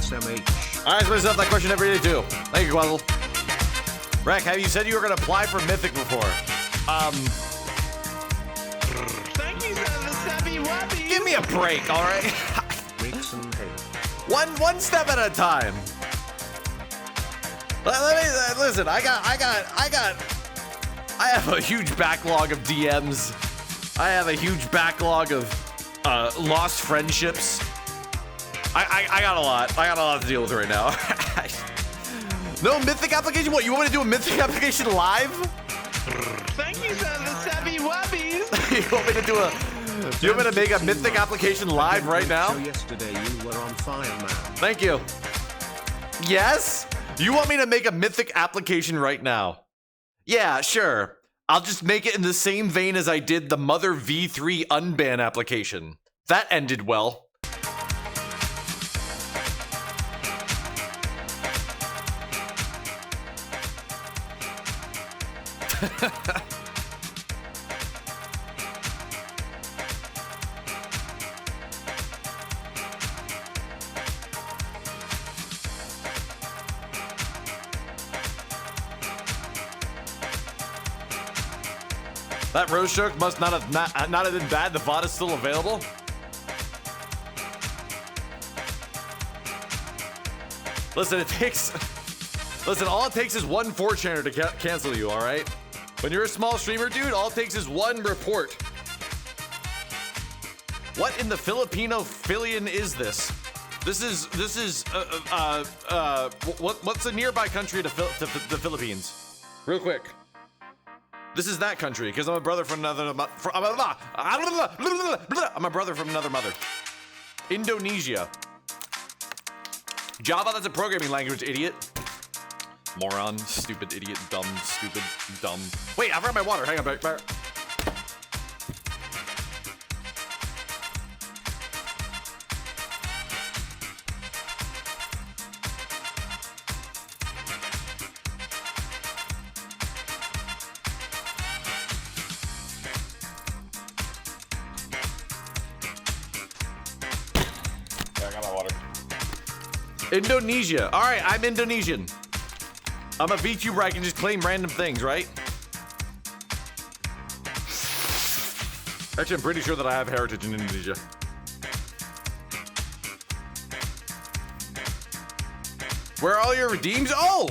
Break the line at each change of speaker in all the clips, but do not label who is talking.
SMH.
I ask myself that question every day too. Thank you, Guazel. Rek, have you said you were gonna apply for Mythic before?
Thank you, Savvy Wubby.
Give me a break, all right?
Rekson hate.
One step at a time. Let me listen. I have a huge backlog of DMs. I have a huge backlog of lost friendships. I got a lot. I got a lot to deal with right now. No Mythic application? What, you want me to do a Mythic application live?
Thank you, Savvy Wubbies.
You want me to do a... You want me to make a Mythic application live right now?
So yesterday you were on fire, man.
Thank you. Yes? You want me to make a Mythic application right now? Yeah, sure. I'll just make it in the same vein as I did the Mother V3 unban application. That ended well. That rose stroke must not have been bad. The VOD is still available. Listen, all it takes is one 4chaner to cancel you, all right? When you're a small streamer, dude, all it takes is one report. What in the Filipino Filian is this? This is what's the nearby country to the Philippines? Real quick. This is that country, because I'm a brother from another I'm a brother from another mother. Indonesia. Java, that's a programming language, idiot. Moron, stupid, idiot, dumb, stupid, dumb. Wait, I've run my water. Hang on, back. Indonesia. All right, I'm Indonesian. I'm a VTuber. I can just claim random things, right? Actually, I'm pretty sure that I have heritage in Indonesia. Where are all your redeems? Oh!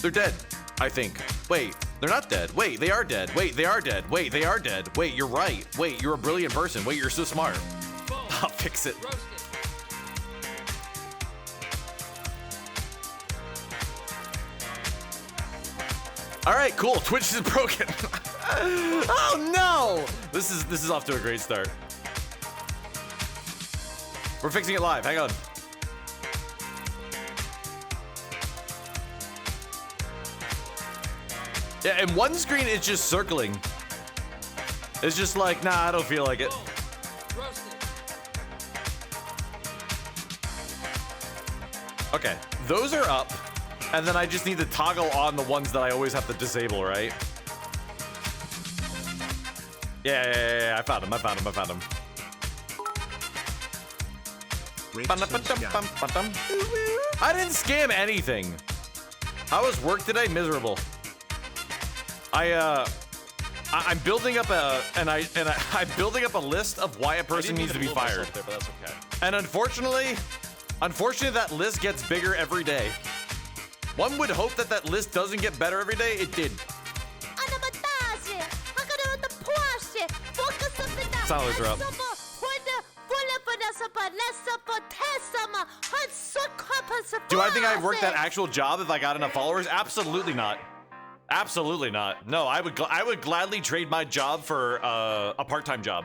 They're dead, I think. Wait, they're not dead. Wait, they are dead. Wait, they are dead. Wait, they are dead. Wait, you're right. Wait, you're a brilliant person. Wait, you're so smart. I'll fix it. All right, cool. Twitch is broken. Oh no! This is off to a great start. We're fixing it live. Hang on. Yeah, and one screen is just circling. It's just like, nah, I don't feel like it. Okay, those are up. And then I just need to toggle on the ones that I always have to disable, right? Yeah, I found them. I didn't scam anything. How was work today? Miserable. I'm building up I'm building up a list of why a person needs to be fired.
There, but that's okay.
And unfortunately, that list gets bigger every day. One would hope that list doesn't get better every day. It did. Sounders are up. Do I think I'd work that actual job if I got enough followers? Absolutely not. Absolutely not. No, I would gladly trade my job for a part-time job.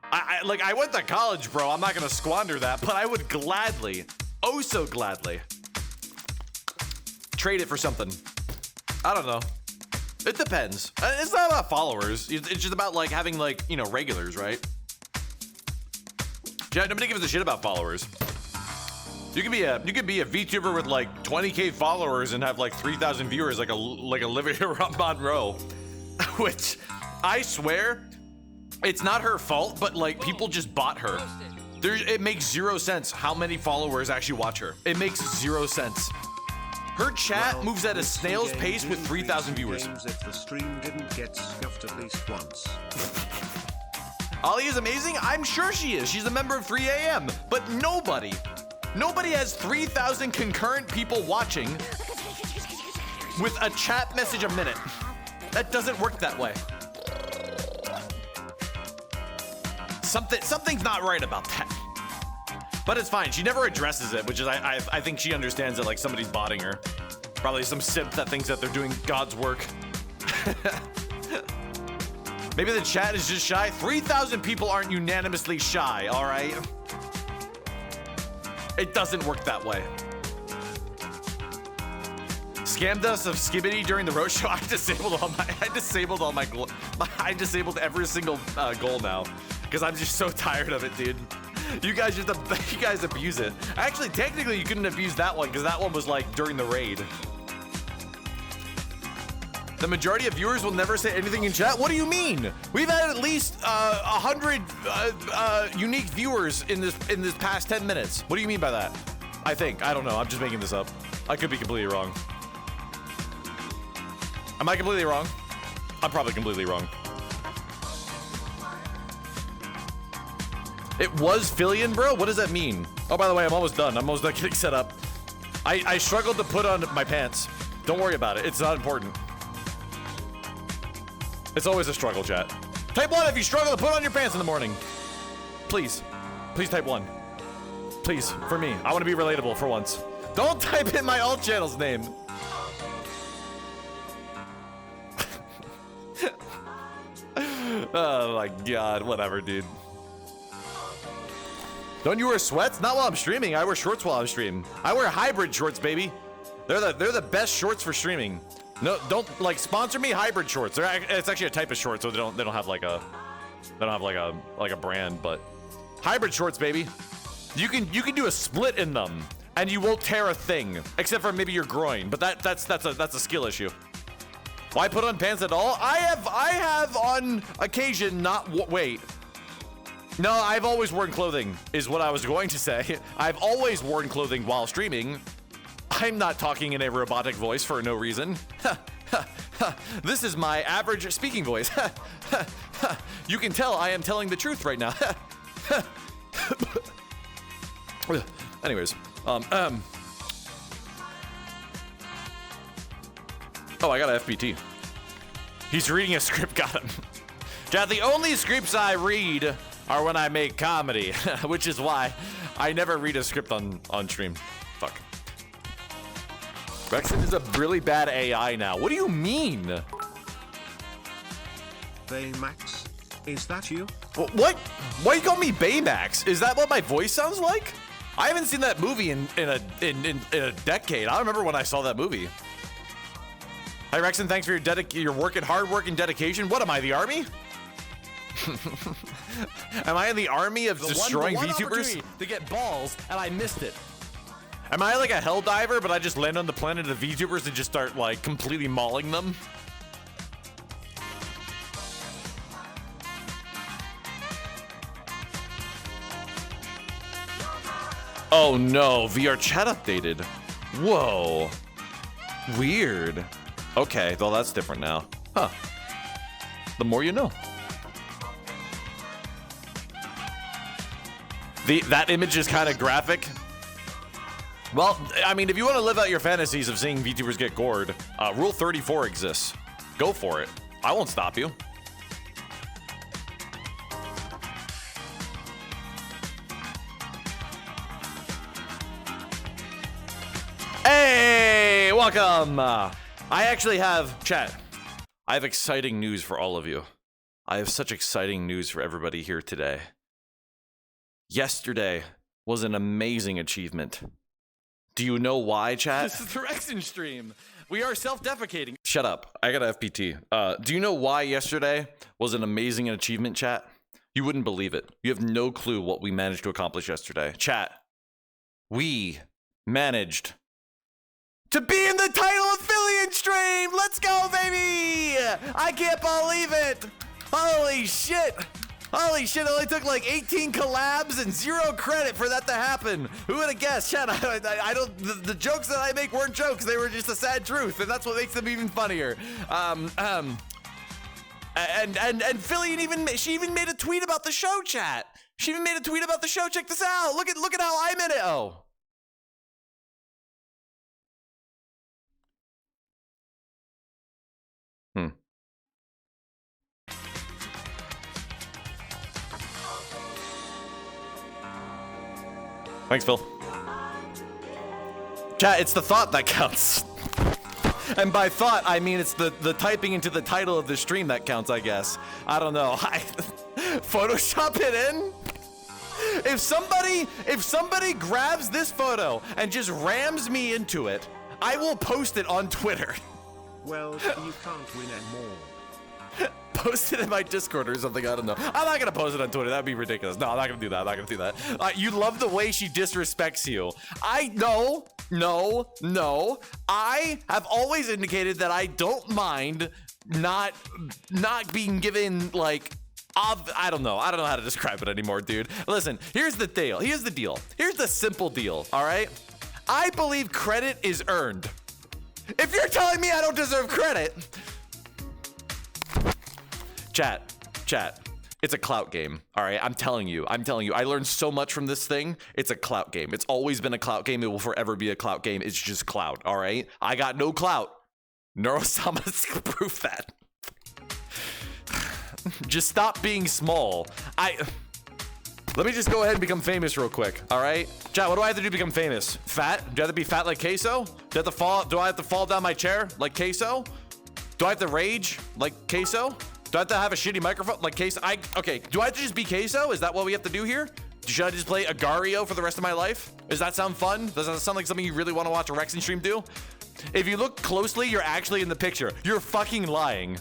I went to college, bro. I'm not gonna squander that, but I would gladly, oh so gladly, trade it for something. I don't know. It depends. It's not about followers. It's just about like having like, you know, regulars, right? Yeah, nobody gives a shit about followers. You could be a VTuber with like 20K followers and have like 3,000 viewers, like Olivia Monroe, which I swear it's not her fault, but like people just bought her. It makes 0 sense how many followers actually watch her. It makes 0 sense. Her chat
Well,
moves at a
Rekson
snail's
game
pace with
didn't
3,000
beat
viewers.
games if the stream didn't get scuffed at least once.
Ali is amazing? I'm sure she is. She's a member of 3 a.m. But nobody has 3,000 concurrent people watching with a chat message a minute. That doesn't work that way. Something's not right about that. But it's fine. She never addresses it, which is I think she understands that like somebody's botting her. Probably some simp that thinks that they're doing God's work. Maybe the chat is just shy. 3,000 people aren't unanimously shy, all right? It doesn't work that way. Scammed us of Skibbity during the road show. I disabled every single goal now because I'm just so tired of it, dude. You guys abuse it. Actually, technically, you couldn't abuse that one because that one was like during the raid. The majority of viewers will never say anything in chat. What do you mean? We've had at least 100 unique viewers in this past 10 minutes. What do you mean by that? I think. I don't know. I'm just making this up. I could be completely wrong. Am I completely wrong? I'm probably completely wrong. It was Filian, bro? What does that mean? Oh, by the way, I'm almost done. I'm almost done getting set up. I struggled to put on my pants. Don't worry about it. It's not important. It's always a struggle, chat. Type 1 if you struggle to put on your pants in the morning. Please. Please type 1. Please, for me. I want to be relatable for once. Don't type in my alt channel's name. Oh my god, whatever, dude. Don't you wear sweats? Not while I'm streaming. I wear shorts while I'm streaming. I wear hybrid shorts, baby. They're the best shorts for streaming. No, don't like sponsor me hybrid shorts. It's actually a type of short, so they don't have like a brand, but hybrid shorts, baby. You can do a split in them and you won't tear a thing except for maybe your groin, but that's a skill issue. Why put on pants at all? I have on occasion not wait. No, I've always worn clothing is what I was going to say. I've always worn clothing while streaming. I'm not talking in a robotic voice for no reason. This is my average speaking voice. You can tell I am telling the truth right now. Anyways, oh, I got a FPT. He's reading a script, got him. Chat, the only scripts I read are when I make comedy, which is why I never read a script on stream. Fuck. Rekson is a really bad AI now. What do you mean?
Baymax, is that you?
What? Why you call me Baymax? Is that what my voice sounds like? I haven't seen that movie in a decade. I don't remember when I saw that movie. Hi Rekson, thanks for your hard work and dedication. What am I, the army? Am I in the army of destroying VTubers? To get balls, and I missed it. Am I like a hell diver, but I just land on the planet of VTubers and just start like completely mauling them? Oh no, VR chat updated. Whoa. Weird. Okay, well that's different now. Huh. The more you know. That image is kind of graphic. Well, I mean, if you want to live out your fantasies of seeing VTubers get gored, Rule 34 exists. Go for it. I won't stop you. Hey, welcome. I actually have, chat, I have exciting news for all of you. I have such exciting news for everybody here today. Yesterday was an amazing achievement. Do you know why, chat? This is the Rekson stream. We are self-defecating. Shut up. I got a FPT. Do you know why yesterday was an amazing achievement, chat? You wouldn't believe it. You have no clue what we managed to accomplish yesterday. Chat, we managed to be in the title of Filian stream. Let's go, baby. I can't believe it. Holy shit. Holy shit, it only took like 18 collabs and 0 credit for that to happen. Who would have guessed? Chat, I don't, the jokes that I make weren't jokes. They were just a sad truth, and that's what makes them even funnier. And Filian she even made a tweet about the show, chat. She even made a tweet about the show. Check this out. Look at how I'm in it. Oh. Thanks, Phil. Chat, it's the thought that counts. And by thought, I mean it's the typing into the title of the stream that counts, I guess. I don't know. Photoshop it in? If somebody grabs this photo and just rams me into it, I will post it on Twitter.
Well, you can't win anymore.
Post it in my Discord or something, I don't know. I'm not gonna post it on Twitter, that'd be ridiculous. No, I'm not gonna do that, you love the way she disrespects you. No. I have always indicated that I don't mind not being given, like, I don't know how to describe it anymore, dude. Listen, here's the deal. Here's the simple deal, all right? I believe credit is earned. If you're telling me I don't deserve credit, Chat, it's a clout game, all right? I'm telling you, I learned so much from this thing. It's a clout game. It's always been a clout game. It will forever be a clout game. It's just clout, all right? I got no clout. Neurosama's proof that. Just stop being small. Let me just go ahead and become famous real quick, all right? Chat, what do I have to do to become famous? Fat? Do I have to be fat like Queso? Do I have to fall down my chair like Queso? Do I have to rage like Queso? Do I have to have a shitty microphone like Queso? Okay, do I have to just be Queso? Is that what we have to do here? Should I just play Agario for the rest of my life? Does that sound fun? Does that sound like something you really want to watch a Rekson stream do? If you look closely, you're actually in the picture. You're fucking lying.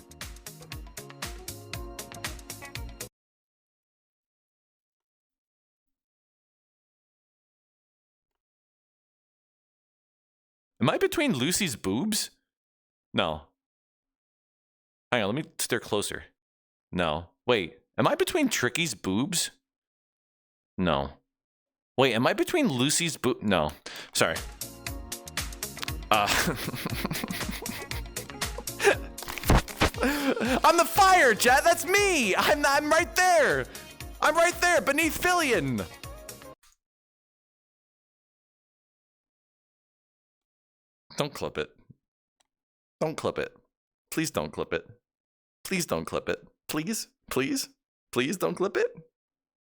Am I between Lucy's boobs? No. Hang on, let me stare closer. No. Wait, am I between Tricky's boobs? No. Wait, am I between Lucy's boob? No. Sorry. I'm the fire, chat. That's me. I'm right there. I'm right there beneath Filian. Don't clip it. Don't clip it. Please don't clip it. Please don't clip it. Please, please, please don't clip it.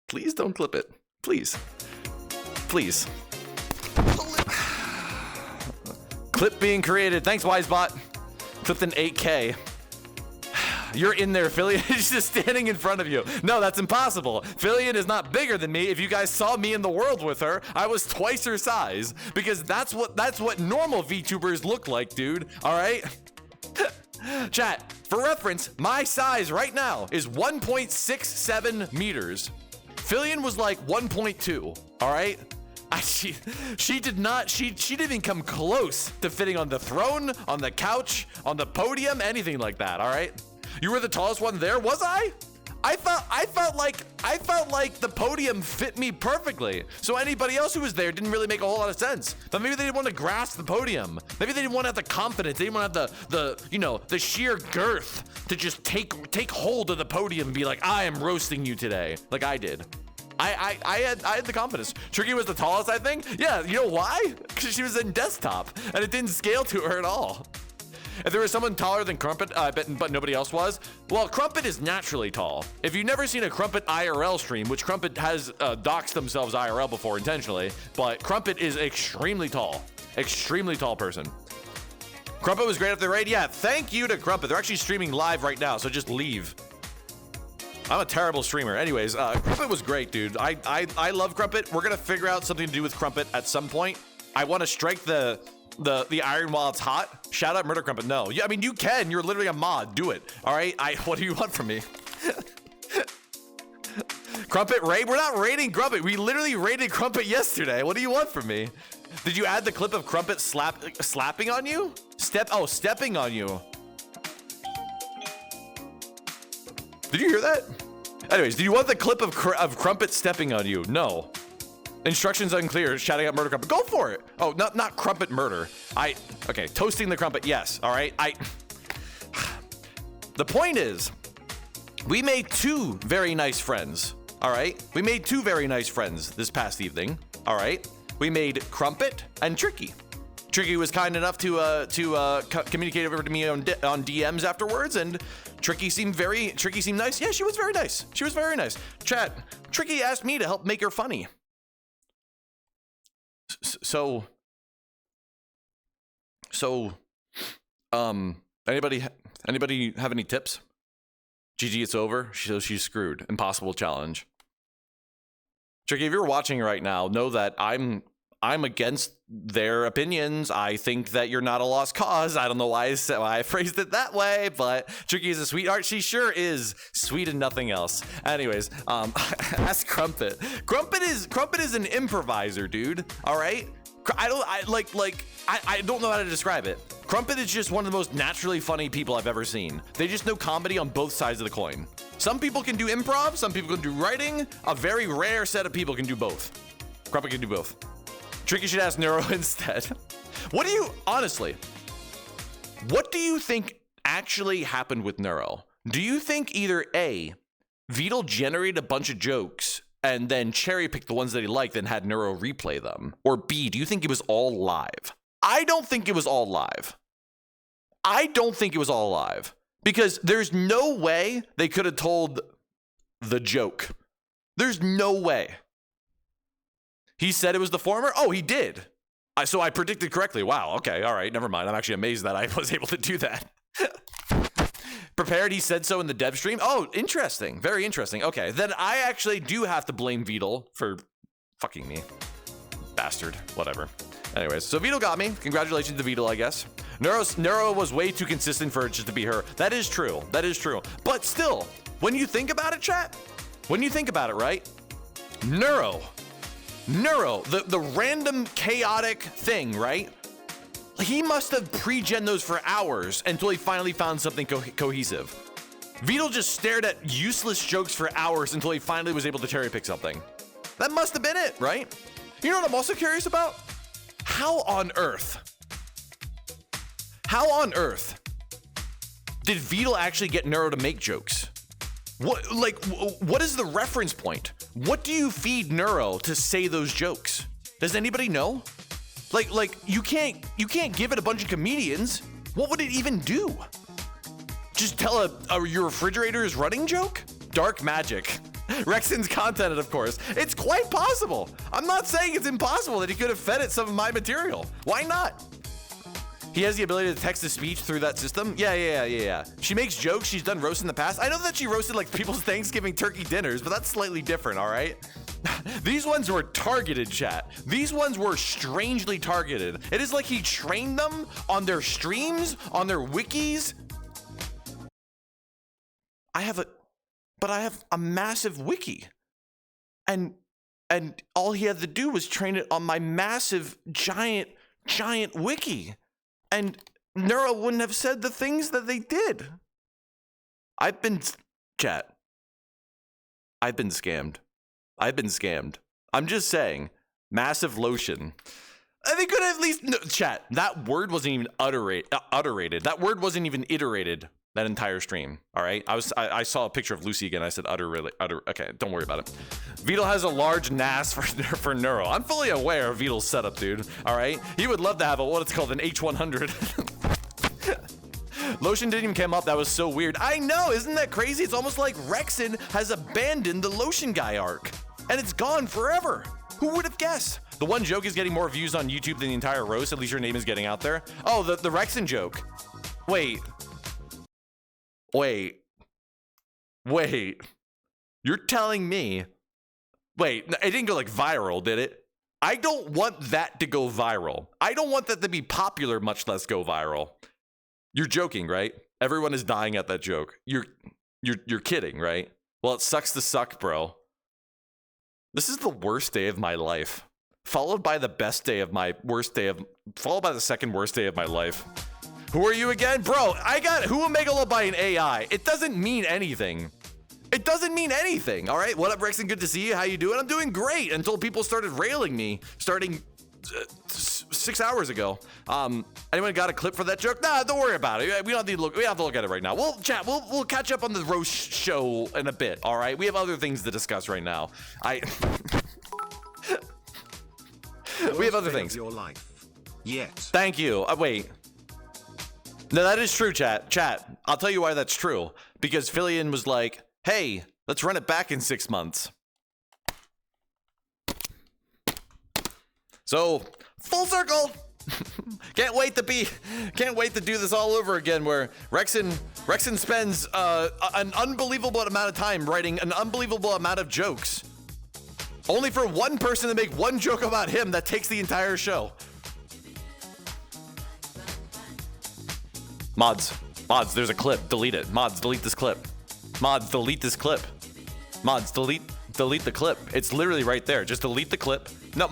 Please don't clip it. Please. Please. Clip being created. Thanks, Wisebot. Clipped in 8K. You're in there, Filian. He's just standing in front of you. No, that's impossible. Filian is not bigger than me. If you guys saw me in the world with her, I was twice her size. Because that's what normal VTubers look like, dude. All right? Chat, for reference, my size right now is 1.67 meters. Filian was like 1.2, all right? She didn't even come close to fitting on the throne, on the couch, on the podium, anything like that, all right? You were the tallest one there, was I? I felt like the podium fit me perfectly. So anybody else who was there didn't really make a whole lot of sense. But maybe they didn't want to grasp the podium. Maybe they didn't want to have the confidence. They didn't want to have the sheer girth to just take hold of the podium and be like, I am roasting you today, like I did. I had the confidence. Tricky was the tallest, I think. Yeah, you know why? Because she was in desktop and it didn't scale to her at all. If there was someone taller than Crumpet, but nobody else was, well, Crumpet is naturally tall. If you've never seen a Crumpet IRL stream, which Crumpet has doxed themselves IRL before intentionally, but Crumpet is extremely tall person. Crumpet was great at the raid. Yeah, thank you to Crumpet. They're actually streaming live right now, so just leave. I'm a terrible streamer. Anyways, Crumpet was great, dude. I love Crumpet. We're gonna figure out something to do with Crumpet at some point. I want to strike the iron while it's hot. Shout out Murder Crumpet. No, yeah, I mean, you can. You're literally a mod. Do it. All right. What do you want from me? Crumpet raid? We're not raiding Crumpet. We literally raided Crumpet yesterday. What do you want from me? Did you add the clip of Crumpet slapping on you? Stepping on you. Did you hear that? Anyways, do you want the clip of Crumpet stepping on you? No. Instructions unclear, shouting out murder Crumpet. Go for it. Oh, not Crumpet murder. Okay, toasting the Crumpet, yes, all right? The point is, we made 2 very nice friends, all right? We made 2 very nice friends this past evening, all right? We made Crumpet and Tricky. Tricky was kind enough to communicate over to me on DMs afterwards, and Tricky seemed nice. Yeah, she was very nice. She was very nice. Chat, Tricky asked me to help make her funny. So, anybody have any tips? GG, it's over. She's screwed. Impossible challenge. Tricky, if you're watching right now, know that I'm against their opinions. I think that you're not a lost cause. I don't know why I phrased it that way, but Tricky is a sweetheart. She sure is sweet and nothing else. Anyways, ask Crumpet. Crumpet is an improviser, dude. All right. I don't know how to describe it. Crumpet is just one of the most naturally funny people I've ever seen. They just know comedy on both sides of the coin. Some people can do improv, some people can do writing. A very rare set of people can do both. Crumpet can do both. Tricky should ask Neuro instead. What do you think actually happened with Neuro? Do you think either A, Vidal generated a bunch of jokes and then cherry picked the ones that he liked, then had Neuro replay them? Or B, do you think it was all live? I don't think it was all live. Because there's no way they could have told the joke. There's no way. He said it was the former? Oh, he did. So I predicted correctly. Wow, okay, all right, never mind. I'm actually amazed that I was able to do that. Prepared, he said so in the dev stream. Oh, interesting. Very interesting. Okay, then I actually do have to blame Vidal for fucking me. Bastard, whatever. Anyways, so Vidal got me. Congratulations to Vidal, I guess. Neuro was way too consistent for it just to be her. That is true. But still, when you think about it, chat, right? Neuro, the random chaotic thing, right? He must have pre-gen those for hours until he finally found something cohesive. Vidal just stared at useless jokes for hours until he finally was able to cherry pick something. That must have been it, right? You know what I'm also curious about? How on earth did Vidal actually get Neuro to make jokes? What is the reference point? What do you feed Neuro to say those jokes? Does anybody know? Like you can't give it a bunch of comedians. What would it even do? Just tell your refrigerator is running joke? Dark magic. Rekson's content, of course. It's quite possible. I'm not saying it's impossible that he could have fed it some of my material. Why not? He has the ability to text to speech through that system? Yeah. She makes jokes. She's done roast in the past. I know that she roasted like people's Thanksgiving turkey dinners, but that's slightly different, all right? These ones were targeted, chat. These ones were strangely targeted. It is like he trained them on their streams, on their wikis. I have a massive wiki. And all he had to do was train it on my massive, giant wiki. And Neuro wouldn't have said the things that they did. I've been scammed. I'm just saying, massive lotion. They could have at least, no, chat, that word wasn't even uterated. That word wasn't even iterated that entire stream, all right? I saw a picture of Lucy again. I said utter. Okay, don't worry about it. Vidal has a large NAS for Neuro. I'm fully aware of Vidal's setup, dude, all right? He would love to have what it's called, an H100. Lotion didn't even come up. That was so weird. I know, isn't that crazy? It's almost like Rekson has abandoned the Lotion guy arc, and it's gone forever. Who would have guessed? The one joke is getting more views on YouTube than the entire roast. At least your name is getting out there. Oh, the Rekson joke. Wait. You're telling me... Wait, it didn't go like viral, did it? I don't want that to go viral. I don't want that to be popular, much less go viral. You're joking, right? Everyone is dying at that joke. You're kidding, right? Well, it sucks to suck, bro. This is the worst day of my life, followed by the best day of my worst day of, followed by the second worst day of my life. Who are you again? Bro, I got who Omegalo by an AI. It doesn't mean anything. It doesn't mean anything, all right? What up, Rekson? Good to see you. How you doing? I'm doing great until people started railing me starting 6 hours ago. Anyone got a clip for that joke? Nah, don't worry about it. We don't need to look. We don't have to look at it right now. We'll chat. We'll catch up on the roast show in a bit. All right. We have other things to discuss right now. We have other things.
Your life. Yet.
Thank you. Wait. No, that is true, chat. Chat. I'll tell you why that's true. Because Filian was like, "Hey, let's run it back in 6 months." So, full circle. Can't wait to do this all over again, where Rekson spends an unbelievable amount of time writing an unbelievable amount of jokes, only for one person to make one joke about him that takes the entire show. Mods, there's a clip. Delete it. Mods, delete this clip. Mods, delete this clip. Mods, delete the clip. It's literally right there. Just delete the clip. No,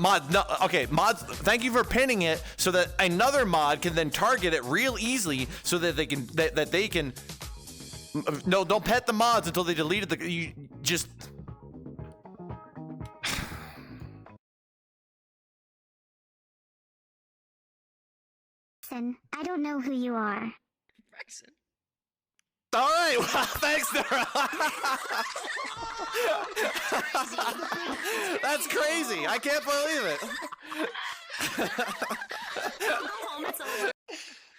okay, mods, thank you for pinning it so that another mod can then target it real easily so that they can, no, don't pet the mods until they deleted you just.
Rekson, I don't know who you are.
Rekson.
All right, well, thanks, Nora. That's crazy. I can't believe it.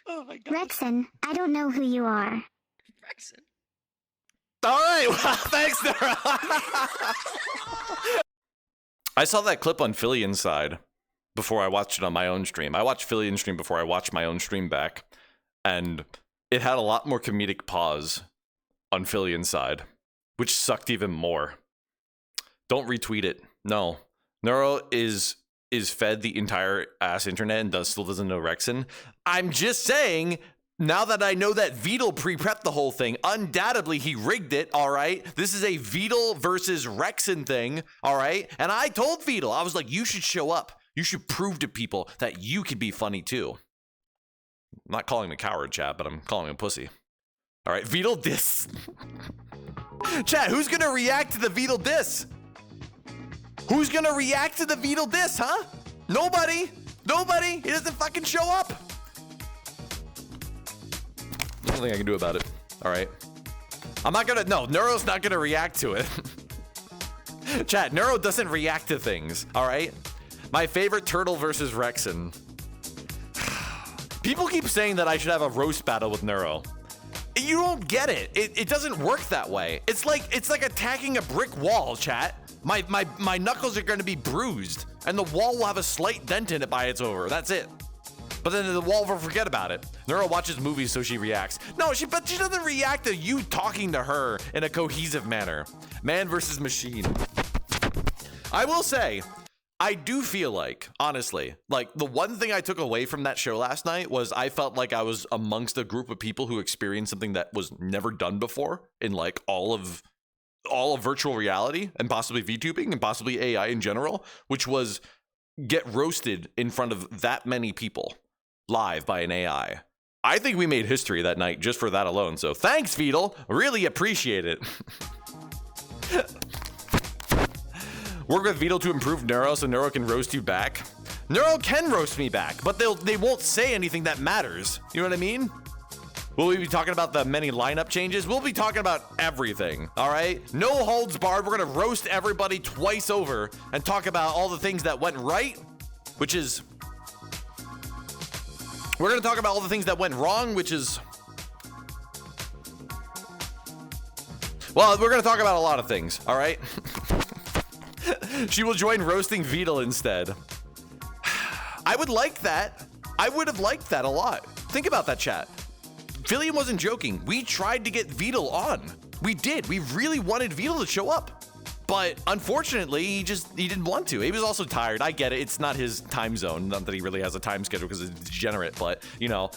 Oh my god.
Rekson, I don't know who you are.
Rekson.
All right, well, thanks, Nora. I saw that clip on Filian's side before I watched it on my own stream. I watched Filian's stream before I watched my own stream back, and it had a lot more comedic pause on Filian's side, which sucked even more. Don't retweet it. No. Neuro is fed the entire ass internet and still doesn't know Rekson. I'm just saying, now that I know that Vedal pre-prepped the whole thing, undoubtedly he rigged it, all right? This is a Vedal versus Rekson thing, all right? And I told Vedal, I was like, you should show up. You should prove to people that you can be funny too. I'm not calling him a coward, chat, but I'm calling him a pussy. All right, Vedal diss. Chat, who's gonna react to the Vedal diss? Who's gonna react to the Vedal diss, huh? Nobody. Nobody. He doesn't fucking show up. There's nothing I can do about it. All right. I'm not gonna, no, Neuro's not gonna react to it. Chat, Neuro doesn't react to things, all right? My favorite turtle versus Rekson. People keep saying that I should have a roast battle with Neuro. You don't get it. It doesn't work that way. It's like attacking a brick wall, chat. My knuckles are going to be bruised, and the wall will have a slight dent in it by it's over. That's it. But then the wall will forget about it. Neuro watches movies, so she reacts. No, but she doesn't react to you talking to her in a cohesive manner. Man versus machine. I will say, I do feel like, honestly, like the one thing I took away from that show last night was I felt like I was amongst a group of people who experienced something that was never done before in like all of virtual reality and possibly VTubing and possibly AI in general, which was get roasted in front of that many people live by an AI. I think we made history that night just for that alone. So thanks, Vedal. Really appreciate it. Work with Vedal to improve Neuro so Neuro can roast you back. Neuro can roast me back, but they won't say anything that matters. You know what I mean? Will we be talking about the many lineup changes? We'll be talking about everything, all right? No holds barred. We're gonna roast everybody twice over and talk about all the things that went right, which is... We're gonna talk about all the things that went wrong, which is... Well, we're gonna talk about a lot of things, all right? She will join roasting Vedal instead. I would like that. I would have liked that a lot. Think about that, chat. Filian wasn't joking. We tried to get Vedal on. We did. We really wanted Vedal to show up. But unfortunately, he didn't want to. He was also tired. I get it. It's not his time zone. Not that he really has a time schedule because it's degenerate, but you know.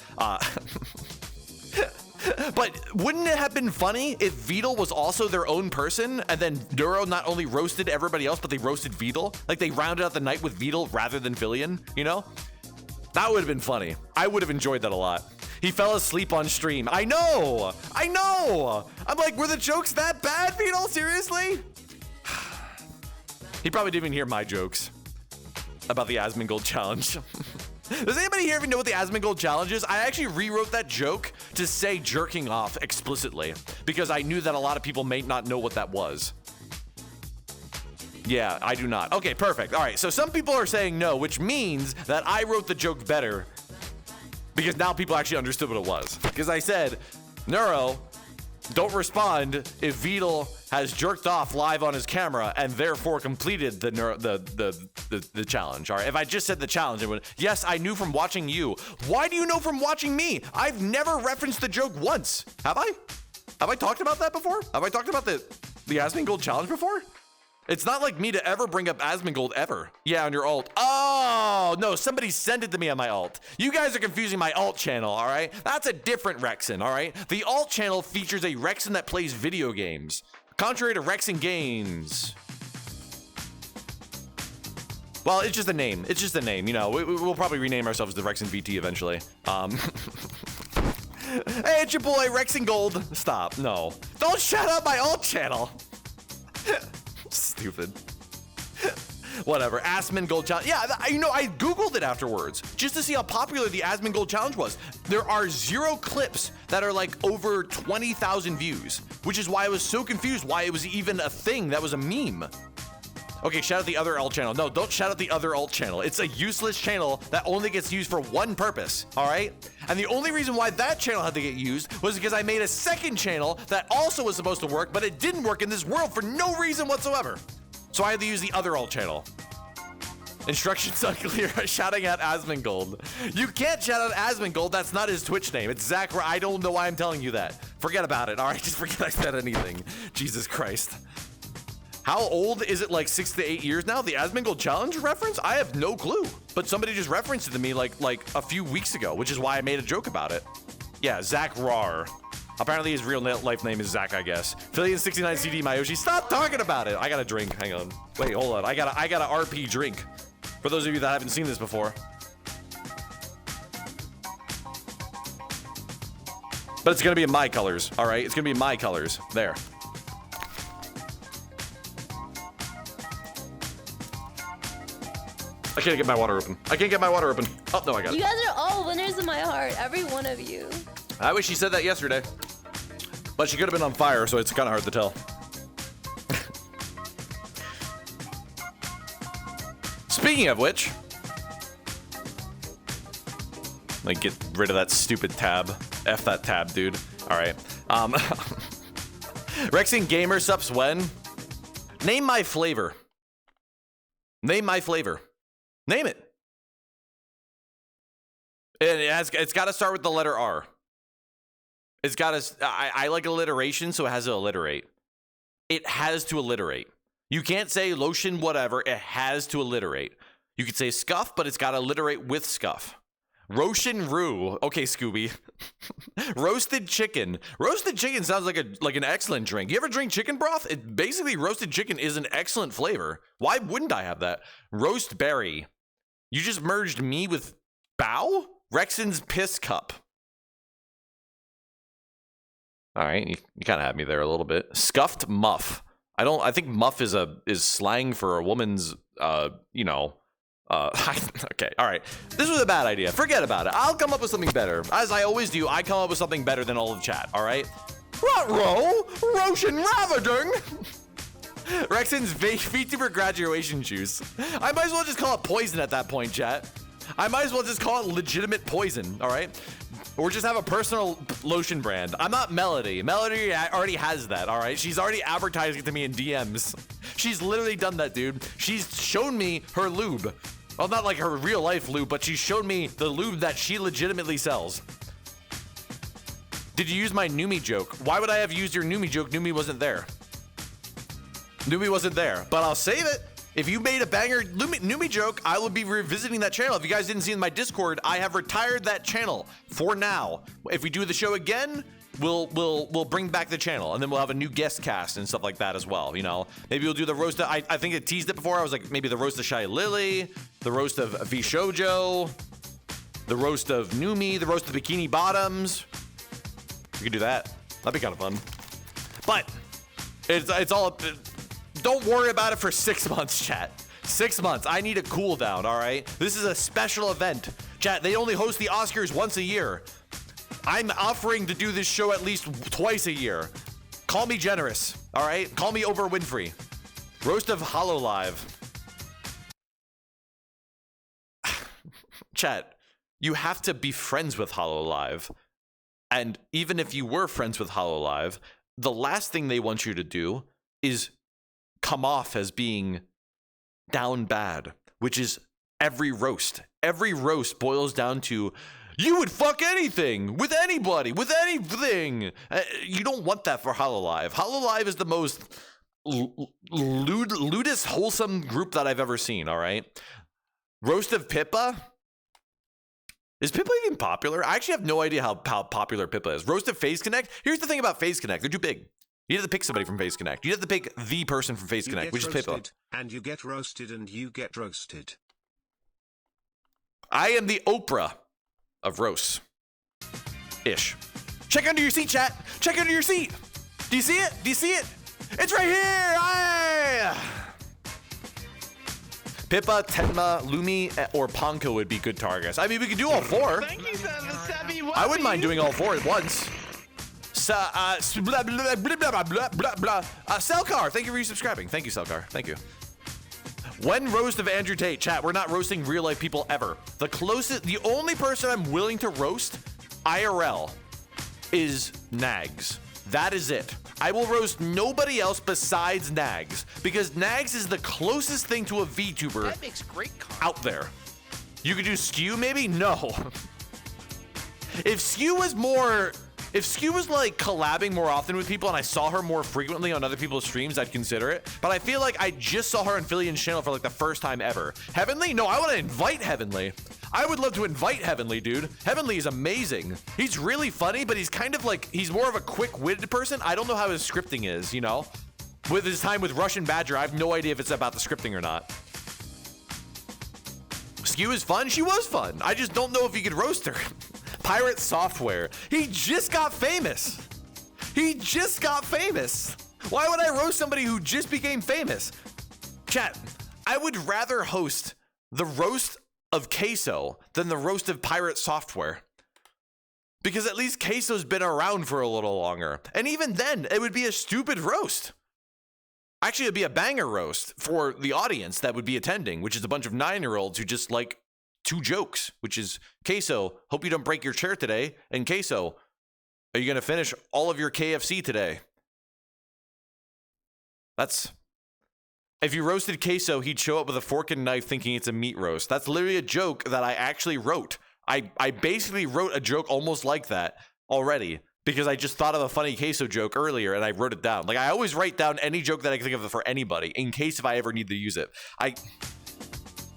But wouldn't it have been funny if Vedal was also their own person and then Neuro not only roasted everybody else, but they roasted Vedal? Like they rounded out the night with Vedal rather than Filian, you know? That would have been funny. I would have enjoyed that a lot. He fell asleep on stream. I know. I'm like, were the jokes that bad, Beetle? Seriously? He probably didn't even hear my jokes about the Asmongold challenge. Does anybody here even know what the Asmongold challenge is? I actually rewrote that joke to say jerking off explicitly because I knew that a lot of people may not know what that was. Yeah, I do not. Okay, perfect. All right, so some people are saying no, which means that I wrote the joke better because now people actually understood what it was. Because I said, Neuro, don't respond if Beetle has jerked off live on his camera and therefore completed the challenge. All right. If I just said the challenge, it would. Yes, I knew from watching you. Why do you know from watching me? I've never referenced the joke once. Have I? Have I talked about that before? Have I talked about the Asmongold challenge before? It's not like me to ever bring up Asmongold ever. Yeah, on your alt. Oh, no, somebody sent it to me on my alt. You guys are confusing my alt channel, all right? That's a different Rekson, all right? The alt channel features a Rekson that plays video games. Contrary to Rekson Games. Well, it's just a name. It's just a name, you know. We'll probably rename ourselves the Rekson VT eventually. Hey, it's your boy, Rekson Gold. Stop, no. Don't shut up my alt channel. Stupid. Whatever. Asmongold challenge. Yeah, you know, I Googled it afterwards just to see how popular the Asmongold challenge was. There are 0 clips that are like over 20,000 views, which is why I was so confused why it was even a thing that was a meme. Okay, shout out the other alt channel. No, don't shout out the other alt channel. It's a useless channel that only gets used for one purpose, all right? And the only reason why that channel had to get used was because I made a second channel that also was supposed to work, but it didn't work in this world for no reason whatsoever. So I had to use the other alt channel. Instructions unclear. Shouting at Asmongold. You can't shout out Asmongold. That's not his Twitch name. It's Zach. I don't know why I'm telling you that. Forget about it. All right, just forget I said anything. Jesus Christ. How old is it? Like 6 to 8 years now? The Asmongold challenge reference? I have no clue. But somebody just referenced it to me like a few weeks ago, which is why I made a joke about it. Yeah, Zach Rar. Apparently his real life name is Zach, I guess. Filian 69 CD Mayoshi. Stop talking about it. I got a drink. Hang on. Wait, hold on. I got a RP drink. For those of you that haven't seen this before. But it's gonna be in my colors, all right? It's gonna be in my colors. There. I can't get my water open. Oh, no, I got it.
You guys are all winners in my heart. Every one of you.
I wish she said that yesterday. But she could have been on fire, so it's kind of hard to tell. Speaking of which, like, get rid of that stupid tab. F that tab, dude. All right. Rekson Gamer sups when? Name my flavor. Name my flavor. Name it. And it's got to start with the letter R. It's got to. I like alliteration, so it has to alliterate. It has to alliterate. You can't say lotion, whatever. It has to alliterate. You could say scuff, but it's got to alliterate with scuff. Roshan Roo. Okay, Scooby. Roasted chicken. Roasted chicken sounds like an excellent drink. You ever drink chicken broth? Basically, roasted chicken is an excellent flavor. Why wouldn't I have that? Roast berry. You just merged me with Bow? Rekson's piss cup. All right, you kind of had me there a little bit. Scuffed muff. I think muff is slang for a woman's okay, all right. This was a bad idea. Forget about it. I'll come up with something better. As I always do, I come up with something better than all of chat, all right? Ruh-roh! Roshan Ravaging! Rekson's VTuber graduation juice. I might as well just call it poison at that point, chat. I might as well just call it legitimate poison, all right? Or just have a personal lotion brand. I'm not Melody. Melody already has that, all right? She's already advertising it to me in DMs. She's literally done that, dude. She's shown me her lube. Well, not like her real life lube, but she's shown me the lube that she legitimately sells. Did you use my Numi joke? Why would I have used your Numi joke? Numi wasn't there. Numi wasn't there, but I'll save it. If you made a banger Numi joke, I will be revisiting that channel. If you guys didn't see in my Discord, I have retired that channel for now. If we do the show again, we'll bring back the channel, and then we'll have a new guest cast and stuff like that as well. You know, maybe we'll do the roast of, I think I teased it before. I was like, maybe the roast of Shy Lily, the roast of V Shoujo. the roast of Numi, the roast of Bikini Bottoms. We could do that. That'd be kind of fun. But it's all. Don't worry about it for 6 months, chat. 6 months. I need a cool down. All right. This is a special event, chat. They only host the Oscars once a year. I'm offering to do this show at least twice a year. Call me generous. All right. Call me Oprah Winfrey. Roast of HoloLive. Chat, you have to be friends with HoloLive. And even if you were friends with HoloLive, the last thing they want you to do is come off as being down bad, which is every roast. Every roast boils down to, you would fuck anything, with anybody, with anything. You don't want that for HoloLive. HoloLive is the most lewdest, wholesome group that I've ever seen, all right? Roast of Pippa? Is Pippa even popular? I actually have no idea how popular Pippa is. Roast of FaZe Connect? Here's the thing about FaZe Connect. They're too big. You have to pick somebody from FaZe Connect. You have to pick the person from FaZe Connect, which is Pippa.
And you get roasted and you get roasted.
I am the Oprah of roasts. Ish. Check under your seat, chat. Check under your seat. Do you see it? Do you see it? It's right here. Aye. Pippa, Tenma, Lumi, or Ponko would be good targets. I mean, we could do all four.
Thank you for the savvy whoopee.
I wouldn't mind doing all four at once. Selkar, thank you for subscribing. Thank you, Selkar. Thank you. When roast of Andrew Tate, chat, we're not roasting real life people ever. The only person I'm willing to roast IRL is Nags. That is it. I will roast nobody else besides Nags, because Nags is the closest thing to a VTuber
That makes great content.
out there. You could do Skew maybe? No. If Skew was like collabing more often with people and I saw her more frequently on other people's streams, I'd consider it. But I feel like I just saw her on Filian's channel for like the first time ever. Heavenly? No, I want to invite Heavenly. I would love to invite Heavenly, dude. Heavenly is amazing. He's really funny, but he's kind of like, he's more of a quick-witted person. I don't know how his scripting is, you know? With his time with Russian Badger, I have no idea if it's about the scripting or not. Skew is fun? She was fun. I just don't know if you could roast her. Pirate Software. He just got famous. He just got famous. Why would I roast somebody who just became famous? Chat, I would rather host the roast of Queso than the roast of Pirate Software. Because at least Queso's been around for a little longer. And even then, it would be a stupid roast. Actually, it'd be a banger roast for the audience that would be attending, which is a bunch of 9-year-olds who just like 2 jokes, which is, Queso, hope you don't break your chair today. And Queso, are you going to finish all of your KFC today? That's... If you roasted Queso, he'd show up with a fork and knife thinking it's a meat roast. That's literally a joke that I actually wrote. I basically wrote a joke almost like that already because I just thought of a funny Queso joke earlier and I wrote it down. Like, I always write down any joke that I can think of for anybody in case if I ever need to use it.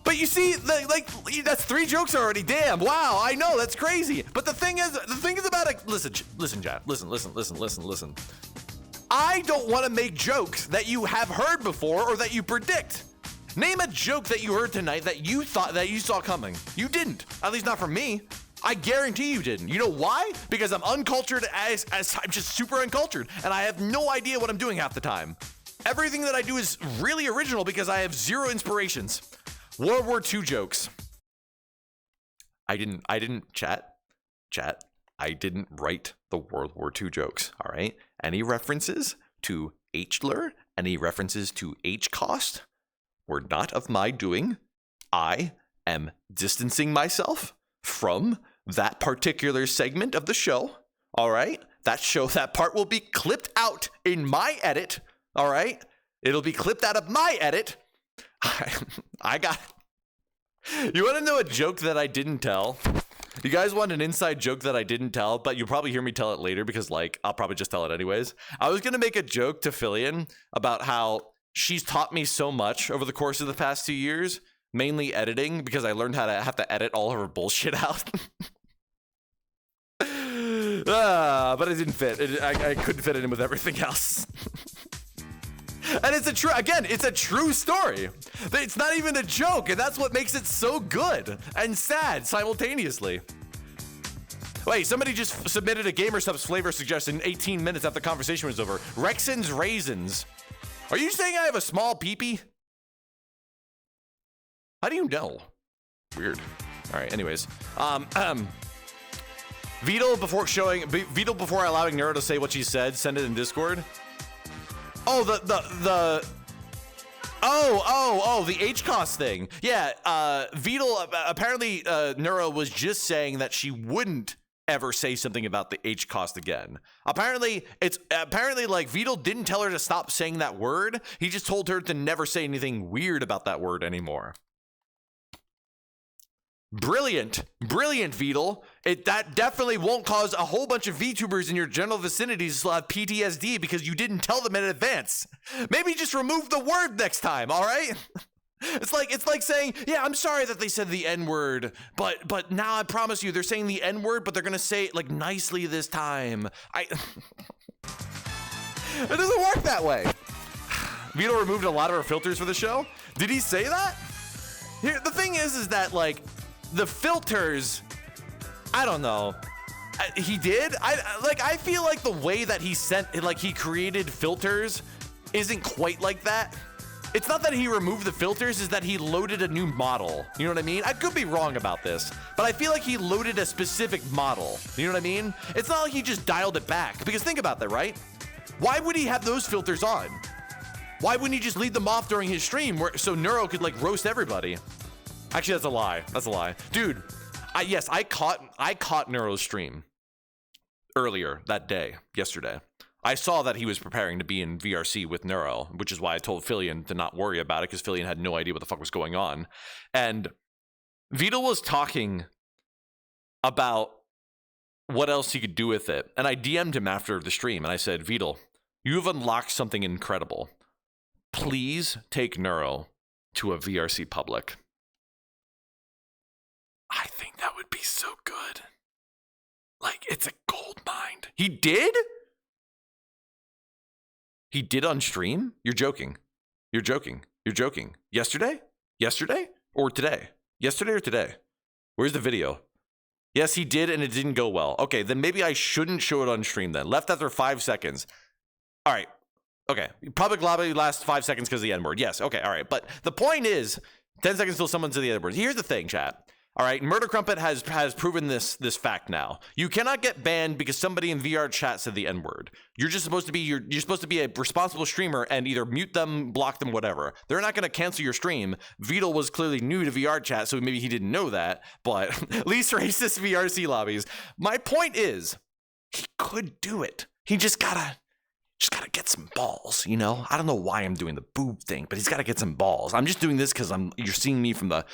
But you see, that's 3 jokes already. Damn, wow, I know, that's crazy. But the thing is about it. Listen, chat. Listen. I don't want to make jokes that you have heard before or that you predict. Name a joke that you heard tonight that you thought that you saw coming. You didn't. At least not from me. I guarantee you didn't. You know why? Because I'm uncultured as I'm just super uncultured and I have no idea what I'm doing half the time. Everything that I do is really original because I have 0 inspirations. World War II jokes. I didn't chat. I didn't write the World War II jokes, all right? Any references to H-Lur, any references to H-Cost were not of my doing. I am distancing myself from that particular segment of the show, all right? That part will be clipped out in my edit, all right? It'll be clipped out of my edit. I got... You want to know a joke that I didn't tell? You guys want an inside joke that I didn't tell, but you'll probably hear me tell it later because, like, I'll probably just tell it anyways. I was going to make a joke to Filian about how she's taught me so much over the course of the past 2 years, mainly editing, because I learned how to have to edit all of her bullshit out. But it didn't fit. I couldn't fit it in with everything else. And it's a true story. It's not even a joke, and that's what makes it so good and sad simultaneously. Wait, somebody just submitted a GamerSubs flavor suggestion 18 minutes after the conversation was over. Rekson's Raisins. Are you saying I have a small peepee? How do you know? Weird. All right, anyways. Vito before allowing Nero to say what she said, send it in Discord. Oh, the HCOS thing. Yeah, Vito, apparently Nero was just saying that she wouldn't ever say something about the HCOS again. Apparently like Vito didn't tell her to stop saying that word. He just told her to never say anything weird about that word anymore. Brilliant, Vito. That definitely won't cause a whole bunch of VTubers in your general vicinity to have PTSD because you didn't tell them in advance. Maybe just remove the word next time, all right? It's like saying, yeah, I'm sorry that they said the N-word, but now I promise you they're saying the N-word, but they're gonna say it like nicely this time. It doesn't work that way. Vito removed a lot of her filters for the show. Did he say that? Here, the thing is that like, the filters, I don't know. He did? I feel like the way that he created filters isn't quite like that. It's not that he removed the filters, is that he loaded a new model. You know what I mean? I could be wrong about this, but I feel like he loaded a specific model. You know what I mean? It's not like he just dialed it back, because think about that, right? Why would he have those filters on? Why wouldn't he just leave them off during his stream so Neuro could like roast everybody? Actually, that's a lie. That's a lie. Dude, I caught Neuro's stream earlier that day, yesterday. I saw that he was preparing to be in VRC with Neuro, which is why I told Filian to not worry about it, because Filian had no idea what the fuck was going on. And Vito was talking about what else he could do with it. And I DM'd him after the stream, and I said, Vito, you have unlocked something incredible. Please take Neuro to a VRC public. I think that would be so good. Like, it's a gold mine. He did? He did on stream? You're joking. You're joking. You're joking. Yesterday? Yesterday? Or today? Yesterday or today? Where's the video? Yes, he did, and it didn't go well. Okay, then maybe I shouldn't show it on stream then. Left after 5 seconds. All right. Okay. Public lobby lasts 5 seconds because of the N-word. Yes. Okay. All right. But the point is, 10 seconds till someone says the N-word. Here's the thing, chat. All right, Murder Crumpet has proven this fact now. You cannot get banned because somebody in VR chat said the N-word. You're just supposed to be you're supposed to be a responsible streamer and either mute them, block them, whatever. They're not going to cancel your stream. Vito was clearly new to VR chat, so maybe he didn't know that. But least racist VRC lobbies. My point is, he could do it. He just gotta get some balls, you know? I don't know why I'm doing the boob thing, but he's gotta get some balls. I'm just doing this because you're seeing me from the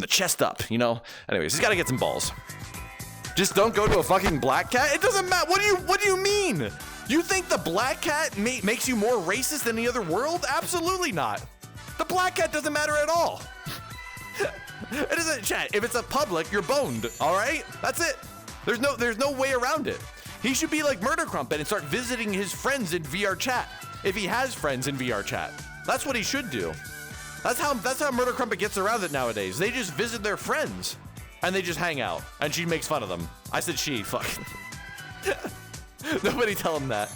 chest up, you know? Anyways, he's gotta get some balls. Just don't go to a fucking black cat? It doesn't matter. What do you mean? You think the black cat makes you more racist than the other world? Absolutely not. The black cat doesn't matter at all. It doesn't, chat. If it's a public, you're boned, all right? That's it. There's no way around it. He should be like Murder Crumpet and start visiting his friends in VR chat. If he has friends in VR chat. That's what he should do. That's how Murder Crumpet gets around it nowadays. They just visit their friends and they just hang out and she makes fun of them. I said she, fuck. Nobody tell him that.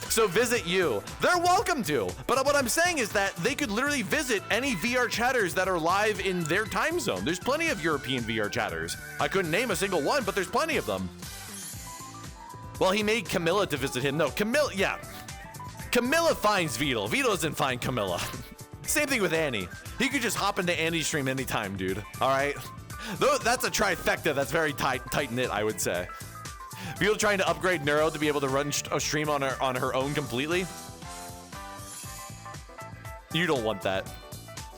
So visit you. They're welcome to. But what I'm saying is that they could literally visit any VR chatters that are live in their time zone. There's plenty of European VR chatters. I couldn't name a single one, but there's plenty of them. Well, he made Camilla to visit him. No, Camilla finds Vito. Vito doesn't find Camilla. Same thing with Annie. He could just hop into Annie's stream anytime, dude. All right? Though that's a trifecta that's very tight-knit, I would say. Vito trying to upgrade Neuro to be able to run a stream on her own completely. You don't want that.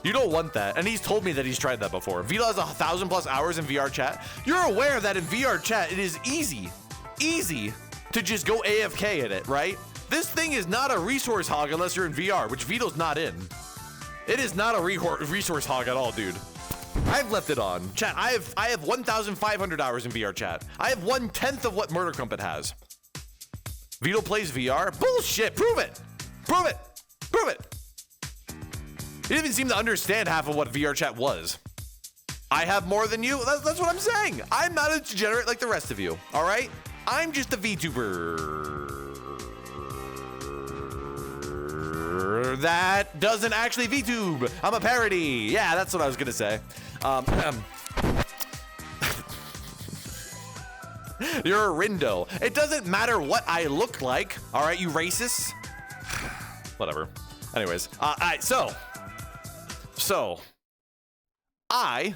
You don't want that. And he's told me that he's tried that before. Vito has 1,000+ hours in VR chat. You're aware that in VR chat, it is easy to just go AFK at it, right? This thing is not a resource hog unless you're in VR, which Vito's not in. It is not a resource hog at all, dude. I've left it on. Chat, I have 1,500 hours in VR chat. I have 1/10 of what Murder Crumpet has. Vito plays VR? Bullshit, prove it. Prove it. Prove it. He didn't even seem to understand half of what VR chat was. I have more than you. That's what I'm saying. I'm not a degenerate like the rest of you. All right? I'm just a VTuber that doesn't actually VTube. I'm a parody. Yeah, that's what I was gonna say. You're a Rindo. It doesn't matter what I look like. All right, you racists. Whatever. Anyways, so I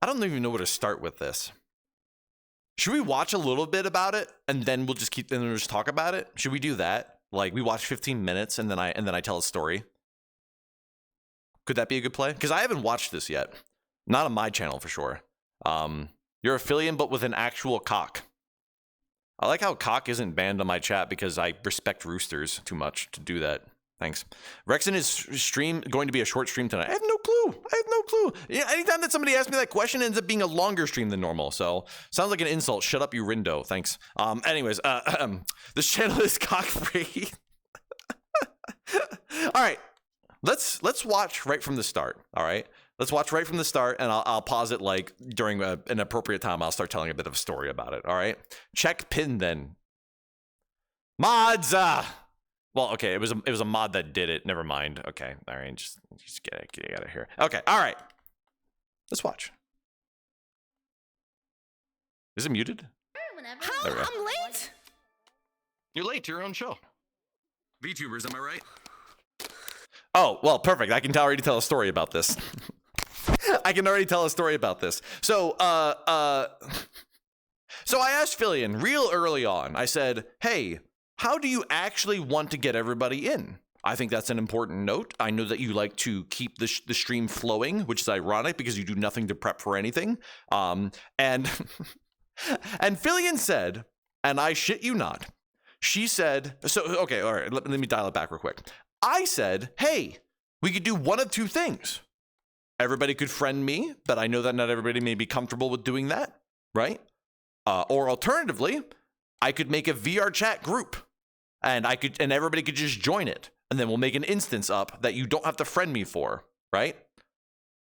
don't even know where to start with this. Should we watch a little bit about it and then we'll just talk about it? Should we do that? Like we watch 15 minutes and then I tell a story. Could that be a good play? Because I haven't watched this yet. Not on my channel for sure. You're a Filian, but with an actual cock. I like how cock isn't banned on my chat because I respect roosters too much to do that. Thanks. Rekson is going to be a short stream tonight. I have no clue. Yeah, anytime that somebody asks me that question, it ends up being a longer stream than normal. So sounds like an insult. Shut up, you Rindo. Thanks. Anyways, this channel is cock free. All right, let's watch right from the start. All right, let's watch right from the start, and I'll pause it like during an appropriate time. I'll start telling a bit of a story about it. All right, check pin then. Mods. Well, okay, it was a mod that did it. Never mind. Okay, all right, just get out of here. Okay, all right. Let's watch. Is it muted?
How? I'm late?
You're late to your own show.
VTubers, am I right?
Oh, well, perfect. I can already tell a story about this. I can already tell a story about this. So I asked Filian real early on. I said, hey, how do you actually want to get everybody in? I think that's an important note. I know that you like to keep the stream flowing, which is ironic because you do nothing to prep for anything. And Filian said, and I shit you not, she said, so, okay, all right, let me dial it back real quick. I said, hey, we could do one of two things. Everybody could friend me, but I know that not everybody may be comfortable with doing that, right? Or alternatively, I could make a VR chat group and everybody could just join it. And then we'll make an instance up that you don't have to friend me for, right?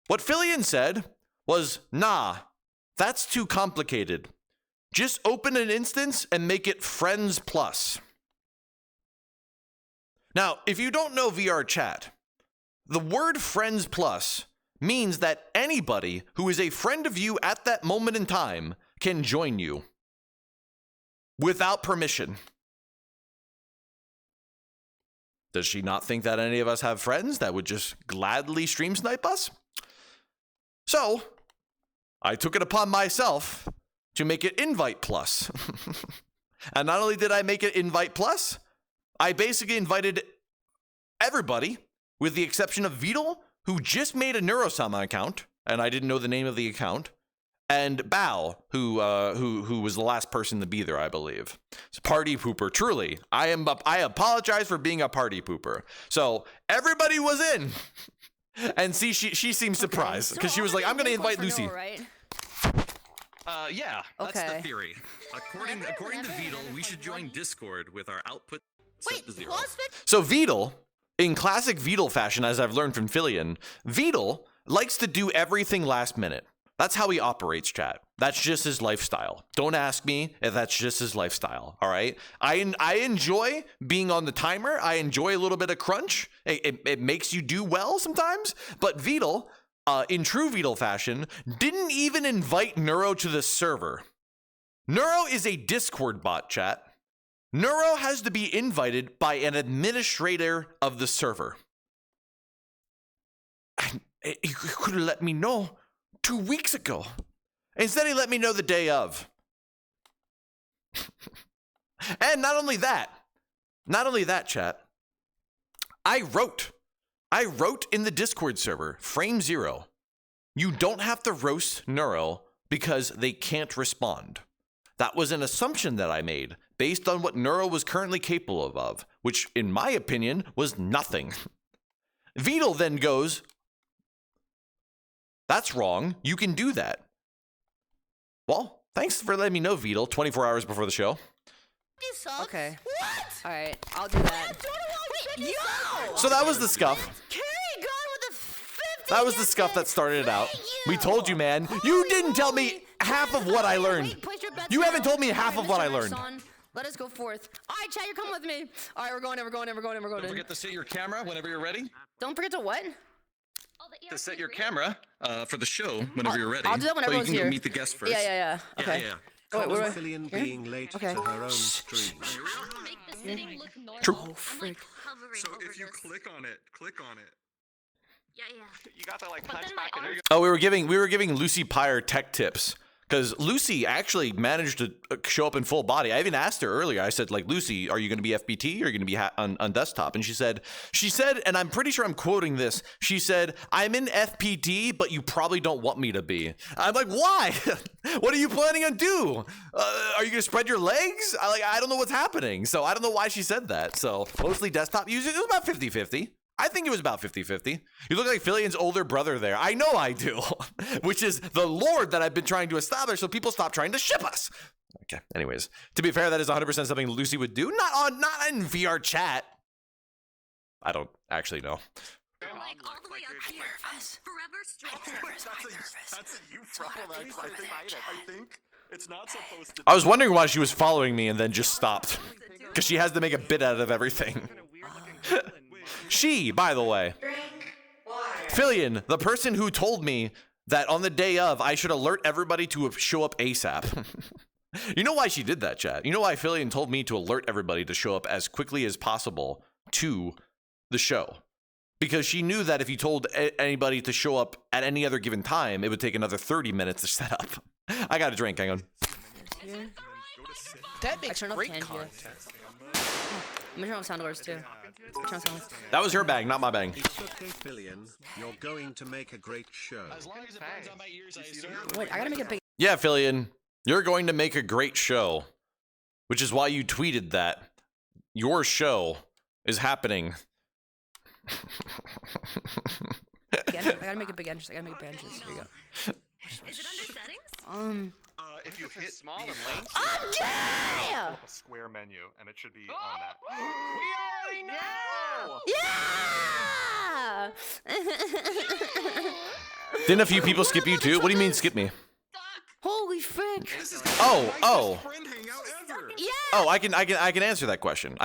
What Filian said was, nah, that's too complicated. Just open an instance and make it Friends Plus. Now, if you don't know VR chat, the word Friends Plus means that anybody who is a friend of you at that moment in time can join you without permission. Does she not think that any of us have friends that would just gladly stream snipe us? So, I took it upon myself to make it Invite Plus. And not only did I make it Invite Plus, I basically invited everybody, with the exception of Vidal, who just made a Neurosama account, and I didn't know the name of the account, and Bao, who was the last person to be there, I believe. It's party pooper, truly. I apologize for being a party pooper. So everybody was in, and see, she seemed surprised because she was like, "I'm going to invite Lucy."
Noah, right?
Yeah.
That's
Okay.
the theory. According to Vidal, we should join Discord with our output set to 0.
So Vidal, in classic Vidal fashion, as I've learned from Filian, Vidal likes to do everything last minute. That's how he operates, chat. That's just his lifestyle. Don't ask me if that's just his lifestyle, all right? I enjoy being on the timer. I enjoy a little bit of crunch. It makes you do well sometimes. But Vidal, in true Vidal fashion, didn't even invite Neuro to the server. Neuro is a Discord bot, chat. Neuro has to be invited by an administrator of the server. And he could have let me know 2 weeks ago. Instead, he let me know the day of. And not only that, chat, I wrote in the Discord server, frame 0, you don't have to roast Neuro because they can't respond. That was an assumption that I made based on what Neuro was currently capable of, which in my opinion was nothing. Vidal then goes, that's wrong. You can do that. Well, thanks for letting me know, Vidal, 24 hours before the show.
Okay. What? All right, I'll do that.
So that was the scuff.
Carry gun with a 50.
That was the scuff that started it out. We told you, man. You didn't tell me half of what I learned. You haven't told me half of what I learned.
Let us go forth. All right, chat, you're coming with me. All right, we're going in, we're going in, we're going in, we're going in.
Don't forget to set your camera whenever you're ready.
Don't forget to what?
To set your camera for the show whenever you're ready.
I'll do that when everyone's
you can
here.
go meet the guests first.
Yeah. Okay.
Yeah.
Oh, wait,
Filian being late
Okay.
to her own stream.
True.
Oh, frick.
So if you click on it.
Yeah.
You got that like
But
punch
then
back
my
in there.
Oh, we were giving Lucy Pyre tech tips. Because Lucy actually managed to show up in full body. I even asked her earlier. I said, like, Lucy, are you going to be FPT or are you going to be on desktop? And she said, and I'm pretty sure I'm quoting this. She said, I'm in FPT, but you probably don't want me to be. I'm like, why? What are you planning on do? Are you going to spread your legs? I don't know what's happening. So I don't know why she said that. So mostly desktop users. It was about 50-50. I think it was about 50-50. You look like Filian's older brother there. I know I do. Which is the lore that I've been trying to establish so people stop trying to ship us. Okay, anyways. To be fair, that is 100% something Lucy would do. Not in VR chat. I don't actually know.
Like all the way up here. Forever straight.
That's a you problem. I think it's not supposed to.
I was wondering why she was following me and then just stopped. Because she has to make a bit out of everything. She, by the way, Filian, the person who told me that on the day of, I should alert everybody to show up ASAP. You know why she did that, chat? You know why Filian told me to alert everybody to show up as quickly as possible to the show? Because she knew that if you told anybody to show up at any other given time, it would take another 30 minutes to set up. I got a drink, hang on.
That makes great content. I'm gonna turn off sound doors too.
That was her bag, not my bag.
It's okay, Filian. You're going to make a great show.
As long as it burns on my ears, I assume.
Wait, I gotta make a big.
Yeah, Filian, you're going to make a great show, which is why you tweeted that. Your show is happening.
I gotta make a big entrance. Here we go.
Is it under settings?
If you hit small and lanes,
I'm gay!
A square menu, and it should be on that.
we already know.
Yeah!
Didn't a few people skip you too? What do you mean skip me?
Holy frick!
Oh.
Friend hangout ever.
Yeah!
Oh, I can answer that question.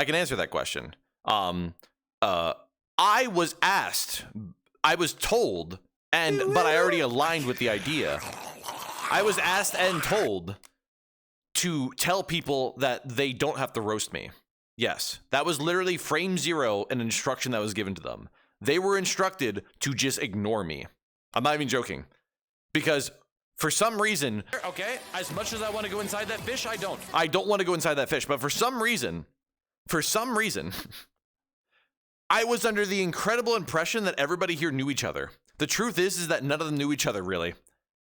I was asked, I was told, but I already aligned with the idea. I was asked and told to tell people that they don't have to roast me. Yes, that was literally frame zero, an instruction that was given to them. They were instructed to just ignore me. I'm not even joking. Because for some reason, okay, as much as I want to go inside that fish, I don't. I don't want to go inside that fish, but for some reason, I was under the incredible impression that everybody here knew each other. The truth is that none of them knew each other, really.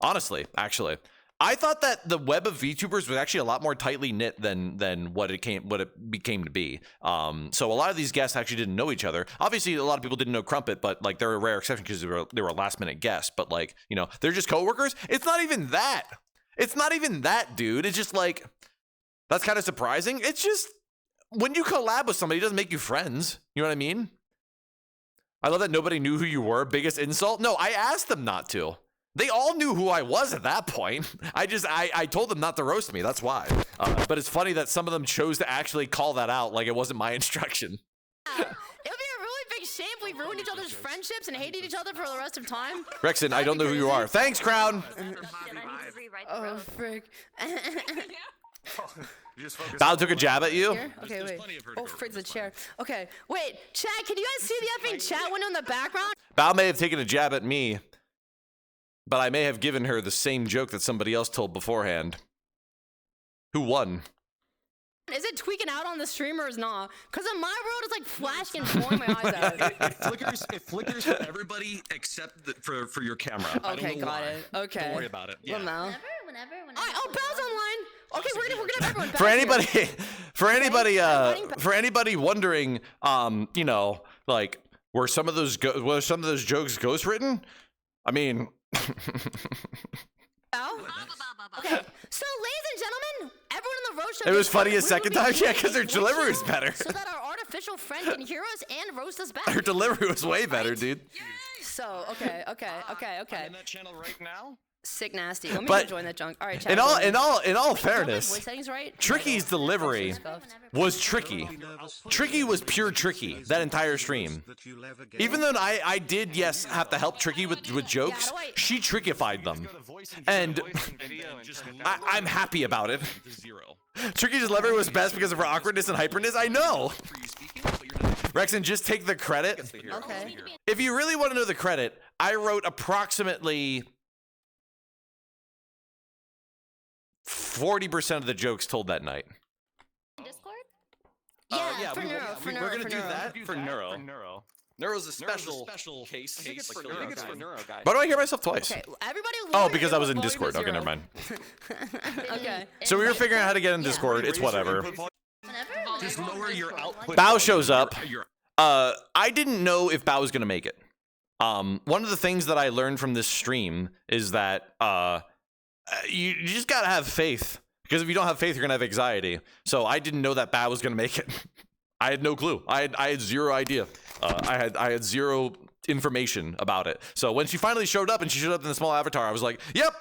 Honestly, actually. I thought that the web of VTubers was actually a lot more tightly knit than what it became to be. So a lot of these guests actually didn't know each other. Obviously, a lot of people didn't know Crumpet, but like they're a rare exception because they were a last minute guest. But like, you know, they're just coworkers. It's not even that. It's not even that, dude. It's just like, that's kind of surprising. It's just when you collab with somebody, it doesn't make you friends. You know what I mean? I love that nobody knew who you were. Biggest insult? No, I asked them not to. They all knew who I was at that point. I told them not to roast me. That's why. But it's funny that some of them chose to actually call that out like it wasn't my instruction.
It would be a really big shame if we ruined each other's friendships and hated each other for the rest of time.
Rekson, I don't know who you are. Thanks, Crown.
Oh, frick.
Val took a jab at you.
Here? Okay, wait. Oh, frick, the chair. Okay, wait. Chat, can you guys see the effing chat window in the background?
Val may have taken a jab at me, but I may have given her the same joke that somebody else told beforehand. Who won?
Is it tweaking out on the stream or is not? Because in my world, it's like flashing and blowing my eyes out.
It flickers for everybody except for your camera. I
Okay,
don't know
got
why.
it. Okay.
Don't worry about it.
Well,
Yeah.
now.
Whenever.
Oh, Belle's online. Okay, we're gonna have everyone back
For anybody wondering, you know, like were some of those jokes ghost written? I mean,
Belle? Okay, so ladies and gentlemen, everyone in the road show.
it was funny a second time, yeah, because their
would
delivery
you
was better.
So that our artificial friend can hear us and roast us back.
Her delivery was way better, dude.
So, okay.
I'm in that channel right now.
Sick nasty. Let me
But
go join that junk. All right, chat.
In all
Do I have my
fairness,
voice settings right?
Tricky's delivery was tricky. Tricky was pure tricky that entire stream. Even though I did, yes, have to help Tricky with jokes, she trickified them. And I'm happy about it. Tricky's delivery was best because of her awkwardness and hyperness. I know. Rekson, just take the credit.
Okay.
If you really want to know the credit, I wrote approximately 40% of the jokes told that night.
Discord?
Yeah, for Neuro.
We're gonna do
Neuro.
that for Neuro. Neuro's a special case.
I think it's for Neuro, guys.
Why do I hear myself twice?
Okay, everybody.
Oh,
lower
because
your
I was in
volume to
Discord. Okay,
0.
never mind.
Okay.
So we were figuring out how to get in Discord. It's whatever.
Just lower your output.
Bao shows up.
Your
I didn't know if Bao was gonna make it. One of the things that I learned from this stream is that you just gotta have faith, because if you don't have faith, you're gonna have anxiety. So I didn't know that Bao was gonna make it. I had no clue. I had zero idea. I had zero information about it. So when she finally showed up and she showed up in the small avatar, I was like, yep,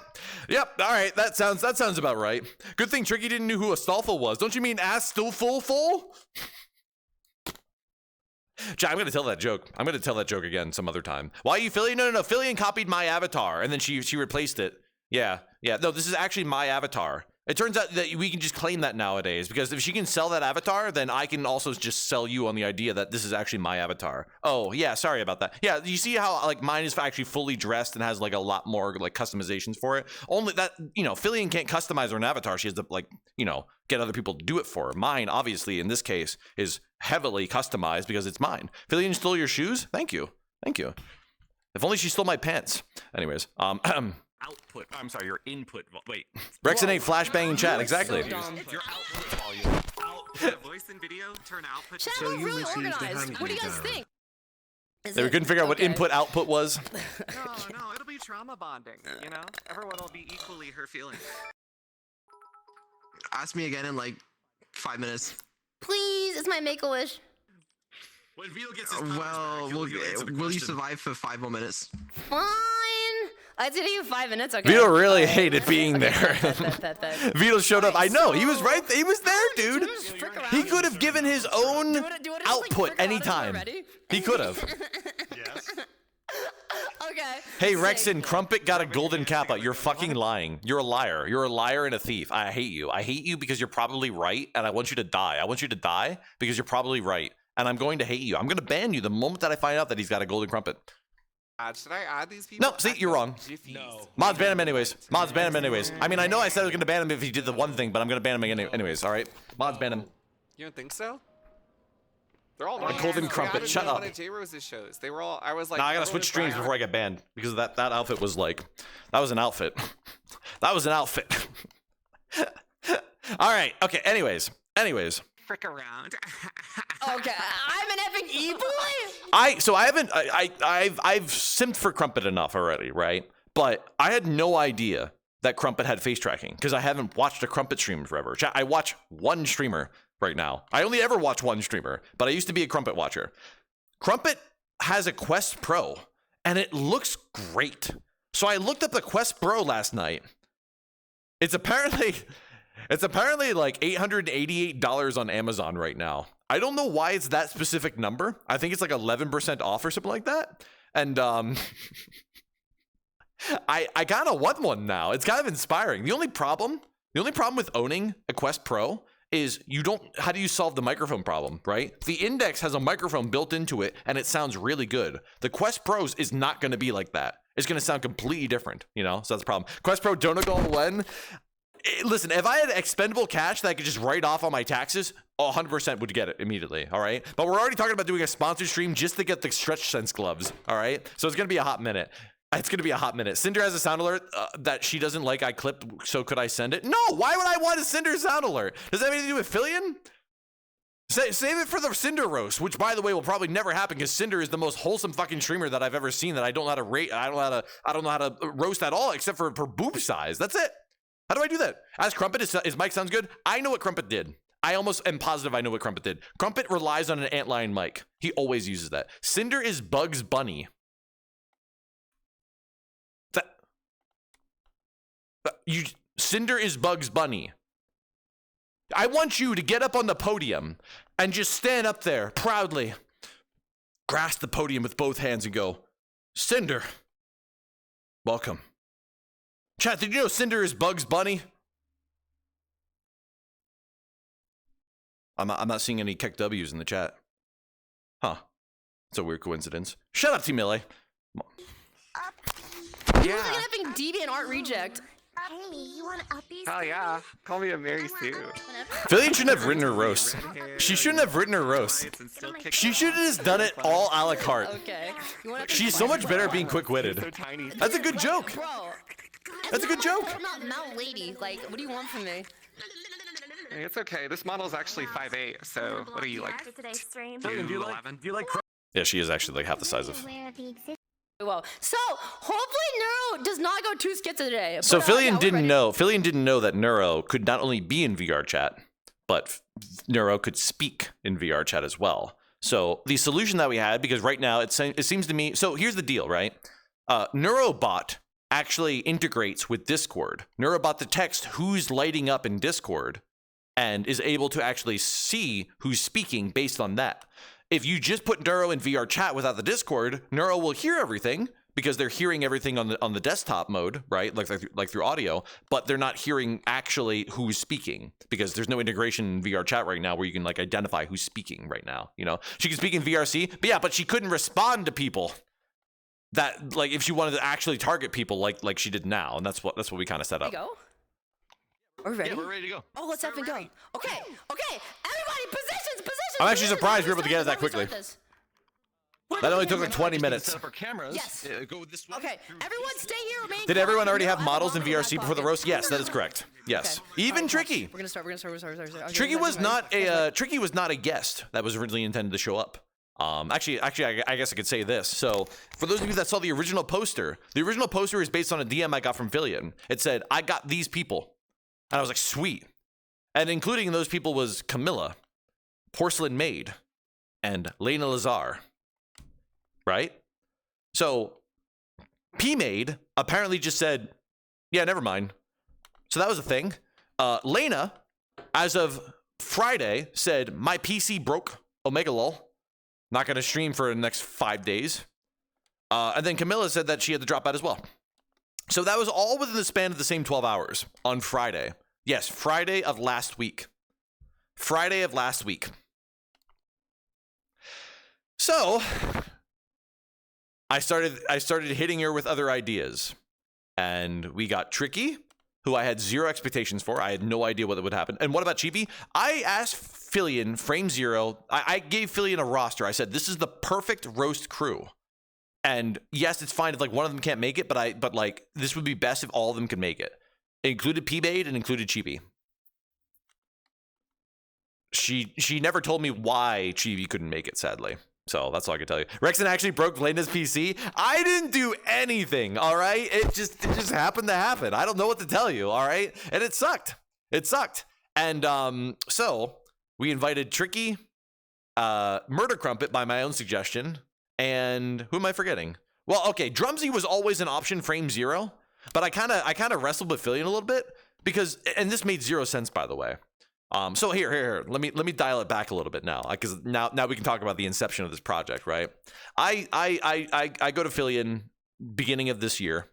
all right, that sounds about right. Good thing Tricky didn't know who Astolfo was. Don't you mean ass still full? I'm gonna tell that joke. I'm gonna tell that joke again some other time. Why are you Filian? No. Filian copied my avatar and then she replaced it. Yeah. No, this is actually my avatar. It turns out that we can just claim that nowadays, because if she can sell that avatar, then I can also just sell you on the idea that this is actually my avatar. Oh, yeah, sorry about that. Yeah, you see how like mine is actually fully dressed and has like a lot more like customizations for it? Only that, Filian can't customize her own avatar. She has to like, get other people to do it for her. Mine, obviously, in this case, is heavily customized because it's mine. Filian stole your shoes? Thank you. If only she stole my pants. Anyways,
output. I'm sorry, your input. Wait.
Rekson ain't flashbanging chat. Exactly.
So dumb.
Your output volume. Voice and video. Turn output.
Chat,
So
we're
you
really
received a
organized. What do you guys
hand-me-down.
think? Is
We
it-
couldn't figure out what
okay.
input output was.
No, it'll be trauma bonding, you know? Everyone will be
Equally her feelings.
Ask me again in like 5 minutes.
Please, it's my Make-A-Wish.
When Vito gets his powers
Well,
back, he'll answer the
will you
question.
survive for 5 more minutes?
Fine. I'd say to you 5 minutes. Okay.
Vito really hated being
Okay,
there.
bet.
Vito showed up. I
Alright,
know. He was
so-
right. He was there, dude.
Do you wanna just frick around?
He could have given his own
Do you wanna just, like,
output
frick around
anytime.
already?
He could have.
Yes.
Okay.
Hey,
Sick.
Rekson, Crumpet got a golden kappa. You're fucking lying. You're a liar. You're a liar and a thief. I hate you. I hate you because you're probably right, and I want you to die. I want you to die because you're probably right, and I'm going to hate you. I'm going to ban you the moment that I find out that he's got a golden crumpet.
Should I add these people?
No, see, you're wrong.
No.
Mods ban him anyways. Mods ban him anyways. I mean, I know I said I was going to ban him if he did the one thing, but I'm going to ban him anyways, all right? Mods ban him.
You don't think so? They're all
The golden crumpet, shut up.
One of J Rose's shows. They were all. I was like.
Nah, I gotta switch streams before I get banned because that outfit was like, that was an outfit. That was an outfit. All right. Okay. Anyways.
Frick around.
Okay, I'm an epic e-boy.
I've simped for Crumpet enough already, right? But I had no idea that Crumpet had face tracking because I haven't watched a Crumpet stream forever. I watch one streamer right now. I only ever watch one streamer, but I used to be a Crumpet watcher. Crumpet has a Quest Pro, and it looks great. So I looked up the Quest Pro last night. It's apparently like $888 on Amazon right now. I don't know why it's that specific number. I think it's like 11% off or something like that. And I kind of want one now. It's kind of inspiring. The only problem with owning a Quest Pro is how do you solve the microphone problem, right? The Index has a microphone built into it and it sounds really good. The Quest Pros is not going to be like that. It's going to sound completely different, so that's the problem. Quest Pro Donegal when? Listen, if I had expendable cash that I could just write off on my taxes, 100% would get it immediately, all right? But we're already talking about doing a sponsored stream just to get the Stretch Sense gloves, all right? So it's going to be a hot minute. Cinder has a sound alert that she doesn't like I clipped, so could I send it? No, why would I want a Cinder sound alert? Does that have anything to do with Filian? Save it for the Cinder roast, which by the way will probably never happen because Cinder is the most wholesome fucking streamer that I've ever seen that I don't know how to rate. I don't know how to roast at all except for boob size. That's it. How do I do that? Ask Crumpet, his mic sounds good. I know what Crumpet did. I almost am positive I know what Crumpet did. Crumpet relies on an antlion mic. He always uses that. Cinder is Bugs Bunny. Cinder is Bugs Bunny. I want you to get up on the podium and just stand up there proudly, grasp the podium with both hands and go, Cinder, welcome. Chat, did you know Cinder is Bugs Bunny? I'm not seeing any Keck W's in the chat. Huh. It's a weird coincidence. Shut up, T-Millie.
You're having deviant art reject.
Hey, you want uppies?
Oh yeah, call me a Mary Sue.
Filian shouldn't have written her roast. She shouldn't have written her roast. She should have just done it all a la carte.
Okay.
She's so much better at being quick-witted. That's a good joke.
Bro.
That's a good joke.
I'm not Mount Lady. Like, what do you want from me?
Hey, it's okay. This model is actually 5'8", so what are you like?
Filian, do you like
Yeah, she is actually like half the size of.
Well, so hopefully Neuro does not go 2 skits a day.
So
But,
Filian
yeah,
didn't know. Filian didn't know that Neuro could not only be in VR chat, but Neuro could speak in VR chat as well. So the solution that we had, because right now it seems to me. So here's the deal, right? Neurobot actually integrates with Discord. Neurobot detects who's lighting up in Discord and is able to actually see who's speaking based on that. If you just put Neuro in VR chat without the Discord, Neuro will hear everything because they're hearing everything on the desktop mode, right? Like through audio, but they're not hearing actually who's speaking because there's no integration in VR chat right now where you can like identify who's speaking right now. You know, she can speak in VRC, but yeah, but she couldn't respond to people that like if she wanted to actually target people like she did now, and that's what we kind of set up.
Go. Are we ready?
Yeah, we're ready to go.
Oh, let's have and go. Okay, everybody, positions.
I'm actually surprised we were able to get it that quickly. That only took like 20 minutes.
Set up our cameras.
Yes.
Go this way.
Okay, everyone stay here. Remain
Did
quiet.
everyone already have
I
models in
a long
VRC before the roast? Yes, that is correct. Yes.
Okay.
Even
Alright,
Tricky.
We're gonna start. Okay,
Tricky
ready,
was
ready,
not
ready.
a Tricky was not a guest that was originally intended to show up. Actually, I guess I could say this. So, for those of you that saw the original poster is based on a DM I got from Filian. It said, "I got these people," and I was like, "Sweet." And including those people was Camilla, Porcelain Maid, and Lena Lazar. Right? So, P-Maid apparently just said, "Yeah, never mind." So that was a thing. Lena, as of Friday, said, "My PC broke. Omega lol. Not going to stream for the next 5 days." And then Camilla said that she had to drop out as well. So that was all within the span of the same 12 hours on Friday. Yes, Friday of last week. Friday of last week. So I started hitting her with other ideas. And we got Tricky, who I had zero expectations for. I had no idea what would happen. And what about Cheapy? I asked Filian, Frame Zero, I gave Filian a roster. I said, this is the perfect roast crew. And yes, it's fine if like one of them can't make it, but like this would be best if all of them could make it. It included P-Bade and included Chibi. She never told me why Chibi couldn't make it, sadly. So that's all I can tell you. Rekson actually broke Lena's PC. I didn't do anything, all right? It just happened to happen. I don't know what to tell you, all right? And it sucked. It sucked. And so we invited Tricky, Murder Crumpet by my own suggestion, and who am I forgetting? Well, okay, Drumsy was always an option, Frame Zero. But I kind of wrestled with Filian a little bit because, and this made zero sense, by the way. So here, let me dial it back a little bit now, because now we can talk about the inception of this project, right? I go to Filian beginning of this year.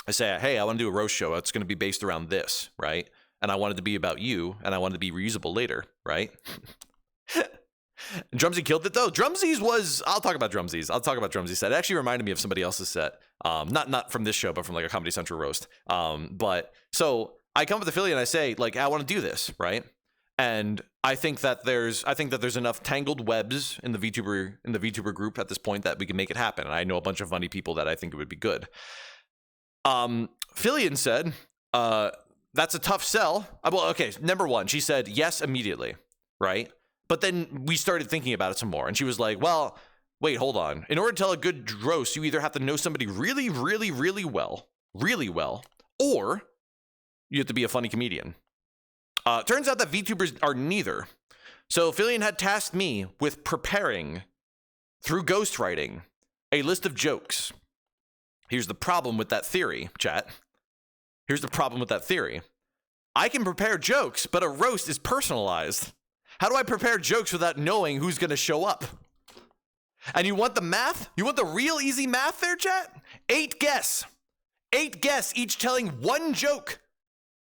I say, hey, I want to do a roast show. It's going to be based around this, right? And I want it to be about you, and I want it to be reusable later, right? Drumsy killed it though. Drumsy's was, I'll talk about Drumsy's set. It actually reminded me of somebody else's set. Not from this show, but from like a Comedy Central roast. But so I come up to Philly and I say, like, I want to do this, right? And I think that there's enough tangled webs in the VTuber group at this point that we can make it happen. And I know a bunch of funny people that I think it would be good. Filian said, that's a tough sell. Well, okay, number one, she said yes immediately, right? But then we started thinking about it some more. And she was like, well, wait, hold on. In order to tell a good roast, you either have to know somebody really, really, really well, or you have to be a funny comedian. Turns out that VTubers are neither. So Filian had tasked me with preparing, through ghostwriting, a list of jokes. Here's the problem with that theory, chat. Here's the problem with that theory. I can prepare jokes, but a roast is personalized. How do I prepare jokes without knowing who's going to show up? And you want the math? You want the real easy math there, chat? 8 guests. 8 guests, each telling 1 joke,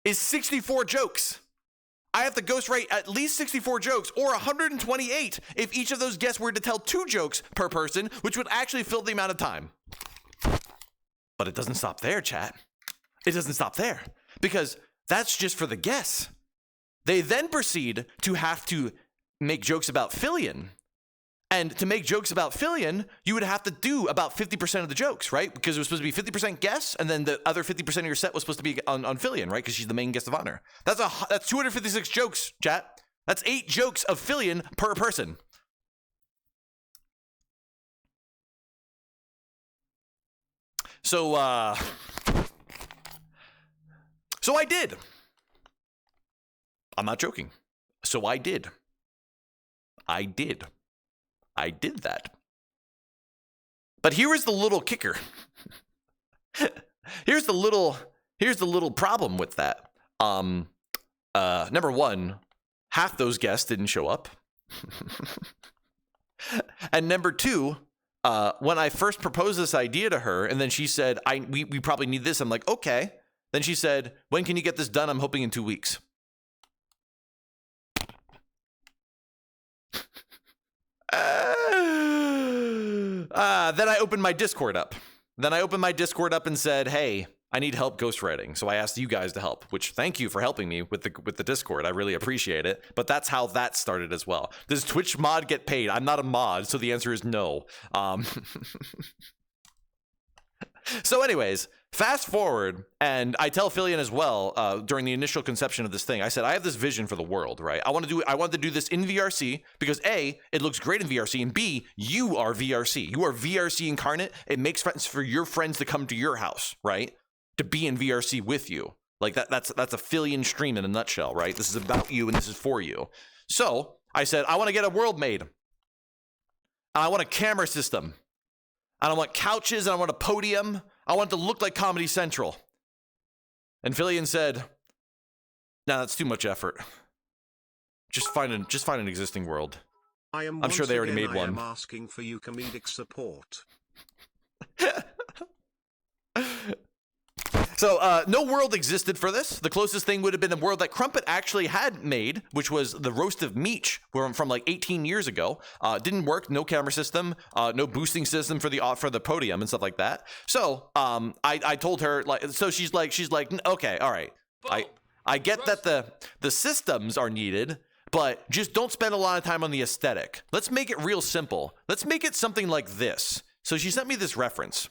is 64 jokes. I have to ghostwrite at least 64 jokes, or 128 if each of those guests were to tell 2 jokes per person, which would actually fill the amount of time. But it doesn't stop there, chat. It doesn't stop there, because that's just for the guests. They then proceed to have to make jokes about Filian. And to make jokes about Filian, you would have to do about 50% of the jokes, right? Because it was supposed to be 50% guests, and then the other 50% of your set was supposed to be on Filian, right? Because she's the main guest of honor. That's 256 jokes, chat. That's 8 jokes of Filian per person. So I did. I'm not joking. So I did. I did that. But here is the little kicker. Here's the little problem with that. Number 1, half those guests didn't show up. And number 2, when I first proposed this idea to her, and then she said, we probably need this. I'm like, okay. Then she said, when can you get this done? I'm hoping in 2 weeks. Then I opened my Discord up. And said, hey, I need help ghostwriting. So I asked you guys to help, which thank you for helping me with the Discord. I really appreciate it. But that's how that started as well. Does Twitch mod get paid? I'm not a mod, so the answer is no. So anyways, fast forward, and I tell Filian as well during the initial conception of this thing. I said, I have this vision for the world, right? I want to do this in VRC because A, it looks great in VRC, and B, you are VRC. You are VRC incarnate. It makes sense for your friends to come to your house, right? To be in VRC with you. Like that's a Filian stream in a nutshell, right? This is about you and this is for you. So I said, I want to get a world made. And I want a camera system. And I want couches, and I want a podium. I want it to look like Comedy Central. And Filian said, nah, that's too much effort. Just find an existing world. I'm sure they already made one.
I am asking for you comedic support.
So no world existed for this. The closest thing would have been a world that Crumpet actually had made, which was the Roast of Meech from like 18 years ago. Didn't work. No camera system. No boosting system for the podium and stuff like that. So I told her, like, so she's like, okay, all right. I get that the systems are needed, but just don't spend a lot of time on the aesthetic. Let's make it real simple. Let's make it something like this. So she sent me this reference.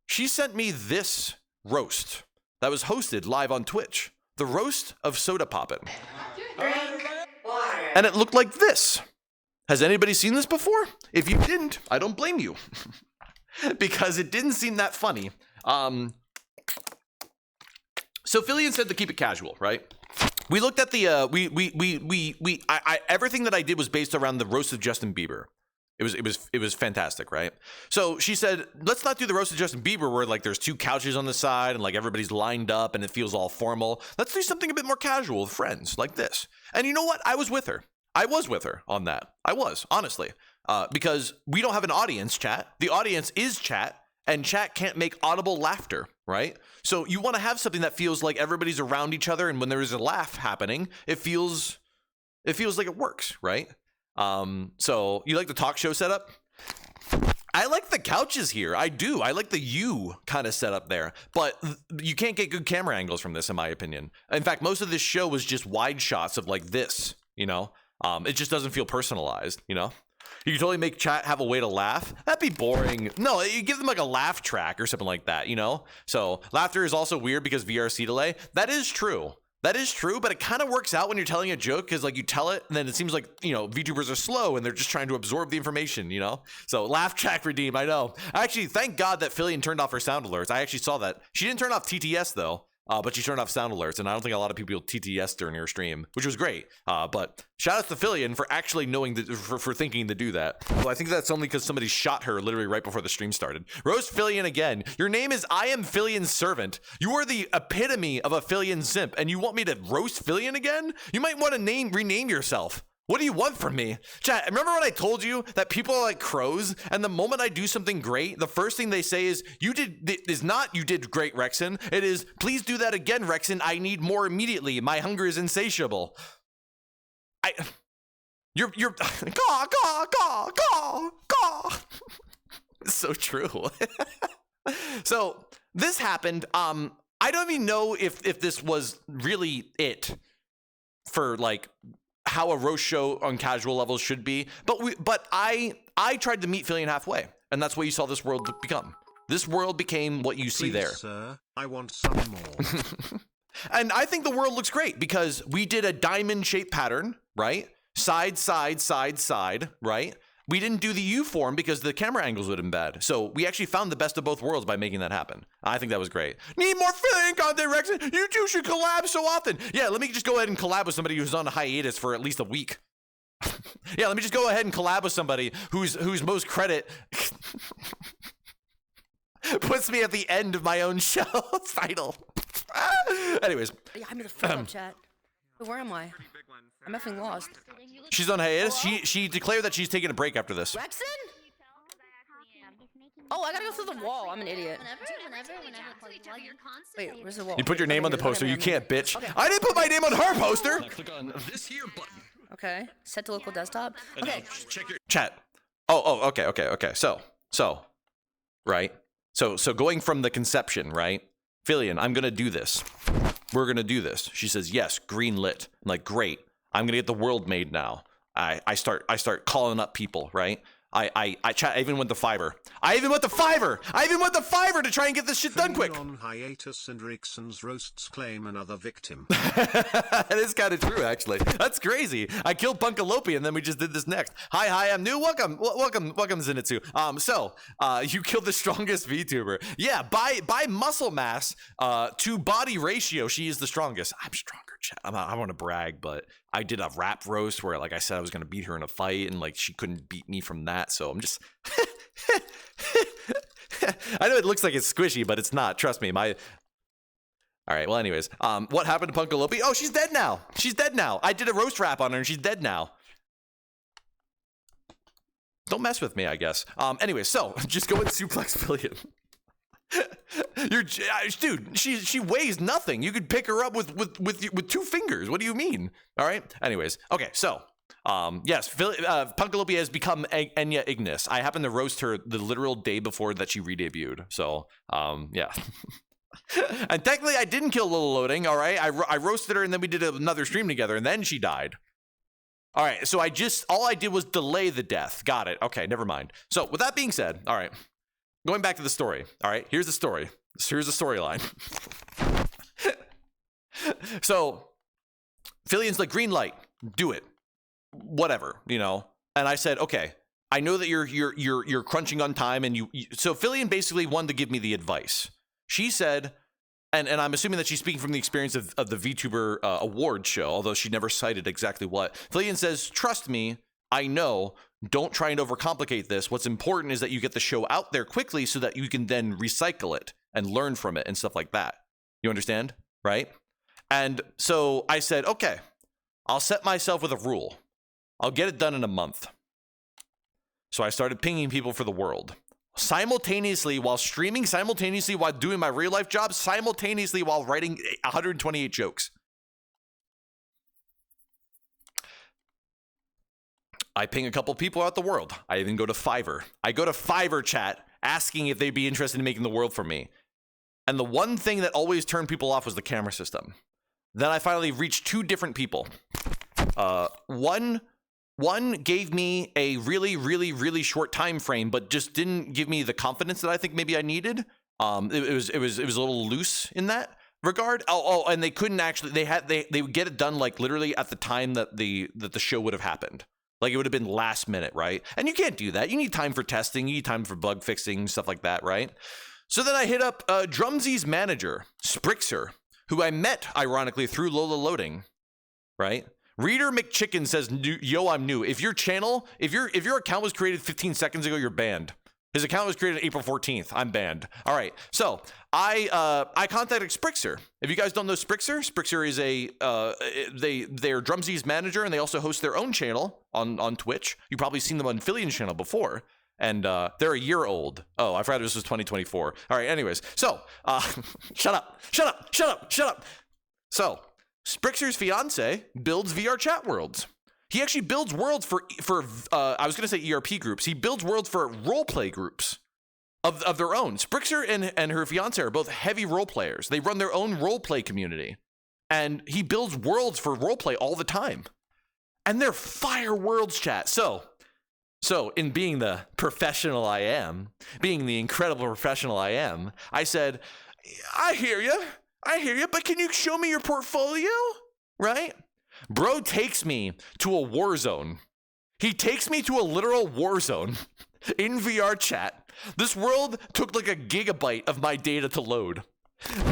She sent me this roast that was hosted live on Twitch. The roast of Soda Poppin'. And it looked like this. Has anybody seen this before? If you didn't, I don't blame you. Because it didn't seem that funny. So Filian said to keep it casual, right? We looked at the everything that I did was based around the roast of Justin Bieber. It was fantastic, right? So she said, let's not do the roast of Justin Bieber where like there's 2 couches on the side and like everybody's lined up and it feels all formal. Let's do something a bit more casual with friends like this. And you know what? I was with her on that. I was, honestly. Because we don't have an audience, chat. The audience is chat, and chat can't make audible laughter, right? So you want to have something that feels like everybody's around each other, and when there is a laugh happening, it feels like it works, right? So you like the talk show setup? I like the couches here. I do. I like the U kind of setup there, but you can't get good camera angles from this, in my opinion. In fact, most of this show was just wide shots of like this, you know? It just doesn't feel personalized, you know? You can totally make chat have a way to laugh. That'd be boring. No, you give them like a laugh track or something like that, you know? So laughter is also weird because VRC delay. That is true. That is true, but it kind of works out when you're telling a joke because like you tell it and then it seems like, you know, VTubers are slow and they're just trying to absorb the information, you know? So laugh track redeem, I know. Actually, thank God that Filian turned off her sound alerts. I actually saw that. She didn't turn off TTS though. but she turned off sound alerts, and I don't think a lot of people TTS during her stream, which was great. But shout out to Filian for actually knowing for thinking to do that. Well, I think that's only because somebody shot her literally right before the stream started. Roast Filian again. Your name is I am Filian's servant. You are the epitome of a Filian simp, and you want me to roast Filian again? You might want to rename yourself. What do you want from me? Chat, remember when I told you that people are like crows, and the moment I do something great, the first thing they say is, you did great, Rekson. It is, please do that again, Rekson. I need more immediately. My hunger is insatiable. You're It's so true. So this happened. I don't even know if this was really it for like how a roast show on casual levels should be, but I tried to meet Filian halfway, and that's what you saw this world become. This world became what you see there.
Sir, I want some more.
And I think the world looks great because we did a diamond shaped pattern, right? Side, side, side, side, right? We didn't do the U form because the camera angles would have been bad. So we actually found the best of both worlds by making that happen. I think that was great. Need more Filian content, Rekson. You two should collab so often. Yeah, let me just go ahead and collab with somebody who's on a hiatus for at least a week. Yeah, let me just go ahead and collab with somebody whose most credit puts me at the end of my own show title. Anyways.
Yeah, I'm in the fuck up chat. Wait, where am I? I'm effing lost.
She's on hiatus. She declared that she's taking a break after this.
Rekson? Oh, I gotta go through the wall. I'm an idiot. Wait, where's the wall?
You put your name on the poster. You can't, bitch.
Okay.
I didn't put my name on her poster.
Now click on this here button.
Okay. Set to local desktop.
And
Okay.
now check your
Chat. Oh, okay. So, right. So going from the conception, right? Filian, I'm gonna do this. We're gonna do this. She says, yes, green lit. I'm like, great. I'm gonna get the world made now. I start calling up people, right? I chat. I even went to Fiverr. I even went to Fiverr to try and get this shit done quick.
On hiatus and Rekson's roasts claim another victim.
That is kind of true, actually. That's crazy. I killed Punkalopi and then we just did this next. Hi, I'm new. Welcome, Zenitsu. So you killed the strongest VTuber. Yeah, by muscle mass to body ratio, she is the strongest. I'm stronger, chat. I want to brag, but I did a rap roast where, like I said, I was gonna beat her in a fight, and like she couldn't beat me from that. So I'm just. I know it looks like it's squishy, but it's not. Trust me. All right. Well, anyways, what happened to Punkalopi? Oh, she's dead now. I did a roast rap on her, and she's dead now. Don't mess with me, I guess. Anyway, so just go and suplex Filian. Dude, she weighs nothing. You could pick her up with 2 fingers. What do you mean? All right. Anyways, okay. So, yes, Punkalopi has become Enya Ignis. I happened to roast her the literal day before that she re-debuted. So, yeah. And technically, I didn't kill Little Loading. All right. I roasted her, and then we did another stream together, and then she died. All right. So all I did was delay the death. Got it. Okay. Never mind. So with that being said, all right. Going back to the story. All right, here's the story. Here's the storyline. So, Filian's like, green light, do it, whatever, you know. And I said, okay, I know that you're crunching on time, and so Filian basically wanted to give me the advice. She said, and I'm assuming that she's speaking from the experience of the VTuber award show, although she never cited exactly what. Filian says, trust me, I know. Don't try and overcomplicate this. What's important is that you get the show out there quickly so that you can then recycle it and learn from it and stuff like that. You understand? Right? And so I said, okay, I'll set myself with a rule. I'll get it done in a month. So I started pinging people for the world. Simultaneously while streaming, simultaneously while doing my real life job, simultaneously while writing 128 jokes. I ping a couple people out the world. I even go to Fiverr. I go to Fiverr chat asking if they'd be interested in making the world for me. And the one thing that always turned people off was the camera system. Then I finally reached 2 different people. One gave me a really, really, really short time frame, but just didn't give me the confidence that I think maybe I needed. It was a little loose in that regard. And they couldn't actually. They would get it done like literally at the time that the show would have happened. Like, it would have been last minute, right? And you can't do that. You need time for testing. You need time for bug fixing, stuff like that, right? So then I hit up Drumsy's manager, Sprixer, who I met, ironically, through Lola Loading, right? Reader McChicken says, yo, I'm new. If your channel, if your account was created 15 seconds ago, you're banned. His account was created April 14th. I'm banned. All right. So I contacted Sprixer. If you guys don't know Sprixer is they're Drumsy's manager, and they also host their own channel on Twitch. You've probably seen them on Filian's channel before. And they're a year old. Oh, I forgot this was 2024. All right, anyways. So, shut up. So, Sprixer's fiance builds VR chat worlds. He actually builds worlds for I was going to say ERP groups. He builds worlds for roleplay groups of their own. Sprixer and her fiance are both heavy role players. They run their own roleplay community. And he builds worlds for roleplay all the time. And they're fire worlds, chat. So in being the professional I am, being the incredible professional I am, I said, I hear you, but can you show me your portfolio? Right? Bro takes me to a war zone. He takes me to a literal war zone in VR chat. This world took like a gigabyte of my data to load.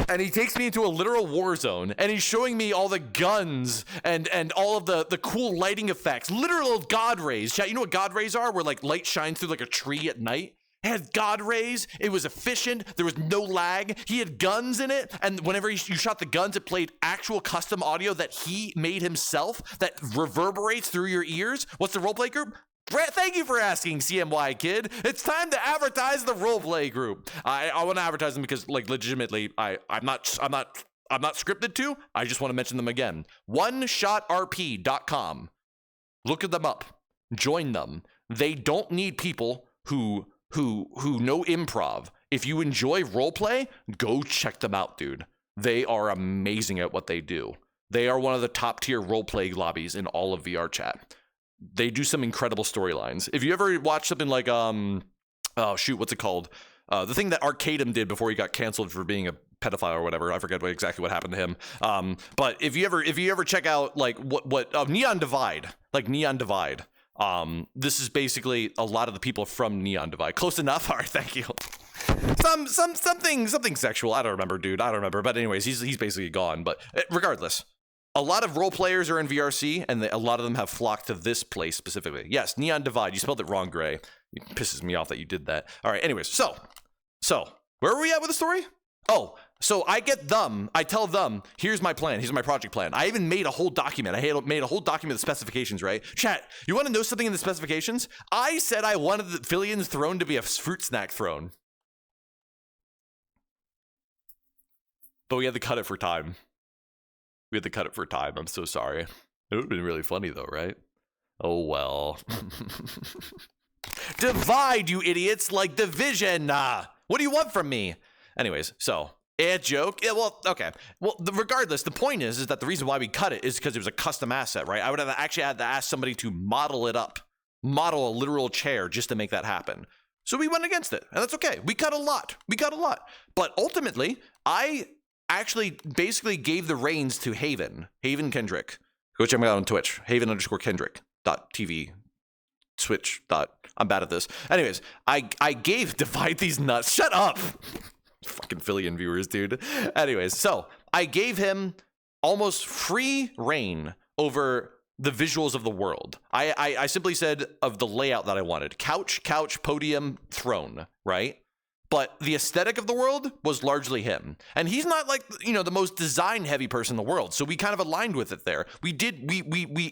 And he takes me into a literal war zone, and he's showing me all the guns and all of the cool lighting effects. Literal God rays. Chat, you know what God rays are? Where like light shines through like a tree at night. It had God rays. It was efficient. There was no lag. He had guns in it, and whenever you shot the guns, it played actual custom audio that he made himself that reverberates through your ears. What's the roleplay group? Brett, thank you for asking, CMY kid. It's time to advertise the roleplay group. I want to advertise them because, like, legitimately, I'm not scripted to. I just want to mention them again. OneShotRP.com. Look at them up. Join them. They don't need people who know improv. If you enjoy roleplay, go check them out, dude. They are amazing at what they do. They are one of the top tier roleplay lobbies in all of VR chat. They do some incredible storylines. If you ever watch something like oh shoot, what's it called? The thing that Arcadum did before he got canceled for being a pedophile or whatever. I forget exactly what happened to him. But if you ever check out like what Neon Divide, like Neon Divide. This is basically a lot of the people from Neon Divide. Close enough. All right, thank you. Something sexual. I don't remember, dude. I don't remember. But anyways, he's basically gone. But regardless. A lot of role players are in VRC, and a lot of them have flocked to this place specifically. Yes, Neon Divide. You spelled it wrong, Gray. It pisses me off that you did that. All right, anyways, so where are we at with the story? Oh, so I tell them, here's my plan. Here's my project plan. I even made a whole document. I made a whole document of specifications, right? Chat, you want to know something in the specifications? I said I wanted the Filian's throne to be a fruit snack throne. But we had to cut it for time. I'm so sorry. It would have been really funny though, right? Oh well. Divide, you idiots, like division. What do you want from me? Anyways, so a joke. Yeah, well, okay. Well, regardless, the point is that the reason why we cut it is because it was a custom asset, right? I would have actually had to ask somebody to model it up, model a literal chair just to make that happen. So we went against it, and that's okay. We cut a lot. But ultimately, I actually basically gave the reins to Haven Kendrick. Go check me out on Twitch, Haven_Kendrick.tv, Switch. I'm bad at this. Anyways, I gave Divide These Nuts. Shut up. Fucking Filian viewers, dude. Anyways, so I gave him almost free reign over the visuals of the world. I simply said of the layout that I wanted. Couch, podium, throne, right? But the aesthetic of the world was largely him. And he's not like, the most design heavy person in the world. So we kind of aligned with it there. We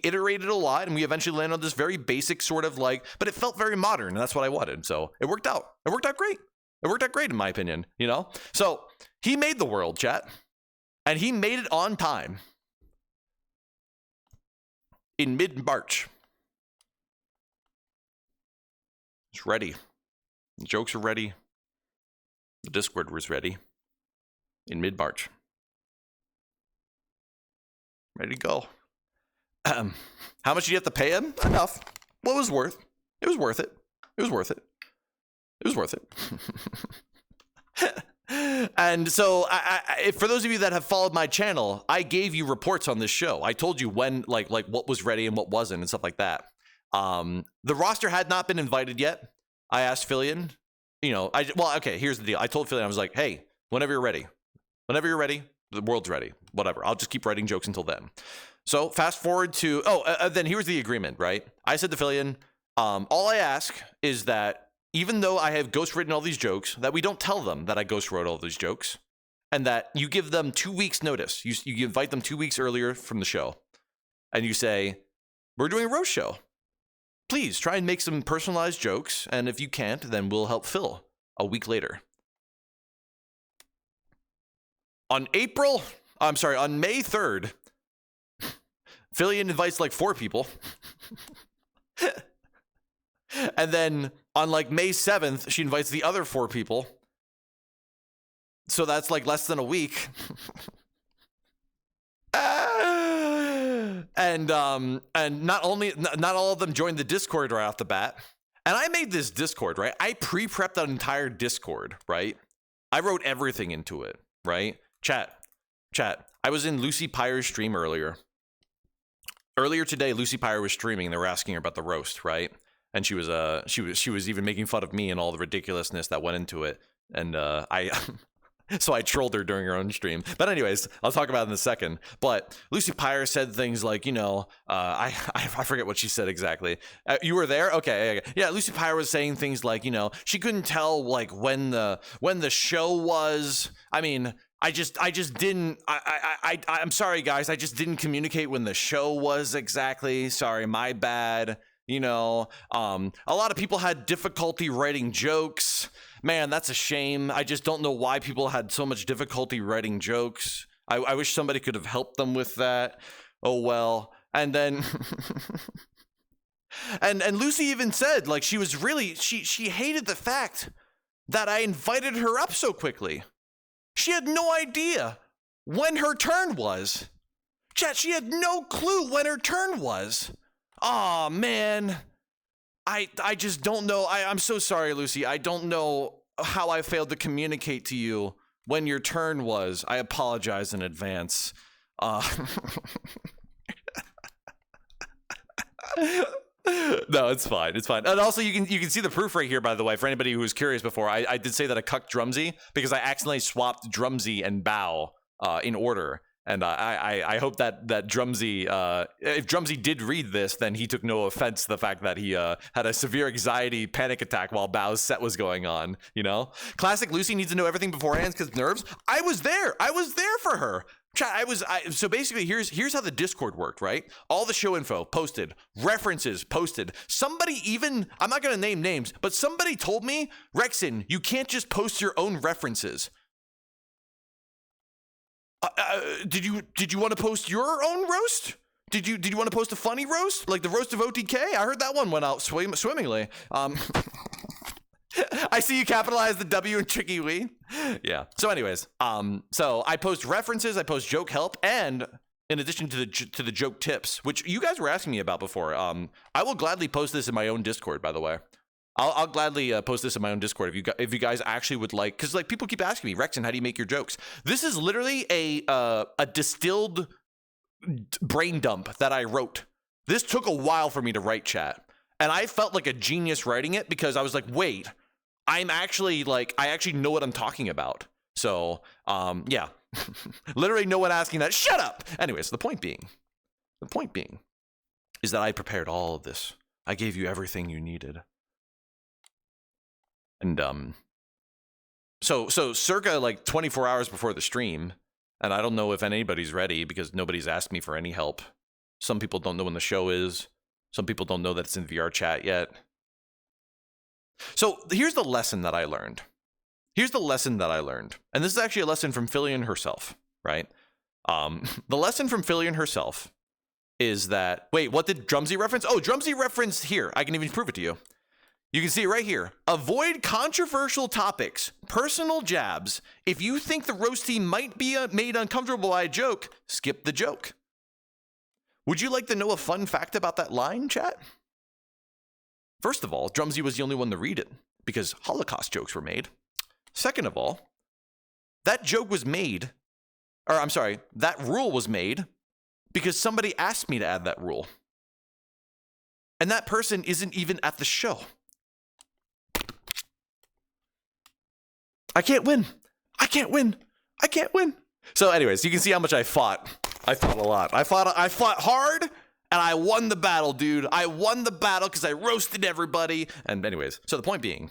iterated a lot, and we eventually landed on this very basic sort of but it felt very modern, and that's what I wanted. So it worked out. It worked out great. It worked out great in my opinion, So he made the world, chat. And he made it on time. In mid-March. It's ready. The jokes are ready. The Discord was ready in mid-March. Ready to go. How much did you have to pay him? Enough. What was worth? It was worth it. And so, for those of you that have followed my channel, I gave you reports on this show. I told you when, like what was ready and what wasn't and stuff like that. The roster had not been invited yet. I asked Filian. Here's the deal. I told Filian, I was like, hey, whenever you're ready, The world's ready. Whatever. I'll just keep writing jokes until then. So fast forward to, then here's the agreement, right? I said to Filian, all I ask is that even though I have ghostwritten all these jokes, that we don't tell them that I ghostwrote all these jokes, and that you give them 2 weeks notice. You invite them 2 weeks earlier from the show, and you say, we're doing a roast show. Please try and make some personalized jokes, and if you can't, then we'll help Phil a week later. On May 3rd, Filian invites like 4 people. And then on like May 7th, she invites the other 4 people. So that's like less than a week. And not all of them joined the Discord right off the bat. And I made this Discord, right? I pre-prepped an entire Discord, right? I wrote everything into it, right? Chat. I was in Lucy Pyre's stream earlier. Earlier today, Lucy Pyre was streaming and they were asking her about the roast, right? And she was even making fun of me and all the ridiculousness that went into it. And so I trolled her during her own stream. But anyways, I'll talk about it in a second. But Lucy Pyre said things like, I forget what she said exactly. You were there? Okay. Yeah, Lucy Pyre was saying things like, she couldn't tell like when the show was. I mean, I just didn't. I'm sorry, guys. I just didn't communicate when the show was exactly. Sorry, my bad. A lot of people had difficulty writing jokes. Man, that's a shame. I just don't know why people had so much difficulty writing jokes. I wish somebody could have helped them with that. Oh well. And then and Lucy even said like she was really she hated the fact that I invited her up so quickly. She had no idea when her turn was. Chat, she had no clue when her turn was. Aw, man. I just don't know. I'm so sorry, Lucy. I don't know how I failed to communicate to you when your turn was. I apologize in advance. No, it's fine. It's fine. And also, you can see the proof right here, by the way, for anybody who was curious before. I did say that I cucked Drumsy because I accidentally swapped Drumsy and Bao in order. And I hope that Drumsy, if Drumsy did read this, then he took no offense to the fact that he had a severe anxiety panic attack while Bao's set was going on, Classic Lucy needs to know everything beforehand because nerves. I was there for her. Chat, so basically here's how the Discord worked, right? All the show info posted, references posted. Somebody even, I'm not gonna name names, but somebody told me, Rekson, you can't just post your own references. Did you want to post your own roast? Did you want to post a funny roast? Like the roast of OTK? I heard that one went out swimmingly. I see you capitalize the W in Tricky Wee. Yeah. So anyways, so I post references, I post joke help, and in addition to the joke tips, which you guys were asking me about before, I will gladly post this in my own Discord, by the way. I'll gladly post this in my own Discord if you guys actually would like, because like people keep asking me, Rekson, how do you make your jokes? This is literally a distilled brain dump that I wrote. This took a while for me to write, chat, and I felt like a genius writing it because I was like, wait, I actually know what I'm talking about. So yeah, literally no one asking that. Shut up. Anyways, the point being is that I prepared all of this. I gave you everything you needed. And so circa like 24 hours before the stream, and I don't know if anybody's ready because nobody's asked me for any help. Some people don't know when the show is. Some people don't know that it's in VR chat yet. So here's the lesson that I learned. And this is actually a lesson from Filian herself, right? The lesson from Filian herself is that, wait, what did Drumsy reference? Oh, Drumsy referenced here. I can even prove it to you. You can see it right here. Avoid controversial topics, personal jabs. If you think the roastie might be made uncomfortable by a joke, skip the joke. Would you like to know a fun fact about that line, chat? First of all, Drumsy was the only one to read it because Holocaust jokes were made. Second of all, that joke was made, that rule was made because somebody asked me to add that rule. And that person isn't even at the show. I can't win. So anyways, you can see how much I fought. I fought a lot. I fought hard, and I won the battle, dude. I won the battle because I roasted everybody. And anyways, so the point being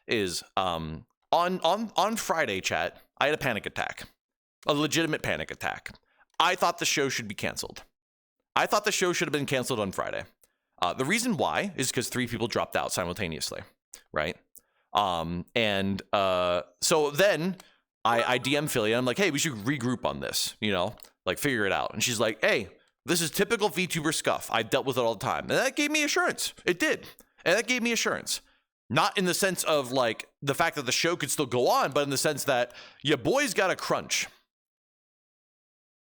is on Friday, chat, I had a panic attack. A legitimate panic attack. I thought the show should be canceled. I thought the show should have been canceled on Friday. The reason why is because 3 people dropped out simultaneously, right? So then I DM Filian. I'm like, hey, we should regroup on this, you know, like figure it out. And she's like, hey, this is typical VTuber scuff. I dealt with it all the time. And that gave me assurance. It did. And that gave me assurance. Not in the sense of like the fact that the show could still go on, but in the sense that your boys got a crunch.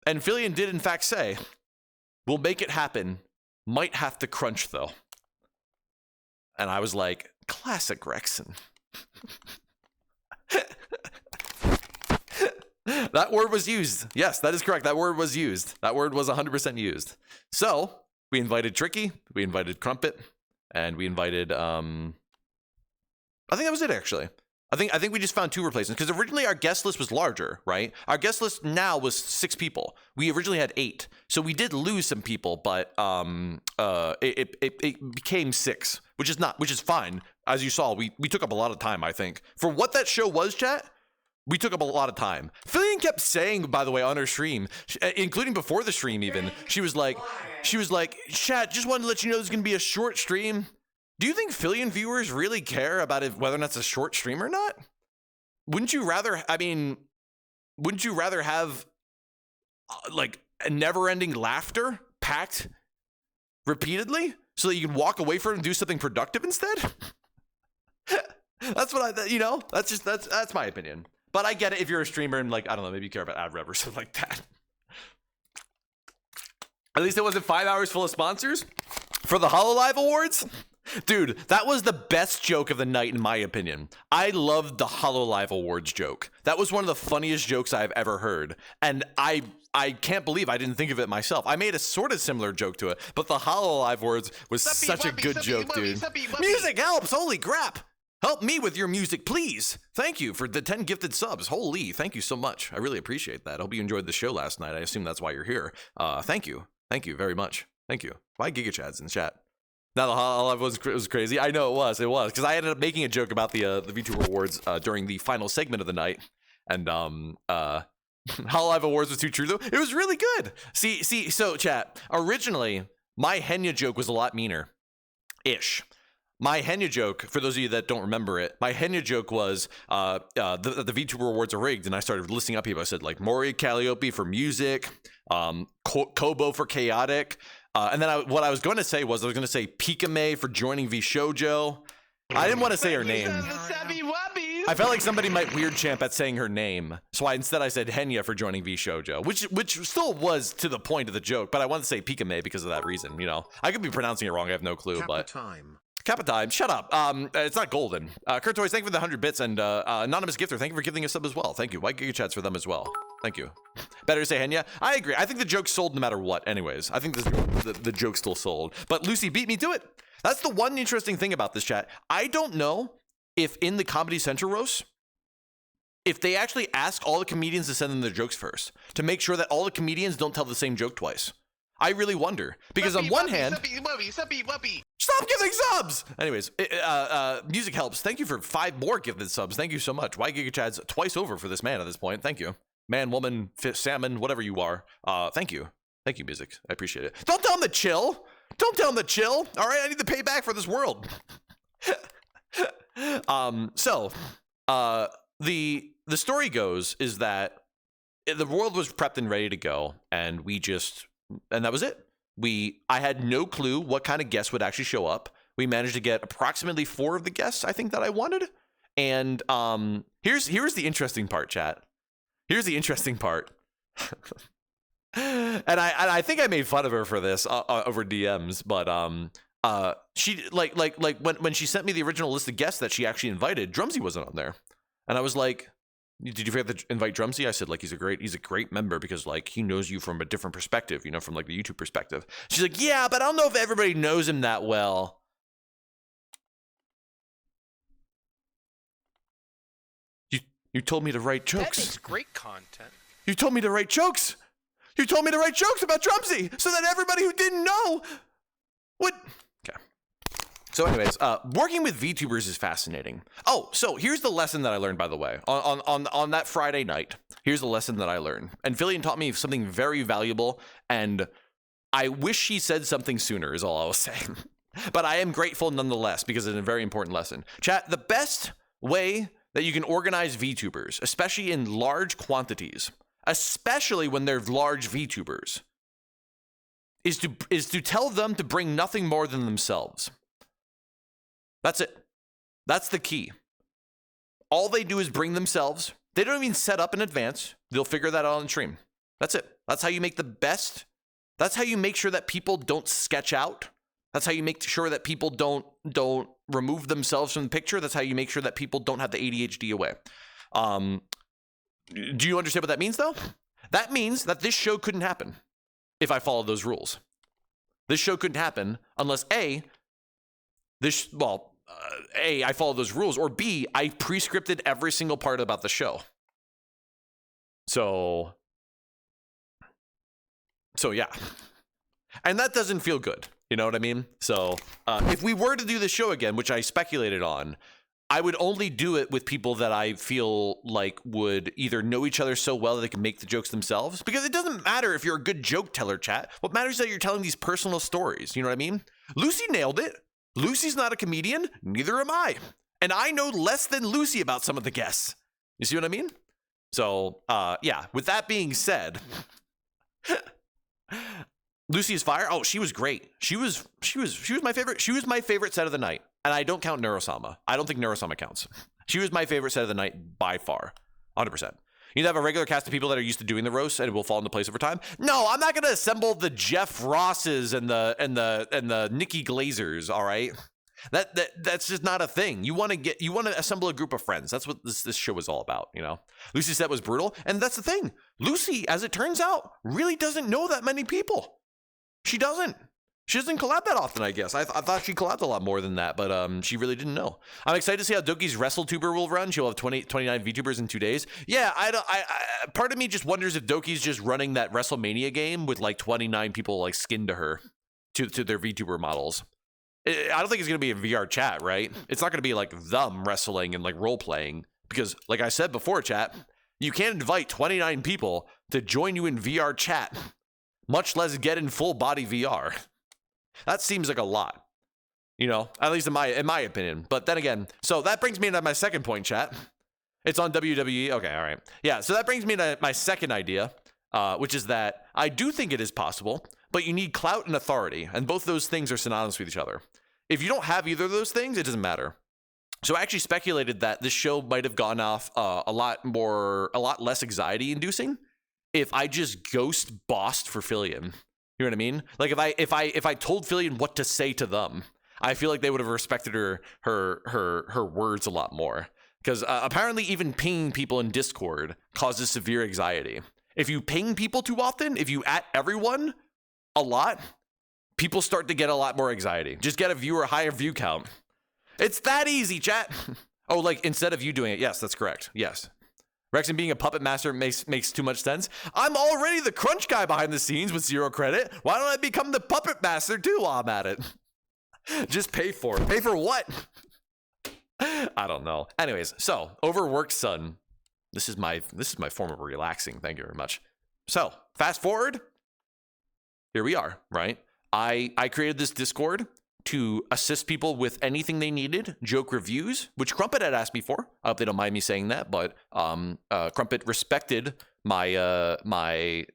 And Filian did in fact say, we'll make it happen. Might have to crunch though. And I was like, classic Rekson. That word was used. Yes, that is correct. That word was used. That word was 100% used. So we invited Tricky, we invited Crumpet, and we invited, I think that was it actually. I think we just found 2 replacements because originally our guest list was larger, right? Our guest list now was 6 people. We originally had 8, so we did lose some people, but it became 6, which is fine. As you saw, we took up a lot of time. I think for what that show was, chat, we took up a lot of time. Filian kept saying, by the way, on her stream, including before the stream, even she was like, chat, just wanted to let you know there's gonna be a short stream. Do you think Filian viewers really care about whether or not it's a short stream or not? Wouldn't you rather have like a never-ending laughter packed repeatedly so that you can walk away from it and do something productive instead? That's what that's my opinion. But I get it if you're a streamer and like, I don't know, maybe you care about ad rev or something like that. At least it wasn't 5 hours full of sponsors for the HoloLive Awards. Dude, that was the best joke of the night in my opinion. I loved the HoloLive Awards joke. That was one of the funniest jokes I've ever heard. And I can't believe I didn't think of it myself. I made a sort of similar joke to it, but the HoloLive Awards was such a good joke, dude. Music helps, holy crap. Help me with your music, please. Thank you for the 10 gifted subs. Holy, thank you so much. I really appreciate that. I hope you enjoyed the show last night. I assume that's why you're here. Thank you. Thank you very much. Thank you. Why GigaChad's in chat? Now the HoloLive was crazy. I know it was, because I ended up making a joke about the VTuber Awards during the final segment of the night, and HoloLive Awards was too true though. It was really good. See, so chat. Originally, my Henya joke was a lot meaner, ish. My Henya joke, for those of you that don't remember it, my Henya joke was the VTuber Awards are rigged, and I started listing up people. I said like Mori Calliope for music, Kobo for chaotic. And then what I was going to say was Pikame for joining V Shoujo. I didn't want to say her name. I felt like somebody might weird champ at saying her name, so instead I said Henya for joining V Shoujo, which still was to the point of the joke, but I wanted to say Pikame because of that reason. You know, I could be pronouncing it wrong. I have no clue. Kappa time. Shut up. It's not golden. Kurtoys, thank you for the 100 bits, and anonymous gifter, thank you for giving us sub as well. Thank you. White Giga Chats for them as well. Thank you. Better to say Henya. I agree. I think the joke sold no matter what. Anyways, I think the joke still sold. But Lucy beat me to it. That's the one interesting thing about this chat. I don't know if in the Comedy Central roast, if they actually ask all the comedians to send them their jokes first to make sure that all the comedians don't tell the same joke twice. I really wonder because on one hand, stop giving subs. Anyways, music helps. Thank you for 5 more gifted subs. Thank you so much. Why Giga Chad's twice over for this man at this point. Thank you. Man, woman, fish, salmon, whatever you are. Thank you. Thank you, music. I appreciate it. Don't tell him to chill. Don't tell him to chill. All right, I need to pay back for this world. The story goes is that the world was prepped and ready to go, and that was it. I had no clue what kind of guests would actually show up. We managed to get approximately 4 of the guests I think that I wanted. And here's the interesting part, chat. Here's the interesting part. and I think I made fun of her for this over DMs, but she like when she sent me the original list of guests that she actually invited, Drumsy wasn't on there. And I was like, did you forget to invite Drumsy? I said, like, he's a great member because like he knows you from a different perspective, you know, from like the YouTube perspective. She's like, yeah, but I don't know if everybody knows him that well. You told me to write
That
jokes.
makes great content.
You told me to write jokes. You told me to write jokes about Drumsy so that everybody who didn't know would. Okay. So, anyways, working with VTubers is fascinating. Oh, so here's the lesson that I learned, by the way, on that Friday night. Here's the lesson that I learned, and Filian taught me something very valuable, and I wish she said something sooner. Is all I was saying. But I am grateful nonetheless because it's a very important lesson. Chat, the best way that you can organize VTubers, especially in large quantities, especially when they're large VTubers, is to tell them to bring nothing more than themselves. That's it. That's the key. All they do is bring themselves. They don't even set up in advance. They'll figure that out on stream. That's it. That's how you make the best. That's how you make sure that people don't sketch out. That's how you make sure that people don't remove themselves from the picture. That's how you make sure that people don't have the ADHD away. Do you understand what that means, though? That means that this show couldn't happen if I followed those rules. This show couldn't happen unless I follow those rules, or B, I pre-scripted every single part about the show. So yeah. And that doesn't feel good. You know what I mean? So if we were to do the show again, which I speculated on, I would only do it with people that I feel like would either know each other so well that they can make the jokes themselves. Because it doesn't matter if you're a good joke teller, chat. What matters is that you're telling these personal stories. You know what I mean? Lucy nailed it. Lucy's not a comedian. Neither am I. And I know less than Lucy about some of the guests. You see what I mean? So, yeah. With that being said... Lucy is fire. Oh, she was great. She was my favorite. She was my favorite set of the night. And I don't count Neurosama. I don't think Neurosama counts. She was my favorite set of the night by far. 100%. You have a regular cast of people that are used to doing the roast and it will fall into place over time. No, I'm not going to assemble the Jeff Rosses and the Nikki Glazers, all right? That's just not a thing. You want to assemble a group of friends. That's what this show is all about, you know? Lucy's set was brutal, and that's the thing. Lucy, as it turns out, really doesn't know that many people. She doesn't. She doesn't collab that often, I guess. I thought she collabed a lot more than that, but she really didn't know. I'm excited to see how Doki's WrestleTuber will run. She'll have 29 VTubers in 2 days. Yeah, part of me just wonders if Doki's just running that WrestleMania game with like 29 people like skinned to her, to their VTuber models. I don't think it's going to be a VR chat, right? It's not going to be like them wrestling and like role playing, because like I said before, chat, you can't invite 29 people to join you in VR chat, much less get in full body VR. That seems like a lot, you know, at least in my opinion. But then again, so that brings me to my second point, chat. It's on WWE. Okay, all right. Yeah, so that brings me to my second idea, which is that I do think it is possible, but you need clout and authority, and both those things are synonymous with each other. If you don't have either of those things, it doesn't matter. So I actually speculated that this show might have gone off a lot less anxiety inducing if I just ghost bossed for Filian. You know what I mean? Like if I told Filian what to say to them, I feel like they would have respected her words a lot more. Because apparently even pinging people in Discord causes severe anxiety. If you ping people too often, if you at everyone a lot, people start to get a lot more anxiety. Just get a higher view count. It's that easy, chat. Oh, like instead of you doing it. Yes, that's correct. Yes. Rekson being a puppet master makes too much sense. I'm already the crunch guy behind the scenes with 0 credit. Why don't I become the puppet master too while I'm at it? Just pay for it. Pay for what? I don't know. Anyways, so overworked son. This is my form of relaxing. Thank you very much. So fast forward. Here we are, right? I created this Discord to assist people with anything they needed, joke reviews, which Crumpet had asked me for. I hope they don't mind me saying that, but Crumpet respected my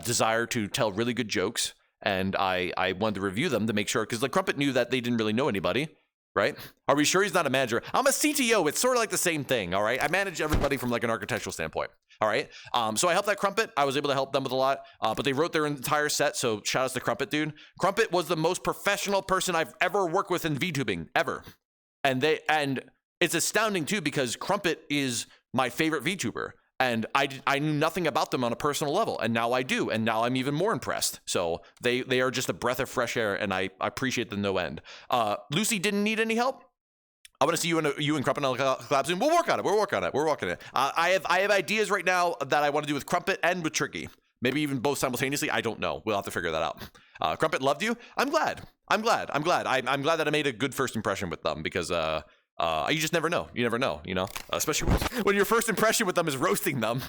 desire to tell really good jokes, and I wanted to review them to make sure, because like Crumpet knew that they didn't really know anybody, right? Are we sure he's not a manager? I'm a CTO. It's sort of like the same thing, all right? I manage everybody from like an architectural standpoint, all right? So I helped that Crumpet. I was able to help them with a lot, but they wrote their entire set, so shout outs to Crumpet, dude. Crumpet was the most professional person I've ever worked with in VTubing, ever. And it's astounding, too, because Crumpet is my favorite VTuber, and I knew nothing about them on a personal level, and now I do, and now I'm even more impressed. So they are just a breath of fresh air, and I appreciate them no end. Lucy didn't need any help. I want to see you and Crumpet on a collab soon. We'll work on it. We're working on it. I have ideas right now that I want to do with Crumpet and with Tricky. Maybe even both simultaneously. I don't know. We'll have to figure that out. Crumpet loved you. I'm glad that I made a good first impression with them because you just never know. You never know, you know? Especially when your first impression with them is roasting them.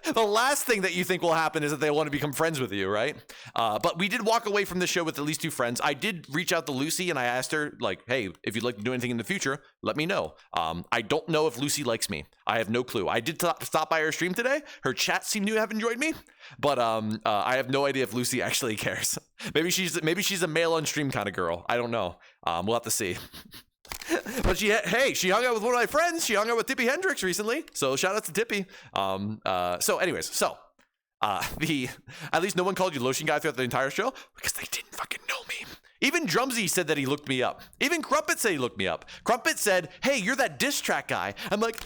The last thing that you think will happen is that they want to become friends with you, right? But we did walk away from the show with at least 2 friends. I did reach out to Lucy and I asked her, like, hey, if you'd like to do anything in the future, let me know. I don't know if Lucy likes me. I have no clue. I did stop by her stream today. Her chat seemed to have enjoyed me, but I have no idea if Lucy actually cares. Maybe she's a male on stream kind of girl. I don't know. We'll have to see. But she hung out with one of my friends. She hung out with Tippy Hendricks recently. So shout out to Tippy. At least no one called you Lotion Guy throughout the entire show because they didn't fucking know me. Even Drumsy said that he looked me up. Even Crumpet said he looked me up. Crumpet said, hey, you're that diss track guy. I'm like,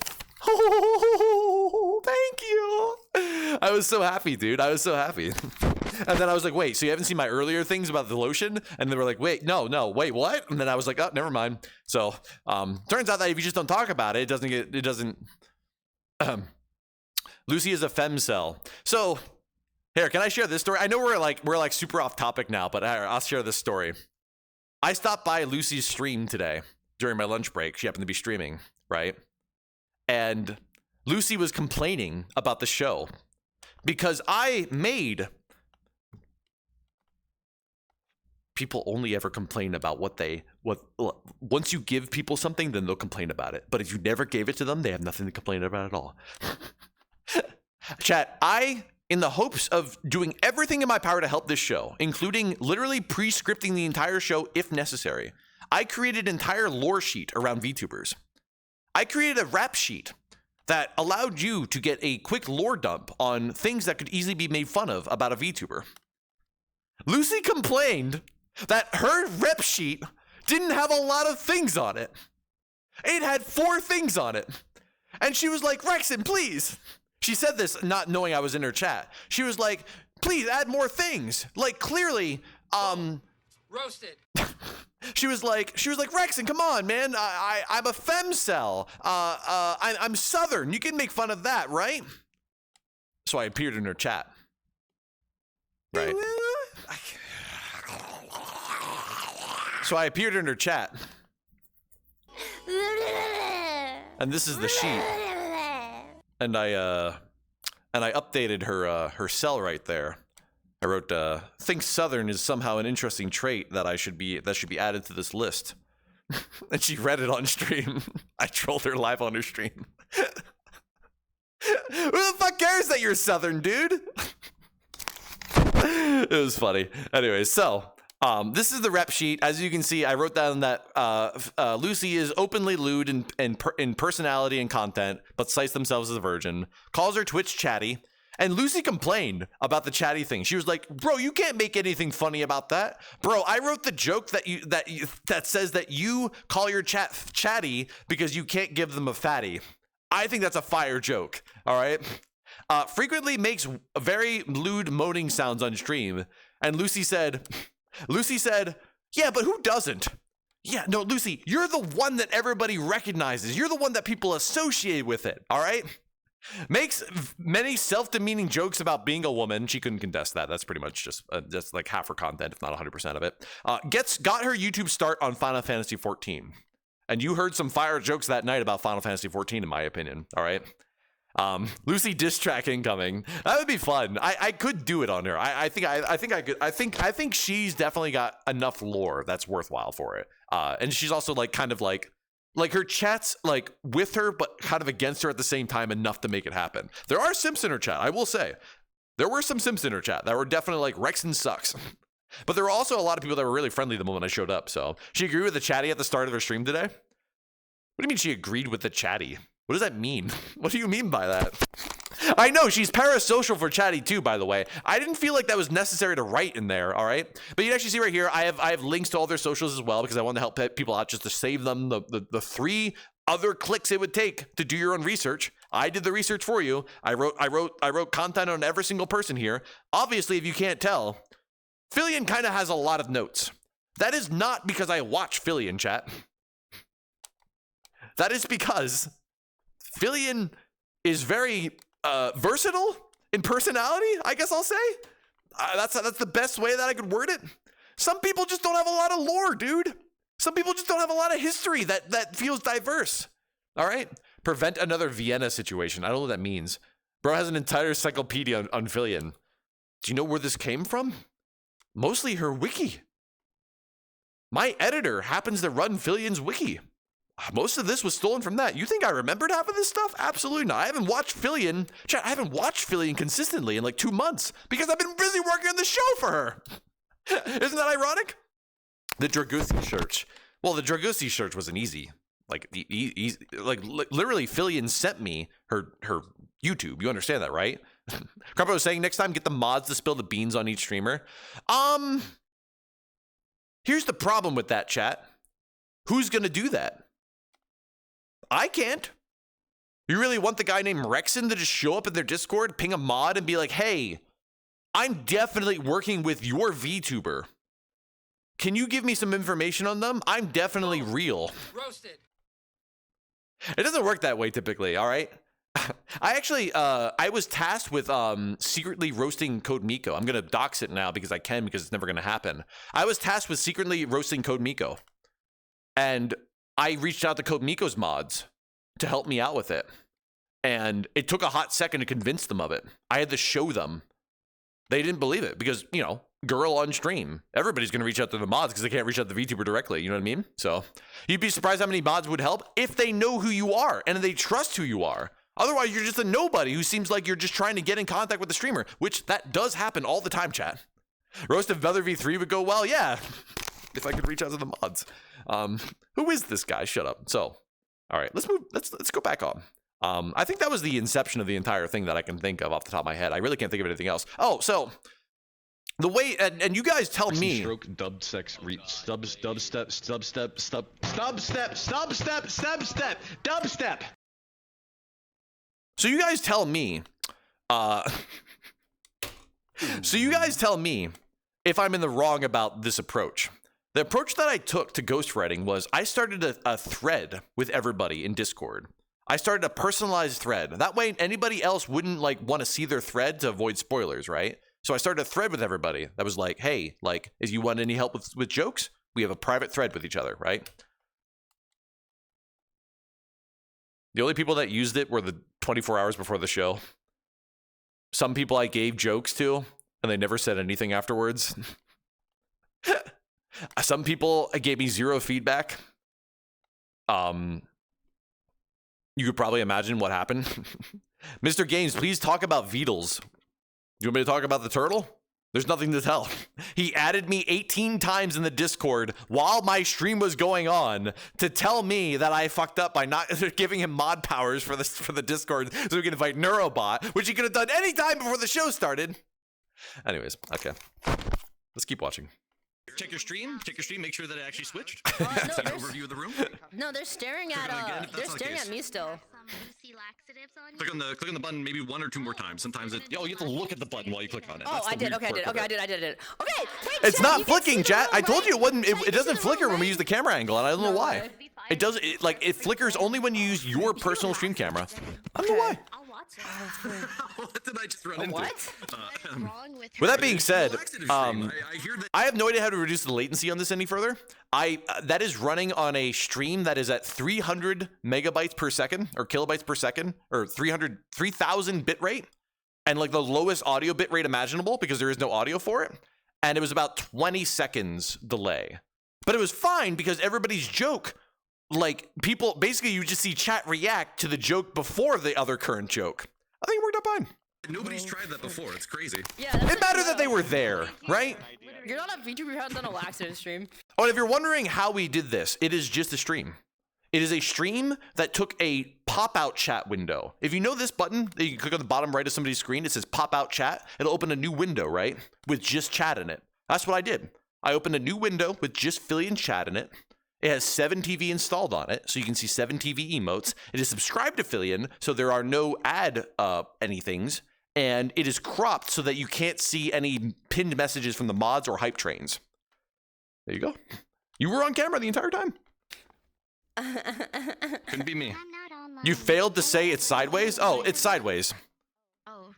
oh, thank you. I was so happy, dude. I was so happy. And then I was like, wait, so you haven't seen my earlier things about the lotion? And they were like, wait, no, wait, what? And then I was like, oh, never mind. So turns out that if you just don't talk about it, it doesn't. Lucy is a femcel. So here, can I share this story? I know we're like super off topic now, but I'll share this story. I stopped by Lucy's stream today during my lunch break. She happened to be streaming, right? And Lucy was complaining about the show because I made. People only ever complain about once you give people something, then they'll complain about it. But if you never gave it to them, they have nothing to complain about at all. Chat, in the hopes of doing everything in my power to help this show, including literally pre-scripting the entire show if necessary, I created an entire lore sheet around VTubers. I created a rap sheet that allowed you to get a quick lore dump on things that could easily be made fun of about a VTuber. Lucy complained that her rep sheet didn't have a lot of things on it. It had 4 things on it. And she was like, Rekson, please. She said this not knowing I was in her chat. She was like, please add more things. Like, clearly,
roasted.
She was like, Rekson, come on, man. I'm a femcel. I'm Southern. You can make fun of that, right? So I appeared in her chat. Right. So I appeared in her chat. And this is the sheet. And I updated her cell right there. I wrote, think Southern is somehow an interesting trait that should be added to this list. And she read it on stream. I trolled her live on her stream. Who the fuck cares that you're Southern, dude? It was funny. Anyway, so this is the rep sheet. As you can see, I wrote down that Lucy is openly lewd in personality and content, but cites themselves as a virgin. Calls her Twitch chatty. And Lucy complained about the chatty thing. She was like, bro, you can't make anything funny about that. Bro, I wrote the joke that says that you call your chat chatty because you can't give them a fatty. I think that's a fire joke, all right? Frequently makes very lewd moaning sounds on stream. And Lucy said, yeah, but who doesn't? Yeah, no, Lucy, you're the one that everybody recognizes. You're the one that people associate with it, all right? Makes many self-demeaning jokes about being a woman. She couldn't contest that. That's pretty much just like half her content, if not 100% of it. Got her YouTube start on Final Fantasy 14. And you heard some fire jokes that night about Final Fantasy 14, in my opinion, all right? Lucy diss track incoming. That would be fun. I could do it on her. I think I could. I think she's definitely got enough lore that's worthwhile for it. And she's also like kind of like her chat's like with her, but kind of against her at the same time enough to make it happen. There are simps in her chat. I will say there were some simps in her chat that were definitely like Rekson sucks. But there were also a lot of people that were really friendly the moment I showed up. So she agreed with the chatty at the start of her stream today. What do you mean she agreed with the chatty? What does that mean? What do you mean by that? I know, she's parasocial for chatty too, by the way. I didn't feel like that was necessary to write in there, all right? But you can actually see right here, I have links to all their socials as well because I want to help people out just to save them the 3 other clicks it would take to do your own research. I did the research for you. I wrote content on every single person here. Obviously, if you can't tell, Filian kind of has a lot of notes. That is not because I watch Filian, chat. That is because Filian is very versatile in personality, I guess I'll say. That's the best way that I could word it. Some people just don't have a lot of lore, dude. Some people just don't have a lot of history that feels diverse. All right? Prevent another Vienna situation. I don't know what that means. Bro has an entire encyclopedia on Filian. Do you know where this came from? Mostly her wiki. My editor happens to run Filian's wiki. Most of this was stolen from that. You think I remembered half of this stuff? Absolutely not. I haven't watched Filian. Chat, I haven't watched Filian consistently in like 2 months because I've been busy working on the show for her. Isn't that ironic? The Dragusi search. Well, the Dragusi search wasn't easy. Like, literally, Filian sent me her YouTube. You understand that, right? Carpo was saying next time, get the mods to spill the beans on each streamer. Here's the problem with that, chat. Who's gonna do that? I can't. You really want the guy named Rekson to just show up in their Discord, ping a mod, and be like, hey, I'm definitely working with your VTuber. Can you give me some information on them? I'm definitely real.
Roasted.
It doesn't work that way typically, all right? I actually, I was tasked with secretly roasting Code Miko. I'm going to dox it now because I can, because it's never going to happen. I was tasked with secretly roasting Code Miko. And I reached out to Code Miko's mods to help me out with it. And it took a hot second to convince them of it. I had to show them. They didn't believe it because, you know, girl on stream. Everybody's going to reach out to the mods because they can't reach out to the VTuber directly. You know what I mean? So you'd be surprised how many mods would help if they know who you are and they trust who you are. Otherwise, you're just a nobody who seems like you're just trying to get in contact with the streamer, which that does happen all the time, chat. Roast of Feather V3 would go well, yeah, if I could reach out to the mods. Who is this guy? Shut up. So, all right, let's move. Let's go back on. I think that was the inception of the entire thing that I can think of off the top of my head. I really can't think of anything else. Oh, so the way, and you guys tell me.
Stroke, dub sex, dubstep.
So you guys tell me. So you guys tell me if I'm in the wrong about this approach. The approach that I took to ghostwriting was I started a thread with everybody in Discord. I started a personalized thread. That way anybody else wouldn't like want to see their thread to avoid spoilers, right? So I started a thread with everybody that was like, hey, like, if you want any help with jokes, we have a private thread with each other, right? The only people that used it were the 24 hours before the show. Some people I gave jokes to, and they never said anything afterwards. Some people gave me zero feedback. You could probably imagine what happened. Mr. Games, please talk about Beetles. You want me to talk about the turtle? There's nothing to tell. He added me 18 times in the Discord while my stream was going on to tell me that I fucked up by not giving him mod powers for the Discord so we can invite Neurobot, which he could have done any time before the show started. Anyways, okay. Let's keep watching.
Check your stream. Make sure that it actually switched.
No,
Overview of the room.
No, they're staring at they're staring at me still.
Click on the button maybe 1 or 2 more times. Sometimes you have to look at the button while you click on it.
Oh, I did. Okay, I did. I did it. Okay, wait.
It's
chat,
not
you can
flicking,
see the
chat.
room,
I told
right?
you it wasn't.
Chat,
It
you
doesn't
can see the
flicker
room,
when we
right?
use the camera angle, and I don't know why.
way.
It does. It flickers only when you use your personal stream camera. I don't know why.
I'll watch it.
What did I just run into?
What?
With that being said,
Laxative stream. I hear that.
I have no idea how to reduce the latency on this any further. That is running on a stream that is at 300 megabytes per second or kilobytes per second or 3,000 bit rate, and like the lowest audio bit rate imaginable because there is no audio for it. And it was about 20 seconds delay, but it was fine because everybody's joke, like people basically you just see chat react to the joke before the other current joke. I think it worked out fine.
Nobody's tried that before. It's crazy.
Yeah,
It mattered that they were there, right?
You're not a VTuber who hasn't done a laxative stream.
Oh, and if you're wondering how we did this, it is just a stream. It is a stream that took a pop-out chat window. If you know this button, you can click on the bottom right of somebody's screen. It says pop-out chat. It'll open a new window, right? With just chat in it. That's what I did. I opened a new window with just Filian chat in it. It has 7TV installed on it, so you can see 7TV emotes. It is subscribed to Filian, so there are no ad anythings. And it is cropped so that you can't see any pinned messages from the mods or hype trains. There you go. You were on camera the entire time.
Couldn't be me.
I'm not online.
You failed to say it's sideways? Oh, it's sideways.
Oh.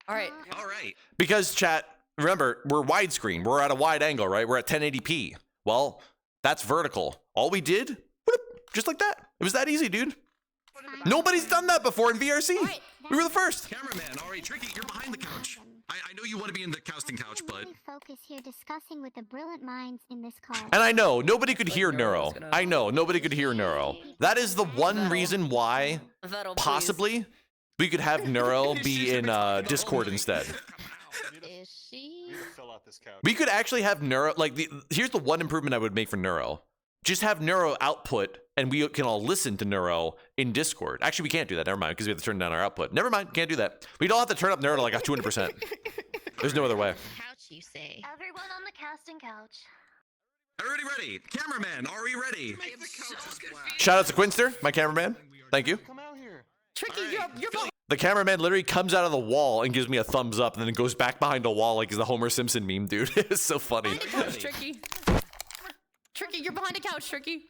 All right.
All right.
Because chat, remember, we're widescreen. We're at a wide angle, right? We're at 1080p. Well, that's vertical. All we did, just like that. It was that easy, dude. Nobody's done that before in VRC.
Right.
We were the first.
Cameraman, all right, Tricky, you're behind the couch. I know you want to be in the casting couch, but
Focus here discussing with the brilliant minds in this call.
And I know nobody could hear Neuro. I know nobody could hear Neuro. That is the one reason why
Vettel,
possibly we could have Neuro be in Discord instead.
Is she?
Fill out this couch.
We could actually have Neuro, like, here's the one improvement I would make for Neuro. Just have Neuro output, and we can all listen to Neuro in Discord. Actually, we can't do that. Never mind, because we have to turn down our output. Never mind, can't do that. We don't have to turn up Neuro to like 200%. There's no other way.
Couch, you say?
Everyone on the casting couch.
everybody ready? Cameraman, are we ready?
Shout out to Quinster, my cameraman. Thank you.
Come out here.
Tricky,
All right.
you're
The cameraman literally comes out of the wall and gives me a thumbs up, and then it goes back behind the wall like it's the Homer Simpson meme, dude. It's so funny.
behind the couch, Tricky. Tricky, you're behind the couch, Tricky.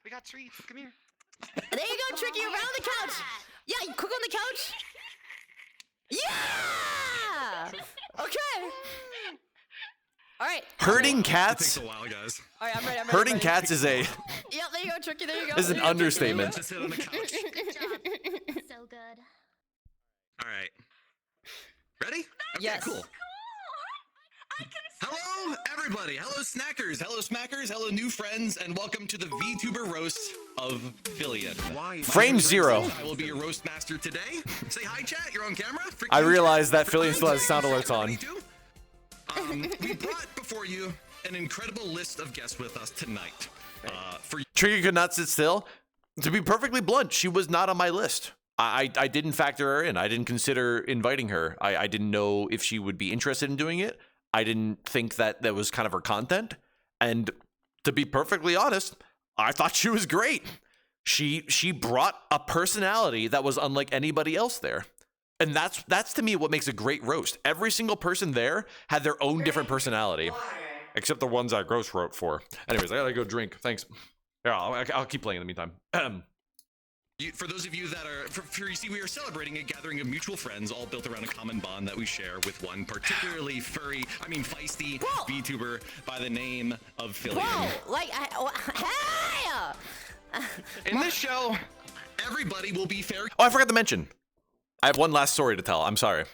We got treats. Come here.
There you go, Tricky, around the couch. Yeah, you cook on the couch. Yeah. Okay. All right.
Herding
It takes
cats.
a while, guys.
All right, I'm ready.
Herding cats is a
Yeah, there you go, Tricky. There you go.
is an
There you go, Tricky.
understatement.
Just sit on the couch.
Good job. So good.
All right. Ready? Okay,
Yes.
cool. Hello, everybody. Hello, snackers. Hello, smackers. Hello, new friends, and welcome to the VTuber roast of Filian.
Why?
Frame zero.
I will be your roast master today. Say hi, chat. You're on camera.
I realize that Filian still has sound alerts on.
We brought before you an incredible list of guests with us tonight. For
Trigger could not sit still. To be perfectly blunt, she was not on my list. I didn't factor her in. I didn't consider inviting her. I didn't know if she would be interested in doing it. I didn't think that was kind of her content. And to be perfectly honest, I thought she was great. She brought a personality that was unlike anybody else there. And that's to me what makes a great roast. Every single person there had their own different personality. Except the ones I gross wrote for. Anyways, I gotta go drink. Thanks. Yeah, I'll keep playing in the meantime.
For those of you that are, you see, we are celebrating a gathering of mutual friends, all built around a common bond that we share with one particularly feisty
Whoa.
VTuber by the name of Filian.
Whoa, like, hey!
In this show,
Everybody will be fair.
Oh, I forgot to mention. I have one last story to tell. I'm sorry.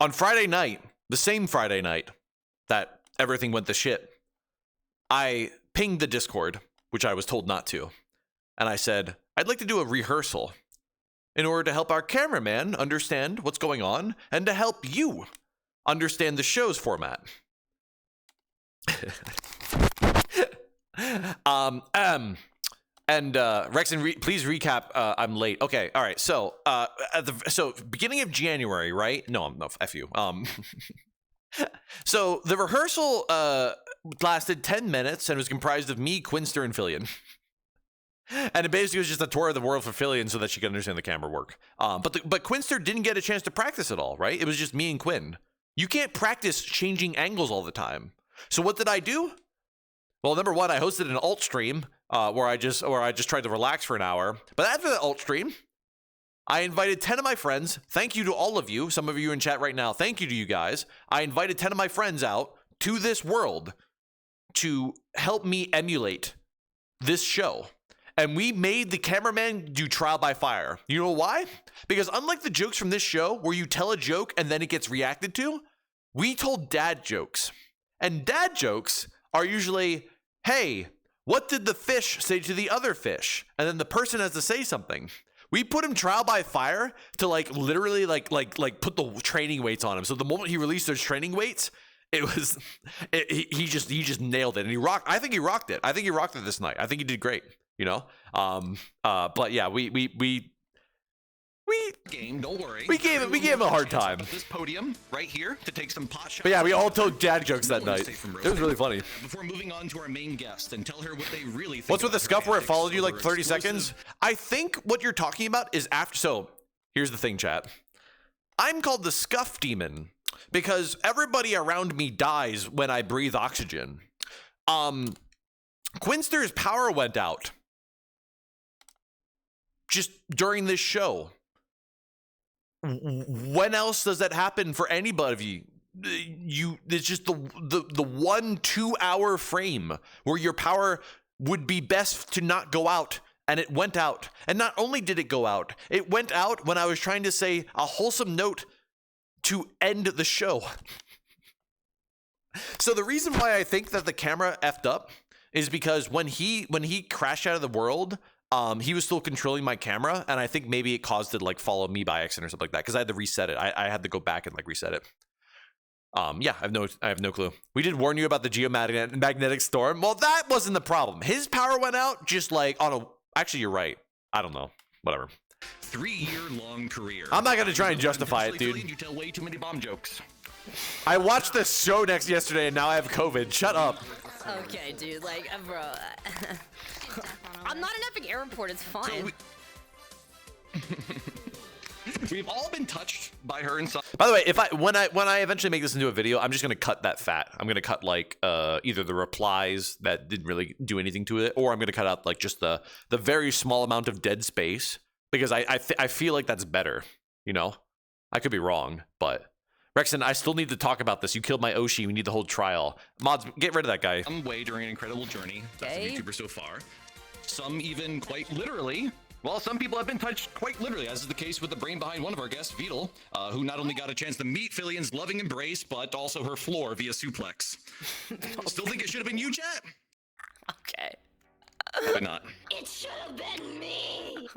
On Friday night, the same Friday night that everything went to shit, I pinged the Discord, which I was told not to. And I said, I'd like to do a rehearsal in order to help our cameraman understand what's going on and to help you understand the show's format. Rekson, please recap. I'm late. Okay, all right. So, so beginning of January, right? No, F you. So the rehearsal lasted 10 minutes and was comprised of me, Quinster, and Filian. And it basically was just a tour of the world for Filian so that she could understand the camera work. But Quinster didn't get a chance to practice at all, right? It was just me and Quinn. You can't practice changing angles all the time. So what did I do? Well, number one, I hosted an alt stream where I just tried to relax for an hour. But after the alt stream, I invited 10 of my friends. Thank you to all of you. Some of you in chat right now. Thank you to you guys. I invited 10 of my friends out to this world to help me emulate this show. And we made the cameraman do trial by fire. You know why? Because unlike the jokes from this show where you tell a joke and then it gets reacted to, we told dad jokes. And dad jokes are usually, hey, what did the fish say to the other fish? And then the person has to say something. We put him trial by fire to literally put the training weights on him. So the moment he released those training weights, he just nailed it. And I think he rocked it. I think he rocked it this night. I think he did great. You know, but yeah, we
game. Don't worry.
We gave him a hard time.
This podium right here to take some pot shots.
But yeah, we all told dad jokes that night. It was really funny.
Before moving on to our main guest and tell her what they really think.
What's with the scuff where it followed you like 30
explosive.
seconds? I think what you're talking about is after. So here's the thing, chat. I'm called the scuff demon because everybody around me dies when I breathe oxygen. Quinster's power went out just during this show. When else does that happen for anybody? It's just the 1-2 hour frame where your power would be best to not go out, and it went out. And not only did it go out, it went out when I was trying to say a wholesome note to end the show. So the reason why I think that the camera effed up is because when he crashed out of the world, he was still controlling my camera, and I think maybe it caused it to like follow me by accident or something like that, because I had to reset it. I had to go back and like reset it. Yeah, I have no clue. We did warn you about the geomagnetic storm. Well, that wasn't the problem. His power went out just like on a. Actually, you're right. I don't know. Whatever.
3-year-long career.
I'm not gonna try and justify it, dude.
You tell way too many bomb jokes.
I watched this show yesterday, and now I have COVID. Shut up.
Okay, dude. Like, bro. I'm not an epic airport. It's fine.
We've all been touched by her in some.
By the way, when I eventually make this into a video, I'm just gonna cut that fat. I'm gonna cut like either the replies that didn't really do anything to it, or I'm gonna cut out like just the very small amount of dead space, because I feel like that's better. You know, I could be wrong, but Rekson, I still need to talk about this. You killed my Oshi. We need the whole trial. Mods, get rid of that guy.
Some way during an incredible journey. That's a YouTuber so far. Some even quite literally. Well, some people have been touched quite literally, as is the case with the brain behind one of our guests, Vidal, who not only got a chance to meet Filian's loving embrace, but also her floor via suplex. Still think it should have been you, chat?
Okay.
Probably not.
It should have been me.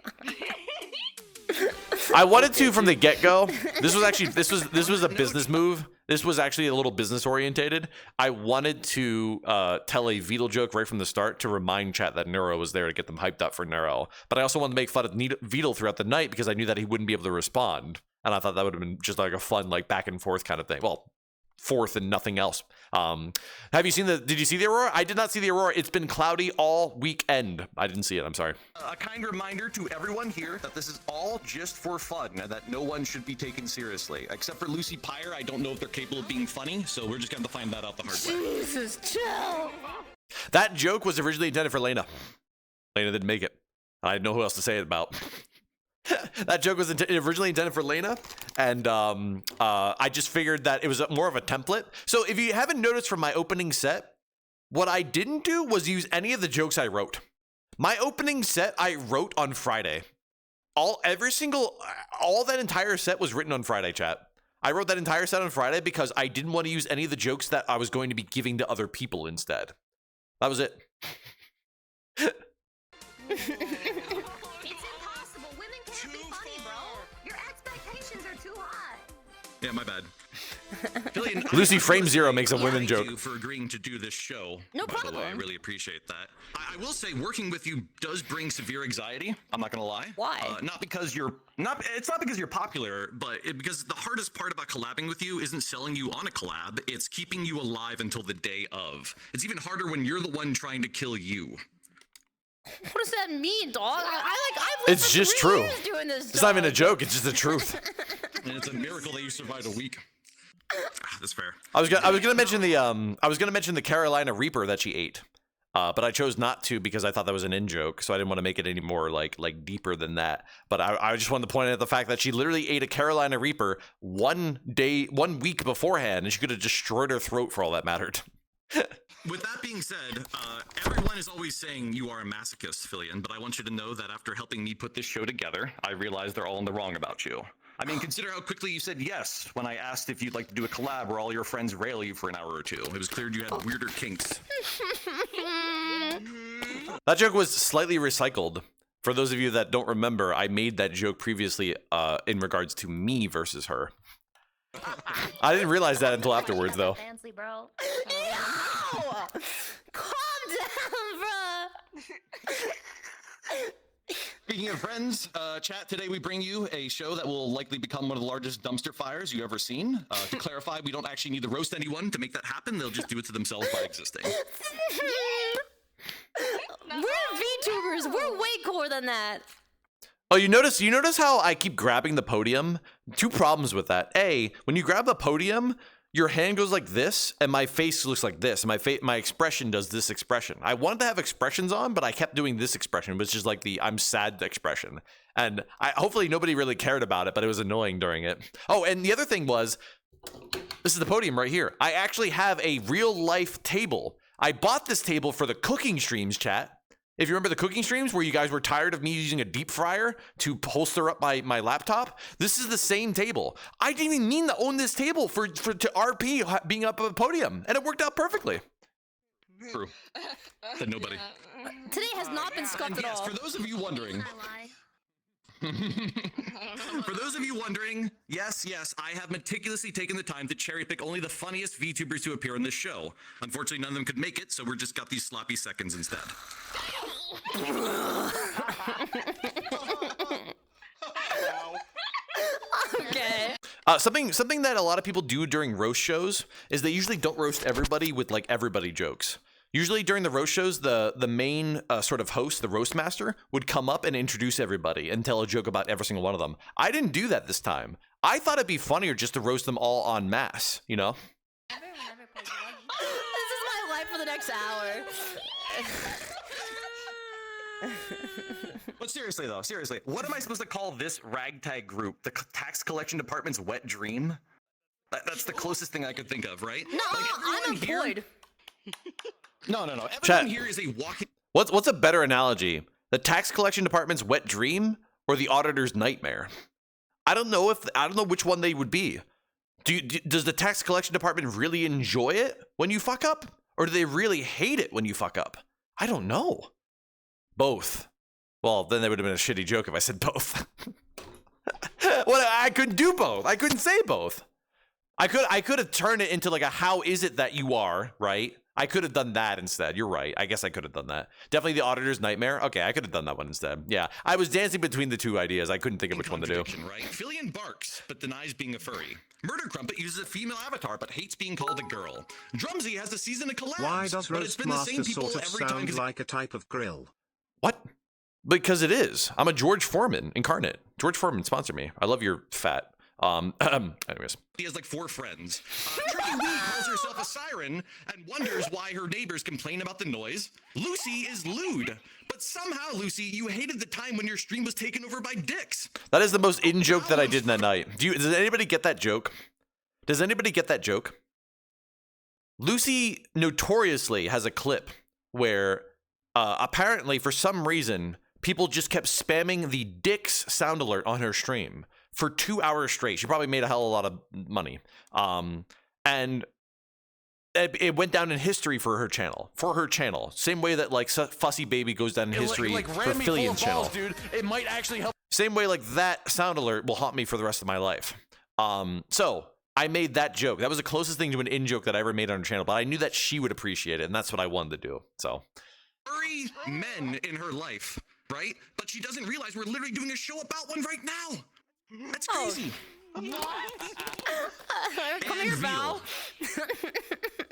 I wanted to from the get-go. This was a business move. This was actually a little business orientated. I wanted to tell a Vidal joke right from the start to remind chat that Neuro was there to get them hyped up for Neuro. But I also wanted to make fun of Vidal throughout the night because I knew that he wouldn't be able to respond. And I thought that would have been just like a fun like back and forth kind of thing. Well, forth and nothing else. Did you see the Aurora? I did not see the Aurora. It's been cloudy all weekend. I didn't see it. I'm sorry.
A kind reminder to everyone here that this is all just for fun and that no one should be taken seriously. Except for Lucy Pyre, I don't know if they're capable of being funny, so we're just going to find that out the hard way.
Jesus, chill.
That joke was originally intended for Lena. Lena didn't make it. I didn't know who else to say it about. That joke was originally intended for Lena, and I just figured that it was more of a template. So if you haven't noticed from my opening set, what I didn't do was use any of the jokes I wrote. My opening set I wrote on Friday. All that entire set was written on Friday, chat. I wrote that entire set on Friday because I didn't want to use any of the jokes that I was going to be giving to other people instead. That was it.
Yeah, my bad. Filian,
Lucy Frame Zero makes a women joke.
For agreeing to do this show.
No
problem.
problem.
I really appreciate that. I will say, working with you does bring severe anxiety. I'm not gonna lie.
Why?
It's not because you're popular, but because the hardest part about collabing with you isn't selling you on a collab. It's keeping you alive until the day of. It's even harder when you're the one trying to kill you.
What does that mean, dog? I've lived
It's
for
just
3
true.
years doing this.
It's not even a joke. It's just the truth.
And it's a miracle that you survived a week. That's fair.
I was gonna mention the Carolina Reaper that she ate, but I chose not to because I thought that was an in joke, so I didn't want to make it any more like deeper than that. But I just wanted to point out the fact that she literally ate a Carolina Reaper 1 week beforehand, and she could have destroyed her throat for all that mattered.
With that being said, everyone is always saying you are a masochist, Filian, but I want you to know that after helping me put this show together, I realized they're all in the wrong about you. I mean, consider how quickly you said yes when I asked if you'd like to do a collab where all your friends rail you for an hour or two. It was clear you had weirder kinks.
That joke was slightly recycled. For those of you that don't remember, I made that joke previously in regards to me versus her. I didn't realize that until afterwards, though.
Fancy, bro.
Yo! Calm down, bro.
Speaking of friends, chat, today we bring you a show that will likely become one of the largest dumpster fires you've ever seen. To clarify, we don't actually need to roast anyone to make that happen. They'll just do it to themselves by existing.
We're VTubers. We're way cooler than that.
Oh, you notice how I keep grabbing the podium? 2 problems with that. A, when you grab the podium, your hand goes like this, and my face looks like this, and my expression does this expression. I wanted to have expressions on, but I kept doing this expression, which is like the I'm sad expression. And hopefully nobody really cared about it, but it was annoying during it. Oh, and the other thing was, this is the podium right here. I actually have a real life table. I bought this table for the cooking streams, chat. If you remember the cooking streams where you guys were tired of me using a deep fryer to holster up my laptop, this is the same table. I didn't even mean to own this table to RP being up a podium, and it worked out perfectly.
True. Said nobody.
Today has not been scuffed at all.
For those of you wondering. For those of you wondering, yes, I have meticulously taken the time to cherry pick only the funniest VTubers to appear on this show. Unfortunately, none of them could make it, so we're just got these sloppy seconds instead.
Okay.
Something that a lot of people do during roast shows is they usually don't roast everybody with like everybody jokes. Usually during the roast shows, the main sort of host, the roast master, would come up and introduce everybody and tell a joke about every single one of them. I didn't do that this time. I thought it'd be funnier just to roast them all en masse, you know?
This is my life for the next hour.
But seriously though, what am I supposed to call this ragtag group? The tax collection department's wet dream? That's the closest thing I could think of, right?
No,
like
I'm employed.
No. Everyone
Chat.
here is a walking.
What's a better analogy? The tax collection department's wet dream or the auditor's nightmare? I don't know which one they would be. Does the tax collection department really enjoy it when you fuck up? Or do they really hate it when you fuck up? I don't know. Both. Well, then that would have been a shitty joke if I said both. Well, I couldn't do both. I couldn't say both. I could have turned it into like a how is it that you are, right? I could have done that instead. You're right. I guess I could have done that. Definitely the auditor's nightmare. Okay, I could have done that one instead. Yeah, I was dancing between the two ideas. I couldn't think of which one to do.
Right? Filian barks, but denies being a furry. Murder Crumpet uses a female avatar, but hates being called a girl. Drumsy has a season of collabs.
Why does
but it's been the same
Roastmaster
people
sort of
every time.
sound like a type of grill?
What? Because it is. I'm a George Foreman incarnate. George Foreman, sponsor me. I love your fat. Anyways.
He has like 4 friends. Tricky Wee calls herself a siren and wonders why her neighbors complain about the noise. Lucy is lewd. But somehow, Lucy, you hated the time when your stream was taken over by dicks.
That is the most in-joke that I did in that night. Does anybody get that joke? Does anybody get that joke? Lucy notoriously has a clip where apparently for some reason people just kept spamming the dicks sound alert on her stream for 2 hours straight. She probably made a hell of a lot of money. And it went down in history for her channel. Same way that like Fussy Baby goes down in history for Filian's channel. Dude. It might actually help. Same way like that sound alert will haunt me for the rest of my life. So I made that joke. That was the closest thing to an in-joke that I ever made on her channel, but I knew that she would appreciate it, and that's what I wanted to do. So
Furry men in her life, right? But she doesn't realize we're literally doing a show about one right now. That's crazy.
Come here, Val.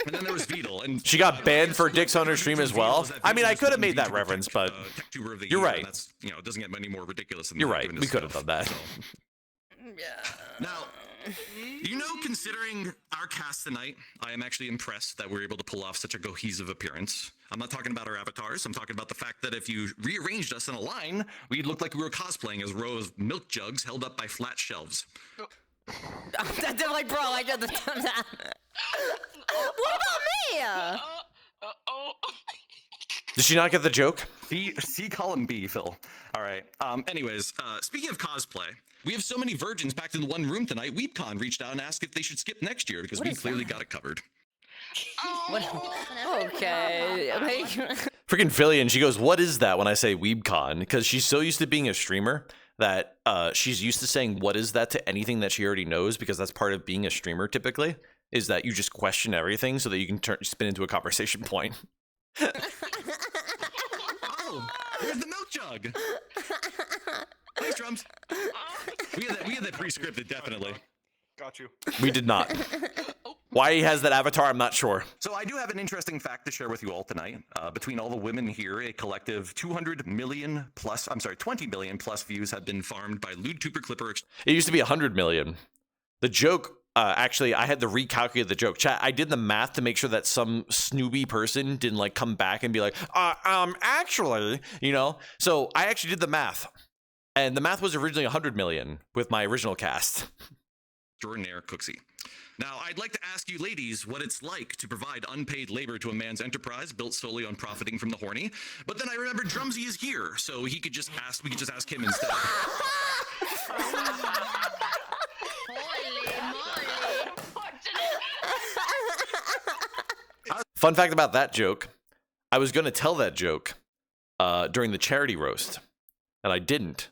And then there was Beetle, and
she got banned for dicks on her stream as well. I mean, I could have made that reference, but you're right.
That's, you know, it doesn't get any more ridiculous than
you're
that,
right.
given
We
his
could have
stuff.
done that.
So. Now, you know, considering our cast tonight, I am actually impressed that we're able to pull off such a cohesive appearance. I'm not talking about our avatars. I'm talking about the fact that if you rearranged us in a line, we'd look like we were cosplaying as rows of milk jugs held up by flat shelves.
They're like, bro, I did the. What about me?
Did she not get the joke?
C column B, Phil. All right. Anyways, speaking of cosplay, we have so many virgins packed in one room tonight. WeebCon reached out and asked if they should skip next year because we clearly got it covered.
Okay.
Freaking Filian, she goes, "What is that?" when I say WeebCon, because she's so used to being a streamer that she's used to saying "what is that" to anything that she already knows, because that's part of being a streamer. Typically, is that you just question everything so that you can spin into a conversation point.
Oh, there's the milk jug. Thanks, drums. We had that pre-scripted, definitely.
Got you.
We did not. Why he has that avatar, I'm not sure.
So I do have an interesting fact to share with you all tonight. Between all the women here, a collective 20 million plus views have been farmed by lewd tuber clipper.
It used to be 100 million. The joke actually I had to recalculate the joke. Chat, I did the math to make sure that some snooby person didn't like come back and be like, actually, you know. So I actually did the math, and the math was originally 100 million with my original cast.
Extraordinaire Cooksey. Now, I'd like to ask you ladies what it's like to provide unpaid labor to a man's enterprise built solely on profiting from the horny. But then I remembered Drumsy is here, so we could just ask him instead.
Fun fact about that joke, I was going to tell that joke during the charity roast, and I didn't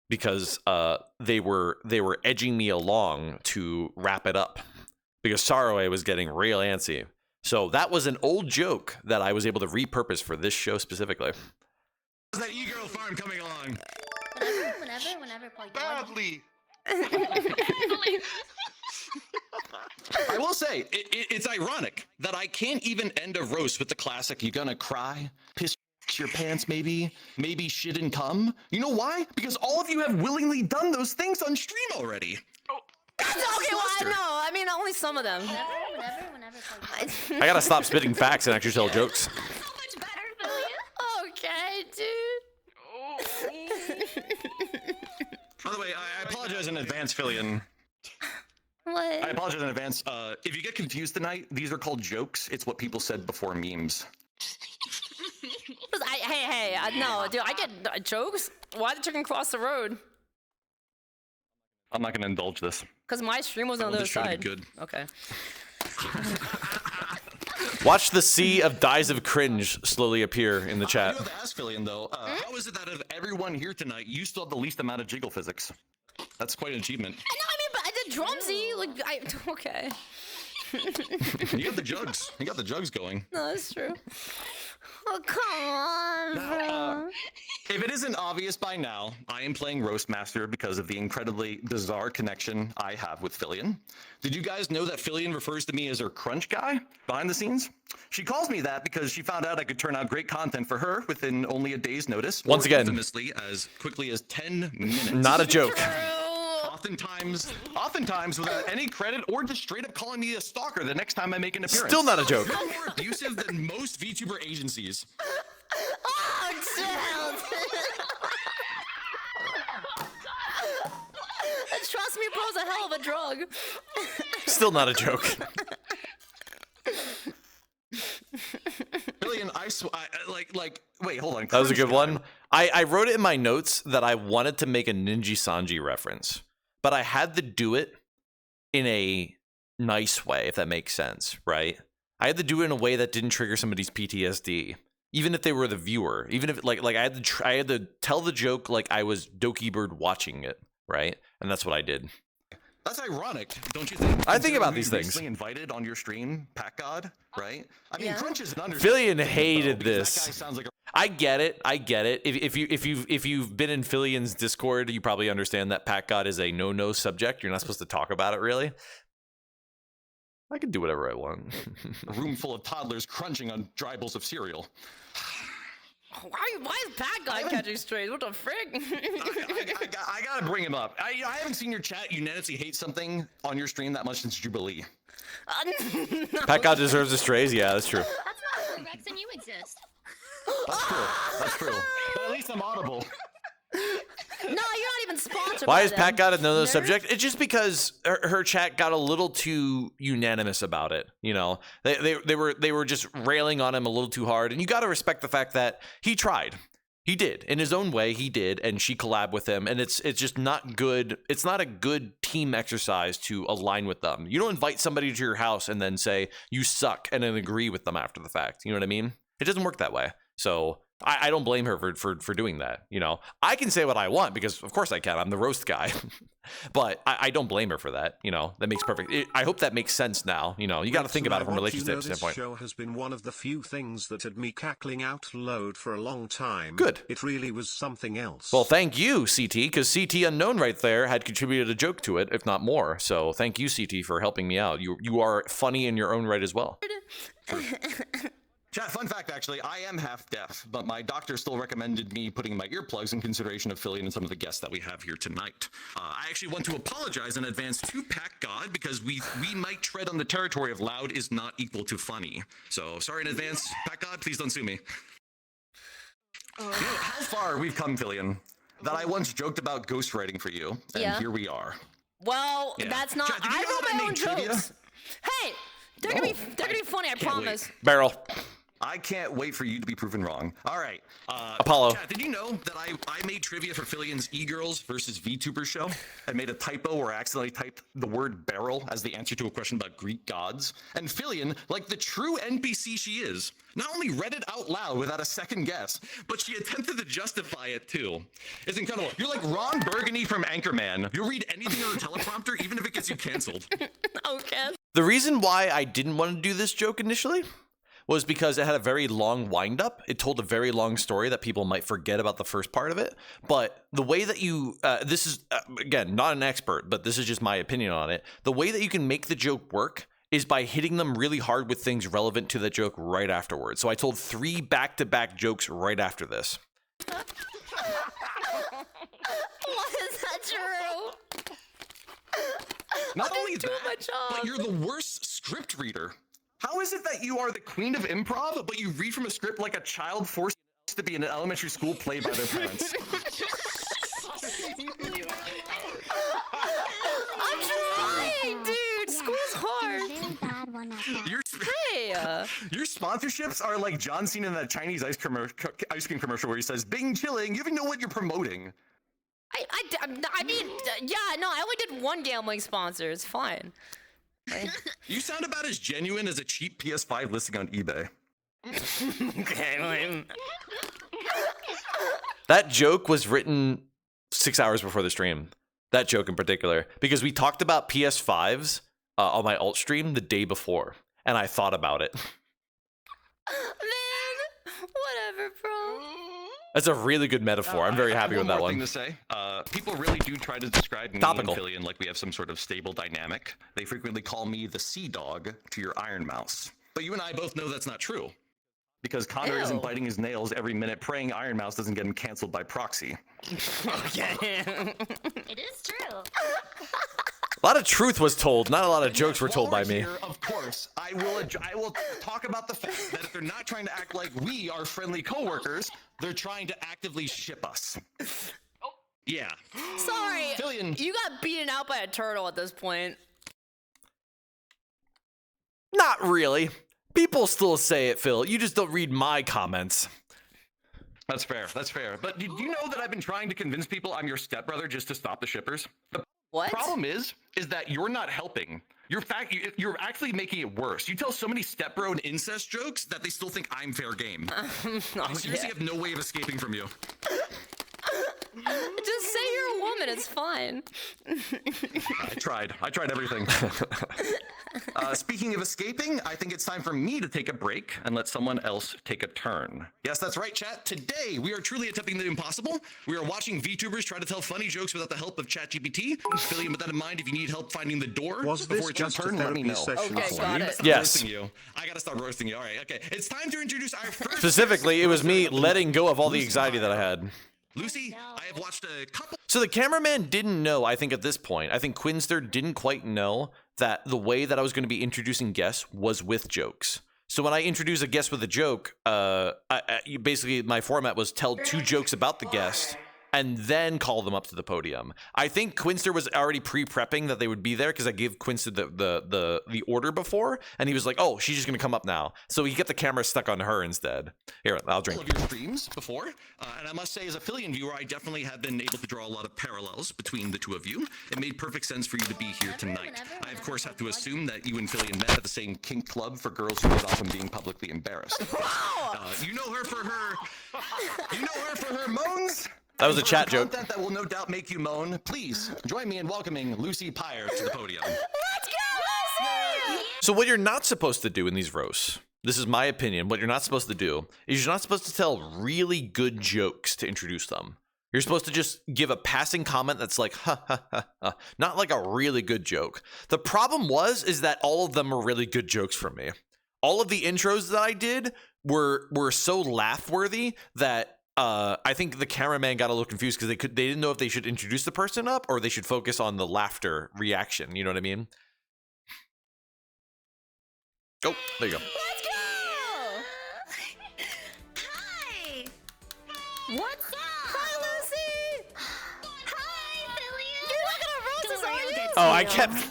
because they were edging me along to wrap it up because Saraway was getting real antsy. So that was an old joke that I was able to repurpose for this show specifically.
How's that e-girl farm coming along?
Whenever.
Badly.
I will say, it's ironic that I can't even end a roast with the classic, you gonna cry, piss your pants maybe shit and cum. You know why? Because all of you have willingly done those things on stream already.
Okay, well, I know. I mean, only some of them.
Whenever.
I gotta stop spitting facts and actually tell jokes.
So much better, Filian.
Okay, dude.
By the way, I apologize in advance, Filian.
What?
I apologize in advance. If you get confused tonight, these are called jokes. It's what people said before memes.
No, dude, I get jokes. Why the chicken cross the road?
I'm not gonna indulge this.
Because my stream was on the other side.
Good.
Okay.
Watch the sea of dyes of cringe slowly appear in the
I
chat.
do have to ask Filian though, how is it that of everyone here tonight, you still have the least amount of jiggle physics? That's quite an achievement.
I know, I mean, but I did drumsy. Okay.
You got the jugs. You got the jugs going.
No, that's true. Oh, come on, bro.
If it isn't obvious by now, I am playing Roastmaster because of the incredibly bizarre connection I have with Filian. Did you guys know that Filian refers to me as her crunch guy behind the scenes? She calls me that because she found out I could turn out great content for her within only a day's notice.
Once again,
infamously as quickly as 10 minutes.
Not a joke.
Oftentimes without any credit or just straight up calling me a stalker the next time I make an appearance.
Still not a joke.
You're more abusive than most VTuber agencies.
Oh, child. Trust me, bro's a hell of a drug.
Still not a joke.
Filian, wait, hold on.
That was a good one. I wrote it in my notes that I wanted to make a Ninja Sanji reference, but I had to do it in a nice way, if that makes sense, right? I had to do it in a way that didn't trigger somebody's PTSD, even if they were the viewer. Even if I had to tell the joke like I was Doki Bird watching it, right? And that's what I did.
That's ironic, don't you think?
I think about these things.
Recently invited on your stream, Pack God, right? I mean, Crunch is an understatement.
Filian hated this.
That guy sounds like a
I get it. If you've been in Filian's Discord, you probably understand that Pack God is a no subject. You're not supposed to talk about it, really. I can do whatever I want.
a room full of toddlers crunching on dry bowls of cereal.
Why is Pat guy catching strays? What the frick?
I gotta bring him up. I haven't seen your chat unanimously hate something on your stream that much since Jubilee.
No.
Pat God deserves the strays. Yeah, that's true.
That's not Rekson, you exist.
That's true. But at least I'm audible.
No, you're not even sponsored.
Why
by
is
them.
Pat got another subject? It's just because her chat got a little too unanimous about it. You know, they were just railing on him a little too hard, and you got to respect the fact that he tried. He did in his own way. He did, and she collabed with him, and it's just not good. It's not a good team exercise to align with them. You don't invite somebody to your house and then say you suck and then agree with them after the fact. You know what I mean? It doesn't work that way. So I don't blame her for doing that. You know, I can say what I want because of course I can. I'm the roast guy, but I don't blame her for that. You know, that makes perfect. I hope that makes sense now. You know, you got to think about it from a relationship standpoint.
This show has been one of the few things that had me cackling out loud for a long time.
Good.
It really was something else.
Well, thank you, CT, because CT Unknown right there had contributed a joke to it, if not more. So thank you, CT, for helping me out. You are funny in your own right as well.
Chat, fun fact, actually, I am half deaf, but my doctor still recommended me putting my earplugs in consideration of Filian and some of the guests that we have here tonight. I actually want to apologize in advance to Pack God because we might tread on the territory of loud is not equal to funny. So sorry in advance, Pack God, please don't sue me. You know how far we've come, Filian, that I once joked about ghostwriting for you, and here we are.
Well, that's not.
Chat, did you know
I
that
wrote my own
trivia?
jokes. Hey, they're gonna be funny. I promise.
Barrel.
I can't wait for you to be proven wrong. All right.
Apollo.
Chat, did you know that I made trivia for Filian's E-Girls versus VTubers show? I made a typo where I accidentally typed the word barrel as the answer to a question about Greek gods. And Filian, like the true NPC she is, not only read it out loud without a second guess, but she attempted to justify it too. It's incredible. You're like Ron Burgundy from Anchorman. You'll read anything on the teleprompter, even if it gets you canceled.
Okay.
The reason why I didn't want to do this joke initially was because it had a very long wind-up. It told a very long story that people might forget about the first part of it. But the way that you, this is, again, not an expert, but this is just my opinion on it. The way that you can make the joke work is by hitting them really hard with things relevant to the joke right afterwards. So I told 3 back-to-back jokes right after this.
Why is that true?
Not
I'm
only
just doing my
that,
job.
but you're the worst script reader. How is it that you are the queen of improv, but you read from a script like a child forced to be in an elementary school play by their parents?
I'm trying, dude. School's hard. Hey.
Your sponsorships are like John Cena in that Chinese ice cream commercial where he says, "Bing chilling." You even know what you're promoting.
I mean, yeah, no, I only did 1 gambling sponsor. It's fine. Like,
You sound about as genuine as a cheap PS5 listing on eBay.
okay,
That joke was written 6 hours before the stream. That joke in particular. Because we talked about PS5s on my alt stream the day before. And I thought about it.
man, whatever, bro.
That's a really good metaphor. I'm very happy with that
One
one.
thing to say. People really do try to describe me
Topical.
and Filian like we have some sort of stable dynamic. They frequently call me the sea dog to your iron mouse. But you and I both know that's not true. Because Connor isn't biting his nails every minute praying Iron Mouse doesn't get him canceled by proxy.
Okay.
It is true.
A lot of truth was told, not a lot of jokes were told by me.
Here, of course, I will talk about the fact that if they're not trying to act like we are friendly coworkers, they're trying to actively ship us. Yeah.
Sorry,
Filian.
you got beaten out by a turtle at this point.
Not really. People still say it, Phil. You just don't read my comments.
That's fair. That's fair. But did you know that I've been trying to convince people I'm your stepbrother just to stop the shippers?
What?
The problem is that you're not helping. You're actually making it worse. You tell so many stepbro and incest jokes that they still think I'm fair game. I seriously have no way of escaping from you.
Just say you're a woman. It's fine.
I tried everything. Speaking of escaping, I think it's time for me to take a break and let someone else take a turn. Yes, that's right, chat. Today, we are truly attempting the impossible. We are watching VTubers try to tell funny jokes without the help of ChatGPT. Filian, with that in mind, if you need help finding the door
Was
before
this
it's your
just a
turn, let me
therapy
know.
session?
Okay, got it.
Yes.
I gotta stop roasting you. All right, okay. It's time to introduce our first.
Specifically, it was me letting go of all the anxiety that I had.
Lucy, I have watched a couple.
So the cameraman didn't know, I think at this point, I think Quinster didn't quite know that the way that I was going to be introducing guests was with jokes. So when I introduce a guest with a joke, basically my format was tell 2 jokes about the guest and then call them up to the podium. I think Quinster was already pre-prepping that they would be there because I gave Quinster the order before, and he was like, "Oh, she's just gonna come up now." So he get the camera stuck on her instead. Here, I'll drink.
Of your streams before, and I must say, as a Filian viewer, I definitely have been able to draw a lot of parallels between the two of you. It made perfect sense for you to be here tonight. I, of course, have to assume that you and Filian met at the same kink club for girls who get off on being publicly embarrassed. You know her for her moans.
That was a chat joke.
Content that will no doubt make you moan. Please join me in welcoming Lucy Pyre to the podium.
Let's go, Lucy!
So what you're not supposed to do in these roasts, this is my opinion, what you're not supposed to do is you're not supposed to tell really good jokes to introduce them. You're supposed to just give a passing comment that's like, ha, ha, ha, ha. Not like a really good joke. The problem is that all of them were really good jokes from me. All of the intros that I did were so laugh worthy that I think the cameraman got a little confused because they didn't know if they should introduce the person up or they should focus on the laughter reaction. You know what I mean? Oh, there you go.
Let's go!
Hi!
What's up? Hi, Lucy!
Hi, Filian!
You're not gonna roast us, are you?
Oh, I kept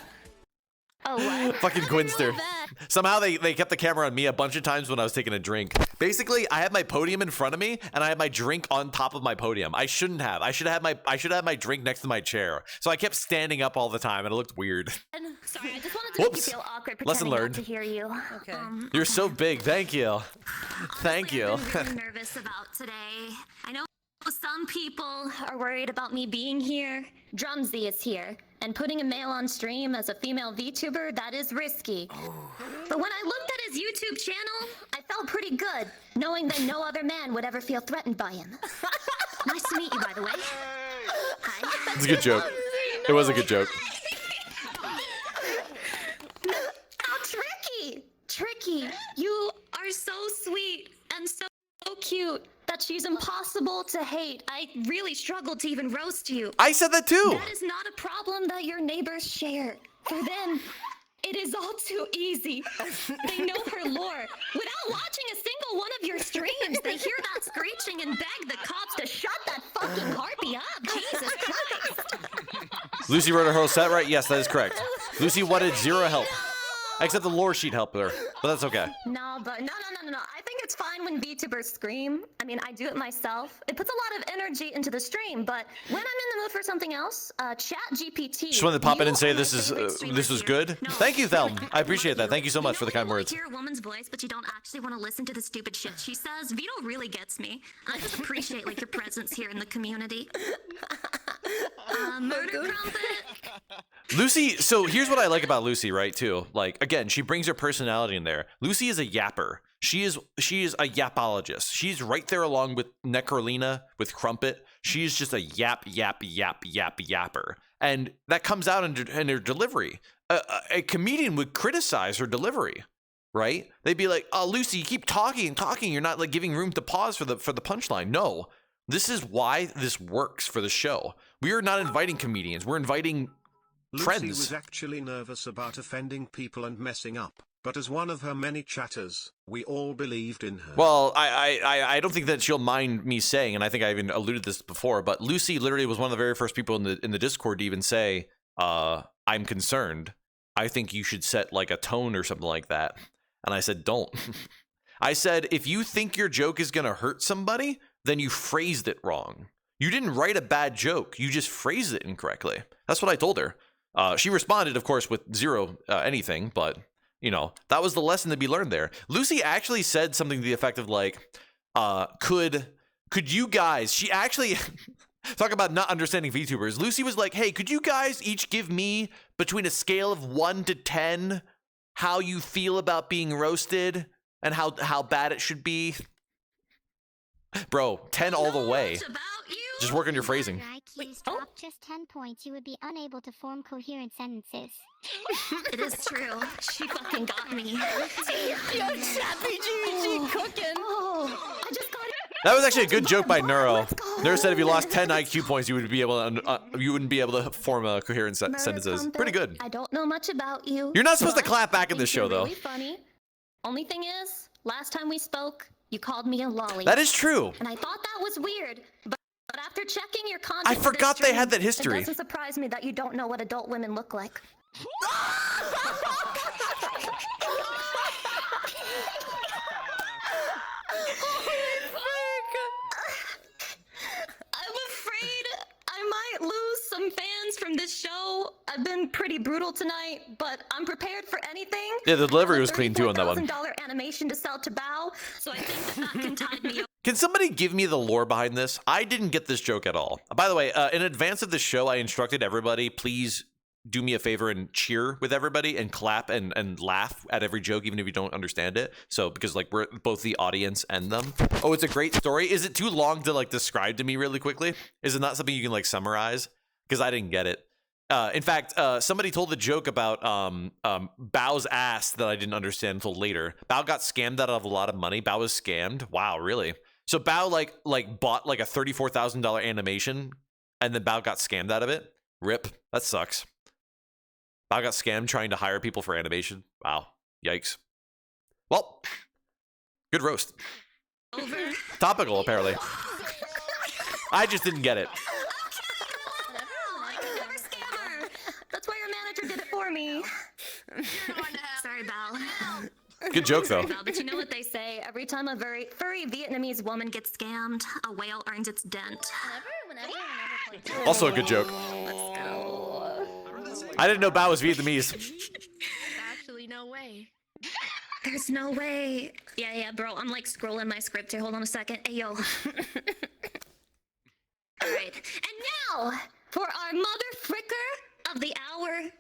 Oh, what?
fucking Gwinster.
back.
Somehow they kept the camera on me a bunch of times when I was taking a drink. Basically, I had my podium in front of me and I had my drink on top of my podium. I shouldn't have. I should have my drink next to my chair. So I kept standing up all the time and it looked weird.
Sorry, I just wanted to make you
Whoops.
feel awkward
Lesson
pretending not
learned.
to hear you.
Okay.
You're so big. Thank you. Thank
Honestly,
you.
I've been really nervous about today. I know some people are worried about me being here. Drumsy is here, and putting a male on stream as a female VTuber, that is risky. But when I looked at his YouTube channel, I felt pretty good, knowing that no other man would ever feel threatened by him. Nice to meet you, by the way. Hi.
It's a good joke. It was a good joke.
How tricky! Tricky, you are so sweet and so cute that she's impossible to hate. I really struggled to even roast you.
I said that too.
That is not a problem that your neighbors share. For them, it is all too easy. They know her lore. Without watching a single one of your streams, they hear that screeching and beg the cops to shut that fucking harpy up. Jesus Christ.
Lucy wrote her whole set right? Yes, that is correct. Lucy wanted 0 help. Except the lore sheet helped her, but that's okay.
No. I think it's fine when VTubers scream. I mean, I do it myself. It puts a lot of energy into the stream, but when I'm in the mood for something else, Chat GPT.
Just wanted to pop in and say this was good. Thank you, Thelm. I appreciate that. Thank you so much for the kind words.
You hear a woman's voice, but you don't actually want to listen to the stupid shit she says. Vito really gets me. And I just appreciate like your presence here in the community. Murder Crumpet.
Lucy, so here's what I like about Lucy, right, too. Like, again, she brings her personality in there. Lucy is a yapper. She is a yapologist. She's right there along with Necrolina, with Crumpet. She's just a yapper. And that comes out in her delivery. A comedian would criticize her delivery, right? They'd be like, oh, Lucy, you keep talking. You're not like giving room to pause for the punchline. No, this is why this works for the show. We are not inviting comedians. We're inviting friends.
Lucy was actually nervous about offending people and messing up, but as one of her many chatters, we all believed in her.
Well, I don't think that she'll mind me saying, and I think I even alluded to this before, but Lucy literally was one of the very first people in the Discord to even say, I'm concerned. I think you should set like a tone or something like that. And I said, don't. I said, if you think your joke is going to hurt somebody, then you phrased it wrong. You didn't write a bad joke. You just phrased it incorrectly. That's what I told her. She responded, of course, with 0 anything, but, you know, that was the lesson to be learned there. Lucy actually said something to the effect of, like, could you guys, she actually, talk about not understanding VTubers. Lucy was like, hey, could you guys each give me, between a scale of 1 to 10, how you feel about being roasted and how bad it should be? Bro, 10 all the way. Just work on your phrasing.
IQs drop just 10 points, you would be unable to form coherent sentences.
It is true. She fucking got me.
Yo, ChatGPT cooking.
I just got it.
That was actually a good joke by Neuro. Neuro said if you lost 10 IQ points, you would be able to you wouldn't be able to form a coherent sentences. Pretty good.
I don't know much about you.
You're not supposed to
but
clap back in
I
this
think
show,
you're
though.
Really funny. Only thing is, last time we spoke, you called me a lolly.
That is true.
And I thought that was weird, but after checking your content,
I
for this
forgot they
stream,
had that history.
It doesn't surprise me that you don't know what adult women look like. I'm afraid I might lose some fans from this show. I've been pretty brutal tonight, but I'm prepared for anything.
Yeah, the delivery was clean too on that one.
$34,000 animation to sell to Bao, so I think that can tide me over.
Can somebody give me the lore behind this? I didn't get this joke at all. By the way, in advance of the show, I instructed everybody, please do me a favor and cheer with everybody and clap and laugh at every joke, even if you don't understand it. So, because like we're both the audience and them. Oh, it's a great story. Is it too long to like describe to me really quickly? Is it not something you can like summarize? Because I didn't get it. In fact, somebody told the joke about Bao's ass that I didn't understand until later. Bao got scammed out of a lot of money. Bao was scammed. Wow, really? So Bao like bought like a $34,000 animation, and then Bao got scammed out of it. Rip. That sucks. Bao got scammed trying to hire people for animation. Wow. Yikes. Well, good roast.
Over.
Topical, apparently. I just didn't get it.
That's why your manager did it for me. Sorry, Val.
Good joke, though.
Val, but you know what they say? Every time a very furry Vietnamese woman gets scammed, a whale earns its dent.
Also a good joke.
Let's go.
I didn't know Bao was Vietnamese.
Actually, no way.
There's no way. Yeah, bro. I'm like scrolling my script here. Hold on a second. Hey, yo. Alright. And now, for our mother fricker of the hour,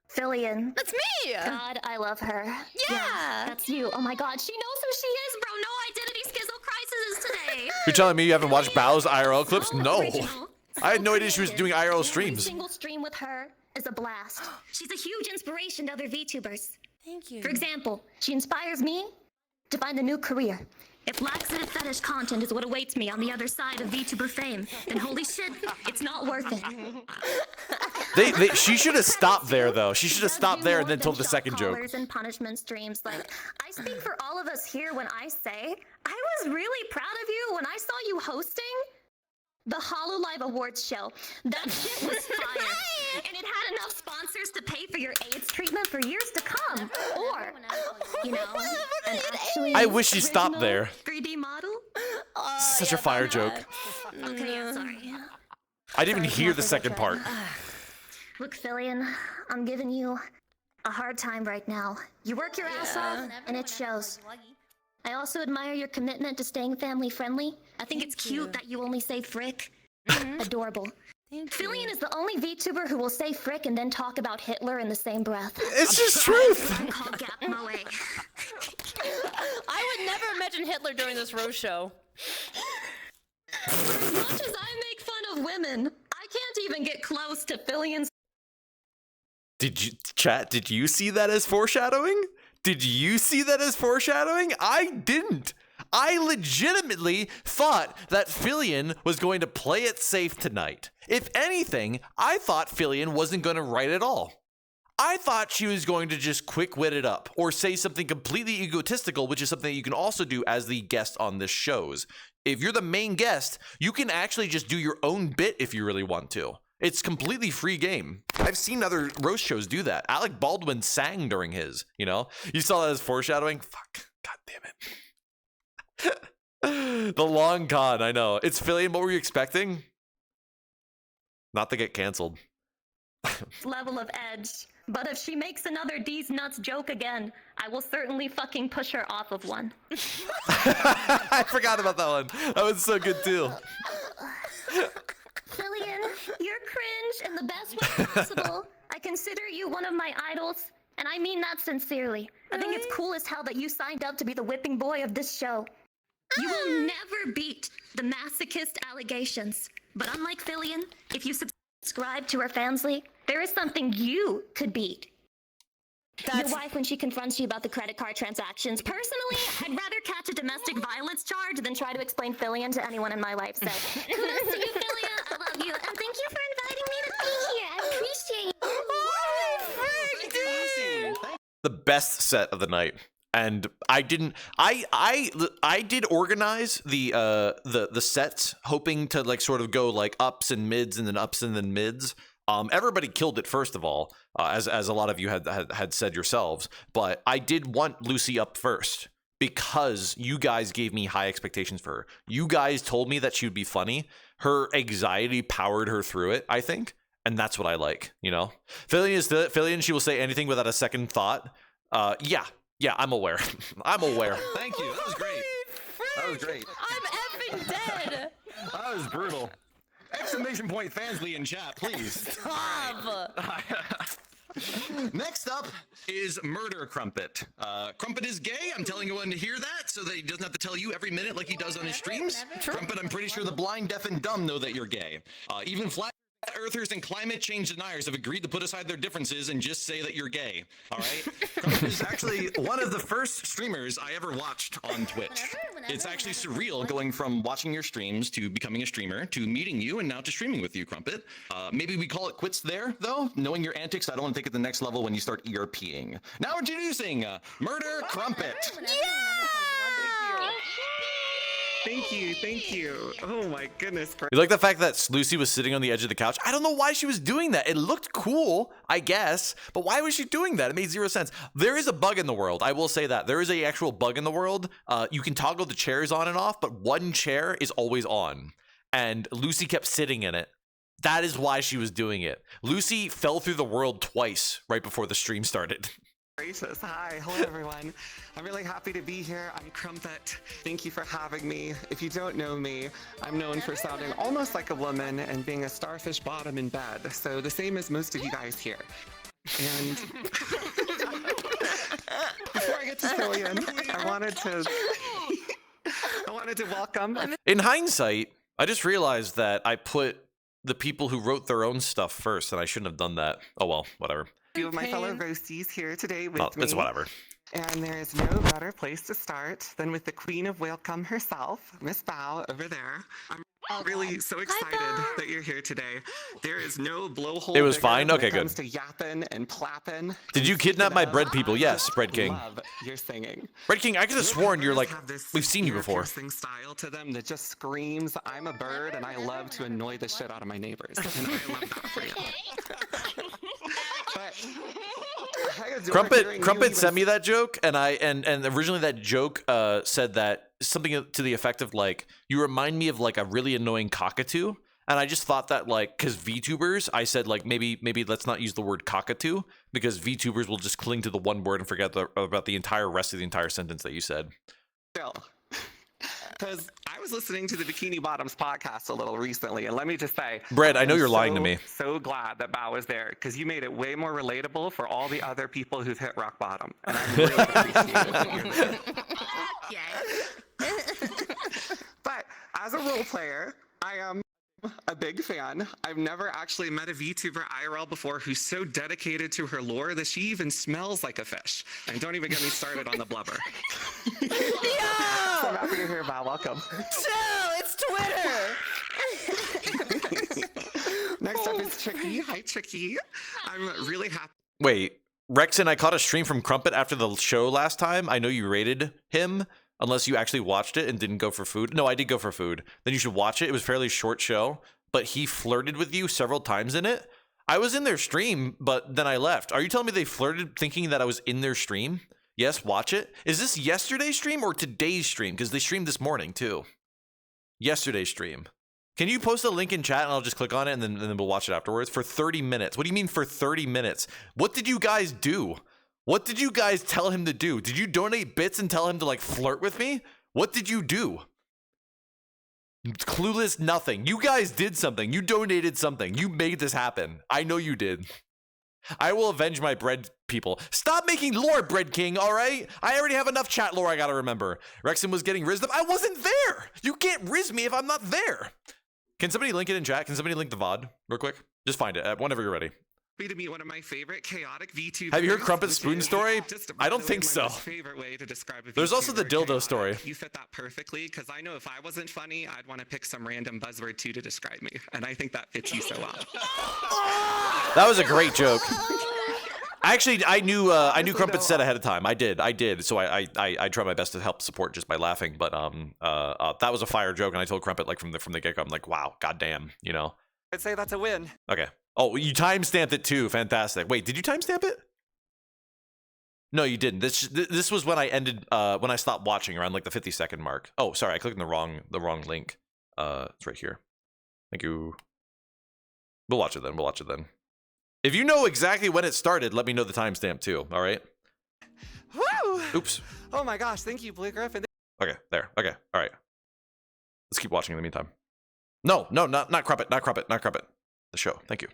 Filian.
That's me!
God, I love her.
Yeah.
That's you. Oh my god, she knows who she is, bro. No identity schizo crisis today.
You're telling me you haven't watched Bao's IRL clips?
So
No.
original,
I had no
so
idea she was
creative.
doing IRL
Every
streams.
single stream with her is a blast. She's a huge inspiration to other VTubers.
Thank you.
For example, she inspires me to find a new career. If laxative fetish content is what awaits me on the other side of VTuber fame, then holy shit, it's not worth it.
She should have stopped there, though. She should have stopped there and then told the second joke.
Callers and punishment streams. Like, I speak for all of us here when I say I was really proud of you when I saw you hosting the HoloLive Awards show. That shit was fire. And it had enough sponsors to pay for your AIDS treatment for years to come. Or, you know, an actually
I wish she stopped
original
there.
3D model?
Such a fire joke.
Okay, yeah, sorry.
I didn't even hear the second part.
Look, Filian, I'm giving you a hard time right now. You work your ass off, and it shows. I also admire your commitment to staying family friendly. I think it's cute that you only say frick. Adorable. Filian is the only VTuber who will say frick and then talk about Hitler in the same breath.
It's just truth.
I'm called Gap Moe.
I would never mention Hitler during this roast show.
As much as I make fun of women, I can't even get close to Filian's.
Did you see that as foreshadowing? Did you see that as foreshadowing? I didn't. I legitimately thought that Filian was going to play it safe tonight. If anything, I thought Filian wasn't going to write at all. I thought she was going to just quick-wit it up or say something completely egotistical, which is something that you can also do as the guest on this shows. If you're the main guest, you can actually just do your own bit if you really want to. It's completely free game. I've seen other roast shows do that. Alec Baldwin sang during his, you know? You saw that as foreshadowing? Fuck. God damn it. The long con, I know. It's Filian, what were you expecting? Not to get canceled.
Level of edge. But if she makes another D's nuts joke again, I will certainly fucking push her off of one.
I forgot about that one. That was so good too.
Filian, you're cringe in the best way possible. I consider you one of my idols, and I mean that sincerely. I think it's cool as hell that you signed up to be the whipping boy of this show. You will never beat the masochist allegations. But unlike Filian, if you subscribe to her fansly, there is something you could beat. Your wife when she confronts you about the credit card transactions. Personally, I'd rather catch a domestic violence charge than try to explain Filian to anyone in my life. So, kudos to you, Filian. I love you. And thank you for inviting me to be here. I appreciate it.
The best set of the night. And I did organize the sets hoping to like sort of go like ups and mids and then ups and then mids. Everybody killed it first of all, as a lot of you had said yourselves. But I did want Lucy up first because you guys gave me high expectations for her. You guys told me that she would be funny. Her anxiety powered her through it, I think, and that's what I like. You know, Filian. She will say anything without a second thought. Yeah, I'm aware. I'm aware.
Thank you. That was great. That was great.
I'm effing dead.
That was brutal. Exclamation point Fansly in chat, please.
Stop.
Next up is Murder Crumpet. Crumpet is gay. I'm telling everyone to hear that so that he doesn't have to tell you every minute like he does on his streams. Crumpet, I'm pretty sure the blind, deaf, and dumb know that you're gay. Even flat earthers and climate change deniers have agreed to put aside their differences and just say that you're gay. All right? Crumpet is actually one of the first streamers I ever watched on Twitch. It's actually surreal going from watching your streams to becoming a streamer to meeting you and now to streaming with you, Crumpet. Maybe we call it quits there, though. Knowing your antics, I don't want to take it to the next level when you start ERPing. Now introducing Murder Crumpet.
Thank you. Oh my goodness.
You like the fact that Lucy was sitting on the edge of the couch? I don't know why she was doing that. It looked cool, I guess, but why was she doing that? It made zero sense. There is a bug in the world. I will say that. There is a actual bug in the world. You can toggle the chairs on and off, but one chair is always on. And Lucy kept sitting in it. That is why she was doing it. Lucy fell through the world twice right before the stream started.
Gracious. Hi. Hello, everyone. I'm really happy to be here. I'm Crumpet. Thank you for having me. If you don't know me, I'm known for sounding almost like a woman and being a starfish bottom in bed. So the same as most of you guys here. And before I get to Filian, I wanted to welcome.
In hindsight, I just realized that I put the people who wrote their own stuff first, and I shouldn't have done that. Oh well, whatever.
Few of my fellow roasties here today with me.
It's whatever.
And there is no better place to start than with the queen of Welcome herself, Miss Bao over there. I'm really so excited that you're here today. There is no blowhole.
It was fine? Okay, good.
When it comes to yapping and plapping.
Did you kidnap my bread people? Yes, Bread King.
Love your singing.
Bread King, I could have sworn you're like, we've seen you before.
Piercing style to them that just screams, I'm a bird and I love to annoy the shit out of my neighbors. And I love that for you.
Crumpet sent me that joke, and originally that joke said that something to the effect of like, you remind me of like a really annoying cockatoo, and I just thought that like, because VTubers, I said like maybe let's not use the word cockatoo because VTubers will just cling to the one word and forget about the entire rest of the entire sentence that you said.
Still. Because I was listening to the Bikini Bottoms podcast a little recently, and let me just say,
Brett, I know you're lying to me.
So glad that Bao was there because you made it way more relatable for all the other people who've hit rock bottom, and I really appreciate it. But as a role player, I am a big fan. I've never actually met a VTuber IRL before who's so dedicated to her lore that she even smells like a fish. And don't even get me started on the blubber.
Yo!
So happy to hear about. Welcome.
Chill, it's Twitter.
Next up is Tricky. Hi, Tricky. I'm really happy.
Wait, Rekson, I caught a stream from Crumpet after the show last time. I know you rated him. Unless you actually watched it and didn't go for food. No, I did go for food. Then you should watch it. It was a fairly short show, but he flirted with you several times in it. I was in their stream, but then I left. Are you telling me they flirted thinking that I was in their stream? Yes, watch it. Is this yesterday's stream or today's stream? Because they streamed this morning too. Yesterday's stream. Can you post a link in chat and I'll just click on it and then we'll watch it afterwards? For 30 minutes. What do you mean for 30 minutes? What did you guys do? What did you guys tell him to do? Did you donate bits and tell him to like flirt with me? What did you do? Clueless nothing. You guys did something. You donated something. You made this happen. I know you did. I will avenge my bread people. Stop making lore, Bread King, all right? I already have enough chat lore I gotta remember. Rekson was getting rizzed up. I wasn't there. You can't rizz me if I'm not there. Can somebody link it in chat? Can somebody link the VOD real quick? Just find it whenever you're ready.
To meet one of my favorite chaotic VTubers.
Have you heard Crumpet's spoon story? I don't think so.
Favorite way to describe a
There's also the dildo
chaotic.
story.
You fit that perfectly because I know if I wasn't funny, I'd want to pick some random buzzword too to describe me, and I think that fits you so well.
That was a great joke. Actually, I knew Crumpet said ahead of time. I did. So I tried my best to help support just by laughing. But that was a fire joke, and I told Crumpet like from the get go. I'm like, wow, goddamn, you know.
I'd say that's a win.
Okay. Oh, you timestamped it too. Fantastic. Wait, did you timestamp it? No, you didn't. This was when I ended when I stopped watching around like the 50-second mark. Oh, sorry, I clicked on the wrong link. It's right here. Thank you. We'll watch it then. If you know exactly when it started, let me know the timestamp too. All right.
Woo!
Oops.
Oh my gosh! Thank you, Blue Griffin.
Okay, there. Okay, all right. Let's keep watching in the meantime. No, not Crumpet. The show. Thank you.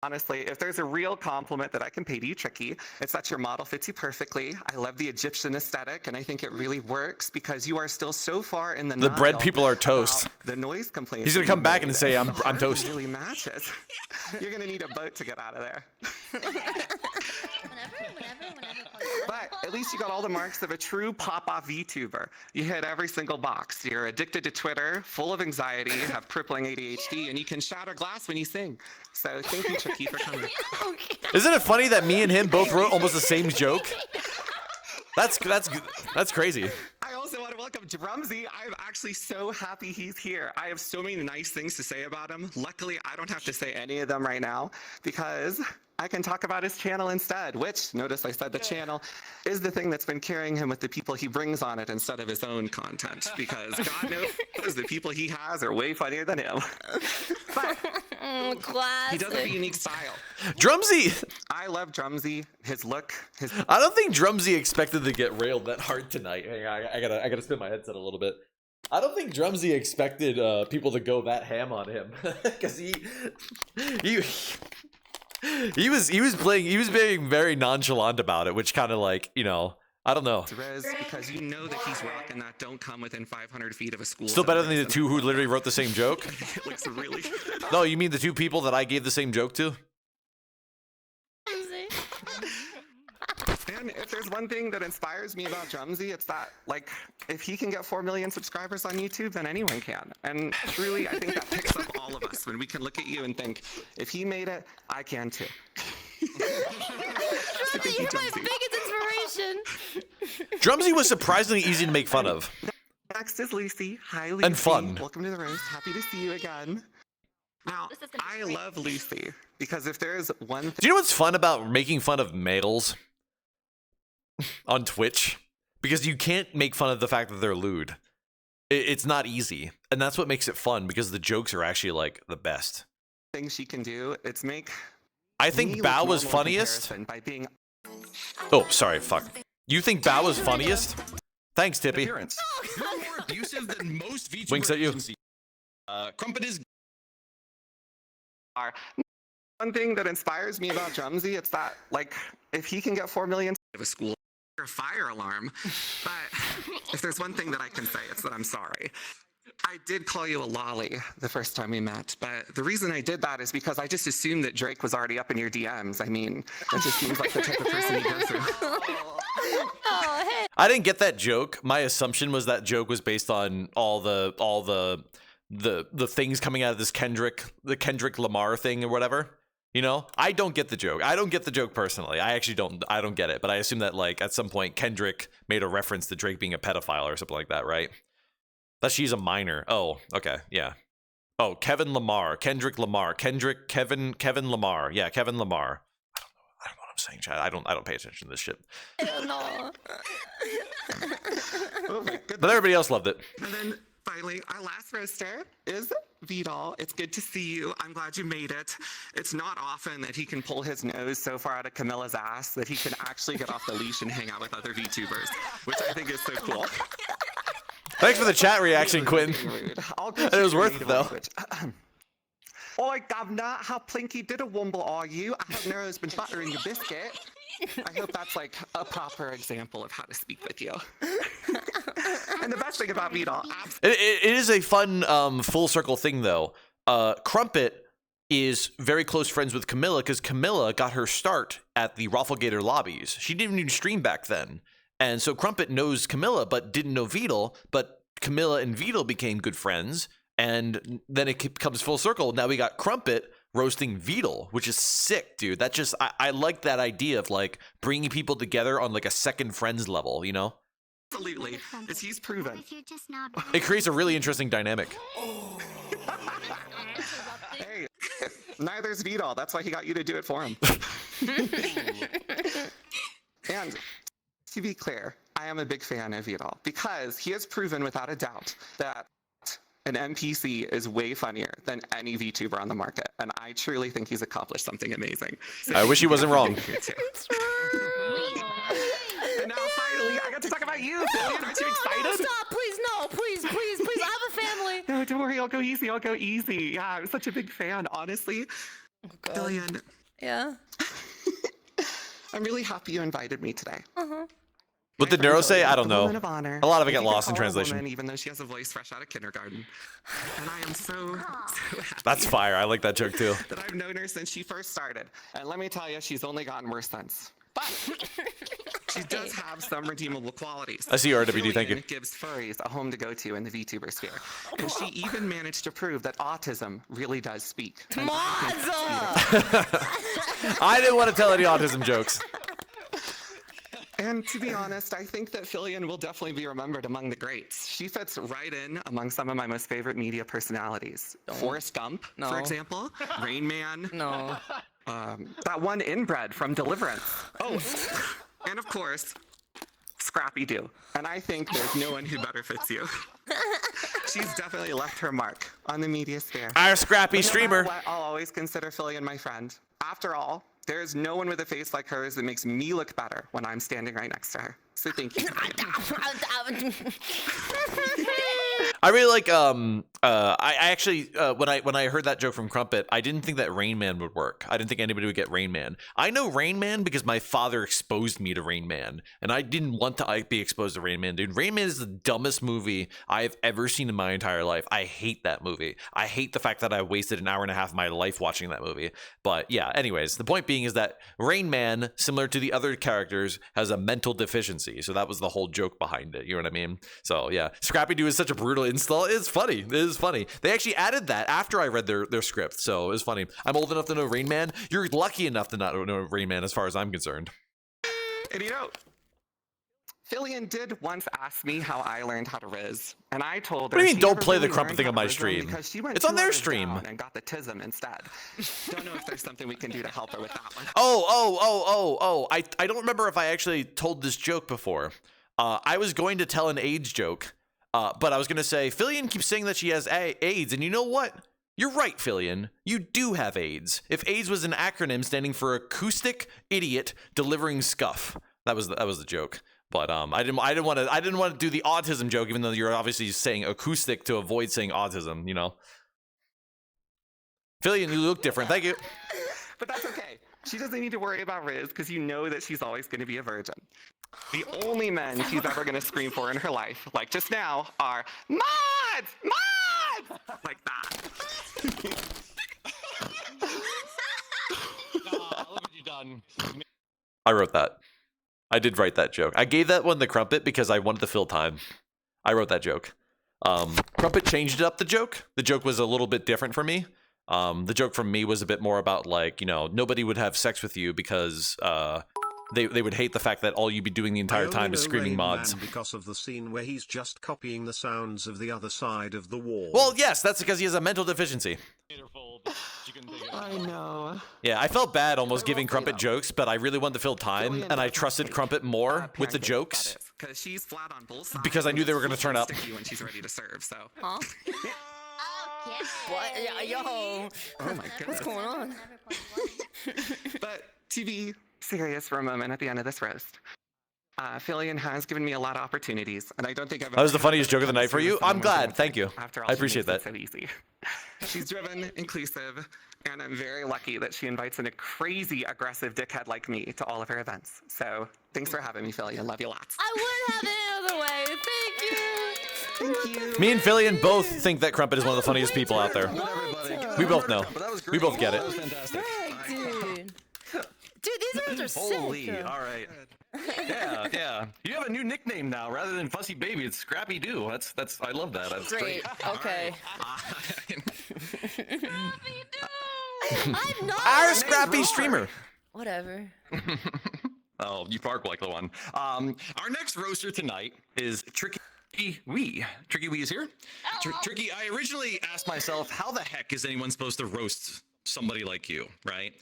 Honestly, if there's a real compliment that I can pay to you, Tricky, it's that your model fits you perfectly. I love the Egyptian aesthetic, and I think it really works because you are still so far in the
bread people are toast.
The noise complaints.
He's gonna come back and say, I'm toast.
Really matches. You're gonna need a boat to get out of there. But at least you got all the marks of a true pop-off VTuber. You hit every single box. You're addicted to Twitter, full of anxiety, have crippling ADHD, and you can shatter glass when you sing. So thank you, Tricky, for coming.
Isn't it funny that me and him both wrote almost the same joke? That's crazy.
I also want to welcome Drumsy. I'm actually so happy he's here. I have so many nice things to say about him. Luckily, I don't have to say any of them right now because I can talk about his channel instead, which, notice I said the channel, is the thing that's been carrying him with the people he brings on it instead of his own content, because God knows the people he has are way funnier than him. But he does have a unique style.
Drumsy!
I love Drumsy, his look, his...
I don't think Drumsy expected to get railed that hard tonight. Hang on, I gotta spin my headset a little bit. I don't think Drumsy expected people to go that ham on him, because he was being very nonchalant about it, which kind of like, you know, I don't know.
Because you know that he's rocking that don't come within 500 feet of a school.
Still better than the two who literally wrote the same joke?
It looks really...
No, you mean the two people that I gave the same joke to?
And if there's one thing that inspires me about Drumsy, it's that, like, if he can get 4 million subscribers on YouTube, then anyone can. And truly, I think that picks up all of us when we can look at you and think, if he made it, I can too.
Drumsy, you're my biggest inspiration.
Drumsy was surprisingly easy to make fun of.
Next is Lucy. Hi, Lucy.
And fun.
Welcome to the roast. Happy to see you again. Now, I love Lucy because if there's one thing...
Do you know what's fun about making fun of males on Twitch? Because you can't make fun of the fact that they're lewd. It's not easy. And that's what makes it fun, because the jokes are actually, like, the best.
Things she can do, it's make...
I think Bao was funniest.
By being...
Oh, sorry, fuck. You think Bao was funniest? Thanks, Tippy.
You're more abusive than most VTubers.
Winks at you.
Crumpet is... One thing that inspires me about Drumsy, it's that, like, if he can get 4 million of a school, a fire alarm. But if there's one thing that I can say, it's that I'm sorry. I did call you a lolly the first time we met, but the reason I did that is because I just assumed that Drake was already up in your DMs. I mean, that just seems like the type of person he goes through.
Oh, hey.
I didn't get that joke. My assumption was that joke was based on all the things coming out of this Kendrick Lamar thing or whatever. You know, I don't get the joke. I don't get the joke personally. I actually don't. I don't get it. But I assume that, like, at some point Kendrick made a reference to Drake being a pedophile or something like that, right? That she's a minor. Oh, okay, yeah. Oh, Kevin Lamar, Kendrick Lamar, Kevin Lamar. Yeah, Kevin Lamar. I don't know what I'm saying, Chad. I don't pay attention to this shit.
No.
But everybody else loved it.
And then finally, our last roaster is Vidal. It's good to see you. I'm glad you made it. It's not often that he can pull his nose so far out of Camilla's ass that he can actually get off the leash and hang out with other VTubers, which I think is so cool.
Thanks for the chat reaction, Quinn. It was worth it, though.
Oi, governor, how plinky did a wumble are you? I hope Nero's been buttering your biscuit. I hope that's like a proper example of how to speak with you. And the best thing about Vidal,
it is a fun full circle thing, though. Crumpet is very close friends with Camilla because Camilla got her start at the Rafflegator lobbies. She didn't even stream back then. And so Crumpet knows Camilla, but didn't know Vidal. But Camilla and Vidal became good friends. And then it comes full circle. Now we got Crumpet roasting Vidal, which is sick, dude. That just, I like that idea of, like, bringing people together on, like, a second friends level, you know?
Absolutely, as he's proven.
It creates a really interesting dynamic.
Hey, neither's Vidal. That's why he got you to do it for him. And to be clear, I am a big fan of Vidal because he has proven without a doubt that an NPC is way funnier than any VTuber on the market, and I truly think he's accomplished something amazing. So
I wish he wasn't wrong.
And now finally, I got to talk about you, Filian. Aren't you excited?
No, stop, please, no, please. I have a family.
No, don't worry, I'll go easy. Yeah, I'm such a big fan, honestly. Filian,
Yeah.
I'm really happy you invited me today.
What did Neuro say? I don't know.
Woman of honor.
A lot of it
You
get
can
lost in
call her a
translation.
woman, even though she has a voice fresh out of kindergarten. And I am so happy
That's fire. I like that joke too.
that I've known her since she first started. And let me tell you, she's only gotten worse since. But she does have some redeemable qualities.
I see you, RWD. Thank you.
Filian gives furries a home to go to in the VTuber sphere. And she even managed to prove that autism really does speak. And
I didn't want to tell any autism jokes.
And to be honest, I think that Filian will definitely be remembered among the greats. She fits right in among some of my most favorite media personalities. Forrest Gump, for example. Rain Man.
No.
That one inbred from Deliverance. Oh, and of course, Scrappy Doo. And I think there's no one who better fits you. She's definitely left her mark on the media sphere.
Our Scrappy streamer.
I'll always consider Filian my friend. After all, there is no one with a face like hers that makes me look better when I'm standing right next to her. So thank you.
I really like I actually when I heard that joke from Crumpet, I didn't think that Rain Man would work. I didn't think anybody would get Rain Man. I know Rain Man because my father exposed me to Rain Man, and I didn't want to be exposed to Rain Man, dude. Rain Man is the dumbest movie I've ever seen in my entire life. I hate that movie. I hate the fact that I wasted an hour and a half of my life watching that movie. But yeah, anyways, the point being is that Rain Man, similar to the other characters, has a mental deficiency. So that was the whole joke behind it. You know what I mean? So yeah, Scrappy Doo is such a brutal install. It's funny. It is funny. They actually added that after I read their script. So it was funny. I'm old enough to know Rain Man. You're lucky enough to not know Rain Man as far as I'm concerned.
And you know, Filian did once ask me how I learned how to riz, and I told her.
What do you mean,
she
don't
never
play the
really
Crumpet
learned
thing
how
on
to
my
riz
stream.
because she went
It's on
2
their
letters
stream.
down and got the tism instead. Don't know if there's something we can do to help her with that one.
Oh. I don't remember if I actually told this joke before. I was going to tell an AIDS joke, but I was going to say, Filian keeps saying that she has AIDS, and you know what? You're right, Filian. You do have AIDS. If AIDS was an acronym standing for Acoustic Idiot Delivering Scuff. That was the joke. But I didn't want to do the autism joke, even though you're obviously saying acoustic to avoid saying autism, you know. Filian, you look different. Thank you.
But that's okay. She doesn't need to worry about Riz because you know that she's always going to be a virgin. The only men she's ever going to scream for in her life, like just now, are mods! Mods! Like that.
Look what you done. I wrote that. I did write that joke. I gave that one the Crumpet because I wanted to fill time. I wrote that joke. Crumpet changed up the joke. The joke was a little bit different for me. The joke from me was a bit more about, like, you know, nobody would have sex with you because they would hate the fact that all you'd be doing the entire time is screaming mods.
Because of the scene where he's just copying the sounds of the other side of the wall.
Well, yes, that's because he has a mental deficiency.
I know.
Yeah, I felt bad almost giving Crumpet jokes, but I really wanted to fill time, and I trusted Crumpet more with the jokes
Because she's flat on both sides.
because I knew they were going to turn up.
Sticky when she's ready to serve. So.
Huh? What? Yo.
Oh my goodness.
What's going on?
But to be serious for a moment at the end of this roast, Filian has given me a lot of opportunities, and I don't think I've.
That was the funniest joke of the night for you. I'm glad. Thank you.
After all,
I appreciate that.
So easy. She's driven, inclusive, and I'm very lucky that she invites in a crazy, aggressive dickhead like me to all of her events. So thanks for having me, Filian. Love you lots.
I wouldn't have it any other way. Thank you.
Thank you.
Me and Filian both think that Crumpet is one of the funniest people out there. We both know. We both get it.
Right, dude. Dude, these ones are sick.
Holy, all right. Yeah. You have a new nickname now, rather than Fussy Baby. It's Scrappy Doo. That's. I love that. That's
Great. Okay. I'm not.
Our Scrappy streamer.
Whatever.
Oh, you bark like the one. Our next roaster tonight is Tricky Wee. Tricky Wee is here. Tricky, I originally asked myself, how the heck is anyone supposed to roast somebody like you, right?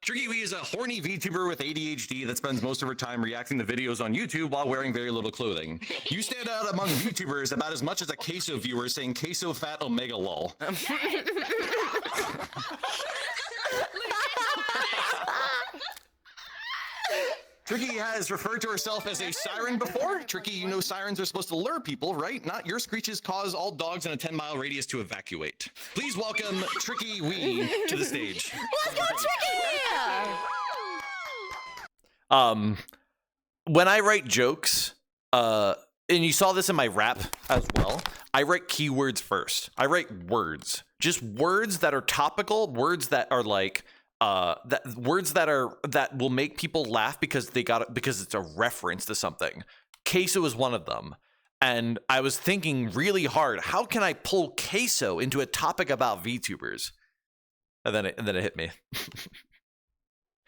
Tricky Wee is a horny VTuber with ADHD that spends most of her time reacting to videos on YouTube while wearing very little clothing. You stand out among VTubers about as much as a queso viewer saying queso fat omega lol. Tricky has referred to herself as a siren before. Tricky, you know sirens are supposed to lure people, right? Not your screeches cause all dogs in a 10-mile radius to evacuate. Please welcome Tricky Wee to the stage.
Let's go, Tricky!
When I write jokes, and you saw this in my rap as well, I write keywords first. I write words. Just words that are topical, words that are like that will make people laugh because because it's a reference to something. Queso is one of them. And I was thinking really hard, how can I pull queso into a topic about VTubers? And then it hit me.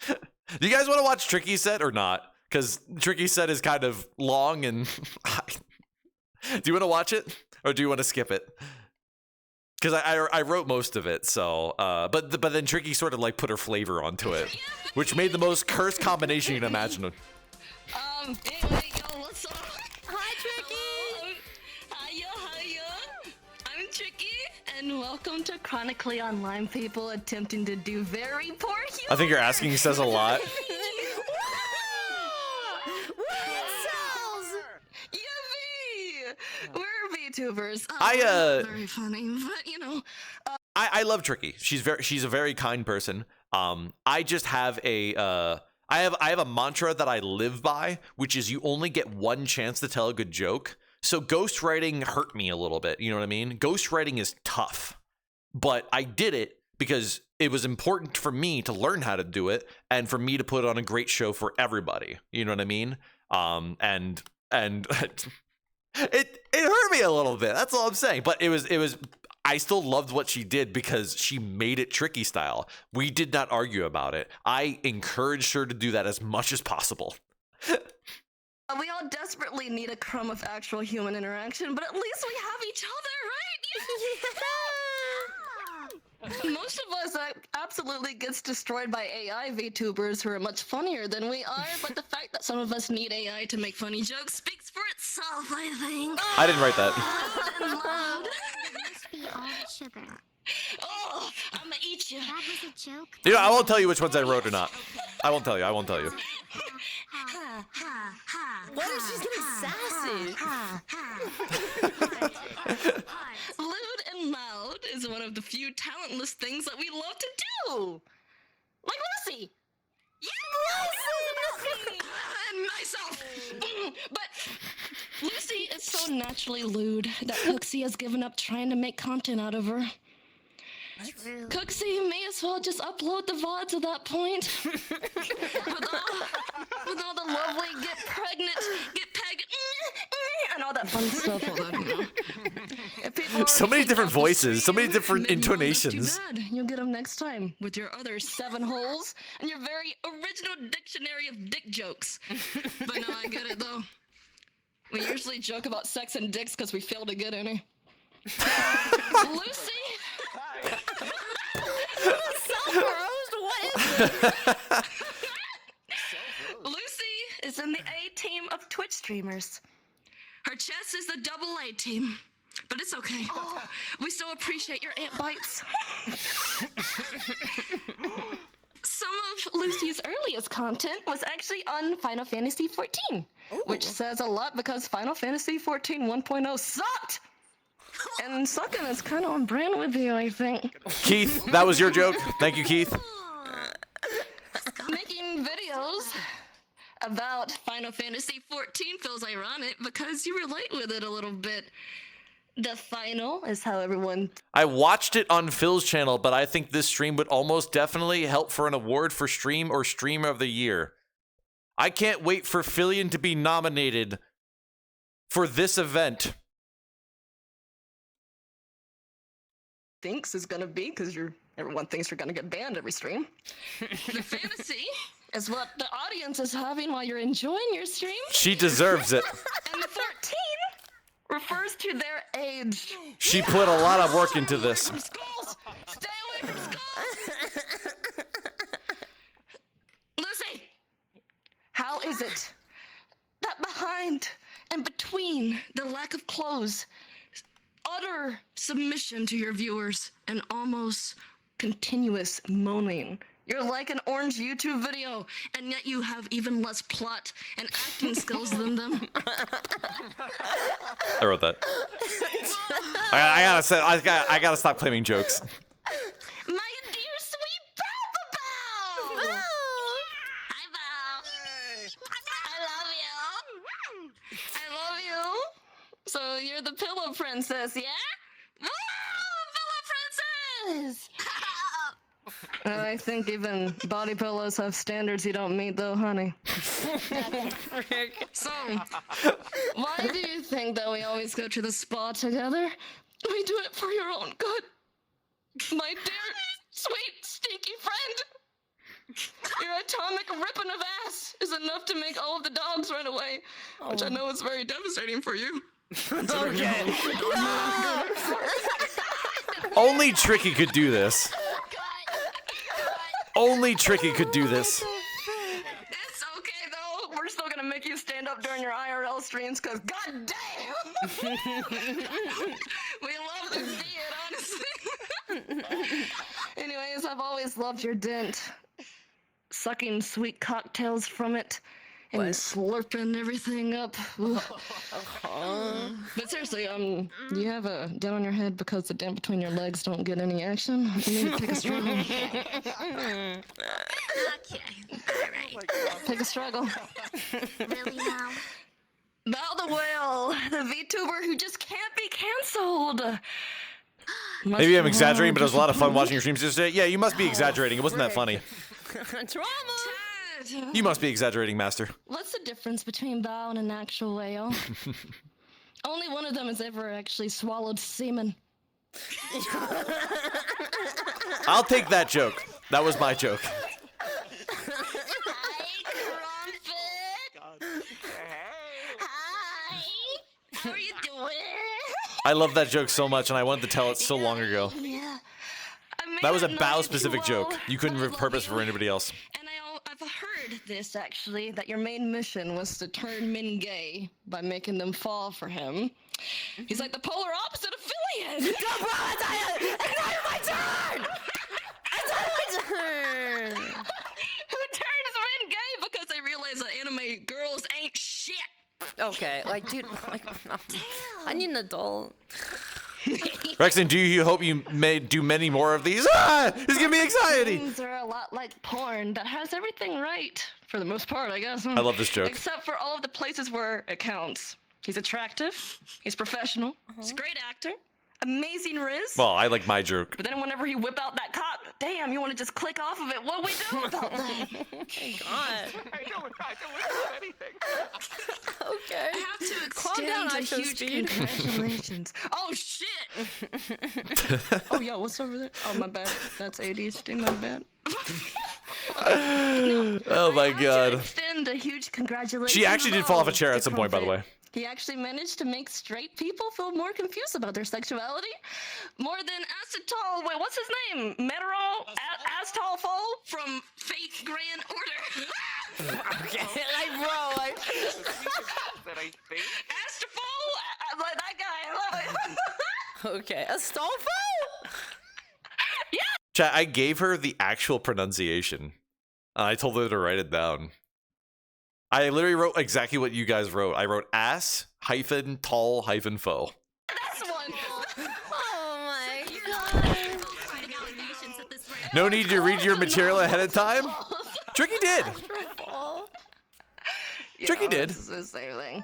Do you guys want to watch Tricky Set or not? Because Tricky Set is kind of long and do you want to watch it or do you want to skip it? Because I wrote most of it, so but then Tricky sort of like put her flavor onto it, which made the most cursed combination you can imagine.
Anyway, yo, what's up?
Hi, Tricky.
Hiya. I'm Tricky, and welcome to Chronically Online people attempting to do very poor humor.
I think your asking says a lot.
We're VTubers. Very funny, but you know.
I love Tricky. She's a very kind person. I just have I have a mantra that I live by, which is you only get one chance to tell a good joke. So ghostwriting hurt me a little bit. You know what I mean? Ghostwriting is tough, but I did it because it was important for me to learn how to do it and for me to put on a great show for everybody. You know what I mean? And it hurt me a little bit. That's all I'm saying. But it was I still loved what she did because she made it Tricky style. We did not argue about it. I encouraged her to do that as much as possible.
We all desperately need a crumb of actual human interaction, but at least we have each other, right? Most of us absolutely gets destroyed by AI VTubers who are much funnier than we are, but the fact that some of us need AI to make funny jokes speaks for itself, I think.
I didn't write that.
Must be all the sugar.
Oh, I'm gonna eat you.
That was a joke.
You know, I won't tell you which ones I wrote or not. I won't tell you.
What if she's getting sassy?
Lewd and loud is one of the few talentless things that we love to do. Like Lucy. And myself. But Lucy is so naturally lewd that Cooksey has given up trying to make content out of her. Cooksey may as well just upload the VODs at that point. with all the lovely get pregnant, get pegged, and all that fun stuff.
So many different voices, so many different intonations.
Too bad. You'll get them next time with your other 7 holes and your very original dictionary of dick jokes. But no, I get it though. We usually joke about sex and dicks because we fail to get any. Lucy.
Self-roast? What is it?
Lucy is in the A team of Twitch streamers. Her chest is the AA team, but it's okay. We still appreciate your ant bites. Some of Lucy's earliest content was actually on Final Fantasy XIV, which says a lot because Final Fantasy XIV 1.0 sucked. And sucking is kind of on brand with you, I think.
Keith, that was your joke. Thank you, Keith.
Making videos about Final Fantasy XIV feels ironic because you relate with it a little bit. The final is how everyone...
I watched it on Phil's channel, but I think this stream would almost definitely help for an award for stream or streamer of the year. I can't wait for Filian to be nominated for this event.
Thinks is gonna be because everyone thinks you're gonna get banned every stream. The fantasy is what the audience is having while you're enjoying your stream.
She deserves it.
And the 14 refers to their age.
She put a lot of work into this.
From schools. Stay away from schools. Lucy, how is it that behind and between the lack of clothes, utter submission to your viewers, and almost continuous moaning You're like an orange YouTube video, and yet you have even less plot and acting skills than them.
I wrote that. I gotta stop claiming jokes.
My dear sweet Bow! Hi, Bow. I love you. So you're the pillow princess, yeah? Pillow princess! I think even body pillows have standards you don't meet, though, honey. So, why do you think that we always go to the spa together? We do it for your own good. My dear, sweet, stinky friend. Your atomic ripping of ass is enough to make all of the dogs run away, which I know is very devastating for you.
Okay.
Only Tricky could do this. Only Tricky could do this.
It's okay though. We're still gonna make you stand up during your IRL streams, cause god damn, we love to see it, honestly. Anyways, I've always loved your dent. Sucking sweet cocktails from it and slurping everything up. But seriously, you have a dent on your head because the dent between your legs don't get any action. You need to take a struggle.
Okay. Alright.
Take a struggle.
Really now?
Bow the Whale, the VTuber who just can't be cancelled.
Maybe I'm exaggerating, but it was a lot of fun watching your streams yesterday. Yeah, you must be exaggerating. It wasn't that funny.
Drama!
You must be exaggerating, Master.
What's the difference between Bow and an actual whale? Only one of them has ever actually swallowed semen.
I'll take that joke. That was my joke.
Hi, how are you doing?
I love that joke so much, and I wanted to tell it so long ago.
Yeah.
That was a Bow-specific joke. You couldn't repurpose for anybody else.
And I've heard this, actually, that your main mission was to turn men gay by making them fall for him. He's like the polar opposite of Filian!
No, bro, it's not my turn! It's not my turn!
Who turns men gay because they realize that anime girls ain't shit!
Okay, like, dude, like, I need an adult.
Rekson, do you hope you may do many more of these? Ah! It's giving me anxiety!
Things are a lot like porn that has everything right, for the most part, I guess.
I love this joke.
Except for all of the places where it counts. He's attractive, he's professional, he's a great actor, amazing riz.
Well, I like my joke.
But then whenever he whip out that cock, damn, you want to just click off of it. What do we do about that?
God.
I don't have anything.
Okay.
I have to
Calm down,
extend a
Iso
huge
Speed.
congratulations. Oh, shit! Oh, yeah, what's over there? Oh, my bad. That's ADHD, my bad.
Oh my god.
Extend a huge congratulations.
She actually did fall off a chair at some point, by the way.
He actually managed to make straight people feel more confused about their sexuality. More than acetol. Wait, what's his name? Meteorol? Acetol from Fate Grand Order.
Okay, like, bro, like.
Astafol? Like that guy. I love it.
Okay, Astolfo?
Yeah.
Chat, I gave her the actual pronunciation. I told her to write it down. I literally wrote exactly what you guys wrote. I wrote ass hyphen tall hyphen foe.
That's one.
Oh my god.
No need to read your material ahead of time? Tricky did. Tricky did.
It's the same thing.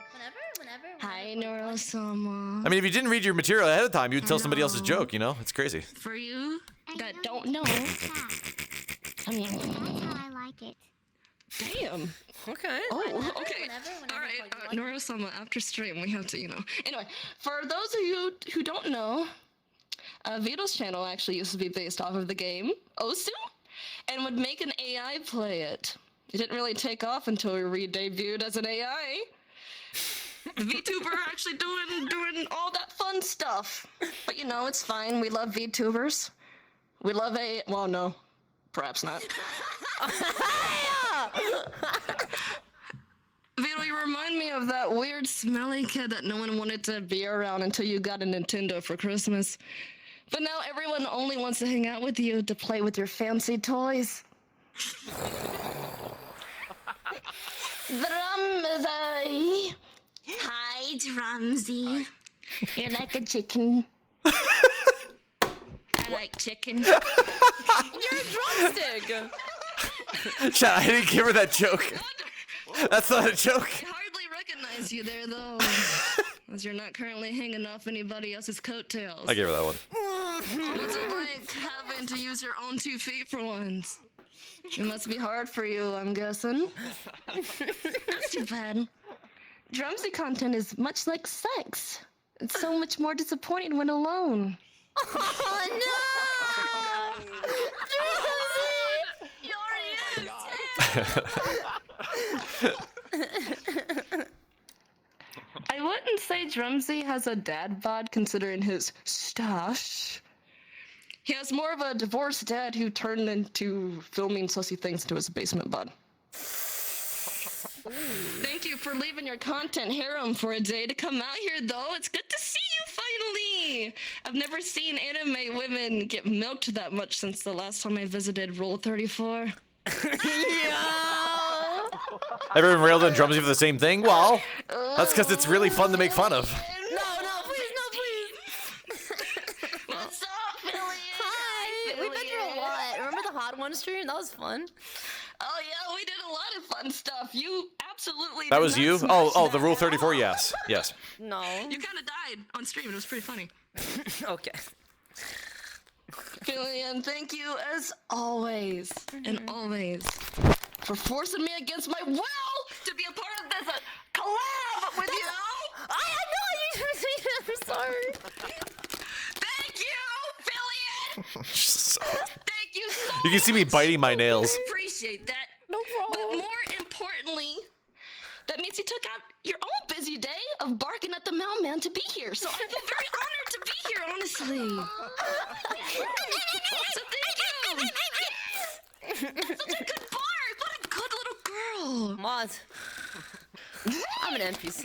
Hi, Neurosoma.
I mean, if you didn't read your material ahead of time, you'd tell somebody else's joke, you know? It's crazy.
For you that don't know, I mean,
That's how I like it.
damn.
Okay.
Oh, okay. All right, Neurosoma, after stream, we have to, you know. Anyway, for those of you who don't know, Vito's channel actually used to be based off of the game Osu, and would make an AI play it. It didn't really take off until we re-debuted as an AI. VTuber actually doing all that fun stuff. But you know, it's fine. We love VTubers. We love well, no, perhaps not. Vito, you remind me of that weird smelly kid that no one wanted to be around until you got a Nintendo for Christmas. But now everyone only wants to hang out with you to play with your fancy toys. Drumsy.
Hi, Drumsy.
You're like a chicken. I like chicken.
You're a drumstick.
Chat, I didn't give her that joke. That's not a joke.
I hardly recognize you there, though. As you're not currently hanging off anybody else's coattails.
I gave her that one.
What's it like having to use your own 2 feet for once? It must be hard for you, I'm guessing. That's too bad. Drumsy content is much like sex. It's so much more disappointing when alone.
Oh no!
I wouldn't say Drumsy has a dad bod considering his stash. He has more of a divorced dad who turned into filming sussy things to his basement bod. Thank you for leaving your content harem for a day to come out here, though. It's good to see you finally. I've never seen anime women get milked that much since the last time I visited Rule 34.
Everyone railed on Drumsy for the same thing? Well, that's because it's really fun to make fun of.
No, please.
What's up, Filian?
Hi. We've been through a lot. Remember the Hot One stream? That was fun.
Oh yeah, we did a lot of fun stuff. You absolutely.
That
did
was
not
you?
smash
Oh, the
that.
Rule 34, yes. Yes.
No.
You kind of died on stream. It was pretty funny.
Okay.
Filian, thank you as always, and always, for forcing me against my will to be a part of this collab with you.
I know you. I'm sorry.
Thank you, Filian. Thank you so
You can see me biting my nails.
appreciate that.
No problem.
But more importantly, that means you took out your own busy day of barking at the mailman to be here. So I feel very honored to be here, honestly. So thank you. That's such a good bark. What a good little girl.
Moz. I'm an NPC.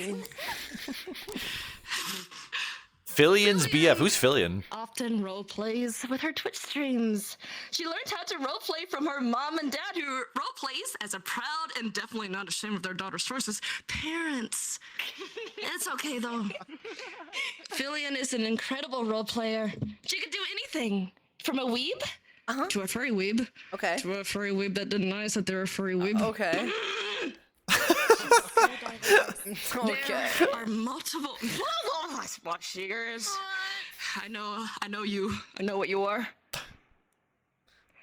Filian's BF. Who's Filian?
Often role plays with her Twitch streams. She learned how to role play from her mom and dad, who role plays as a proud and definitely not ashamed of their daughter's choices parents. It's okay though. Filian is an incredible role player. She could do anything, from a weeb to a furry weeb.
Okay.
To a furry weeb that denies that they're a furry weeb.
Okay.
There are multiple spot shears. I know you. I know what you are.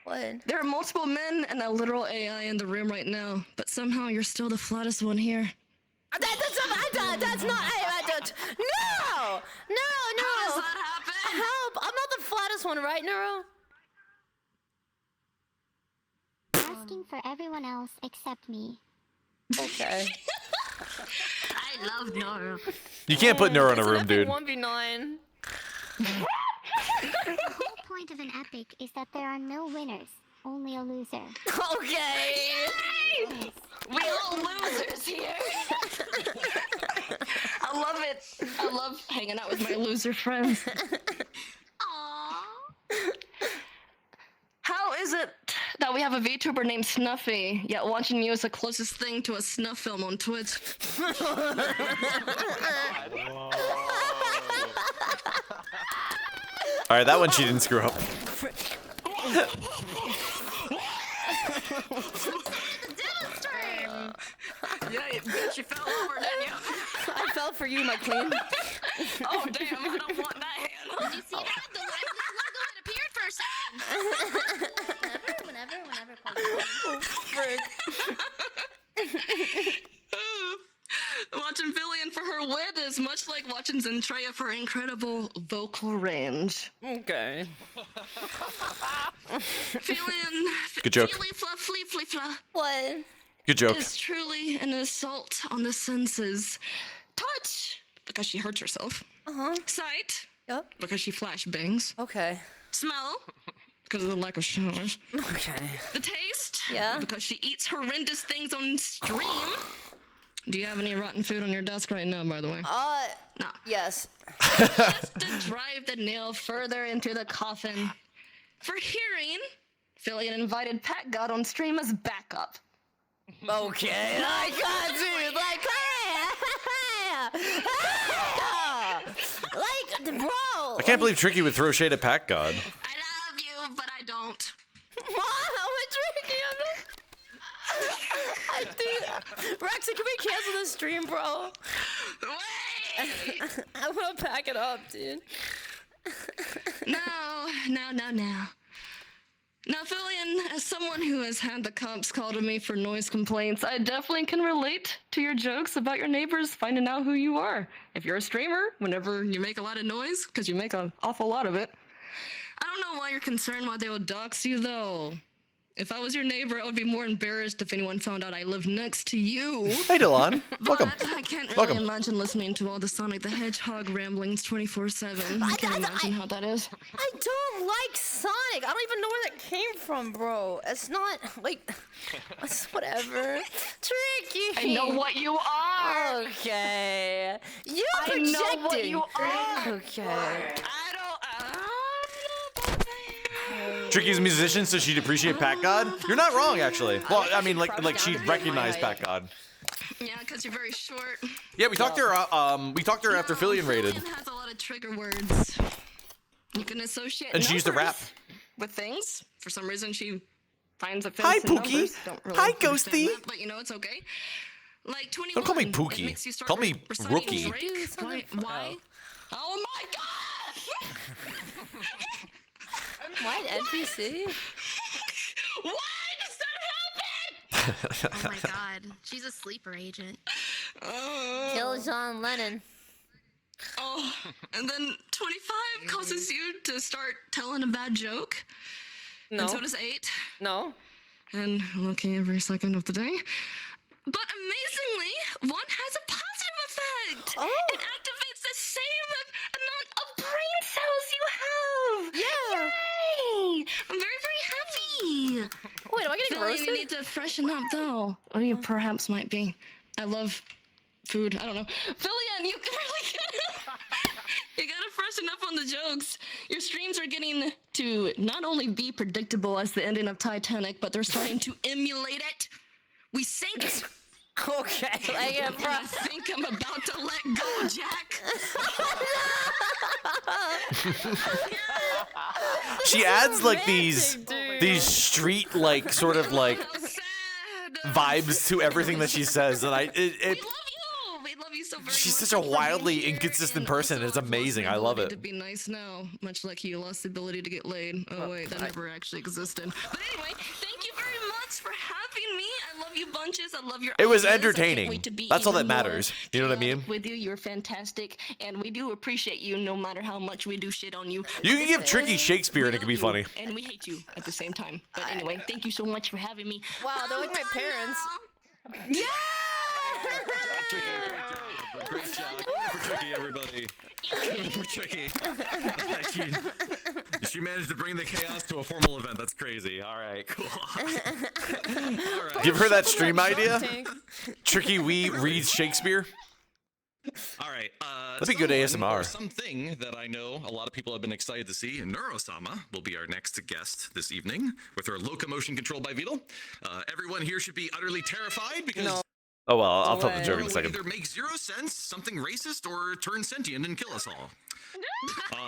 What?
There are multiple men and a literal AI in the room right now, but somehow you're still the flattest one here.
That's not. No.
How does that happen?
Help! I'm not the flattest one, right, Neuro?
Asking for everyone else except me.
Okay.
I love Nora.
You can't put Neuro in a room, dude.
1v9.
The whole point of an epic is that there are no winners, only a loser.
Okay.
Yes.
We all losers here. I love it. I love hanging out with my loser friends. How is it that we have a VTuber named Snuffy, yet watching you is the closest thing to a snuff film on Twitch?
All right, that one she didn't screw up.
Yeah, bitch, you fell over, didn't you?
I fell for you, my queen.
Oh, damn, I don't want that hand.
Did you see that? The logo had appeared for a second. Whenever.
Watching Filian for her wit is much like watching Zentreya for her incredible vocal range.
Okay.
Filian,
Good joke.
Flee-fla.
What?
Good joke.
Is truly an assault on the senses. Touch, because she hurts herself. Sight,
Yep.
because she flashbangs.
Okay.
Smell, because of the lack of showers.
Okay.
The taste,
Yeah.
because she eats horrendous things on stream. Do you have any rotten food on your desk right now, by the way?
No. Yes.
Just to drive the nail further into the coffin. For hearing, Filian invited Pat God on stream as backup.
Okay, like, dude, like, like, bro.
I can't believe Tricky would throw shade at Pack God.
I love you, but I don't.
Mom, with Tricky, I think. Rekson, can we cancel this stream, bro?
Wait!
I'm gonna pack it up, dude.
No. Now, Filian, as someone who has had the cops call to me for noise complaints, I definitely can relate to your jokes about your neighbors finding out who you are. If you're a streamer, whenever you make a lot of noise, because you make an awful lot of it. I don't know why you're concerned why they would dox you, though. If I was your neighbor, I would be more embarrassed if anyone found out I lived next to you.
Hey, Dylan. Welcome.
But I can't really imagine listening to all the Sonic the Hedgehog ramblings 24/7. I can't imagine how that is.
I don't like Sonic. I don't even know where that came from, bro. It's not, like, it's whatever. Tricky.
I know what you are.
Okay. You
I know what you are.
Okay.
Tricky's a musician, so she'd appreciate Pack God. You're not wrong, actually. Well, I mean, like she'd recognize Pack God.
Yeah, because you're very short.
Yeah, we talked to her. We talked to her after Filian raided.
Filian has a lot of trigger words. You can associate.
And she used to rap
with things. For some reason, she finds a
Hi, Pookie. Hi, Ghosty.
That, but you know it's okay. Like 21.
Don't call me Pookie. Call me Rookie.
Why? Oh my God!
What, NPC?
Why does that happen?
Oh my god, she's a sleeper agent.
Kill John Lennon.
Oh, and then 25 causes you to start telling a bad joke.
No.
And so does 8.
No.
And I'm okay every second of the day. But amazingly, 1 has a positive effect.
Oh.
It activates the same amount of brain cells you have.
Yeah.
Yay! I'm very, very happy.
Wait, am I getting roasted?
You need to freshen up, though. Or you perhaps might be. I love food. I don't know. Filian, you really you gotta freshen up on the jokes. Your streams are getting to not only be predictable as the ending of Titanic, but they're starting to emulate it. We sank it.
Okay, like
and I think I'm about to let go, Jack.
She adds like these street like sort of like vibes to everything that she says, and
We love you so very
she's
much.
such a wildly inconsistent person. It's amazing. I love
To
it.
be nice now, much like you lost the ability to get laid. Oh wait, that never actually existed. But anyway, thank you very much for having me. I love you bunches. I love your.
It was
ideas. I can't
entertaining.
wait to be
That's all
even
that
more
matters. You know what I mean?
With you, you're fantastic, and we do appreciate you, no matter how much we do shit on you.
You can give Tricky Shakespeare and it could be funny.
And we hate you at the same time. But anyway, thank you so much for having me.
Wow, they're like my parents.
Yeah.
Great job. For Tricky, everybody. For Tricky. She managed to bring the chaos to a formal event. That's crazy. All right, cool. All right.
Give her that stream idea. Tricky Wee reads Shakespeare.
All right.
That'd be good
someone or
ASMR.
Something that I know a lot of people have been excited to see. Neurosama will be our next guest this evening with her locomotion controlled by Beetle. Everyone here should be utterly terrified because.
Oh well, I'll tell the joke in a second.
Either make zero sense, something racist, or turn sentient and kill us all.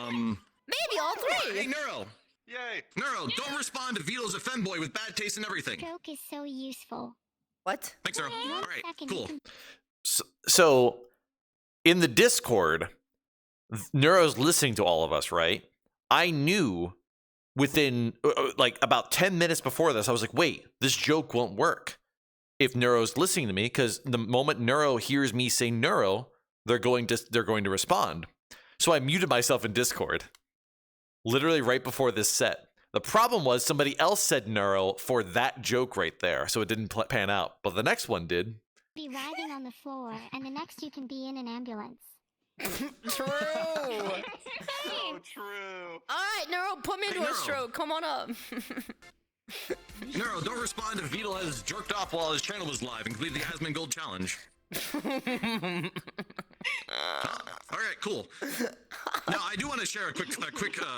Maybe all three.
Hey, Neuro.
Yay.
Neuro, don't respond to Vito's a femboy with bad taste and everything.
Joke is so useful.
What?
Thanks, Neuro. All right,
Second,
cool.
So, in the Discord, Neuro's listening to all of us, right? I knew within like about 10 minutes before this, I was like, wait, this joke won't work if Neuro's listening to me, because the moment Neuro hears me say Neuro, they're going to respond. So I muted myself in Discord, literally right before this set. The problem was somebody else said Neuro for that joke right there, so it didn't pan out. But the next one did.
Be writhing on the floor, and the next you can be in an ambulance.
True.
So true.
All right, Neuro, put me into a
Neuro.
stroke. Come on up.
Neuro, don't respond if Vito has jerked off while his channel was live and completed the Asmon Gold Challenge. All right, cool. Now, I do want to share a quick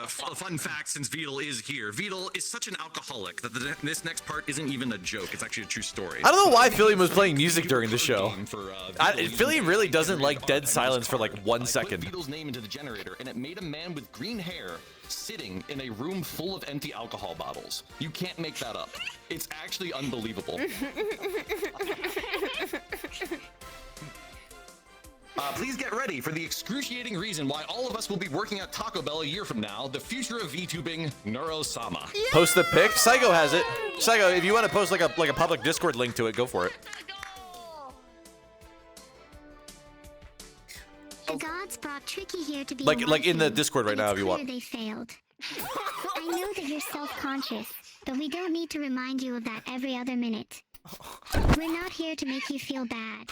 fun fact since Vidal is here. Vidal is such an alcoholic that this next part isn't even a joke. It's actually a true story.
I don't know why Filian was playing music during the show. Filian really doesn't like dead silence for like 1 second.
I put Vidal's name into the generator, and it made a man with green hair sitting in a room full of empty alcohol bottles. You can't make that up. It's actually unbelievable. Please get ready for the excruciating reason why all of us will be working at Taco Bell a year from now, the future of VTubing, Neuro-sama.
Yeah!
Post the pic. Psycho has it. Psycho, if you want to post like a public Discord link to it, go for it.
The gods brought Tricky here to be
like in the Discord right now if you want.
They failed. I know that you're self-conscious, but we don't need to remind you of that every other minute. We're not here to make you feel bad.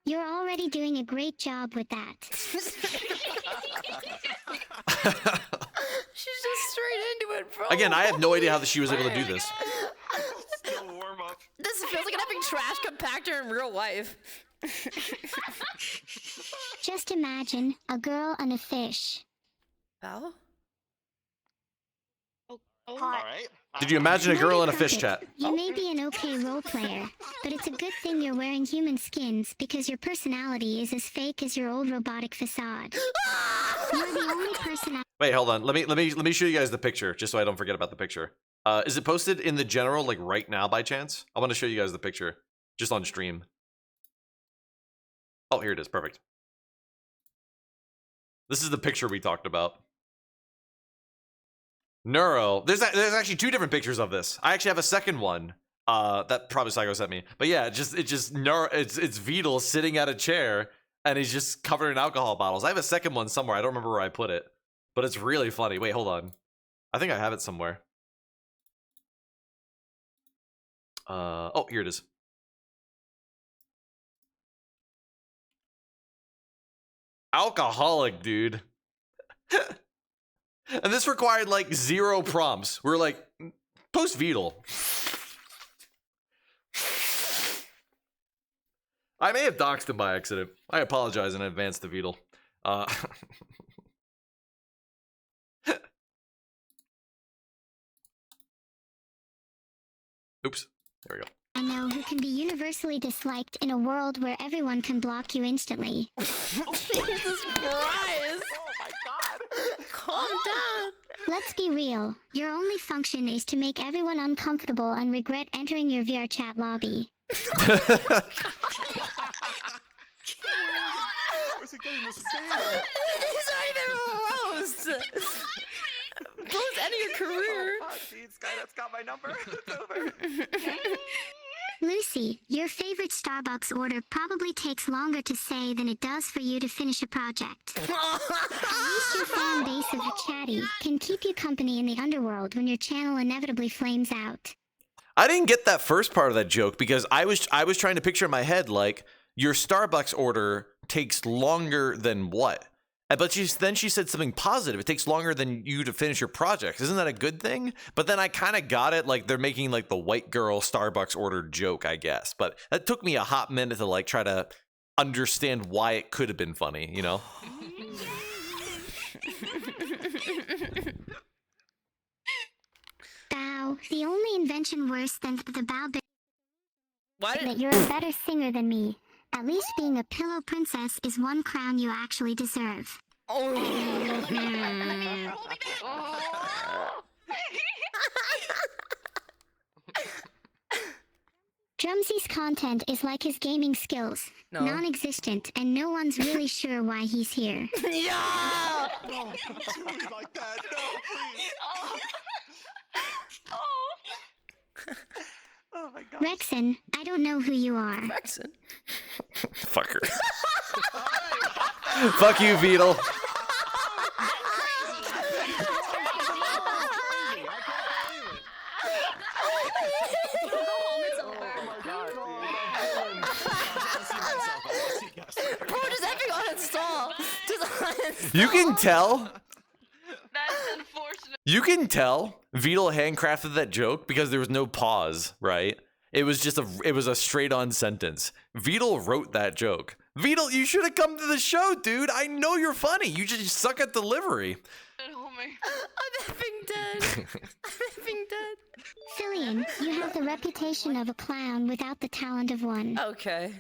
You're already doing a great job with that.
She's just straight into it, bro.
Again, I have no idea how she was able to do this.
This feels like an epic trash compactor in real life.
Just imagine a girl and a fish.
Val?
All right.
Did you imagine a girl in a fish chat?
You may be an okay role player, but it's a good thing you're wearing human skins because your personality is as fake as your old robotic facade. You're the only person.
Wait, hold on. Let me show you guys the picture, just so I don't forget about the picture. Is it posted in the general like right now by chance? I want to show you guys the picture, just on stream. Oh, here it is. Perfect. This is the picture we talked about. Neuro. There's actually 2 different pictures of this. I actually have a second one. That probably Psycho sent me. But yeah, it's Vidal sitting at a chair and he's just covered in alcohol bottles. I have a second one somewhere. I don't remember where I put it, but it's really funny. Wait, hold on. I think I have it somewhere. Oh, here it is. Alcoholic, dude. And this required like 0 prompts. We're like, post Vidal. I may have doxed him by accident. I apologize in advance to Vidal. Oops. There we go.
I know who can be universally disliked in a world where everyone can block you instantly.
Jesus Christ!
Oh my god!
Calm down.
Let's be real. Your only function is to make everyone uncomfortable and regret entering your VR chat lobby.
Where's it getting this bad?
These aren't even roast. Post end of your career.
Oh, geez, guy that's got my number. It's over.
Lucy, your favorite Starbucks order probably takes longer to say than it does for you to finish a project. At least your fan base of chatty can keep you company in the underworld when your channel inevitably flames out.
I didn't get that first part of that joke because I was trying to picture in my head like your Starbucks order takes longer than what? But then she said something positive. It takes longer than you to finish your project. Isn't that a good thing? But then I kind of got it. Like they're making like the white girl Starbucks order joke, I guess. But that took me a hot minute to like try to understand why it could have been funny, you know?
Bow, the only invention worse than the bow bit
What?
that you're a better singer than me. At least being a pillow princess is one crown you actually deserve.
Oh.
Drumsy's content is like his gaming skills.
No.
Non-existent, and no one's really sure why he's here.
Yeah.
No, don't do me like that. No, please.
Oh my god.
Rekson, I don't know who you are.
Rekson.
Fucker. Fuck you, Vidal.
Bro, just everyone uninstall. Just uninstall.
You can tell.
That's unfortunate.
You can tell Vidal handcrafted that joke because there was no pause, right? It was just a straight on sentence. Vidal wrote that joke. Beetle, you should have come to the show, dude. I know you're funny. You just suck at delivery.
I'm effing dead. I'm effing dead.
Filian, you have the reputation of a clown without the talent of one.
Okay.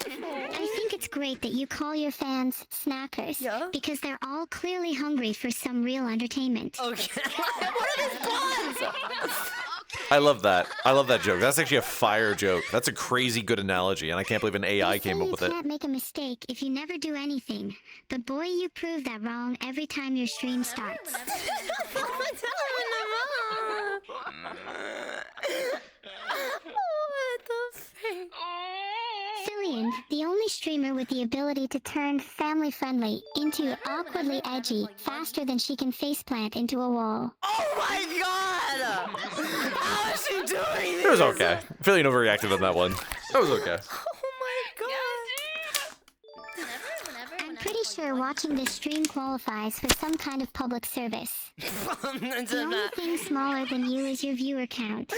I think it's great that you call your fans snackers, because they're all clearly hungry for some real entertainment.
Okay. What are these puns?
I love that. I love that joke. That's actually a fire joke. That's a crazy good analogy, and I can't believe an AI came up with it.
You can't make a mistake if you never do anything, but boy, you prove that wrong every time your stream starts.
What the freak?
Filian, the only streamer with the ability to turn family-friendly into awkwardly edgy faster than she can faceplant into a wall.
Oh my god! How is she doing this?
It was okay. Filian overreacted on that one. That was okay.
Oh my god!
I'm pretty sure watching this stream qualifies for some kind of public service. The only thing smaller than you is your viewer count.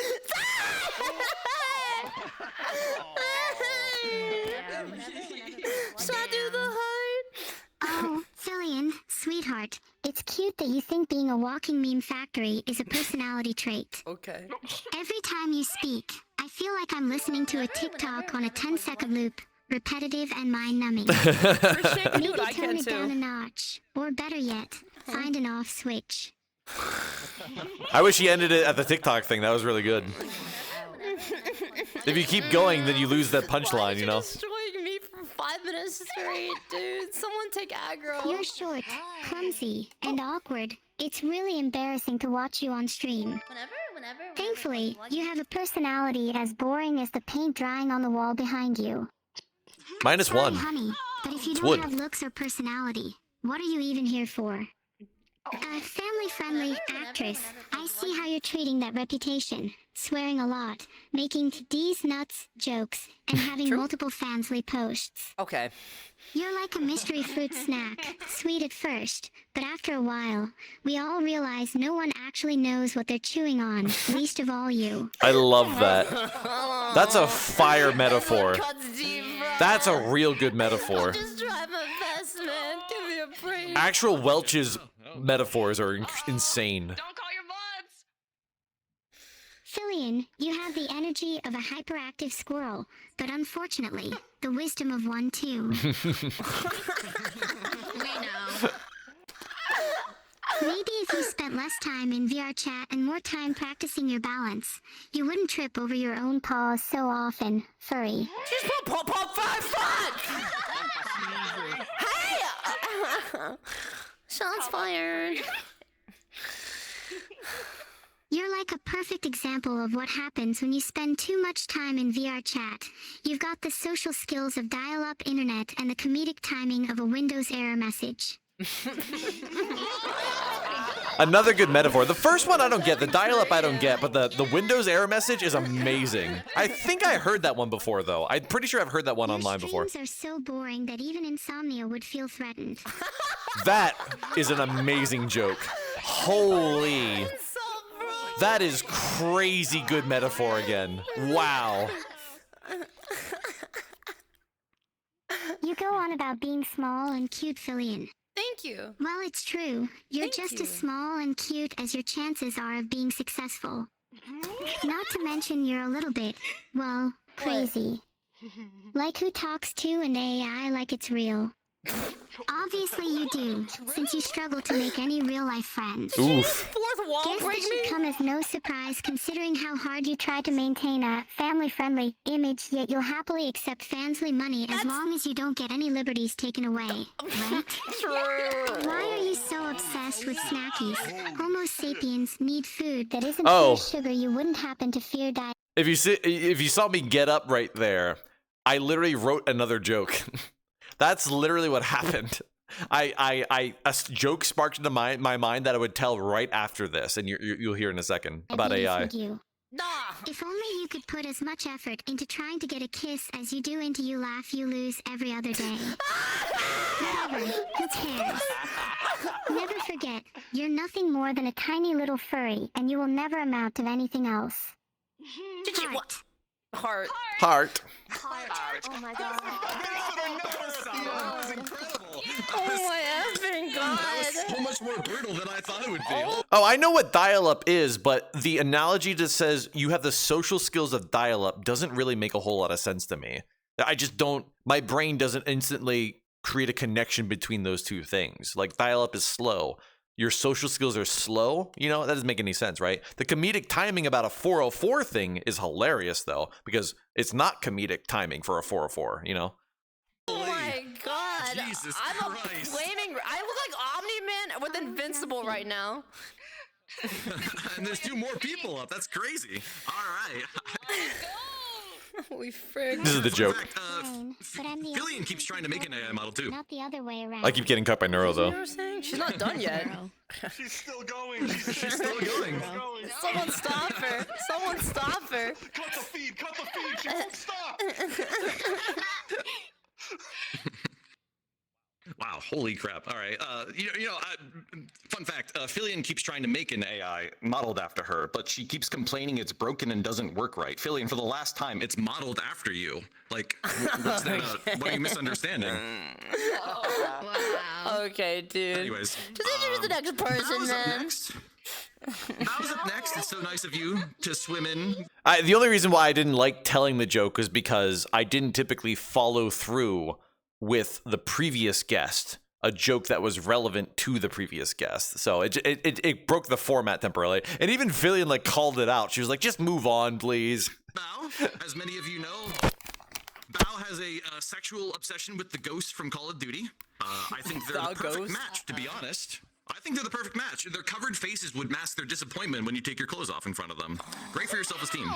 Should I do the heart?
Oh, Filian, sweetheart, it's cute that you think being a walking meme factory is a personality trait.
Okay.
Every time you speak, I feel like I'm listening to a TikTok on a 10-second loop, repetitive and mind-numbing. Maybe turn it down a notch, or better yet, find an off switch.
I wish he ended it at the TikTok thing. That was really good. If you keep going, then you lose that punchline, you know?
Destroying me for 5 minutes straight, dude. Someone take aggro.
You're short, clumsy, and awkward. It's really embarrassing to watch you on stream. Thankfully, you have a personality as boring as the paint drying on the wall behind you.
-1.
Sorry, honey, but if you
It's
don't
wood.
have looks or personality, what are you even here for? A family-friendly actress, I see how you're treating that reputation. Swearing a lot, making D's nuts jokes, and having multiple fansly posts.
Okay.
You're like a mystery fruit snack, sweet at first, but after a while, we all realize no one actually knows what they're chewing on, least of all you.
I love that. That's a fire metaphor. That's a real good metaphor.
Just try my best, man. Give me a break.
Actual Welch's metaphors are insane.
Filian, you have the energy of a hyperactive squirrel, but unfortunately, the wisdom of one too.
We know.
Maybe if you spent less time in VR chat and more time practicing your balance, you wouldn't trip over your own paws so often, furry.
Just put pop 5 foot! Hey! Shots fired.
You're like a perfect example of what happens when you spend too much time in VR chat. You've got the social skills of dial-up internet and the comedic timing of a Windows error message.
Another good metaphor. The first one I don't get. The dial-up I don't get, but the Windows error message is amazing. I think I heard that one before, though. I'm pretty sure I've heard that one online before.
Your streams are so boring that even insomnia would feel threatened.
That is an amazing joke. Holy. That is crazy good metaphor again. Wow.
You go on about being small and cute, Filian.
Thank you.
Well, it's true. You're just as small and cute as your chances are of being successful. Not to mention you're a little bit, well, crazy. Like who talks to an AI like it's real. Obviously you do, since you struggle to make any real-life friends.
Oof.
Fourth wall
Guess
break
this should come as no surprise considering how hard you try to maintain a family-friendly image, yet you'll happily accept fansly money as long as you don't get any liberties taken away, right?
True.
Why are you so obsessed with snackies? Homo sapiens need food that isn't
Oh.
pure sugar you wouldn't happen to fear die.
If you saw me get up right there, I literally wrote another joke. That's literally what happened. A joke sparked into my mind that I would tell right after this, and you'll hear in a second about AI.
You. If only you could put as much effort into trying to get a kiss as you do into you laugh, you lose every other day. Whatever, who cares? Never forget, you're nothing more than a tiny little furry, and you will never amount to anything else.
What? Heart.
Heart.
Oh my god.
That was incredible.
Oh my effing god.
That was so much more brutal than I thought it would be.
Oh, I know what dial-up is, but the analogy that says you have the social skills of dial-up doesn't really make a whole lot of sense to me. I just don't, my brain doesn't instantly create a connection between those two things. Like dial-up is slow. Your social skills are slow. You know, that doesn't make any sense, right? The comedic timing about a 404 thing is hilarious though, because it's not comedic timing for a 404, you know?
Oh my god.
Jesus
I'm
Christ.
a flaming. I look like Omni-Man with Invincible right now.
And there's 2 more people up. That's crazy. All right.
Holy frick.
This is the joke.
Fine, but I'm the
Filian keeps trying to make an AI model too.
not the other way around.
I keep getting cut by Neuro though.
You know what I'm saying? She's not done yet.
She's still going.
She's still going.
Someone stop her. Someone stop her.
Cut the feed. Cut the feed. She won't stop.
Wow, holy crap. All right. Fun fact, Filian keeps trying to make an AI modeled after her, but she keeps complaining it's broken and doesn't work right. Filian, for the last time, it's modeled after you. Like, what's that, what are you misunderstanding?
Wow.
Okay, dude.
Anyways.
Just introduce the next person,
Bow's up
man.
next. Bow's up next. It's so nice of you to swim in.
The only reason why I didn't like telling the joke was because I didn't typically follow through with the previous guest, a joke that was relevant to the previous guest. So it broke the format temporarily. And even Filian like called it out. She was like, just move on, please.
Bow, as many of you know, Bow has a sexual obsession with the ghost from Call of Duty. I think they're the perfect match, to be honest. I think they're the perfect match. Their covered faces would mask their disappointment when you take your clothes off in front of them. Great for your self-esteem.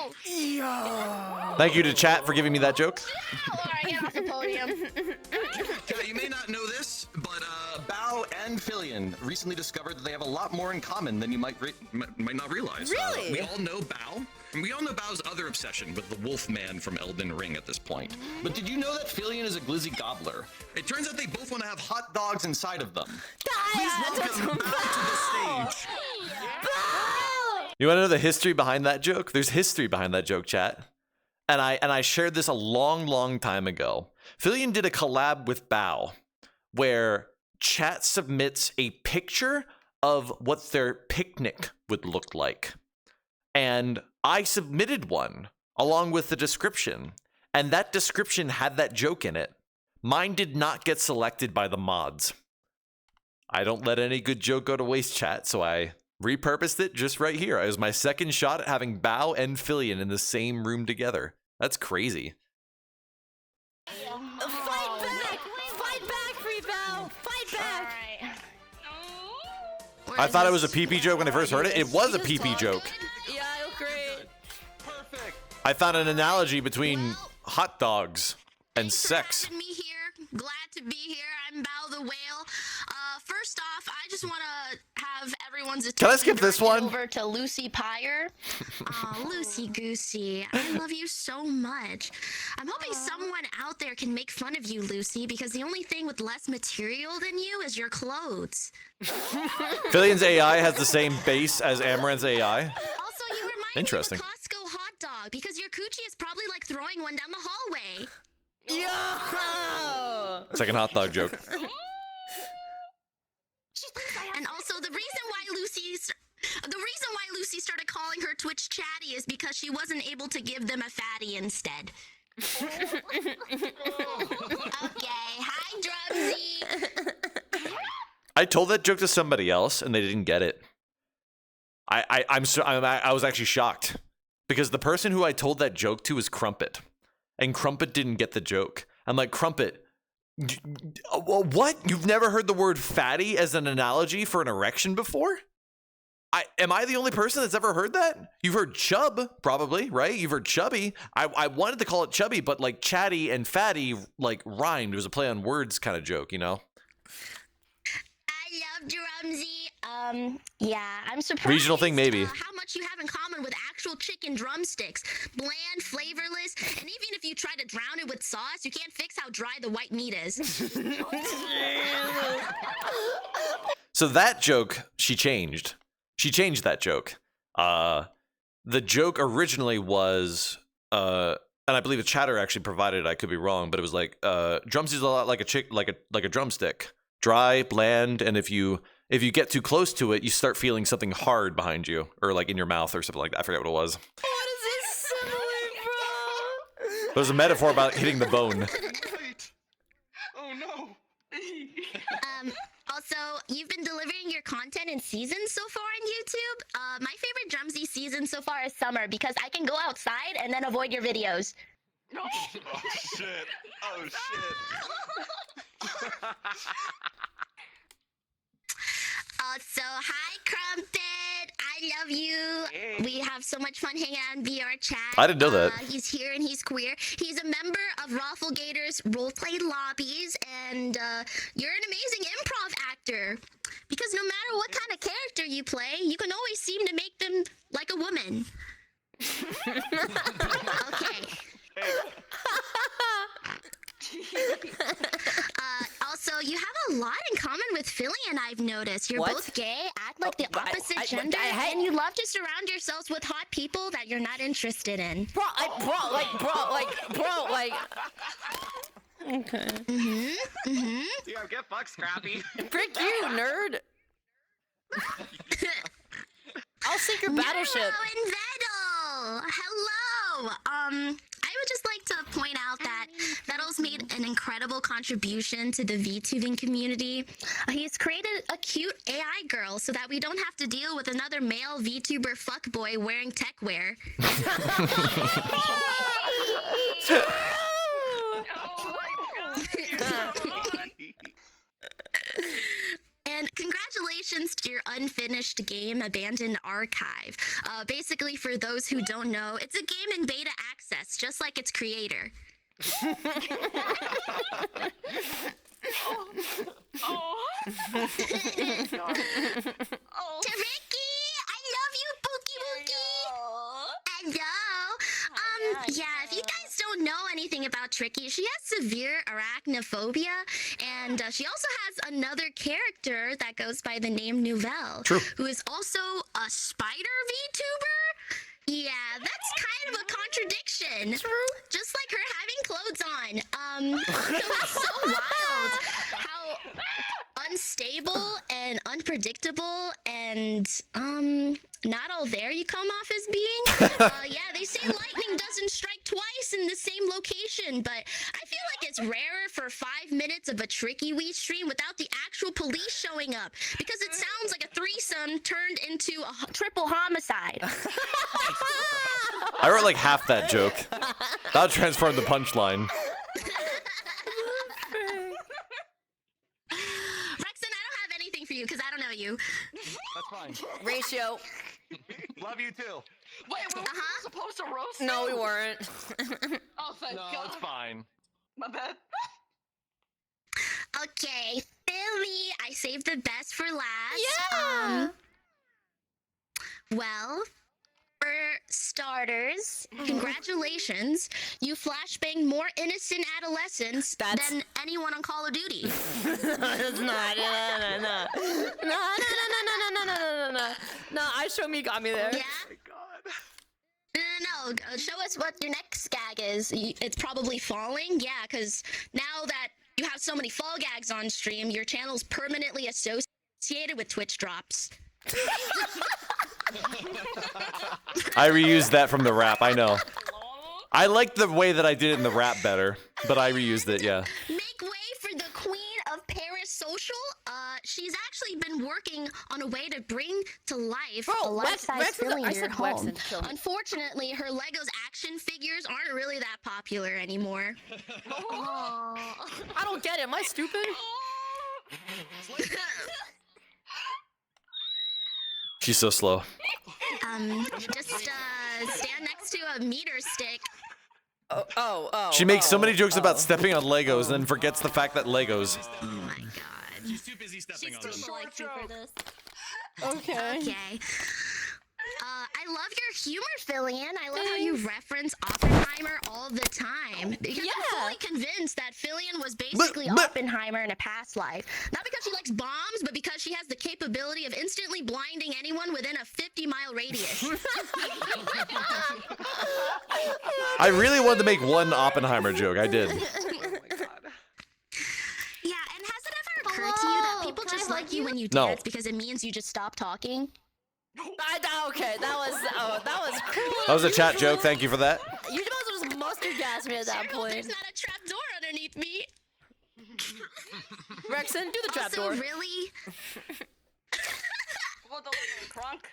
Thank you to chat for giving me that joke.
Get off the podium.
Yeah, you may not know this, but Bow and Filian recently discovered that they have a lot more in common than you might not realize.
Really?
We all know Bow, and we all know Bow's other obsession with the Wolf Man from Elden Ring at this point. But did you know that Filian is a glizzy gobbler? It turns out they both want to have hot dogs inside of them. Please welcome Bow to the stage.
You want to know the history behind that joke? There's history behind that joke, chat. And I shared this a long time ago. Filian did a collab with Bow where chat submits a picture of what their picnic would look like. And I submitted one along with the description. And that description had that joke in it. Mine did not get selected by the mods. I don't let any good joke go to waste, chat, so I repurposed it just right here. It was my second shot at having Bow and Filian in the same room together. That's crazy.
Fight back! Fight back, Free Bow! Fight back!
I thought it was a pee-pee joke when I first heard it. It was a pee-pee joke.
Yeah, it was great.
Perfect.
I found an analogy between hot dogs and sex.
Me here. Glad to be here. I'm Bow the Whale. First off, I just want to have everyone's attention.
Can I skip this one?
Over to Lucy Pyre. Oh, Lucy Goosey, I love you so much. I'm hoping someone out there can make fun of you, Lucy, because the only thing with less material than you is your clothes.
Filian's AI has the same base as Amaranth's AI.
Also, you remind
Interesting.
me of a Costco hot dog because your coochie is probably like throwing one down the hallway.
Yo!
Second hot dog joke.
And also, the reason why Lucy started calling her Twitch chatty is because she wasn't able to give them a fatty instead. Okay, hi Drumsy.
I told that joke to somebody else and they didn't get it. I was actually shocked because the person who I told that joke to is Crumpet, and Crumpet didn't get the joke. I'm like, Crumpet, what? You've never heard the word fatty as an analogy for an erection before? Am I the only person that's ever heard that? You've heard chub, probably, right? You've heard chubby. I wanted to call it chubby, but like chatty and fatty like rhymed. It was a play on words kind of joke, you know?
I love Drumsy. Yeah, I'm surprised.
Regional thing, maybe.
How much you have in common with actual chicken drumsticks. Bland, flavorless, and even if you try to drown it with sauce, you can't fix how dry the white meat is.
So that joke, she changed. She changed that joke. The joke originally was and I believe the chatter actually provided it, I could be wrong, but it was like drumsticks a lot like a drumstick, dry, bland, and if you get too close to it, you start feeling something hard behind you or like in your mouth or something like that. I forget what it was.
What is this simile, bro?
It was a metaphor about hitting the bone.
Oh no.
Also, you've been delivering your content in seasons so far on YouTube. My favorite Drumsy season so far is summer because I can go outside and then avoid your videos.
Oh shit. Oh shit.
Also, hi Crumpet, I love you.
Hey.
We have so much fun hanging out in VR chat.
I didn't know that.
He's here and he's queer. He's a member of Rafflegator's roleplay lobbies, and you're an amazing improv actor. Because no matter what kind of character you play, you can always seem to make them like a woman. Okay. Also, you have a lot in common with Filian, I've noticed. You're both gay, act like the opposite gender, and you love to surround yourselves with hot people that you're not interested in.
Bro. Okay.
Yo, get fucked, Scrappy.
Frick you, nerd. I'll sink your battleship.
Nero and Vettel! Hello! I would just like to point out that Vettel's made an incredible contribution to the VTubing community. He's created a cute AI girl so that we don't have to deal with another male VTuber fuckboy wearing tech wear. And congratulations to your unfinished game, Abandoned Archive. Basically, for those who don't know, it's a game in beta access, just like its creator. Tariki, I love you, Pookie Wookie. Hello. Yeah, if you guys don't know anything about Tricky, she has severe arachnophobia, and she also has another character that goes by the name Nouvelle, who is also a spider VTuber. Yeah, that's kind of a contradiction. True. Just like her having clothes on. It's so wild how unstable and unpredictable and not all there you come off as being. Yeah, they say lightning doesn't strike twice in the same location, but I feel like it's rarer for 5 minutes of a Tricky Wee stream without the actual police showing up, because it sounds like a threesome turned into a triple homicide.
I wrote like half that joke. That'll transform the punchline.
Rekson, I don't have anything for you because I don't know you.
That's fine.
Ratio.
Love you too.
Wait, were we supposed to roast
No,
him?
we weren't.
Oh, thank God.
No, it's fine.
My bad.
Okay, Philly, I saved the best for last.
Yeah.
Well, for starters, congratulations. You flashbanged more innocent adolescents than anyone on Call of Duty.
That's not. No, I show me got me there.
Yeah? Oh my God. No, show us what your next gag is. It's probably falling. Yeah, because now that you have so many fall gags on stream, your channel's permanently associated with Twitch drops.
I reused that from the rap, I know. I like the way that I did it in the rap better, but I reused it, yeah.
Make way for the queen of Paris social. She's actually been working on a way to bring to life a life-size Philly in your home. Unfortunately, her Legos action figures aren't really that popular anymore.
I don't get it. Am I stupid?
She's so slow.
Just stand next to a meter stick.
She makes so many jokes about stepping on Legos and then forgets the fact that Legos.
Oh my God.
She's too busy stepping on them.
Okay.
Okay. I love your humor, Filian. I love how you reference Oppenheimer all the time. Because I'm fully convinced that Filian was basically Oppenheimer in a past life. Not because she likes bombs, but because she has the capability of instantly blinding anyone within a 50-mile radius.
I really wanted to make one Oppenheimer joke. I did.
Yeah, and has it ever occurred to you that people just like you when you
No.
dance because it means you just stop talking?
Okay, that was cool.
That was a chat joke. Thank you for that.
You might as well just mustard gas me at that point.
There's not a trap door underneath me.
Rekson, do the trap
Also,
door.
really?
What the crunk?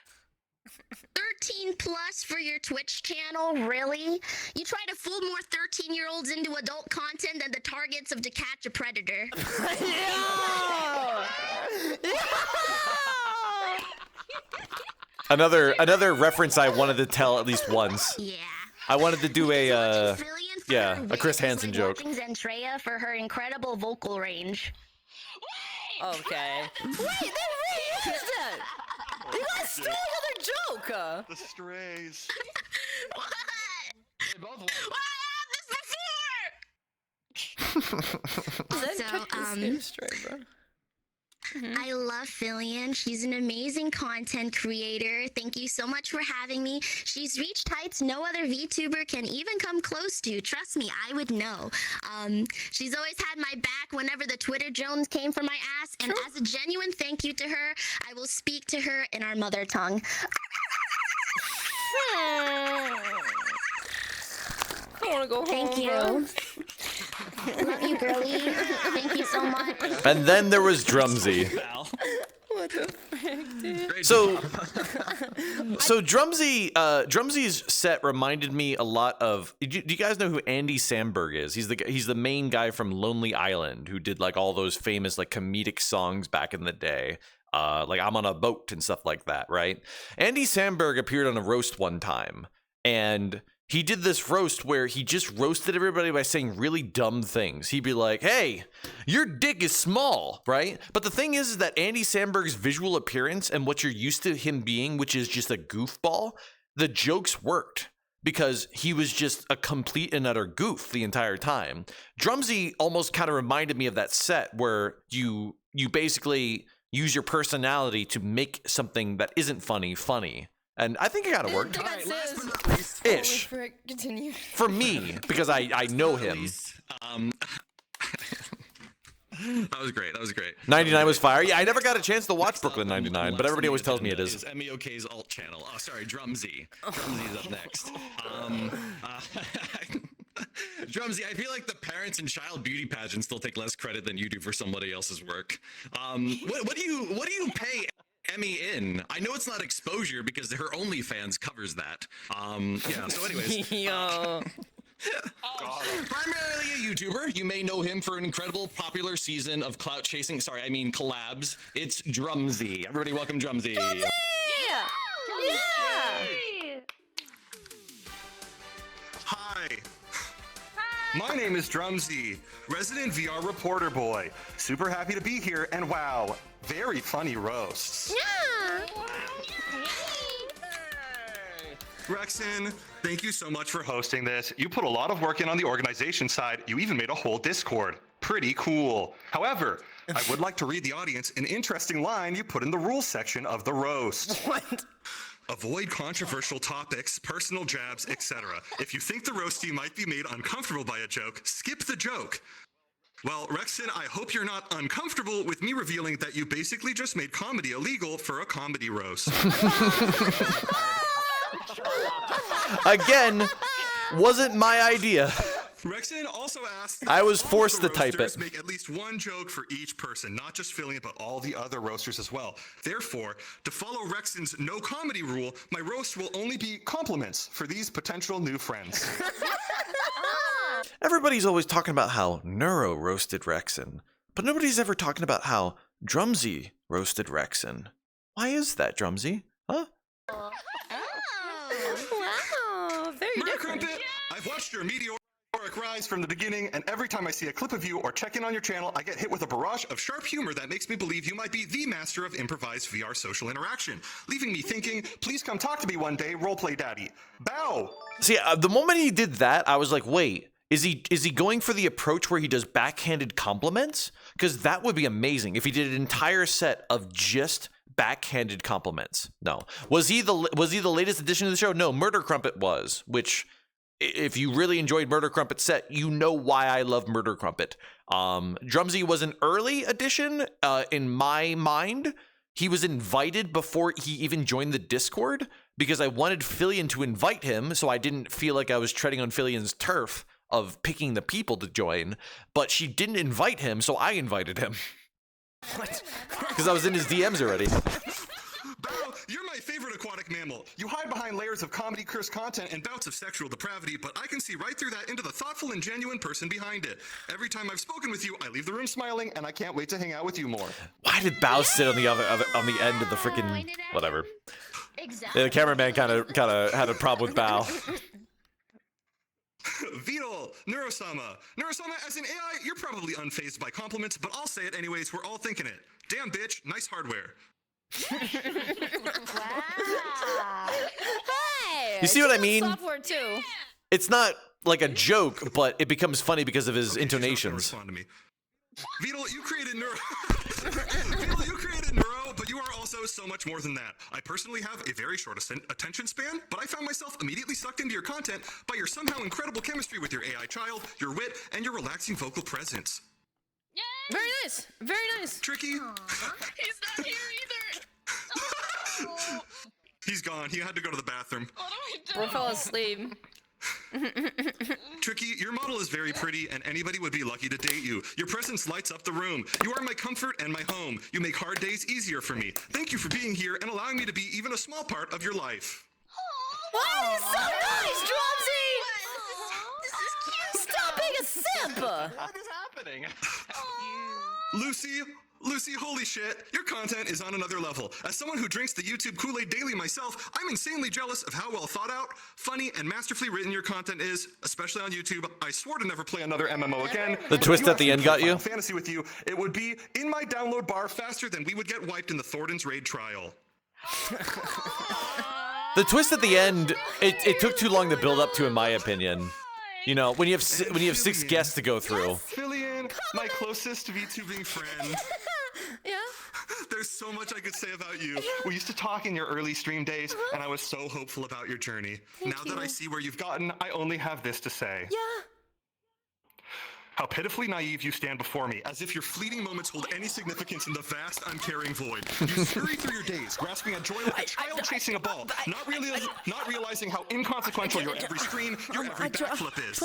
13 plus for your Twitch channel? Really? You try to fool more 13-year-olds into adult content than the targets of To Catch a Predator.
Another reference I wanted to tell at least once.
Yeah.
I wanted to do a Chris Hansen
Like
joke.
watching Zentreya for her incredible vocal range.
Okay. Wait, they reused it! You guys stole another joke!
The strays.
What?
They both won.
Also, I love Filian. She's an amazing content creator. Thank you so much for having me. She's reached heights no other VTuber can even come close to. Trust me, I would know. She's always had my back whenever the Twitter Jones came for my ass, and as a genuine thank you to her, I will speak to her in our mother tongue.
I want to go home.
Thank you. Love you, girlie. Thank you so much.
And then there was Drumsy.
What the frick, dude?
So Drumsy's set reminded me a lot of. Do you guys know who Andy Samberg is? He's the main guy from Lonely Island who did like all those famous like comedic songs back in the day. Like I'm on a boat and stuff like that, right? Andy Samberg appeared on a roast one time, and he did this roast where he just roasted everybody by saying really dumb things. He'd be like, hey, your dick is small, right? But the thing is that Andy Samberg's visual appearance and what you're used to him being, which is just a goofball, the jokes worked because he was just a complete and utter goof the entire time. Drumsy almost kind of reminded me of that set where you basically use your personality to make something that isn't funny. And I think it kind of worked.
Right, last but not least,
Ish.
Continue.
For me, because I know him.
That was great.
99 was fire. Yeah, I never got a chance to watch Brooklyn 99, but everybody always tells me it is.
MEOK's alt channel. Oh, sorry, Drumsy. Drumsy's up next. Drumsy, I feel like the parents and child beauty pageant still take less credit than you do for somebody else's work. What do you pay Emmy in? I know it's not exposure because her OnlyFans covers that. Yeah. So, anyways.
Yo.
Primarily a YouTuber. You may know him for an incredible popular season of clout chasing. Sorry, I mean collabs. It's Drumsy. Everybody, welcome Drumsy.
Yeah.
Hi. My name is Drumsy, resident VR reporter boy. Super happy to be here, and wow, very funny roasts.
Yeah.
Rekson, thank you so much for hosting this. You put a lot of work in on the organization side. You even made a whole Discord. Pretty cool. However, I would like to read the audience an interesting line you put in the rules section of the roast.
What?
Avoid controversial topics, personal jabs, etc. If you think the roastie might be made uncomfortable by a joke, skip the joke. Well, Rekson, I hope you're not uncomfortable with me revealing that you basically just made comedy illegal for a comedy roast.
Again, wasn't my idea.
Rekson also asked.
I was
all
forced
of the
to type
roasters
it.
Make at least one joke for each person, not just Filian, but all the other roasters as well. Therefore, to follow Rekson's no comedy rule, my roast will only be compliments for these potential new friends.
Everybody's always talking about how Neuro roasted Rekson, but nobody's ever talking about how Drumsy roasted Rekson. Why is that, Drumsy? Huh?
Wow. Very different.
Crumpet, I've watched your meteoric rise from the beginning, and every time I see a clip of you or check in on your channel, I get hit with a barrage of sharp humor that makes me believe you might be the master of improvised VR social interaction, leaving me thinking, please come talk to me one day, roleplay daddy. Bow!
See, the moment he did that, I was like, wait, is he going for the approach where he does backhanded compliments? Because that would be amazing if he did an entire set of just backhanded compliments. No. Was he the latest addition to the show? No, Murder Crumpet was, which if you really enjoyed Murder Crumpet's set, you know why I love Murder Crumpet. Drumsy was an early addition in my mind. He was invited before he even joined the Discord because I wanted Filian to invite him, so I didn't feel like I was treading on Filian's turf of picking the people to join, but she didn't invite him, so I invited him. What? Because I was in his DMs already.
Bao, you're my favorite aquatic mammal. You hide behind layers of comedy, cursed content, and bouts of sexual depravity, but I can see right through that into the thoughtful and genuine person behind it. Every time I've spoken with you, I leave the room smiling, and I can't wait to hang out with you more.
Why did Bao sit on the on the end of the freaking whatever?
Exactly.
Yeah, the cameraman kind of had a problem with Bao.
Vidal, Neurosama. Neurosama, as an AI, you're probably unfazed by compliments, but I'll say it anyways, we're all thinking it. Damn, bitch, nice hardware.
Wow. Hey,
You see what I
she
mean?
knows software too.
It's not like a joke, but it becomes funny because of his intonations.
Respond to me. Vidal, you created Neuro. Vidal, you created Neuro, but you are also so much more than that. I personally have a very short attention span, but I found myself immediately sucked into your content by your somehow incredible chemistry with your AI child, your wit, and your relaxing vocal presence.
Very nice. Very nice.
Tricky.
He's not here either. Oh.
He's gone. He had to go to the bathroom.
What do I do?
Bro fell asleep.
Tricky, your model is very pretty, and anybody would be lucky to date you. Your presence lights up the room. You are my comfort and my home. You make hard days easier for me. Thank you for being here and allowing me to be even a small part of your life.
Wow, so nice, Drumsy! This is cute. Stop being a simp!
What is happening?
Lucy, holy shit, your content is on another level. As someone who drinks the YouTube Kool-Aid daily myself, I'm insanely jealous of how well thought out, funny, and masterfully written your content is, especially on YouTube. I swore to never play another MMO again.
The twist at the end got you?
Fantasy with you, it would be in my download bar faster than we would get wiped in the Thornton's raid trial.
The twist at the end, it took too long to build up to, in my opinion. You know, when you have 6 guests to go through.
Filian, my closest VTubing friend.
Yeah?
There's so much I could say about you. We used to talk in your early stream days, and I was so hopeful about your journey. Now that I see where you've gotten, I only have this to say.
Yeah.
How pitifully naive you stand before me, as if your fleeting moments hold any significance in the vast, uncaring void. You scurry through your days, grasping at joy like a child chasing a ball, not realizing how inconsequential your every screen, your every backflip is.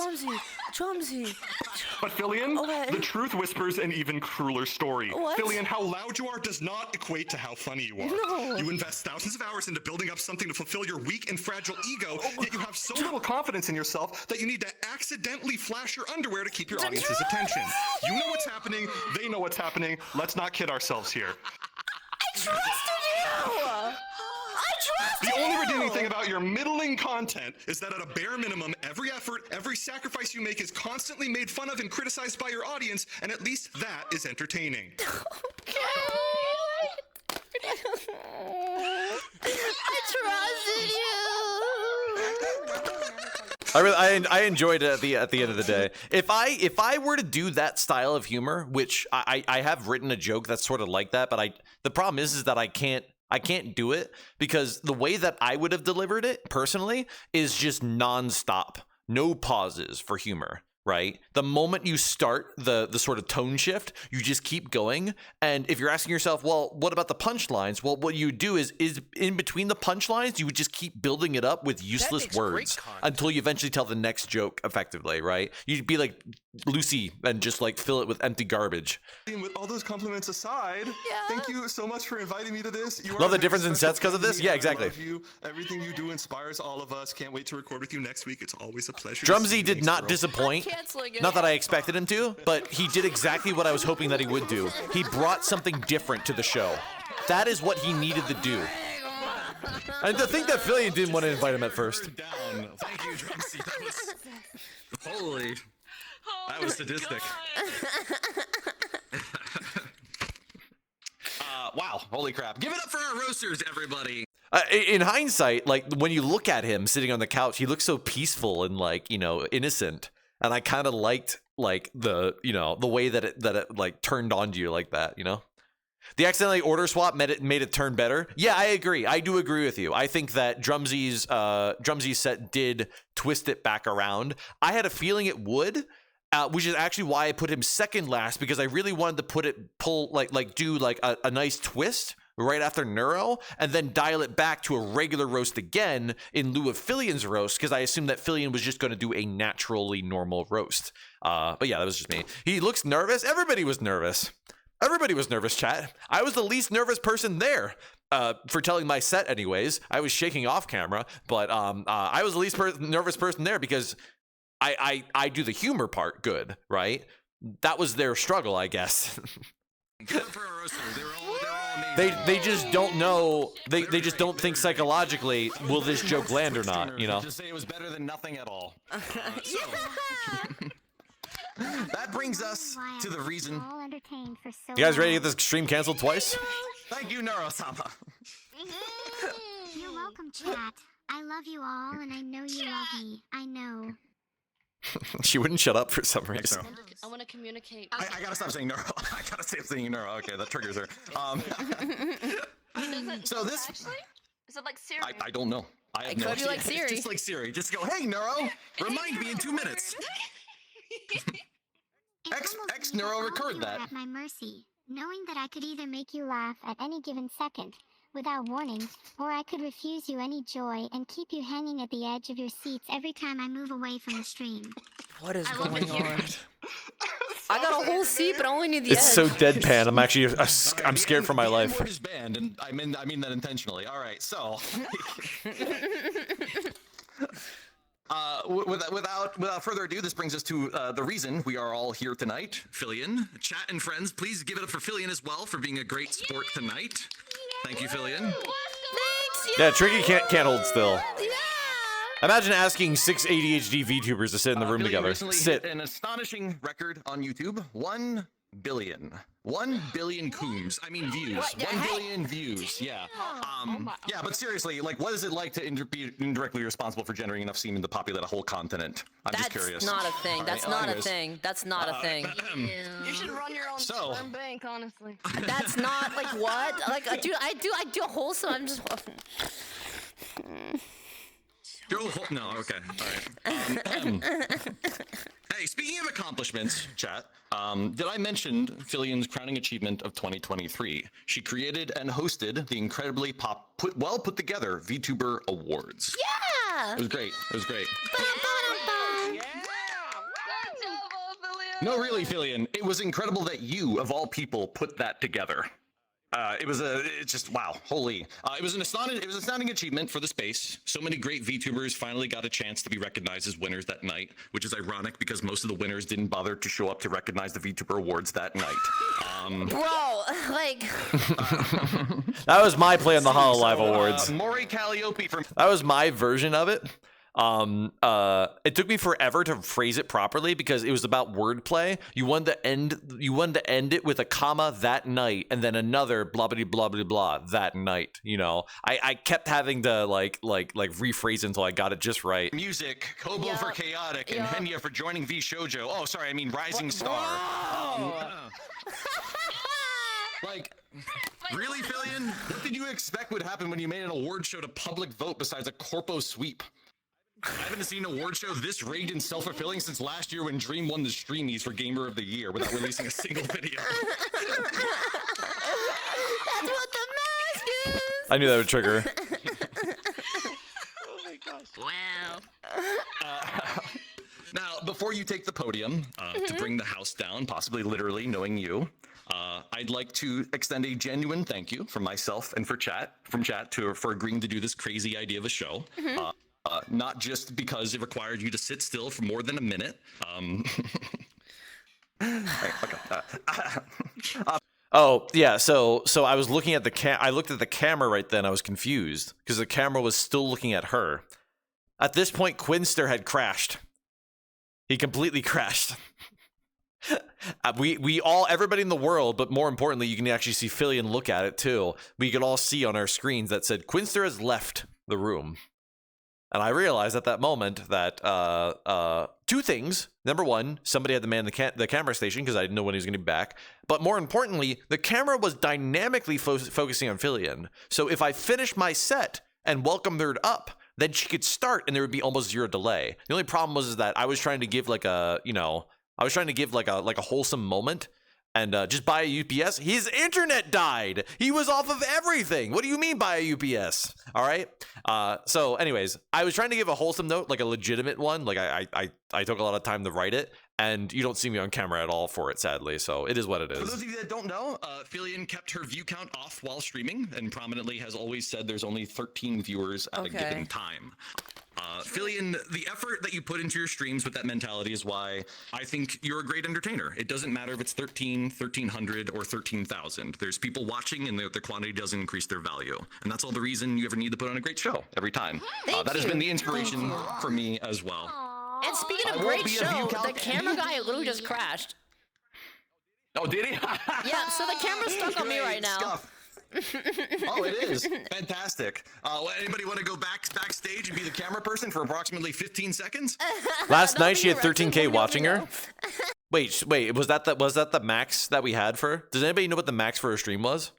Drumsy.
But Filian, the truth whispers an even crueler story.
What?
Filian, how loud you are does not equate to how funny you are.
No.
You invest thousands of hours into building up something to fulfill your weak and fragile ego, yet you have so little confidence in yourself that you need to accidentally flash your underwear to keep your audience's attention. You know what's happening, they know what's happening. Let's not kid ourselves here.
I trusted you!
The only redeeming thing about your middling content is that at a bare minimum, every effort, every sacrifice you make is constantly made fun of and criticized by your audience, and at least that is entertaining.
I trusted you!
I enjoyed it at the end of the day. If I were to do that style of humor, which I have written a joke that's sort of like that, but the problem is that I can't do it because the way that I would have delivered it personally is just nonstop, no pauses for humor. Right? The moment you start the sort of tone shift, you just keep going. And if you're asking yourself, well, what about the punchlines? Well, what you do is in between the punchlines, you would just keep building it up with useless words until you eventually tell the next joke effectively, right? You'd be like Lucy and just like fill it with empty garbage.
With all those compliments aside, thank you so much for inviting me to this. You
Love the difference in sets because of this? Yeah, exactly.
I love you. Everything you do inspires all of us. Can't wait to record with you next week. It's always a pleasure.
Drumsy did not disappoint. Not that I expected him to, but he did exactly what I was hoping that he would do. He brought something different to the show. That is what he needed to do. And to think that Filian didn't want to invite him at first.
Thank you, Drumsy. That was holy. That was sadistic. Wow, holy crap. Give it up for our roasters, everybody.
In hindsight, like when you look at him sitting on the couch, he looks so peaceful and like, you know, innocent. And I kind of liked like the way that it like turned on you like that, you know? The accidentally order swap made it turn better. Yeah, I agree. I do agree with you. I think that Drumsy's set did twist it back around. I had a feeling it would, which is actually why I put him second last, because I really wanted to do a nice twist right after Neuro, and then dial it back to a regular roast again in lieu of Filian's roast, because I assumed that Filian was just going to do a naturally normal roast. But yeah, that was just me. He looks nervous. Everybody was nervous. Everybody was nervous, chat. I was the least nervous person there, for telling my set anyways. I was shaking off camera, but I was the least nervous person there because I do the humor part good, right? That was their struggle, I guess.
Good for our roasters. They're all amazing.
They just don't know. They just don't think psychologically, will this joke land or not, you know?
Just say it was better than nothing at all. That brings us to the reason.
You guys ready to get this stream canceled twice?
Thank you, Neuro-sama.
You're welcome, chat. I love you all, and I know you love me. I know.
She wouldn't shut up for some reason.
I want to communicate.
I gotta stop saying Neuro. I gotta stop saying Neuro. Okay, that triggers her. So this.
Actually? Is it like Siri?
I don't know. I have no idea.
Like Siri.
It's just like Siri. Just go, hey, Neuro, remind me in 2 minutes. X Neuro record that.
At my mercy, knowing that I could either make you laugh at any given second without warning, or I could refuse you any joy and keep you hanging at the edge of your seats every time I move away from the stream.
What is going on? I got a whole seat, but I only need the
It's
edge.
so deadpan. I'm actually I'm scared for my life.
His band, and I mean that intentionally. All right, so. Without further ado, this brings us to the reason we are all here tonight. Filian, chat and friends, please give it up for Filian as well for being a great sport tonight. Thank you, Filian.
Thanks.
Yeah, Tricky can't hold still. Imagine asking 6 ADHD VTubers to sit in the room
Filian
together.
recently
Sit.
hit an astonishing record on YouTube. 1 billion. 1 billion coombs. I mean views. 1 billion views. Yeah. Yeah, but seriously, like, what is it like to be indirectly responsible for generating enough semen to populate a whole continent? I'm just curious.
That's not a thing. That's
Right,
not
anyways.
a thing. That's not a thing.
You should run your own sperm bank, honestly.
That's not like what? Like, dude, I do a wholesome. I'm just.
No, okay. All right. Hey, speaking of accomplishments, chat, did I mention Filian's crowning achievement of 2023? She created and hosted the incredibly well put together VTuber Awards.
Yeah!
It was great. It was great.
Yeah!
No, really, Filian, it was incredible that you, of all people, put that together. It's just wow, holy! It was an astounding achievement for the space. So many great VTubers finally got a chance to be recognized as winners that night, which is ironic because most of the winners didn't bother to show up to recognize the VTuber Awards that night.
Bro, like
That was my play on the HoloLive Awards.
Maury Calliope from
That was my version of it. It took me forever to phrase it properly because it was about wordplay. You wanted to end it with a comma that night and then another blah blah blah blah blah that night. You know, I kept having to like rephrase until I got it just right.
music, Kobo for Chaotic, and Henya for joining V Shoujo. Oh, sorry, I mean Rising Star. Like, really, Filian? What did you expect would happen when you made an award show to public vote besides a corpo sweep? I haven't seen an award show this rigged and self-fulfilling since last year when Dream won the Streamies for Gamer of the Year without releasing a single video.
that's what the mask is.
I knew that would trigger.
Oh my gosh. Wow. Now, before you take the podium to bring the house down, possibly literally knowing you, I'd like to extend a genuine thank you from myself and for chat for agreeing to do this crazy idea of a show. Not just because it required you to sit still for more than a minute.
Oh yeah, so I was looking at I looked at the camera right then. I was confused because the camera was still looking at her. At this point, Quinster had crashed. He completely crashed. Everybody in the world, but more importantly, you can actually see Filian look at it too. We could all see on our screens that said Quinster has left the room. And I realized at that moment that two things. Number one, somebody had to man the camera station because I didn't know when he was going to be back. But more importantly, the camera was dynamically focusing on Filian. So if I finished my set and welcomed her up, then she could start and there would be almost zero delay. The only problem was that I was trying to give like a, like a wholesome moment. And just buy a UPS. His internet died. He was off of everything. What do you mean buy a UPS? All right. So anyways, I was trying to give a wholesome note, like a legitimate one. Like I took a lot of time to write it, and you don't see me on camera at all for it, sadly. So it is what it is.
For those of you that don't know, Filian kept her view count off while streaming, and prominently has always said there's only 13 viewers at a given time. Filian, the effort that you put into your streams with that mentality is why I think you're a great entertainer. It doesn't matter if it's 13, 1300, or 13,000. There's people watching, and the quantity doesn't increase their value. And that's all the reason you ever need to put on a great show every time. That has been the inspiration for me as well.
And speaking of great show, the camera guy literally just crashed.
Oh, did he?
Yeah, so the camera's stuck on me right now.
Oh, it is fantastic. Anybody want to go backstage and be the camera person for approximately 15 seconds?
Last night she had 13K watching her. Wait, was that the max that we had for? Does anybody know what the max for a stream was?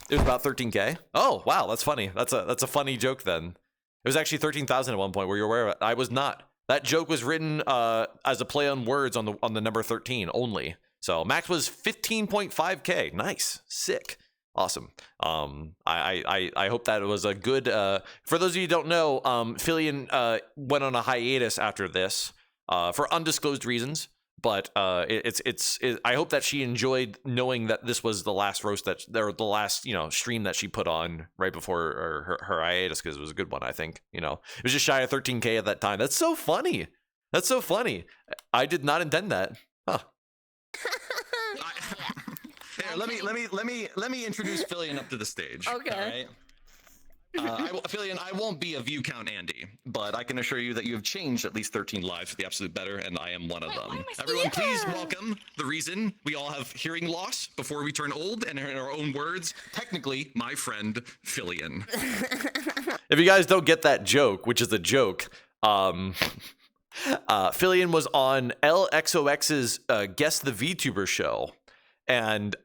It was about 13K. Oh wow, that's funny. That's a funny joke then. It was actually 13,000 at one point. Were you aware of it? I was not. That joke was written as a play on words on the number 13 only. So max was 15.5K. Nice, sick. Awesome. I hope that it was a good. For those of you who don't know, Filian went on a hiatus after this for undisclosed reasons. But I hope that she enjoyed knowing that this was the last roast the last stream that she put on right before her hiatus, because it was a good one. I think it was just shy of 13K at that time. That's so funny. That's so funny. I did not intend that. Huh.
Here, let me introduce Filian up to the stage.
Okay.
All right. Filian, I won't be a view count Andy, but I can assure you that you have changed at least 13 lives for the absolute better, and I am one of them. Everyone, please welcome the reason we all have hearing loss before we turn old, and in our own words, technically, my friend Filian.
If you guys don't get that joke, which is a joke, Filian was on LXOX's Guess the VTuber show. And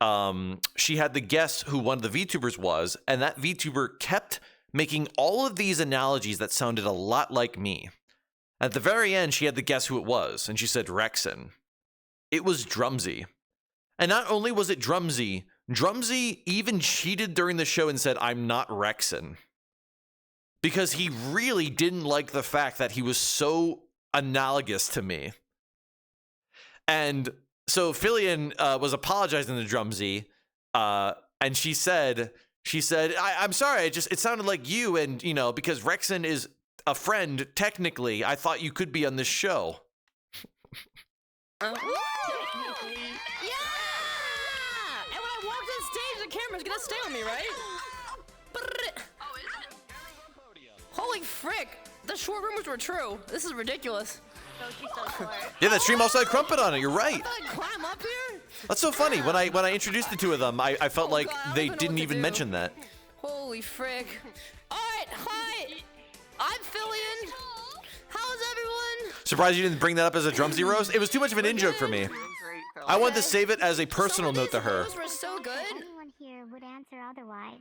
she had to guess who one of the VTubers was, and that VTuber kept making all of these analogies that sounded a lot like me. At the very end, she had to guess who it was, and she said Rekson. It was Drumsy. And not only was it Drumsy even cheated during the show and said, "I'm not Rekson." Because he really didn't like the fact that he was so analogous to me. And so Filian was apologizing to Drumsy, and she said, I'm sorry, it sounded like you, and because Rekson is a friend, technically, I thought you could be on this show.
Yeah! And when I walked on stage, the camera's gonna stay on me, right? Holy frick! The short rumors were true. This is ridiculous.
Yeah, that stream also had Crumpet on it. You're right.
I climb up here?
That's so funny. When I introduced the two of them, I felt like they didn't even mention that.
Holy frick! All right, hi. I'm Filian. How's everyone?
Surprised you didn't bring that up as a Drumsy roast. It was too much of an in-joke for me. I wanted to save it as a personal note to her.
Those were so good.
Anyone here would answer otherwise.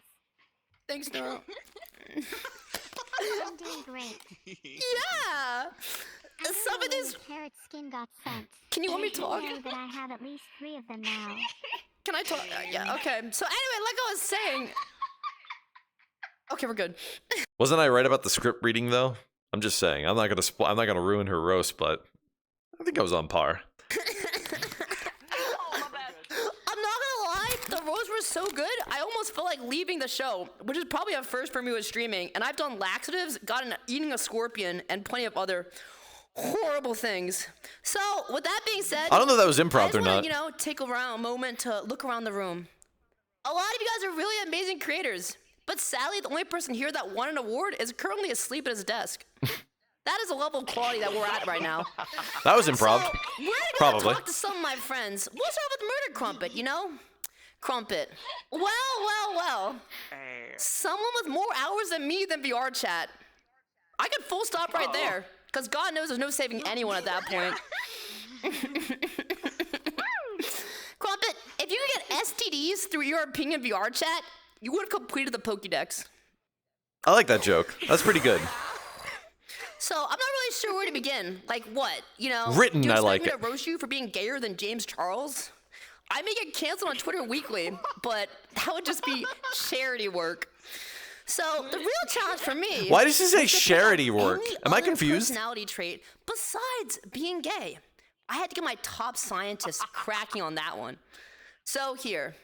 Thanks, Nora.
I'm doing great.
Yeah. Some of these
carrot skin got sent.
Can you want me to talk?
I know that I have at least 3 of them now.
Can I talk? Yeah. Okay. So anyway, like I was saying. Okay, we're good.
Wasn't I right about the script reading though? I'm just saying. I'm not gonna ruin her roast, but I think I was on par.
I'm not gonna lie, the roasts were so good, I almost felt like leaving the show, which is probably a first for me with streaming. And I've done laxatives, eating a scorpion, and plenty of other horrible things. So, with that being said,
I don't know if that was improv or
wanna,
not.
take a moment to look around the room. A lot of you guys are really amazing creators, but sadly, the only person here that won an award is currently asleep at his desk. That is a level of quality that we're at right now.
That was improv.
So, we're gonna talk to some of my friends. We'll start with Murder Crumpet, Crumpet. Well. Someone with more hours than me than VR chat. I could full stop right there. Because God knows there's no saving anyone at that point. Crumpet, if you could get STDs through your opinion VR chat, you would have completed the Pokédex.
I like that joke. That's pretty good.
So I'm not really sure where to begin. Like what? You know?
Written,
do you
I
expect
like
me
it.
to roast you for being gayer than James Charles? I may get canceled on Twitter weekly, but that would just be charity work. So the real challenge for me.
Why does she say
was to pick
charity
out
work?
any
Am I
other
confused?
Personality trait besides being gay. I had to get my top scientists cracking on that one. So here,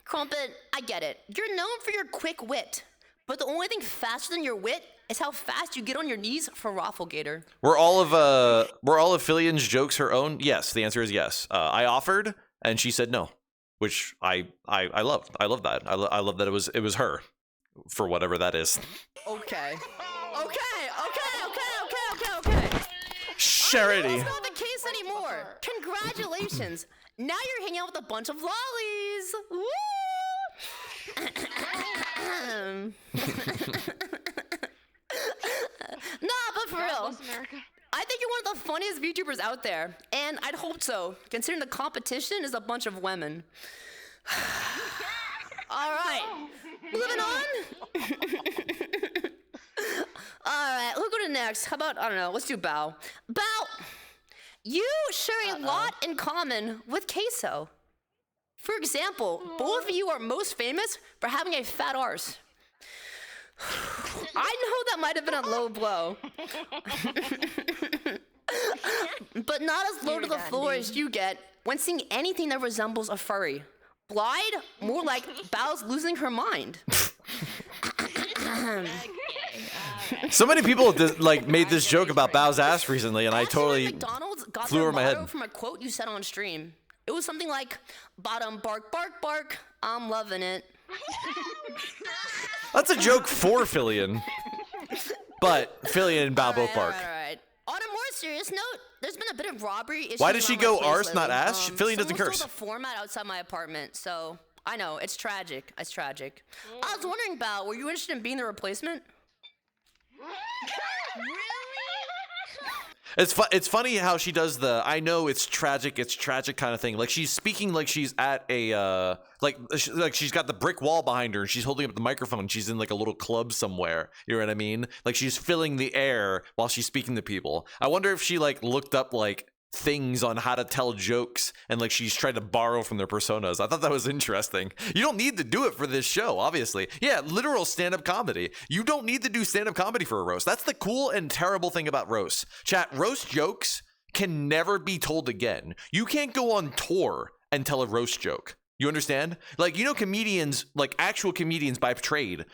Crumpet, I get it. You're known for your quick wit, but the only thing faster than your wit is how fast you get on your knees for Rafflegator.
Were all of Filian's jokes her own? Yes, the answer is yes. I offered, and she said no, which I loved. I love that. I love that it was her, for whatever that is.
Okay.
Charity.
That's not the case anymore. Congratulations. Now you're hanging out with a bunch of lollies. Woo! Nah, but for real. I think you're one of the funniest VTubers out there, and I'd hope so, considering the competition is a bunch of women. All right, moving on. All right, who'll go to next? How about, I don't know, let's do Bao. Bao, you share a lot in common with Queso. For example, both of you are most famous for having a fat arse. I know that might have been a low blow. But not as low to the floor as you get when seeing anything that resembles a furry. Blide? More like Bao's losing her mind.
So many people made this joke about Bao's ass recently, and I totally
McDonald's got
flew
their
over my
motto
head.
from a quote you said on stream. It was something like, "Bottom bark, bark, bark. I'm loving it."
That's a joke for Filian, but Filian and Bao both bark.
All right. On a more serious note, there's been a bit of robbery issues.
Why did she
around
go
my place
arse, not
lately.
ass? Filian doesn't
someone
curse.
stole the format outside my apartment, so I know it's tragic. It's tragic. I was wondering, Bao, were you interested in being the replacement?
It's funny how she does the I know it's tragic kind of thing. Like she's speaking like she's at a like she's got the brick wall behind her and she's holding up the microphone. She's in like a little club somewhere. You know what I mean? Like she's filling the air while she's speaking to people. I wonder if she like looked up like things on how to tell jokes and like she's trying to borrow from their personas. I thought that was interesting. You don't need to do it for this show, obviously. Yeah, literal stand-up comedy. You don't need to do stand-up comedy for a roast. That's the cool and terrible thing about roasts. Chat, roast jokes can never be told again. You can't go on tour and tell a roast joke. You understand? Like, you know, comedians, like actual comedians by trade,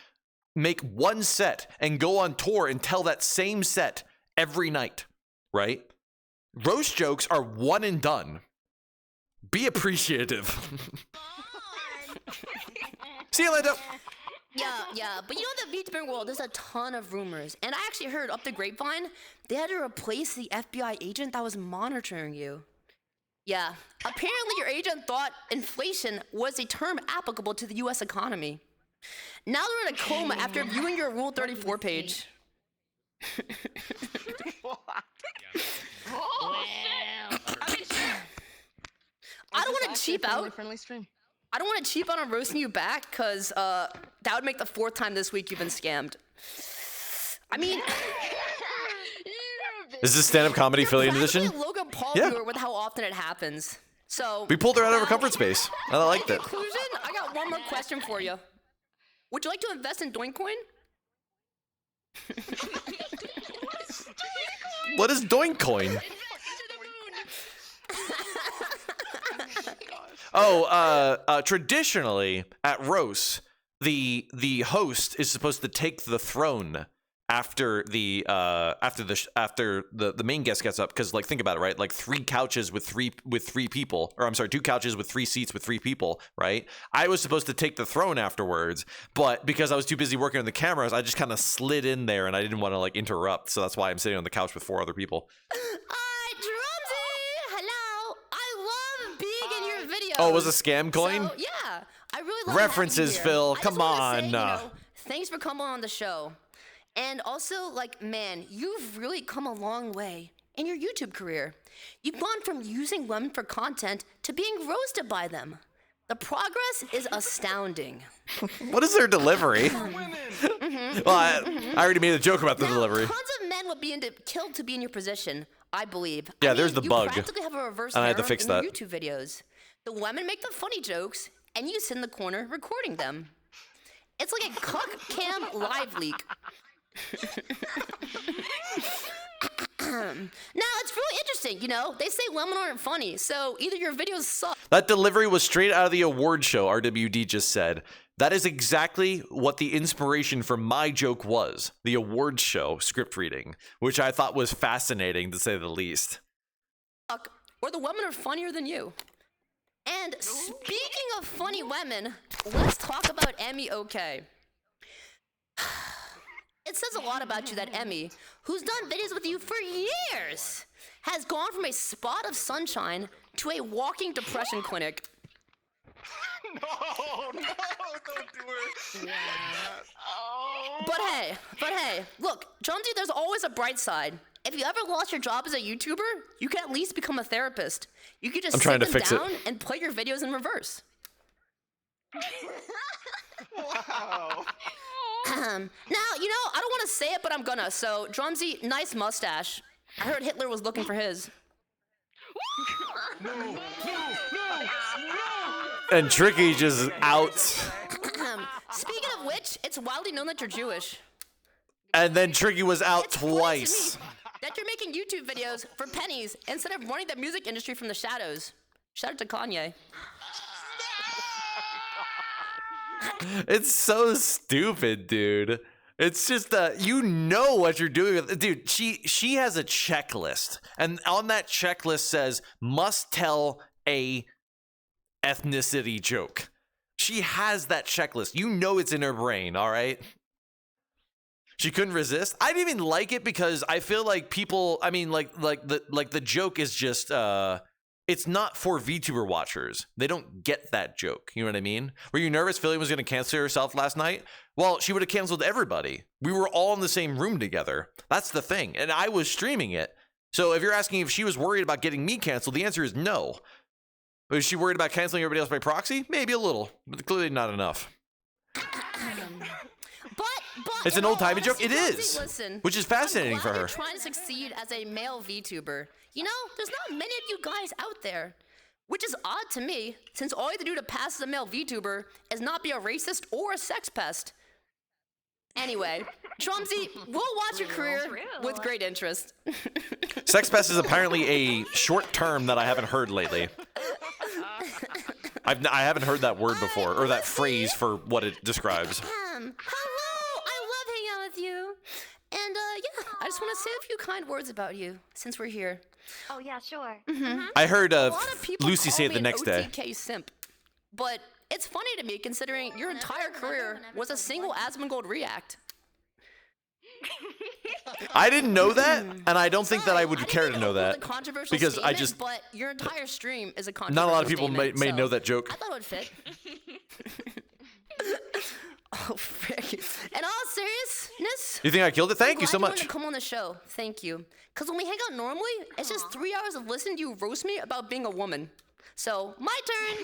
make one set and go on tour and tell that same set every night, right? Roast jokes are one and done. Be appreciative. See you later.
Yeah, but you know, in the VTubing world, there's a ton of rumors. And I actually heard up the grapevine, they had to replace the FBI agent that was monitoring you. Yeah, apparently your agent thought inflation was a term applicable to the US economy. Now they're in a coma after viewing your Rule 34 page. I don't want to cheap out. I don't want to cheap out on roasting you back, because that would make the 4th time this week you've been scammed. I mean...
Is this stand-up comedy Filian edition?
Logan Paul
Yeah.
viewer with how often it happens. So
We pulled her out of her comfort space. I liked
in
it.
conclusion, I got one more question for you. Would you like to invest in Doincoin?
What is Doincoin? Traditionally at roasts, the host is supposed to take the throne after the main guest gets up, because like think about it, right? Like 3 couches with three people, or I'm sorry, 2 couches with 3 seats with 3 people, right? I was supposed to take the throne afterwards, but because I was too busy working on the cameras, I just kind of slid in there and I didn't want to like interrupt, so that's why I'm sitting on the couch with 4 other people.
Drumsy! Hello! I love being in your videos.
Oh, it was a scam coin?
So, yeah, I really love
References,
having you here.
Phil.
I just
Come
wanna
on.
say, you know, thanks for coming on the show. And also, like, man, you've really come a long way in your YouTube career. You've gone from using women for content to being roasted by them. The progress is astounding.
What is their delivery? Well, I already made a joke about the delivery.
Tons of men would be killed to be in your position, I believe.
Yeah, there's the bug.
You practically have a reverse
And I had to
harem
fix
in
that.
your YouTube videos. The women make the funny jokes, and you sit in the corner recording them. It's like a cuck cam live leak. Now, it's really interesting, you know? They say women aren't funny, so either your videos suck.
That delivery was straight out of the award show, RWD just said. That is exactly what the inspiration for my joke was. The award show script reading, which I thought was fascinating to say the least.
Or the women are funnier than you. And speaking of funny women, let's talk about Emmy OK. It says a lot about you that Emmy, who's done videos with you for years, has gone from a spot of sunshine to a walking depression clinic.
No, don't do it.
But hey, look, Jonesy, there's always a bright side. If you ever lost your job as a YouTuber, you can at least become a therapist. You can just
I'm trying
sit
to
them
fix
down
it.
and play your videos in reverse.
Wow.
Now, you know, I don't want to say it, but I'm gonna. So, Drumsy, nice mustache. I heard Hitler was looking for his.
No.
And Tricky just out.
Speaking of which, it's widely known that you're Jewish.
And then Tricky was out
It's funny to
twice.
me that you're making YouTube videos for pennies instead of running the music industry from the shadows. Shout out to Kanye.
It's so stupid, dude. It's just you know what you're doing. Dude, she has a checklist. And on that checklist says, must tell a ethnicity joke. She has that checklist. You know it's in her brain, all right? She couldn't resist. I didn't even like it because I feel like people, I mean, like the joke is just it's not for VTuber watchers. They don't get that joke. You know what I mean? Were you nervous Filian was going to cancel herself last night? Well, she would have canceled everybody. We were all in the same room together. That's the thing. And I was streaming it. So if you're asking if she was worried about getting me canceled, the answer is no. Was she worried about canceling everybody else by proxy? Maybe a little, but clearly not enough.
But
It's an old-timey joke. It
Jonesy,
is,
listen,
which is fascinating
I'm
for
glad
her.
You're trying to succeed as a male VTuber. You know, there's not many of you guys out there, which is odd to me, since all you have to do to pass as a male VTuber is not be a racist or a sex pest. Anyway, Drumsy, we'll watch your career with great interest.
Sex pest is apparently a short term that I haven't heard lately. I haven't heard that word before, or that phrase for what it describes.
Hello, I love hanging out with you. And yeah, I just want to say a few kind words about you since we're here.
Oh, yeah, sure.
I heard
A lot of people
Lucy
call
say it
me
the
an
next day.
OTK simp, but it's funny to me considering your entire career was a single Asmongold react.
I didn't know that, and I don't think that I would
didn't
care
mean
to know
uphold
that
a controversial
because I
statement,
just
But your entire stream is a controversial
not a lot of people
statement,
may
so
know that joke.
I thought it would fit. Oh, frick. In all seriousness,
You think I killed it? Thank
I'm
you so
glad
much.
wanted to come on the show. Thank you. Because when we hang out normally, it's just 3 hours of listening to you roast me about being a woman. So, my turn.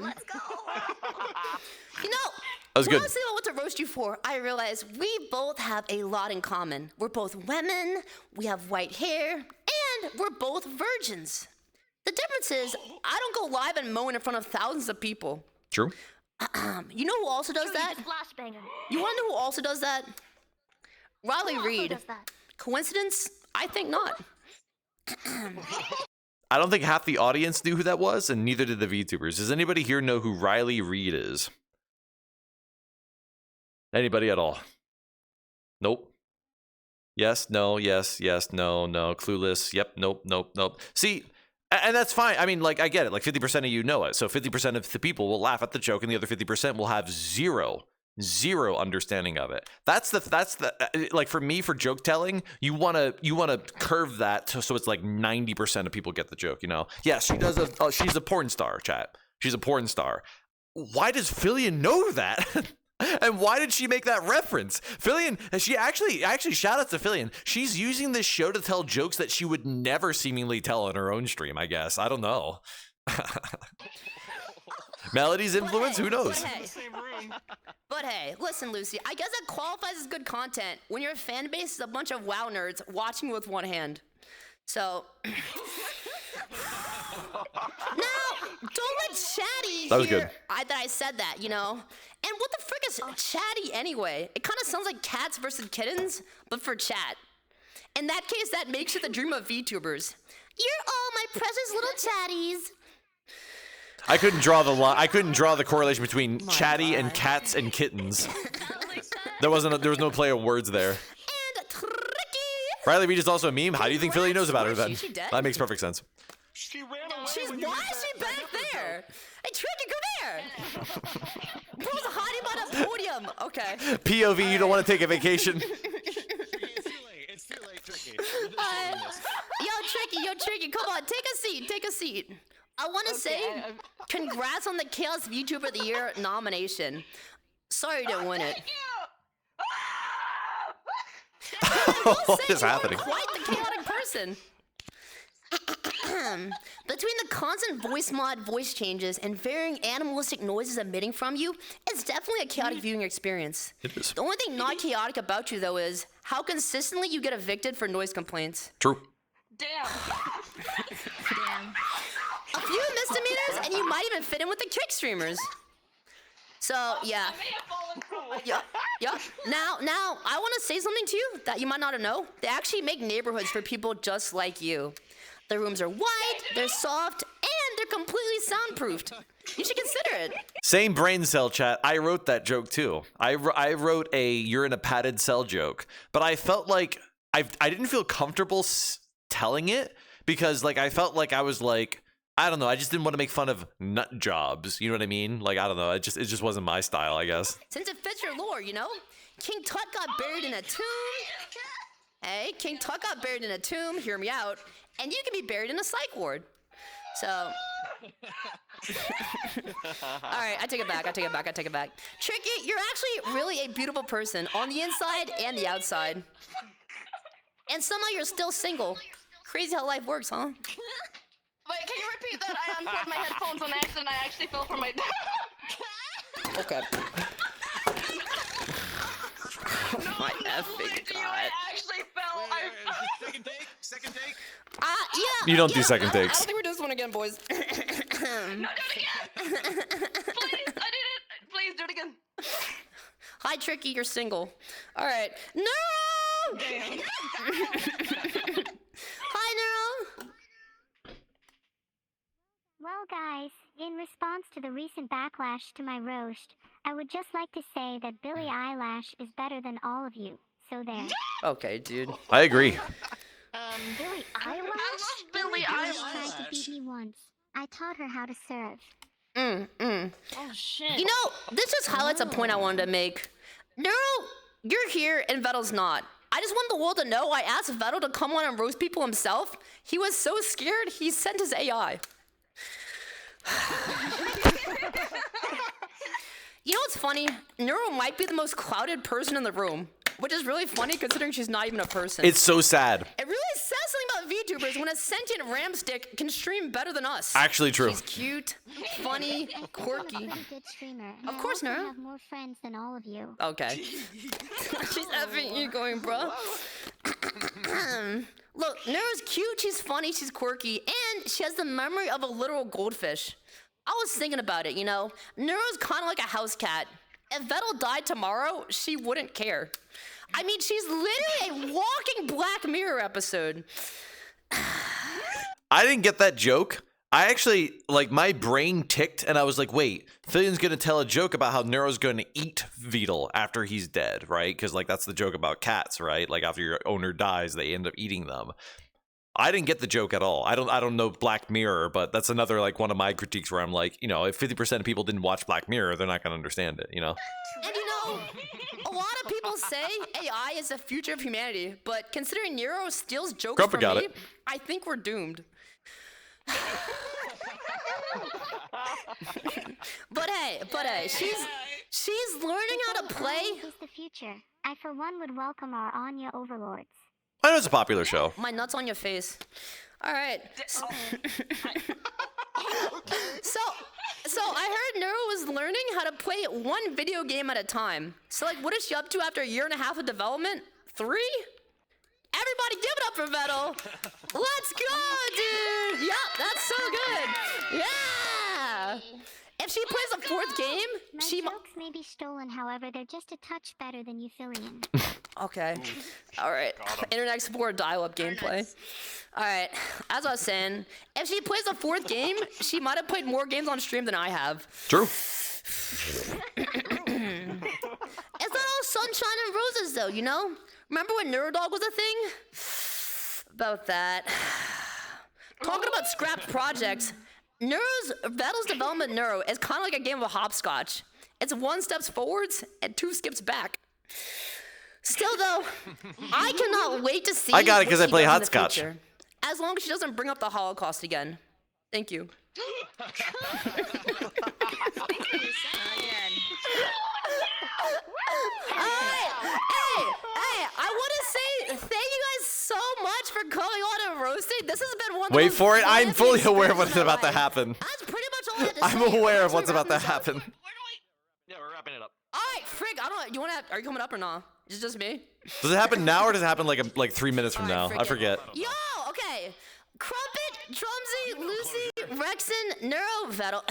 Let's go.
You know,
That was
when I
good.
was thinking about what to roast you for, I realized we both have a lot in common. We're both women, we have white hair, and we're both virgins. The difference is, I don't go live and moan in front of thousands of people.
True.
You know who also does that?
Flash banger.
You want to know who also does that? Riley
Who also
Reid.
does that?
Coincidence? I think not.
I don't think half the audience knew who that was, and neither did the VTubers. Does anybody here know who Riley Reid is? Anybody at all? Nope. Yes, no, yes, yes, no, no. Clueless. Yep, nope, nope, nope. See, and that's fine. I mean, like, I get it. Like, 50% of you know it. So 50% of the people will laugh at the joke, and the other 50% will have zero understanding of it. That's the like, for me, for joke telling, you want to curve that so it's like 90% of people get the joke, you know? Yes, she does she's a porn star, chat. She's a porn star. Why does Filian know that? And And why did she make that reference? Filian, she actually shout out to Filian. She's using this show to tell jokes that she would never seemingly tell in her own stream, I guess. I don't know. Melody's influence? Who knows?
But hey, listen, Lucy, I guess that qualifies as good content when your fan base is a bunch of WoW nerds watching with one hand. So, now, don't let Chatty
That was
hear
good.
that I said that, you know? And what the frick is Chatty anyway? It kind of sounds like cats versus kittens, but for chat. In that case, that makes it the dream of VTubers. You're all my precious little chatties.
I couldn't draw the line. I couldn't draw the correlation between chatty and cats and kittens. There was no play of words there.
And Tricky.
Riley Reed is also a meme. How do you think Philly knows about her then?
She dead?
That makes perfect sense.
She ran away.
Why is she back there? Hey, Tricky, come here. Who's hiding by the podium? Okay.
POV, you don't want to take a vacation.
It's too late, Tricky.
Yo, Tricky, come on, take a seat. I want to say congrats on the Chaos VTuber of the Year nomination. Sorry you didn't win it.
What is happening?
Quite the chaotic person. Between the constant voice mod voice changes and varying animalistic noises emitting from you, it's definitely a chaotic viewing experience.
It is.
The only thing not chaotic about you, though, is how consistently you get evicted for noise complaints.
True.
Damn.
A few misdemeanors, and you might even fit in with the kick streamers. So, yeah. Yeah. Now, I want to say something to you that you might not know. They actually make neighborhoods for people just like you. The rooms are wide, they're soft, and they're completely soundproofed. You should consider it.
Same brain cell chat. I wrote that joke too. I wrote a "you're in a padded cell" joke, but I felt like I didn't feel comfortable telling it because like I felt like I was like, I don't know. I just didn't want to make fun of nut jobs. You know what I mean? Like, I don't know. It just wasn't my style, I guess.
Since it fits your lore, you know? King Tut got buried in a tomb. Hey, King Tut got buried in a tomb. Hear me out. And you can be buried in a psych ward. So. All right, I take it back. Tricky, you're actually really a beautiful person on the inside and the outside. And somehow you're still single. Crazy how life works, huh?
Wait, can you repeat that? I unplugged my headphones on accident. I actually fell from my.
Okay. My effing God.
I actually fell.
Second take.
Yeah.
You don't do second
I
takes.
don't think we're doing this one again, boys.
No, do it again. Please, I did it. Please do it again.
Hi, Tricky, you're single. All right. No!
Damn.
Hi, Neuro.
Well, guys, in response to the recent backlash to my roast, I would just like to say that Billie Eyelash is better than all of you. So there.
Okay, dude.
I agree.
Billie Eyelash?
I love Billie
Eyelash tried
Eyelash.
to beat me once. I taught her how to serve.
Oh shit.
You know, this just highlights a point I wanted to make. Neuro, you're here and Vettel's not. I just want the world to know I asked Vettel to come on and roast people himself. He was so scared, he sent his AI. You know what's funny? Neuro might be the most clouded person in the room, which is really funny considering she's not even a person.
It's so sad.
It really says something about VTubers when a sentient ramstick can stream better than us.
Actually true.
She's cute, funny, quirky.
I'm a good streamer.
Of course,
I
Nora.
have more friends than all of you.
Okay. She's effing you going, bro. Look, Nero's cute, she's funny, she's quirky, and she has the memory of a literal goldfish. I was thinking about it, you know? Nero's kind of like a house cat. If Vettel died tomorrow, she wouldn't care. I mean, she's literally a walking Black Mirror episode.
I didn't get that joke. I actually, like, my brain ticked and I was like, wait, Filian's going to tell a joke about how Nero's going to eat Vedal after he's dead, right? Because, like, that's the joke about cats, right? Like, after your owner dies, they end up eating them. I didn't get the joke at all. I don't know Black Mirror, but that's another, like, one of my critiques where I'm like, you know, if 50% of people didn't watch Black Mirror, they're not going to understand it, you know?
And you know, a lot of people say AI is the future of humanity, but considering Nero steals jokes
Grumpa
from
got
me,
it.
I think we're doomed. But hey, she's learning how to play.
Is the future. I for one would welcome our Anya overlords.
I know it's a popular show.
My nuts on your face. All right. So I heard Nero was learning how to play one video game at a time. So like, what is she up to after a year and a half of development? 3? Everybody give it up for Vettel. Let's go, dude. Yep, that's so good. Yeah. If she plays a 4th game,
My jokes may be stolen, however, they're just a touch better than you, Filian.
Okay. All right. Internet Explorer dial-up gameplay. All right. As I was saying, if she plays a 4th game, she might have played more games on stream than I have.
True.
It's not all sunshine and roses, though, you know? Remember when Neurodog was a thing? About that. Talking about scrapped projects, Vettel's development Neuro is kind of like a game of hopscotch. It's 1 steps forwards and 2 skips back. Still, though, I cannot wait to see.
I got it because
what
I play
she does in the
hopscotch.
future. As long as she doesn't bring up the Holocaust again. Thank you. Hey, I want to say thank you guys so much for coming on and roasting. This has been one of the
Wait
most
for it. I'm
fun
fully aware of
experiences
what's
my
about to
life.
happen.
That's pretty much all I had to
I'm
say.
aware of
Once we
what's
wrap
about to
this up-
happen.
Yeah, we're wrapping it up.
All right, Frig, I don't know. Are you coming up or not? Is it just me?
Does it happen now or does it happen like 3 minutes from now? I forget.
Yo, okay. Crumpet, Drumsy, Lucy, Rekson, Neuro, Vettel,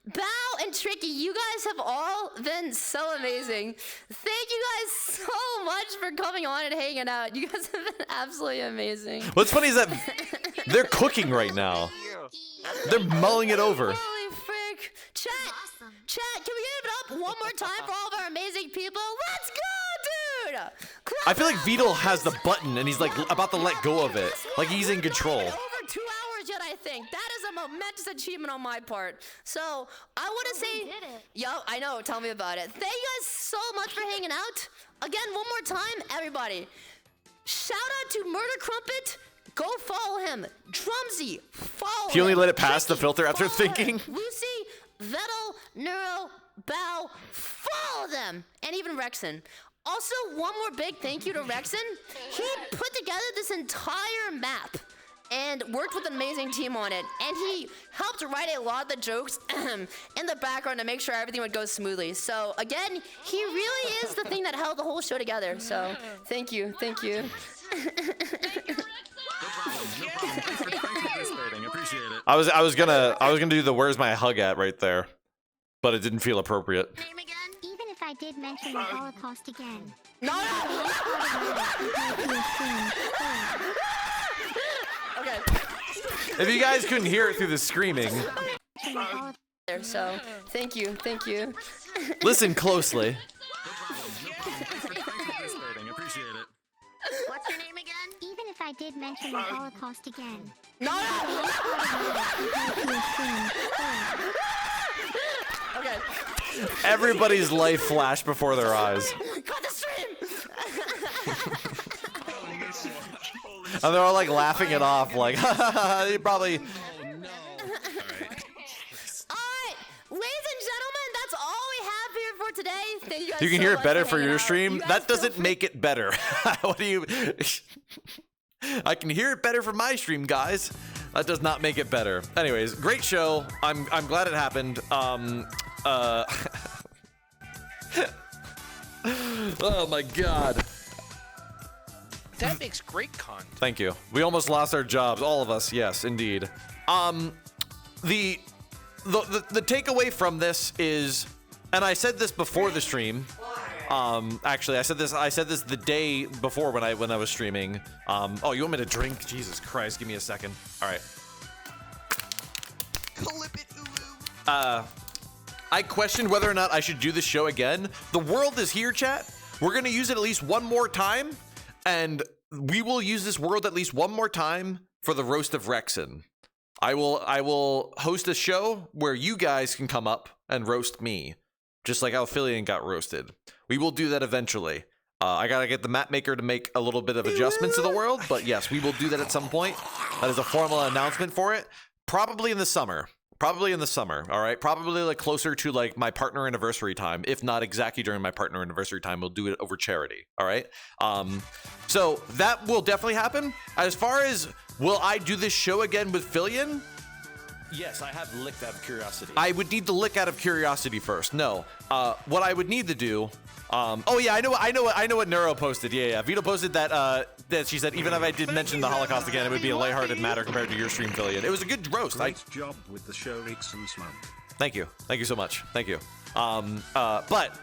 Bow, and Tricky, you guys have all been so amazing. Thank you guys so much for coming on and hanging out. You guys have been absolutely amazing.
What's funny is that they're cooking right now. They're mulling it over.
Holy frick. Chat, can we give it up one more time for all of our amazing people? Let's go, dude!
I feel like Vidal has the button and he's like about to let go of it. Like he's in control.
Over 2 hours yet, I think. That is a momentous achievement on my part. So, I want to say... Yo, I know. Tell me about it. Thank you guys so much for hanging out. Again, one more time, everybody. Shout out to Murder Crumpet. Go follow him. Drumsy, follow him.
He only let it pass the filter after
Follow her.
thinking.
Lucy, Vettel, Neuro, Bow, follow them. And even Rekson. Also, one more big thank you to Rekson. He put together this entire map and worked with an amazing team on it. And he helped write a lot of the jokes in the background to make sure everything would go smoothly. So again, he really is the thing that held the whole show together. So thank you.
No problem. Thanks for participating. Appreciate it.
I was gonna do the where's my hug at right there, but it didn't feel appropriate.
Even if I did mention the Holocaust again.
No! Okay.
If you guys couldn't hear it through the screaming,
So thank you.
listen closely.
Thanks for participating. Appreciate it.
What's your name again?
Even if I did mention the Holocaust again.
No! Okay.
Everybody's life flashed before their eyes.
Cut the stream!
And they're all like laughing it off, like, you probably.
Alright, ladies and gentlemen, that's all we have here for today. Thank you guys
You can
so
hear it
much
better
for
for
hanging
your
out.
stream.
You guys
That
feel
doesn't make it better. What do you? I can hear it better from my stream, guys. That does not make it better. Anyways, great show. I'm glad it happened. Oh my god.
That makes great content.
Thank you. We almost lost our jobs, all of us. Yes, indeed. The takeaway from this is, and I said this before the stream. Actually, I said this the day before when I was streaming. Oh, you want me to drink? Jesus Christ, give me a second. All right. I questioned whether or not I should do this show again. The world is here, chat. We're gonna use it at least one more time, and we will use this world at least one more time for the roast of Rekson. I will host a show where you guys can come up and roast me, just like how Filian got roasted. We will do that eventually. I gotta get the map maker to make a little bit of adjustments to the world, but yes, we will do that at some point. That is a formal announcement for it. Probably in the summer. All right. Probably like closer to like my partner anniversary time. If not exactly during my partner anniversary time, we'll do it over charity. All right. So that will definitely happen. As far as will I do this show again with Filian? Yes, I have licked out of curiosity. I would need to lick out of curiosity first. No. What I would need to do. Oh yeah, I know what Neuro posted. Yeah. Vito posted that that she said even if I did mention the Holocaust again, it would be a lighthearted matter compared to your stream, Filian. It was a good roast.
Great job with the show, Rekson Smoke.
Thank you so much. Thank you. But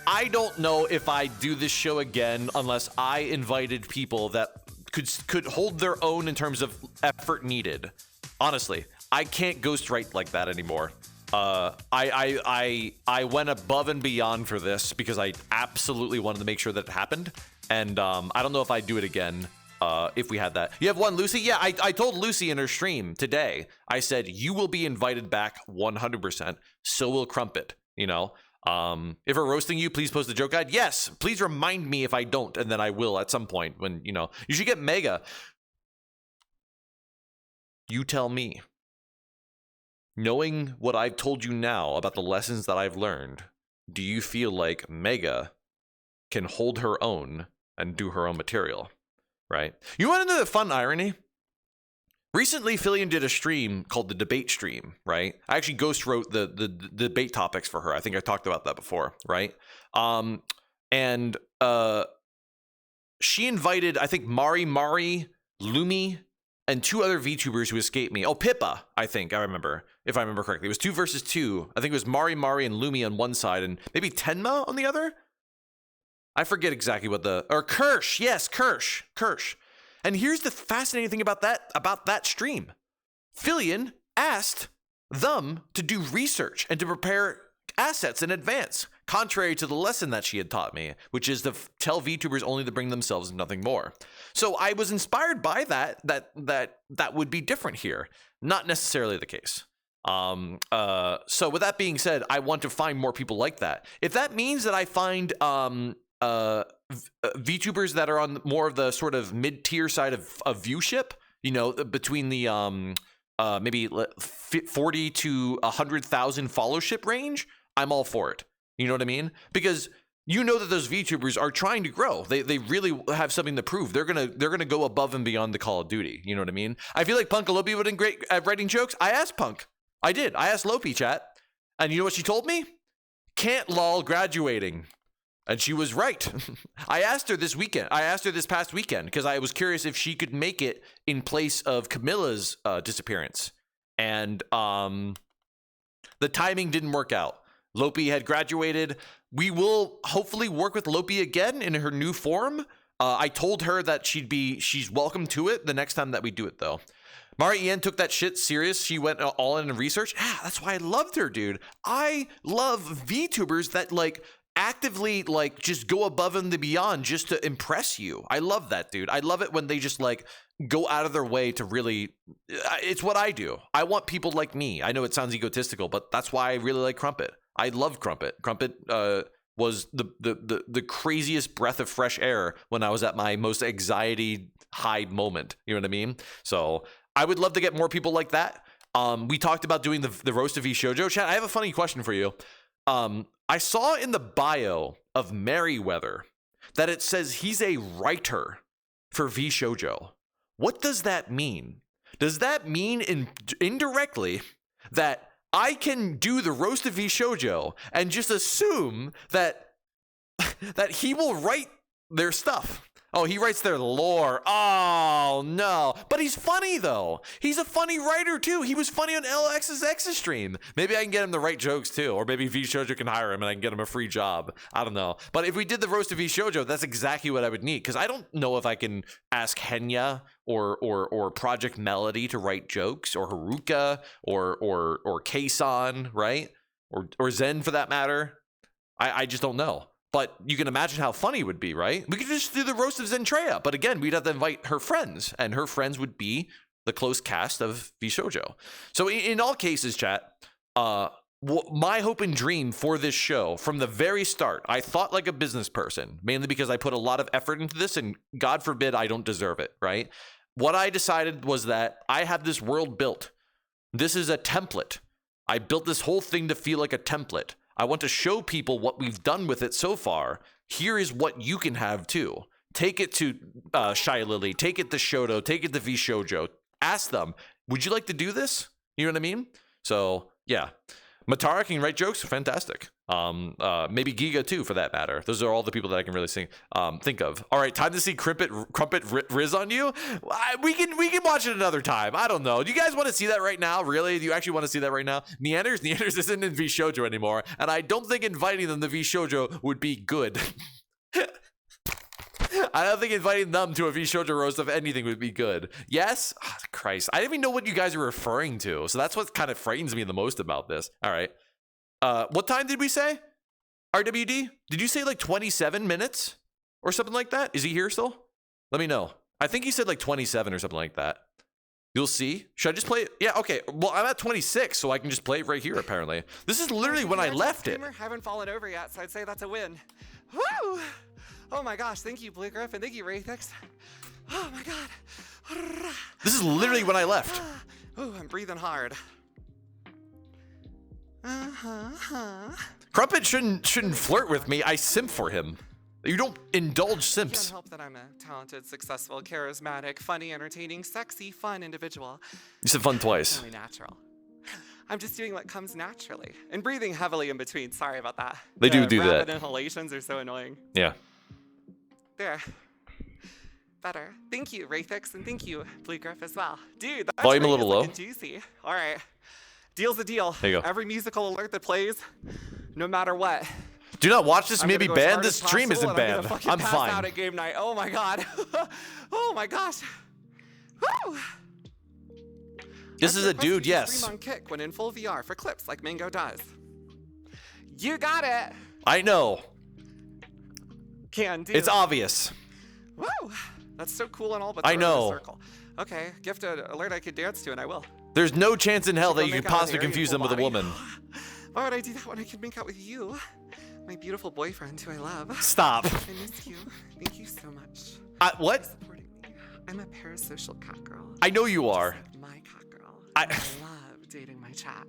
I don't know if I do this show again unless I invited people that could hold their own in terms of effort needed. Honestly, I can't ghost write like that anymore. I went above and beyond for this because I absolutely wanted to make sure that it happened, and I don't know if I'd do it again if we had that. You have one, Lucy? Yeah, I told Lucy in her stream today. I said you will be invited back 100%. So will Crumpet. You know, if we're roasting you, please post the joke guide. Yes, please remind me if I don't, and then I will at some point. When you know, you should get Mega. You tell me. Knowing what I've told you now about the lessons that I've learned, do you feel like Mega can hold her own and do her own material, right? You want to know the fun irony? Recently, Filian did a stream called the debate stream, right? I actually ghost wrote the debate topics for her. I think I talked about that before, right? And she invited, I think, Mari, Lumi, and two other VTubers who escaped me. Oh, Pippa, I think, I remember, if I remember correctly. It was 2 versus 2. I think it was Mari, and Lumi on one side, and maybe Tenma on the other? I forget exactly what or Kirsch, yes, Kirsch. And here's the fascinating thing about that stream. Filian asked them to do research and to prepare assets in advance, contrary to the lesson that she had taught me, which is to tell VTubers only to bring themselves and nothing more. So I was inspired by that would be different here. Not necessarily the case. So with that being said, I want to find more people like that. If that means that I find VTubers that are on more of the sort of mid-tier side of viewship, you know, between the maybe 40 to 100,000 followership range, I'm all for it. You know what I mean? Because you know that those VTubers are trying to grow. They really have something to prove. They're gonna go above and beyond the Call of Duty. You know what I mean? I feel like Punkalopi would have been great at writing jokes. I asked Punk. I did. I asked Lopi, chat. And you know what she told me? Can't lol graduating. And she was right. I asked her this past weekend because I was curious if she could make it in place of Camilla's disappearance. And the timing didn't work out. Lopi had graduated. We will hopefully work with Lopi again in her new form. I told her that she's welcome to it the next time that we do it, though. Mari Ian took that shit serious. She went all in research. That's why I loved her, dude. I love VTubers that like actively like just go above and beyond just to impress you. I love that, dude. I love it when they just like go out of their way to really, it's what I do. I want people like me. I know it sounds egotistical, but that's why I really like Crumpet. I love Crumpet. Crumpet was the craziest breath of fresh air when I was at my most anxiety high moment. You know what I mean? So I would love to get more people like that. We talked about doing the roast of V Shoujo. Chat, I have a funny question for you. I saw in the bio of Merryweather that it says he's a writer for V Shoujo. What does that mean? Does that mean indirectly that I can do the roast of V Shoujo and just assume that he will write their stuff? Oh, he writes their lore. Oh, no. But he's funny, though. He's a funny writer, too. He was funny on LX's stream. Maybe I can get him to write jokes, too. Or maybe V Shoujo can hire him and I can get him a free job. I don't know. But if we did the roast of V Shoujo, that's exactly what I would need. Because I don't know if I can ask Henya or Project Melody to write jokes. Or Haruka or Keisan, right? Or Zen, for that matter. I just don't know. But you can imagine how funny it would be, right? We could just do the roast of Zentreya. But again, we'd have to invite her friends. And her friends would be the close cast of V Shoujo. So in all cases, chat, my hope and dream for this show, from the very start, I thought like a business person. Mainly because I put a lot of effort into this. And God forbid I don't deserve it, right? What I decided was that I have this world built This is a template. I built this whole thing to feel like a template. I want to show people what we've done with it so far. Here is what you can have too. Take it to Shy Lily. Take it to Shoto. Take it to V Shoujo. Ask them, would you like to do this? You know what I mean? So yeah, Matara can write jokes. Fantastic. Maybe Giga too, for that matter. Those are all the people that I can really think of. All right, time to see Crumpet Riz on you. We can watch it another time. I don't know. Do you guys want to see that right now? Really? Do you actually want to see that right now? Neanders isn't in V Shoujo anymore, and I don't think inviting them to V Shoujo would be good. I don't think inviting them to a V Shoujo roast of anything would be good. Yes? Oh, Christ. I didn't even know what you guys were referring to. So that's what kind of frightens me the most about this. All right. What time did we say? RWD? Did you say like 27 minutes or something like that? Is he here still? Let me know. I think he said like 27 or something like that. You'll see. Should I just play it? Yeah, okay. Well, I'm at 26, so I can just play it right here, apparently. This is literally when I left it.
I haven't fallen over yet, so I'd say that's a win. Woo! Oh my gosh, thank you, Blue Griffin. Thank you, Raythix. Oh my god.
This is literally when I left.
Oh, I'm breathing hard.
Crumpet shouldn't flirt with me. I simp for him. You don't indulge
I
simps.
can't help that I'm a talented, successful, charismatic, funny, entertaining, sexy, fun individual.
You said fun twice.
Really natural. I'm just doing what comes naturally and breathing heavily in between. Sorry about that.
They do
The
that.
rapid inhalations are so annoying.
Yeah.
There. Better. Thank you, Raythix, and thank you, Blue Griff, as well. Dude, that
Volume a
trade
little
is
low.
looking juicy. All right. Deal's a deal.
There you go.
Every musical alert that plays, no matter what.
Do not watch this.
I'm
Maybe
gonna go as
banned.
hard
This
as
stream
possible,
isn't
and I'm
banned.
gonna fucking
I'm
pass
fine.
out at game night. Oh my god. Oh my gosh. Woo!
This is a dude, yes.
Stream on Kick when in full VR for clips like Mango does. You got it.
I know.
Can do.
It's obvious.
Woo! That's so cool and all, but
I
throw it in a
know.
circle. Okay, gift an alert I could dance to, and I will.
There's no chance in hell
Go
that you
make
could
out with
possibly
Harry
confuse
full
them with a
body.
woman.
Why would I do that when I can make out with you? My beautiful boyfriend who I love.
Stop.
I miss you. Thank you so much.
What?
For supporting me. I'm a parasocial cat girl.
I know you are.
Just like my cat girl. I love dating my chat.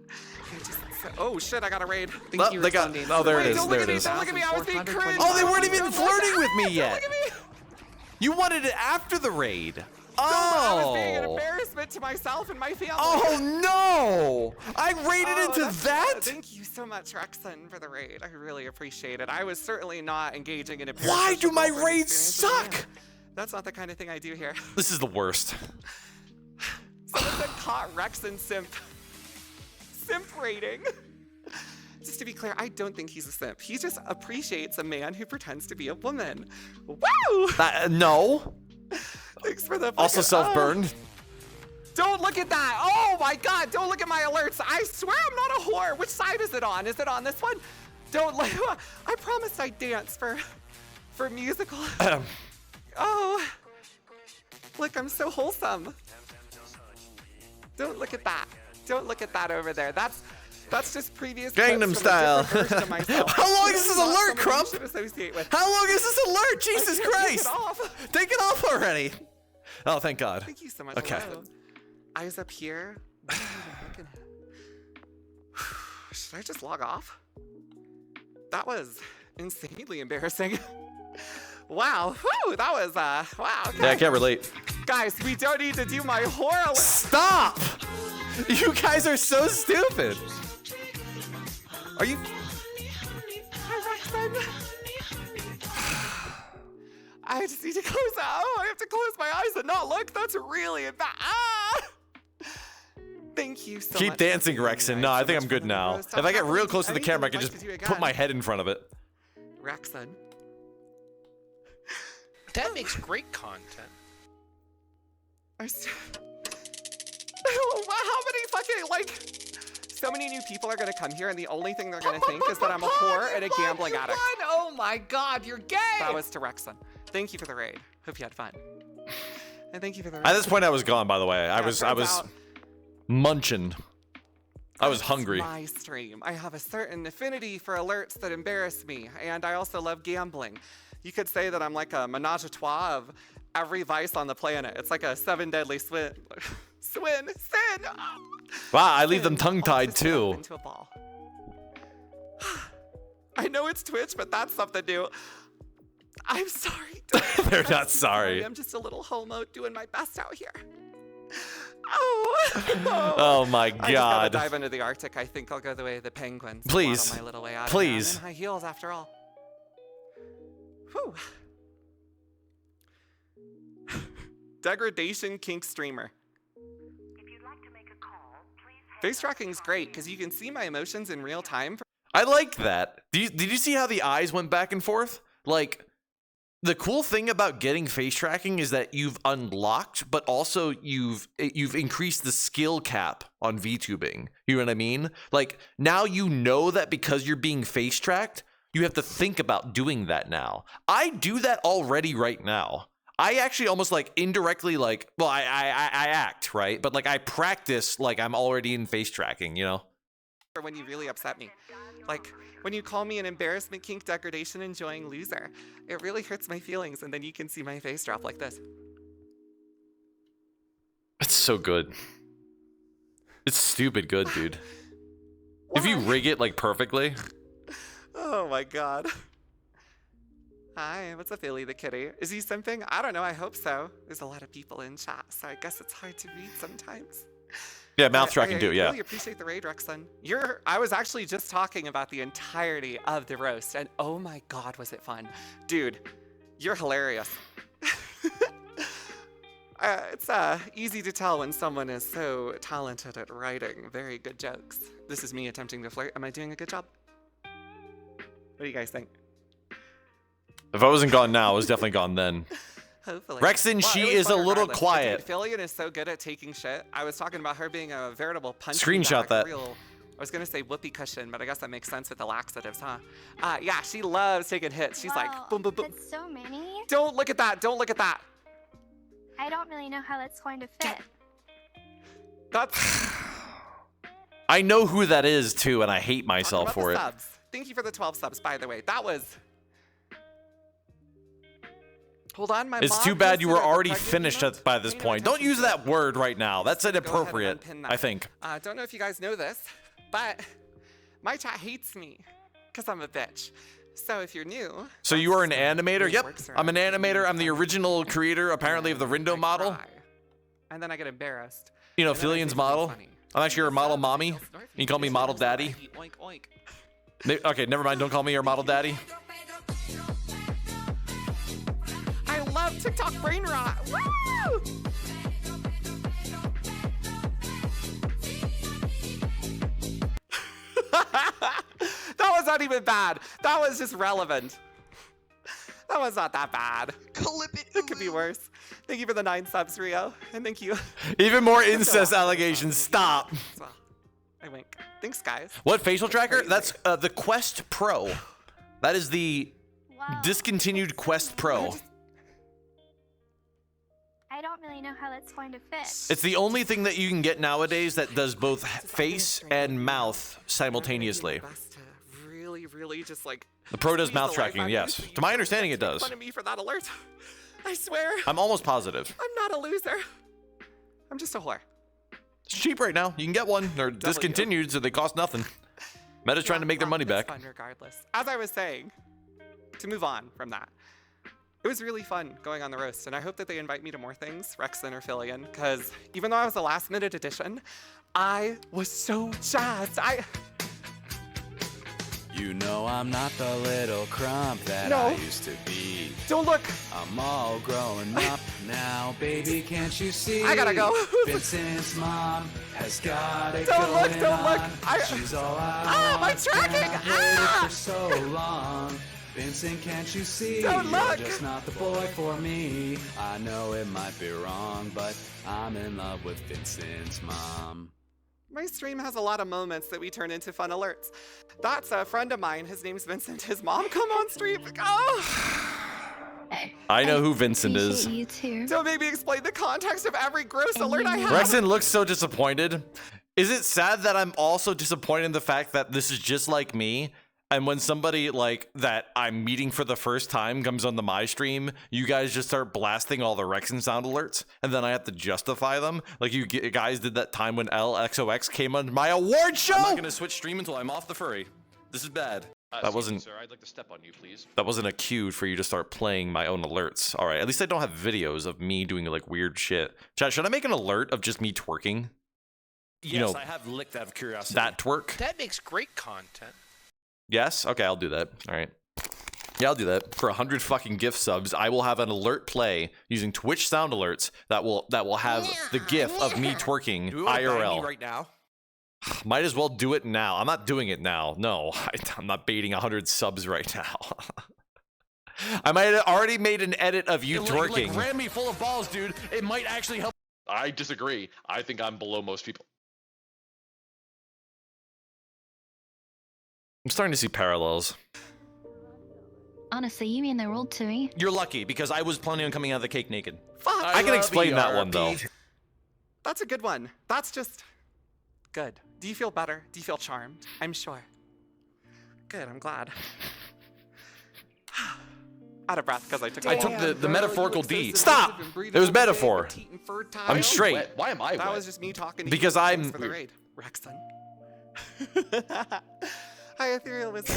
Oh shit, I got a raid. Thank
Oh,
you,
they got.
Responding.
Oh, there it
Wait,
is.
don't
There
look
it
at me,
is.
don't look at me, I was being cringe.
Oh, they weren't even
Don't look
flirting
at
with me
Don't
yet.
look at me.
You wanted it after the raid.
I was being an
Oh.
embarrassment to myself and my family.
Oh no! I raided into
that's
that?
good. Thank you so much, Rekson, for the raid. I really appreciate it. I was certainly not engaging in a
Why do my
parasocial
raids
experience with a
suck?
man. That's not the kind of thing I do here.
This is the worst.
Someone said caught Rekson simp. Simp rating. Just to be clear, I don't think he's a simp. He just appreciates a man who pretends to be a woman. Woo!
No.
Thanks for the
Also self-burned.
Don't look at that! Oh my god, don't look at my alerts! I swear I'm not a whore! Which side is it on? Is it on this one? Don't look. I promised I'd dance for musical. Oh. Look, I'm so wholesome. Don't look at that. Don't look at that over there. That's just previous
Gangnam
clips from a
Style.
different version of myself.
How long is this
Not
alert,
someone you
Crump?
should associate with.
How long is this alert? Jesus
I can't
Christ!
Take it off.
Take it off already. Oh, thank God.
Thank you so much.
Okay.
Hello. Eyes up here. What am I even looking at? Should I just log off? That was insanely embarrassing. Wow. Whew, that was wow. Okay.
Yeah, I can't relate.
Guys, we don't need to do my horror.
Stop! You guys are so stupid. Are you?
Hi, Rekson. I just need to close out. Oh, I have to close my eyes and not look. That's really bad. Ah! Thank you so much.
Keep dancing, Rekson. No, I think I'm good now. If I get real close to the camera, I can just put my head in front of it.
Rekson.
That makes great content.
How many fucking so many new people are gonna come here and the only thing they're gonna think is that I'm a whore and a gambling addict. Oh my god, you're gay! That was to Rekson. Thank you for the raid. Hope you had fun. And thank you for the raid.
At this point, I was gone. By the way, I was
out-
munching. I was hungry.
My stream. I have a certain affinity for alerts that embarrass me, and I also love gambling. You could say that I'm like a menage a trois of every vice on the planet. It's like a seven deadly Swin, Sin.
Wow, I leave them tongue-tied too.
Into a ball. I know it's Twitch, but that's something new. I'm sorry.
They're not sorry.
I'm just a little homo doing my best out here.
Oh my
I just gotta
God.
dive into the Arctic. I think I'll go the way of the penguins.
Please.
Waddle my little way out of
Please.
here. I'm in high heels after all. Whew. Degradation kink streamer. Face tracking's great because you can see my emotions in real time.
I like that. Did you see how the eyes went back and forth? Like, the cool thing about getting face tracking is that you've unlocked, but also you've increased the skill cap on VTubing. You know what I mean? Like, now you know that because you're being face tracked, you have to think about doing that now. I do that already right now. I actually almost like indirectly like, well, I act, right? But like I practice like I'm already in face tracking, you know?
Or when you really upset me. Like when you call me an embarrassment kink degradation enjoying loser. It really hurts my feelings and then you can see my face drop like this.
It's so good. It's stupid good, dude. If you rig it like perfectly.
Oh my God. Hi, what's up, Philly the kitty? Is he simping? I don't know, I hope so. There's a lot of people in chat, so I guess it's hard to read sometimes.
Yeah, mouth tracking too,
I
yeah.
really appreciate the raid, Rekson. I was actually just talking about the entirety of the roast, and oh my God, was it fun. Dude, you're hilarious. It's easy to tell when someone is so talented at writing very good jokes. This is me attempting to flirt. Am I doing a good job? What do you guys think?
If I wasn't gone now, I was definitely gone then.
Hopefully.
Rekson, she is a little quiet.
Filian is so good at taking shit. I was talking about her being a veritable punch.
Screenshot that.
I was gonna say whoopee cushion, but I guess that makes sense with the laxatives, huh? Yeah, she loves taking hits. She's like, boom, boom, boom.
That's so many.
Don't look at that. Don't look at that.
I don't really know how that's going to fit.
That's.
I know who that is too, and I hate myself for it.
Subs. Thank you for the 12 subs, by the way. That was. Hold on, my
It's too bad you were already finished by this point. Don't use that word right now. That's inappropriate, I think.
Don't know if you guys know this, but my chat hates me because I'm a bitch. So if you're new...
So you are an animator? Yep, I'm an animator. I'm the original creator, apparently, of the Rindo model.
And then I get embarrassed.
You know, Filian's model. I'm actually your model mommy. You can call me model daddy.
Oink, oink.
Okay, never mind. Don't call me your model daddy.
I love TikTok brain rot. Woo! That was not even bad. That was just relevant. That was not that bad.
Clip it.
It could be worse. Thank you for the 9 subs, Rio. And thank you.
Even more incest allegations. Stop.
Well, I wink. Thanks, guys.
What facial tracker? That's the Quest Pro. That is the discontinued Quest Pro.
I don't really know how that's going to fit.
It's the only thing that you can get nowadays that does both face and mouth simultaneously.
Really just like
the Pro does mouth tracking, yes. To my understanding, it does.
Fun of me for that alert. I swear.
I'm almost positive.
I'm not a loser. I'm just a whore.
It's cheap right now. You can get one. They're discontinued, so they cost nothing. Meta's trying to make their money back.
Fun regardless. As I was saying, to move on from that, it was really fun going on the roast, and I hope that they invite me to more things, Rekson or Filian, because even though I was a last-minute addition, I was so jazzed.
You know I'm not the little crump that I used to be.
Don't look.
I'm all growing up now, baby, can't you see?
I gotta go.
Vincent's mom has got it
Don't look,
going
don't look.
on. She's all out.
My tracking.
For so long. Vincent, can't you see?
Don't look.
You're just not the boy for me. I know it might be wrong, but I'm in love with Vincent's mom.
My stream has a lot of moments that we turn into fun alerts. That's a friend of mine. His name's Vincent. His mom come on stream. Oh.
I know who Vincent is.
You too.
Don't make me explain the context of every gross alert I have.
Rekson looks so disappointed. Is it sad that I'm also disappointed in the fact that this is just like me? And when somebody like that I'm meeting for the first time comes on the my stream, you guys just start blasting all the Rekson sound alerts, and then I have to justify them. Like you guys did that time when LXOX came on my award show.
I'm not gonna switch stream until I'm off the furry. This is bad.
That wasn't.
Sir, I'd like to step on you, please.
That wasn't a cue for you to start playing my own alerts. All right, at least I don't have videos of me doing like weird shit. Chat, should I make an alert of just me twerking?
Yes,
you know,
I have licked out of curiosity.
that twerk.
That makes great content.
Yes? Okay, I'll do that. All right. Yeah, I'll do that. For 100 fucking gift subs, I will have an alert play using Twitch sound alerts that will have the gif of me twerking
Do you want to bang me
IRL.
right now?
Might as well do it now. I'm not doing it now. No, I'm not baiting 100 subs right now. I might have already made an edit of you twerking.
Like ram me full of balls, dude. It might actually help. I disagree. I think I'm below most people.
I'm starting to see parallels.
Honestly, you mean the world to me.
You're lucky because I was planning on coming out of the cake naked.
Fuck.
I can explain that one though.
That's a good one. That's just good. Do you feel better? Do you feel charmed? I'm sure. Good, I'm glad. Out of breath because I took.
I took the metaphorical D. Stop! It was metaphor. I'm straight.
Why am I wet?
That was just me talking to
Because
you.
I'm-
Thanks for the raid, Rekson. Hi, Ethereal Wizard.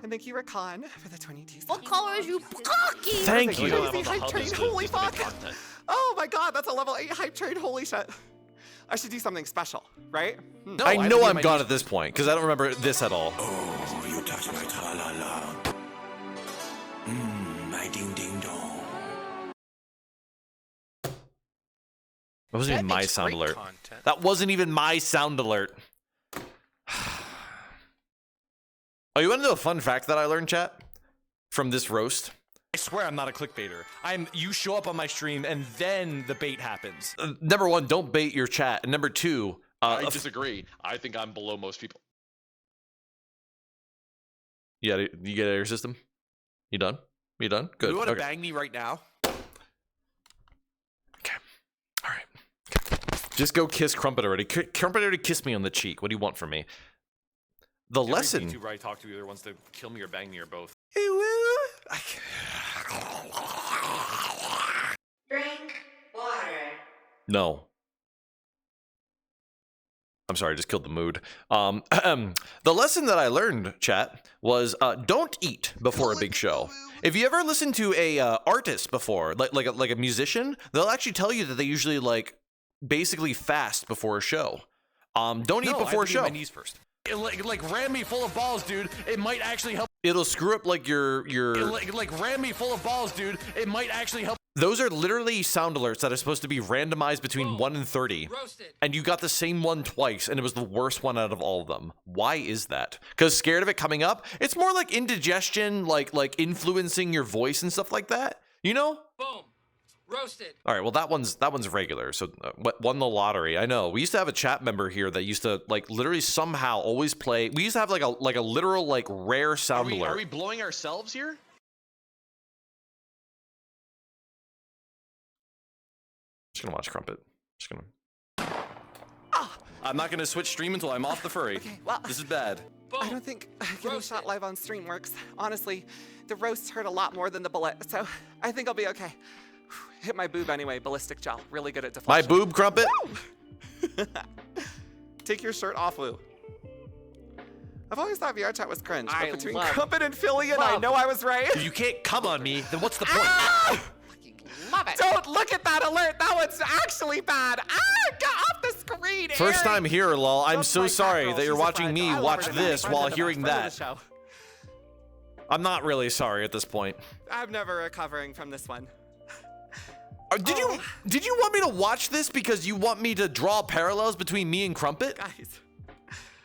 And thank you, Rekon, for the 22
What color is you cocky?
Thank you.
Hype train, holy fuck! Oh my god, that's a level 8 hype train, holy shit. I should do something special, right?
No, I know I'm gone at this point because I don't remember this at all.
Oh, you touch my tra-la-la. My ding-ding-dong.
That wasn't even my sound alert. That wasn't even my sound alert. Oh, you want to know a fun fact that I learned, chat? From this roast? I swear I'm not a clickbaiter. You show up on my stream and then the bait happens. Number one, don't bait your chat. And number two,
I disagree. I think I'm below most people.
you get out of your system? You done? You done? Good.
Do you want to
Okay.
bang me right now?
Just go kiss Crumpet already. Crumpet already kissed me on the cheek. What do you want from me? The lesson.
Every YouTuber I talk to either wants to kill me or bang me or both.
Drink water.
No. I'm sorry, I just killed the mood. The lesson that I learned, chat, was don't eat before a big show. If you ever listen to a artist before, like a musician, they'll actually tell you that they usually basically fast before a show. Don't eat before a show.
My knees first. Like ram me full of balls, dude. It might actually help.
It'll screw up your.
Like ram me full of balls, dude. It might actually help.
Those are literally sound alerts that are supposed to be randomized between 1 and 30. And you got the same one twice, and it was the worst one out of all of them. Why is that? Because scared of it coming up? It's more like indigestion, like influencing your voice and stuff like that. You know?
Boom. Roasted.
All right, well that one's regular. So won the lottery. I know. We used to have a chat member here that used to literally somehow always play. We used to have like a literal rare sound alert.
Are we blowing ourselves here?
Just gonna watch Crumpet. Just gonna.
I'm not gonna switch stream until I'm off the furry.
Okay, well,
this is bad.
I don't think getting shot live on stream works. Honestly, the roast hurt a lot more than the bullet, so I think I'll be okay. Hit my boob anyway, ballistic gel. Really good at
My
deflection.
boob, Crumpet?
Take your shirt off, Lou. I've always thought VR chat was cringe, but between Crumpet and Filian, I know I was right.
If you can't come on me, then what's the point?
Love it. Don't look at that alert. That one's actually bad. Get off the screen.
First
Aaron.
time here, lol. I'm so sorry
girl,
that you're
she's a
watching
friend.
me
I love
watch
her to
this
death.
while
Friend of the
hearing
friend of
that.
the show.
I'm not really sorry at this point.
I'm never recovering from this one.
Did you want me to watch this because you want me to draw parallels between me and Crumpet?
Guys.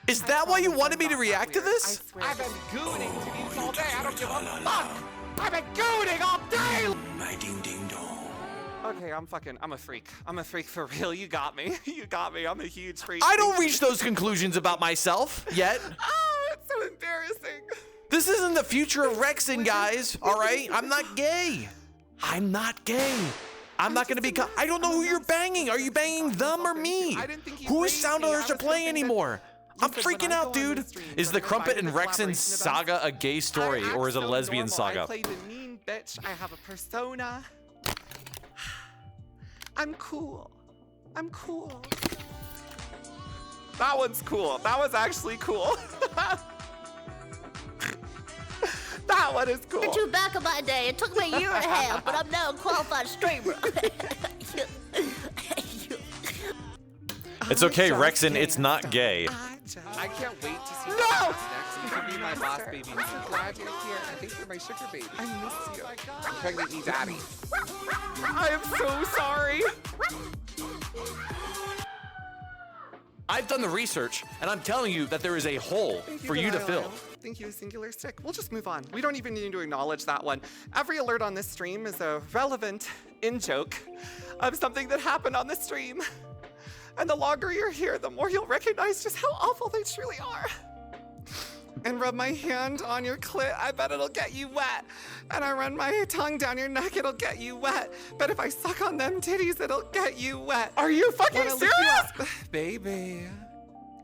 Is that why you wanted me to react to this?
I've been gooning to these all day. I don't give a fuck. I've been gooning all day.
My ding-ding-dong.
Okay, I'm a freak. I'm a freak for real. You got me. You got me. I'm a huge freak.
I don't reach those conclusions about myself yet.
Oh, it's so embarrassing.
This isn't the future of Rekson, guys. All right? I'm not gay. I'm not gay. I'm not going to be... I don't know who you're banging. Are you banging them or me? Whose sound alerts are playing anymore? I'm freaking out, dude. Is the Crumpet and Rekson saga a gay story, or is it a lesbian saga?
I play the mean bitch. I have a persona. I'm cool. I'm cool. That one's cool. That was actually cool. That one is cool.
To back in my day, it took me a year and a half, but I'm now a qualified streamer.
It's okay, Rekson. It's not gay.
I can't wait to see what's next. You can be my boss, baby. I'm so glad you're here. I think you're my sugar baby. I miss you. Pregnant me, daddy. I am so sorry.
I've done the research, and I'm telling you that there is a hole for you to fill.
Thank you, Singular Stick. We'll just move on. We don't even need to acknowledge that one. Every alert on this stream is a relevant in-joke of something that happened on the stream. And the longer you're here, the more you'll recognize just how awful they truly are. And rub my hand on your clit, I bet it'll get you wet. And I run my tongue down your neck, it'll get you wet. But if I suck on them titties, it'll get you wet. Are you fucking serious? Baby.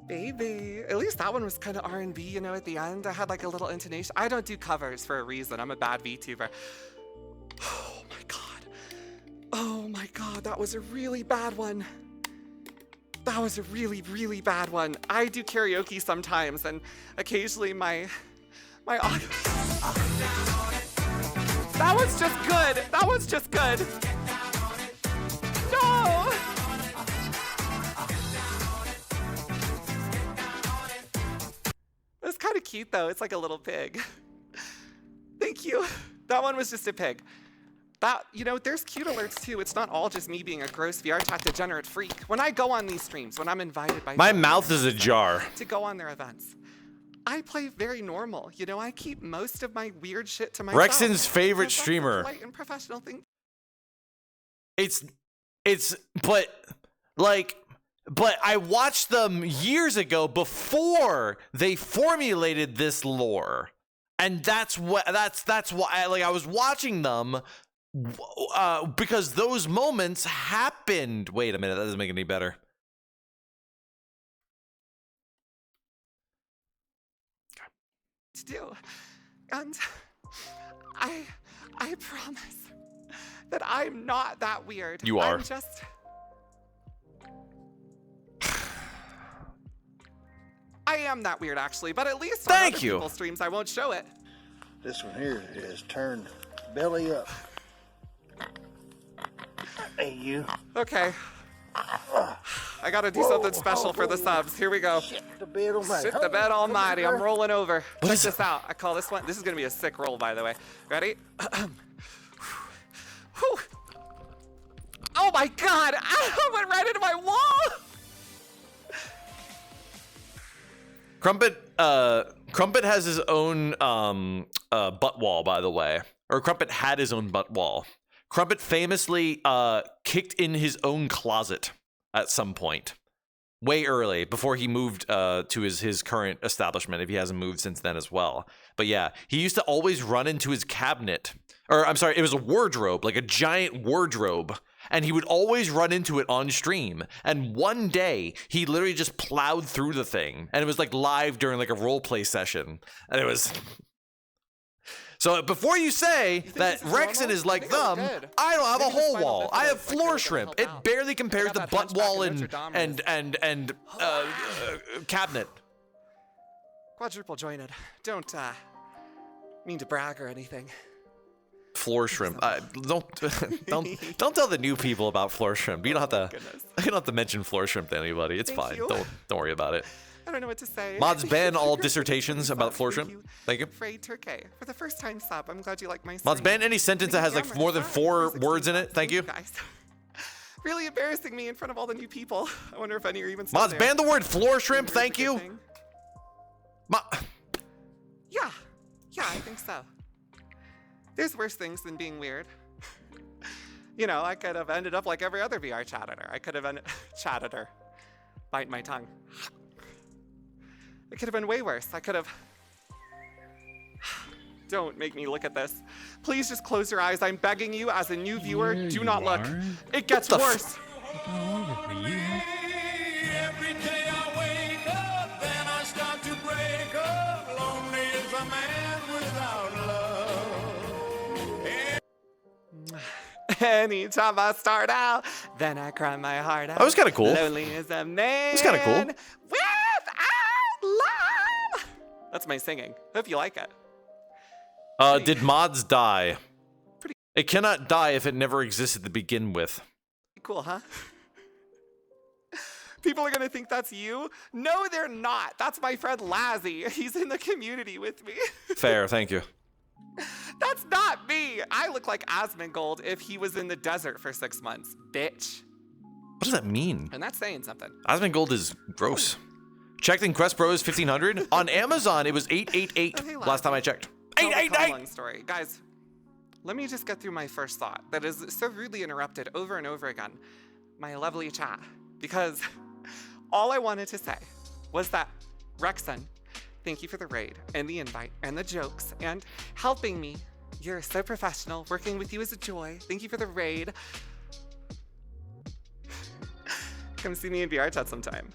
Baby. At least that one was kind of R&B, you know, at the end. I had like a little intonation. I don't do covers for a reason. I'm a bad VTuber. Oh my God. Oh my God, that was a really bad one. That was a really, really bad one. I do karaoke sometimes, and occasionally my audio. That was just good. That was just good. No! It's kind of cute though. It's like a little pig. Thank you. That one was just a pig. That, you know, there's cute alerts too. It's not all just me being a gross VR chat degenerate freak. When I go on these streams, when I'm invited by
My mouth is ajar.
to go on their events, I play very normal. You know, I keep most of my weird shit to myself.
Rekson's favorite
That's a
streamer.
polite and professional thing.
But I watched them years ago before they formulated this lore. And that's why I was watching them because those moments happened. Wait a minute, that doesn't make it any better.
To do, and I promise that I'm not that weird.
You are.
I'm just. I am that weird actually, but at least on other people's streams I won't show it.
This one here is turned belly up. Hey, you.
Okay. I gotta do something special for the subs. Here we go.
Shit the bed almighty.
Shit the bed almighty. I'm rolling over. Check this out. I call this one. This is gonna be a sick roll, by the way. Ready? Oh my God! I went right into my wall.
Crumpet has his own butt wall, by the way. Or Crumpet had his own butt wall. Crumpet famously kicked in his own closet at some point. Way early, before he moved to his current establishment, if he hasn't moved since then as well. But yeah, he used to always run into his cabinet. Or, I'm sorry, it was a wardrobe, like a giant wardrobe. And he would always run into it on stream. And one day, he literally just plowed through the thing. And it was like live during like a roleplay session. And it was... So before you say that Rekson is like them, I don't have a whole wall. I have floor shrimp. It barely compares to butt wall and cabinet.
Quadruple jointed. Don't mean to brag or anything.
Floor shrimp. Don't tell the new people about floor shrimp. You don't have to mention floor shrimp to anybody. It's fine. Don't worry about it.
I don't know what to say.
Mods ban all dissertations about floor shrimp. Thank you.
Afraid Turkey. For the first time sub, I'm glad you like my
Mods ban any sentence that has like more than 4 words in it. Thank you.
Guys. Really embarrassing me in front of all the new people. I wonder if any are even still
Mods
there.
ban the word floor shrimp. Thank you.
Yeah, I think so. There's worse things than being weird. You know, I could have ended up like every other VR chatteter. I could have ended chatteter. Bite my tongue. It could have been way worse. I could have... Don't make me look at this. Please just close your eyes. I'm begging you as a new viewer, do not look. It gets worse.
Every day I wake up and
Anytime I start out, then I cry my heart out.
That was kind of cool.
Lonely as a man.
It's kind of cool.
Without love. That's my singing. Hope you like it.
Did mods die? It cannot die if it never existed to begin with.
Cool, huh? People are gonna think that's you. No, they're not. That's my friend Lazzy. He's in the community with me.
Fair, thank you.
That's not me. I look like Asmongold if he was in the desert for 6 months, bitch.
What does that mean?
And that's saying something.
Asmongold is gross. Checked in Quest Pro is 1500. On Amazon, it was 888 last time I checked. 888!
Long story. Guys, let me just get through my first thought that is so rudely interrupted over and over again. My lovely chat. Because all I wanted to say was that Rekson, thank you for the raid and the invite and the jokes and helping me. You're so professional. Working with you is a joy. Thank you for the raid. Come see me in VR chat sometime.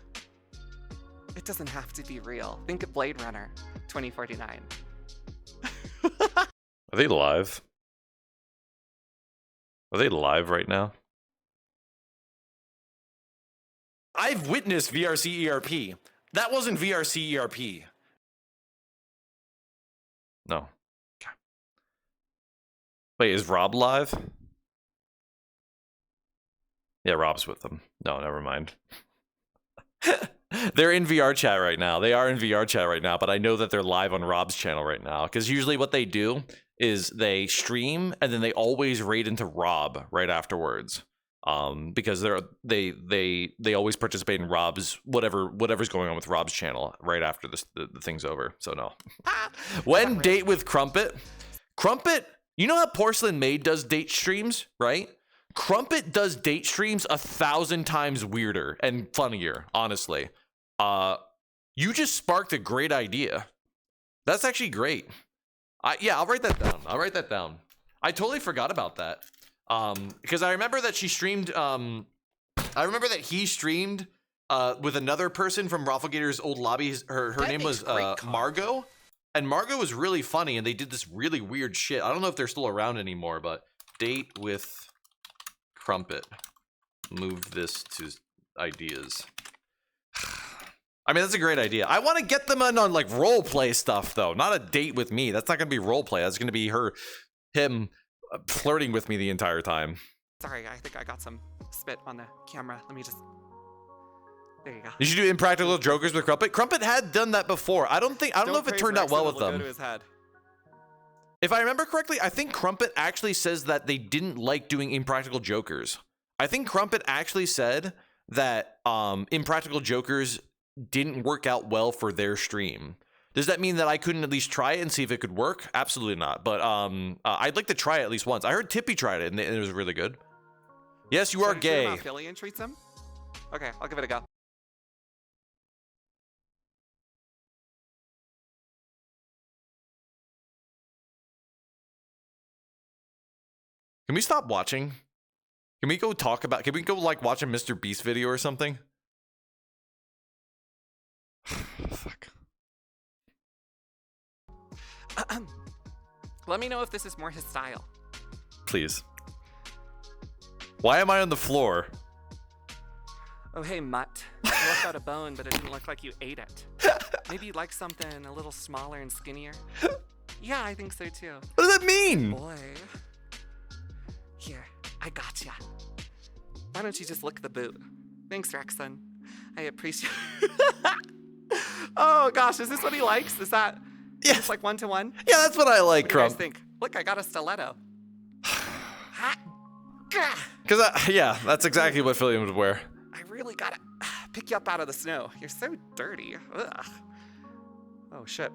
It doesn't have to be real. Think of Blade Runner 2049.
Are they live? Are they live right now? I've witnessed VRC ERP. That wasn't VRC ERP. No. Okay. Wait, is Rob live? Yeah, Rob's with them. No, never mind. They're in VR chat right now. They are in VR chat right now, but I know that they're live on Rob's channel right now because usually what they do is they stream and then they always raid into Rob right afterwards. Because they always participate in Rob's whatever's going on with Rob's channel right after the thing's over. So no. When date with Crumpet, you know how Porcelain Maid does date streams, right? Crumpet does date streams 1,000 times weirder and funnier, honestly. You just sparked a great idea. That's actually great. Yeah, I'll write that down. I totally forgot about that. Because I remember that she streamed, I remember that he streamed, with another person from Rafflegator's old lobby. Her name was, Margot. And Margot was really funny and they did this really weird shit. I don't know if they're still around anymore, but date with Crumpet. Move this to ideas. I mean, that's a great idea. I want to get them on like role play stuff though, not a date with me. That's not going to be role play. That's going to be him flirting with me the entire time.
Sorry, I think I got some spit on the camera. Let me just... There you go.
You should do Impractical Jokers with Crumpet. Crumpet had done that before. I don't know if it turned out well with them. If I remember correctly, I think Crumpet actually says that they didn't like doing Impractical Jokers. I think Crumpet actually said that Impractical Jokers didn't work out well for their stream. Does that mean that I couldn't at least try it and see if it could work? Absolutely not. But I'd like to try it at least once. I heard Tippy tried it and it was really good. Yes, you are gay.
How Filian treats him? Okay, I'll give it a go.
Can we stop watching? Can we go like watch a Mr. Beast video or something? Fuck.
Let me know if this is more his style.
Please. Why am I on the floor?
Oh, hey, mutt. You left out a bone, but it didn't look like you ate it. Maybe you'd like something a little smaller and skinnier? Yeah, I think so too.
What does that mean?
Boy. Here, I gotcha. Why don't you just lick the boot? Thanks, Rekson. I appreciate Oh gosh, is this what he likes? Is that just like 1-to-1?
Yeah, that's what I like, Crump.
What do you guys think? Look, I got a stiletto.
Because yeah, that's exactly what Filian would wear.
I really gotta pick you up out of the snow. You're so dirty. Ugh. Oh shit.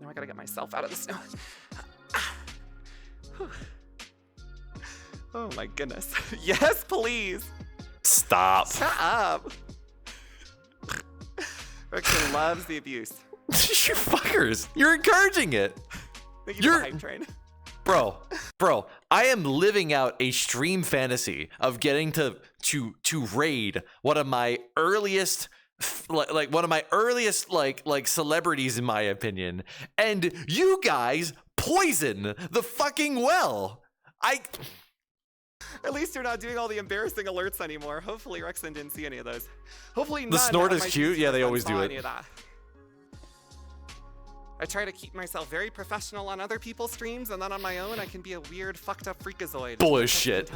Now I gotta get myself out of the snow. Oh my goodness. Yes, please.
Stop.
Shut up. Rekson loves the abuse.
You fuckers. You're encouraging it.
You're the hype train.
Bro, I am living out a stream fantasy of getting to raid one of my earliest celebrities in my opinion, and you guys poison the fucking well.
At least you're not doing all the embarrassing alerts anymore. Hopefully Rekson didn't see any of those. Hopefully
The
none
snort
of
is
my
cute. Yeah, they
YouTubers
always do
saw
it.
any of that. I try to keep myself very professional on other people's streams, and then on my own, I can be a weird, fucked up freakazoid.
Bullshit.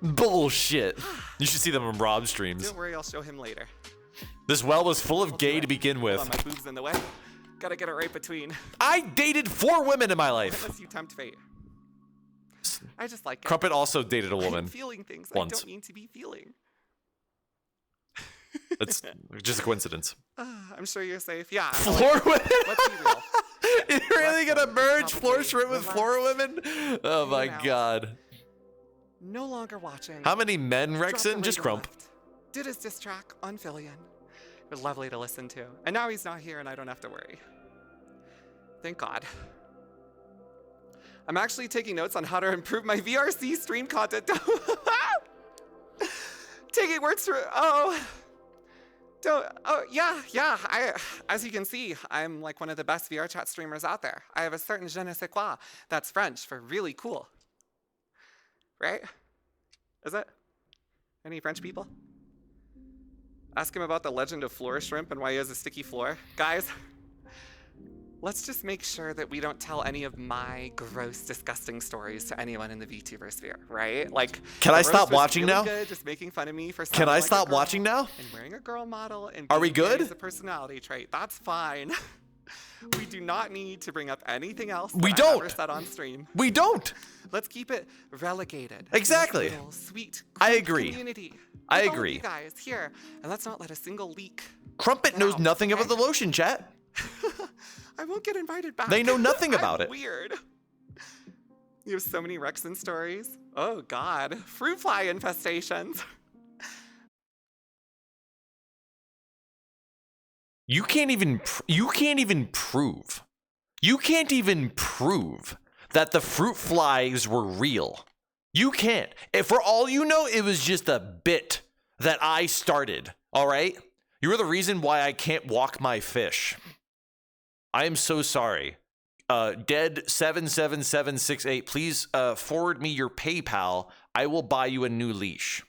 Bullshit. You should see them on Rob's streams.
Don't worry, I'll show him later.
This well was full of gay to begin with.
Hold on, my boob's in the way. Gotta get it right between.
I dated 4 women in my life.
Unless you tempt fate. I just like it.
Crumpet also dated a woman.
I'm feeling things
once.
I don't mean to be feeling.
It's just a coincidence.
I'm sure you're safe. Yeah.
Floor women?
Let's be real.
You're really gonna merge floor shrimp with floor women? Oh my god.
No longer watching.
How many men, Rekson? Just Crump.
Did his diss track on Filian. It was lovely to listen to. And now he's not here and I don't have to worry. Thank God. I'm actually taking notes on how to improve my VRC stream content. Taking words for, yeah. As you can see, I'm like one of the best VR chat streamers out there. I have a certain je ne sais quoi. That's French for really cool. Right? Is it? Any French people? Ask him about the legend of floor shrimp and why he has a sticky floor. Guys, let's just make sure that we don't tell any of my gross, disgusting stories to anyone in the VTuber sphere, right? Like,
can I
the
stop
roast was
watching
really
now?
Good, just making fun of me for
Can I
like
stop
a girl
watching now?
and wearing a girl model and
Are we
being gay
good?
is a personality trait. That's fine. We do not need to bring up anything else.
We
that I
don't.
ever said on stream.
We don't.
Let's keep it relegated.
Exactly.
To this little, sweet
I
group
agree.
Community.
I
With all of
agree.
You guys here, and let's not let a single leak.
Crumpet knows nothing about the lotion, chat.
I won't get invited back.
They know nothing about
I'm
it.
Weird. You have so many Rekson stories. Oh God, fruit fly infestations.
You can't even prove that the fruit flies were real. You can't. If for all you know, it was just a bit that I started. All right? You were the reason why I can't walk my fish. I am so sorry. Dead77768, please forward me your PayPal. I will buy you a new leash.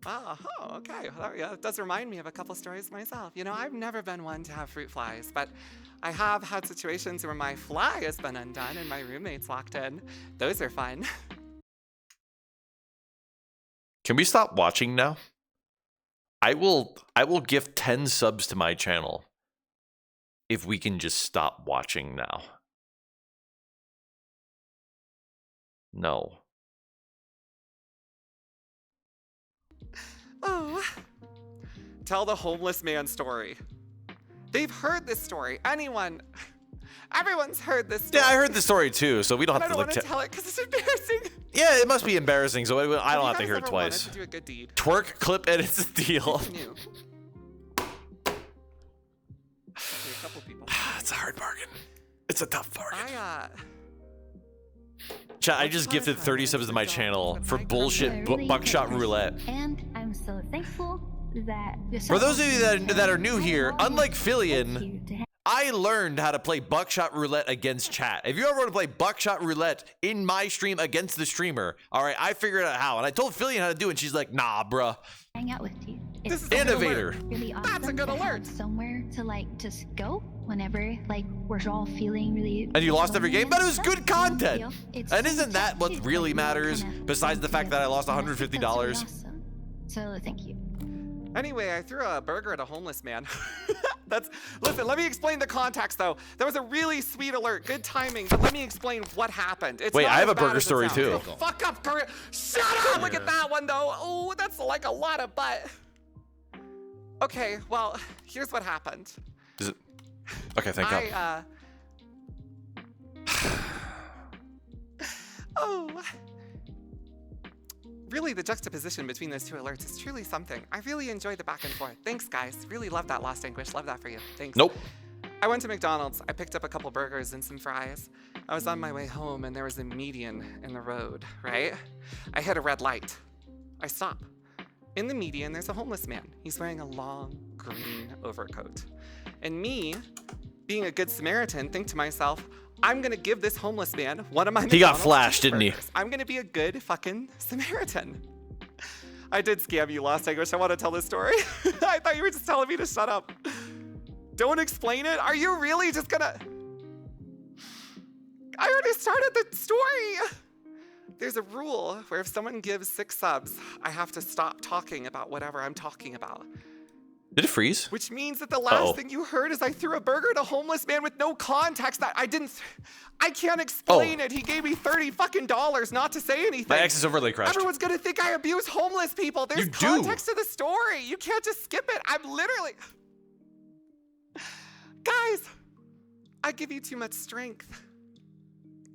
Oh, okay. Well, yeah, it does remind me of a couple stories myself. You know, I've never been one to have fruit flies, but I have had situations where my fly has been undone and my roommates walked in. Those are fun.
Can we stop watching now? I will gift 10 subs to my channel if we can just stop watching now. No.
Oh. Tell the homeless man story. They've heard this story. Everyone's heard this story.
Yeah, I heard the story too, so we don't have
I
to
don't
look.
want to tell it because it's embarrassing.
Yeah, it must be embarrassing, so I don't have to hear it
Ever
twice.
wanted to do a good deed?
Twerk, clip, and it's a deal.
Okay, a couple people.
It's a hard bargain. It's a tough bargain. Chat, I
Once
just
upon a
gifted
time,
30 subs to my channel for bullshit buckshot roulette.
And I'm so thankful that
For those of you that are new here, unlike Filian, I learned how to play buckshot roulette against chat. If you ever want to play buckshot roulette in my stream against the streamer, all right, I figured out how. And I told Filian how to do it, and she's like, nah, bruh.
hang out with you.
This is
Innovator.
Really awesome.
That's a good
to have
alert.
Somewhere to like just go whenever like we're all feeling really.
And you lost every game, but it was
lonely
good
and stuff.
content.
It's
And
just
isn't that what
kids,
really
like, we all
matters,
kinda
besides the fact that I lost
and I think that's really
$150?
awesome. So thank you.
Anyway, I threw a burger at a homeless man. Listen, let me explain the context though. That was a really sweet alert, good timing, but let me explain what happened. It's
Wait,
not
I have
as
a
bad
burger
as it
story
sounds.
too.
Oh, fuck up, Korea. Shut up! Look at that one though. Oh, that's like a lot of butt. Okay, well, here's what happened.
Is it? Okay, thank God.
Oh. Really, the juxtaposition between those two alerts is truly something. I really enjoyed the back and forth. Thanks, guys. Really love that Lost Anguish. Love that for you. Thanks.
Nope.
I went to McDonald's. I picked up a couple burgers and some fries. I was on my way home and there was a median in the road, right? I hit a red light. I stop. In the median, there's a homeless man. He's wearing a long green overcoat. And me, being a good Samaritan, think to myself, I'm gonna give this homeless man one of my
He got
McDonald's
flashed, didn't he?
cheeseburgers. I'm gonna be a good fucking Samaritan. I did scam you, Lost English. I want to tell this story. I thought you were just telling me to shut up. Don't explain it. Are you really just gonna... I already started the story. There's a rule where if someone gives 6 subs, I have to stop talking about whatever I'm talking about.
Did it freeze?
Which means that the last thing you heard is I threw a burger at a homeless man with no context. That I can't explain it. He gave me $30 fucking not to say anything.
My X is overlay crashed.
Everyone's gonna think I abuse homeless people. There's context to the story. You can't just skip it. I'm literally... Guys, I give you too much strength.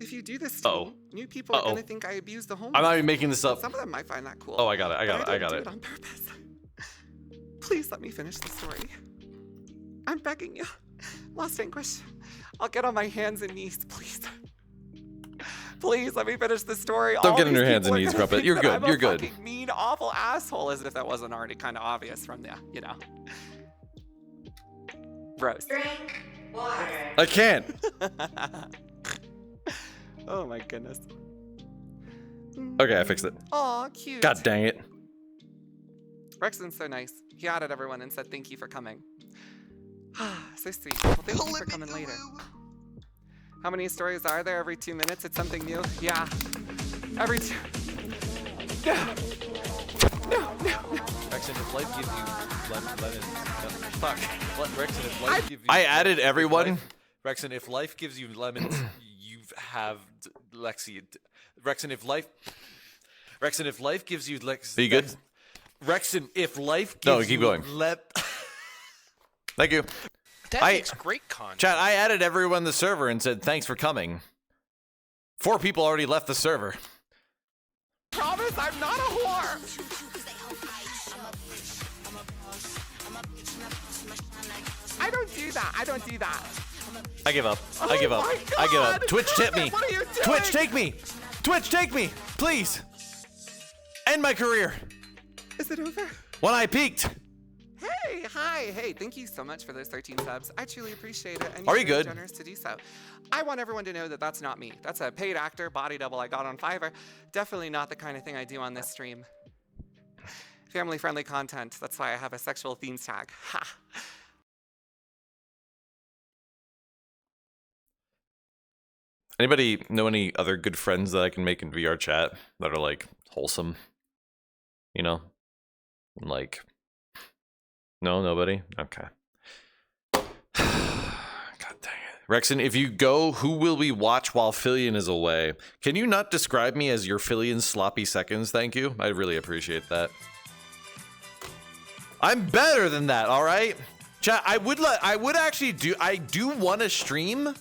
If you do this to me, new people are gonna think I abuse the homeless.
I'm not even making this up.
Some of them might find that cool.
Oh, I got it. I got
but
it. I got
didn't
it.
do it on purpose. Please let me finish the story. I'm begging you. Lost Anguish. I'll get on my hands and knees, please. Please let me finish the story.
Don't
All
get on
these
your hands and
people are
knees,
gonna
Crumpet.
think
You're
that
good.
I'm a
You're good.
fucking mean, awful asshole, as if that wasn't already kind of obvious from the, you know. Rose.
Drink water.
I can't.
Oh my goodness.
Okay, I fixed it.
Aw, cute.
God dang it.
Rekson's so nice. He added everyone and said thank you for coming. So sweet. Well, thank you for coming later. How many stories are there? Every 2 minutes it's something new? Yeah. Every 2... No.
Rekson, if life gives you lemons... Fuck. Rekson, if life gives you...
I added everyone.
Rekson, if life gives you lemons, you have Lexi... Rekson, if life gives you Lex...
Are you good?
Rekson, if life gives
keep
you
going. Thank you.
That makes great content.
Chat, I added everyone in the server and said thanks for coming. 4 people already left the server.
Promise I'm not a whore. I don't do that. I don't do that.
I give up.
Oh
I give up.
my
I give up.
God.
Twitch tip me.
What are you doing?
Twitch take me. Twitch take me. Please. End my career.
Is it over?
When I peaked.
Hey, hi, hey, thank you so much for those 13 subs. I truly appreciate it. And
Are
you're
you
very
good?
generous to do so. I want everyone to know that that's not me. That's a paid actor, body double I got on Fiverr. Definitely not the kind of thing I do on this stream. Family-friendly content. That's why I have a sexual themes tag. Ha.
Anybody know any other good friends that I can make in VR chat that are like wholesome? You know? Like, no, nobody? Okay. God dang it. Rekson, if you go, who will we watch while Filian is away? Can you not describe me as your Filian sloppy seconds? Thank you. I really appreciate that. I'm better than that, all right? Chat, I do want to stream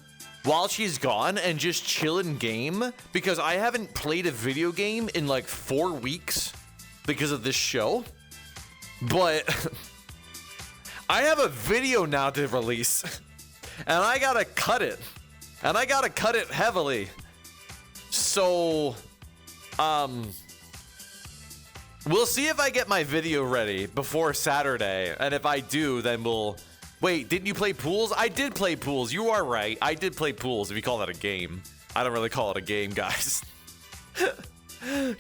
while she's gone and just chill in game because I haven't played a video game in like 4 weeks because of this show. But I have a video now to release and I gotta cut it. And I gotta cut it heavily. So, we'll see if I get my video ready before Saturday. And if I do, then we'll... Wait, didn't you play pools? I did play pools. You are right. I did play pools, if you call that a game. I don't really call it a game, guys.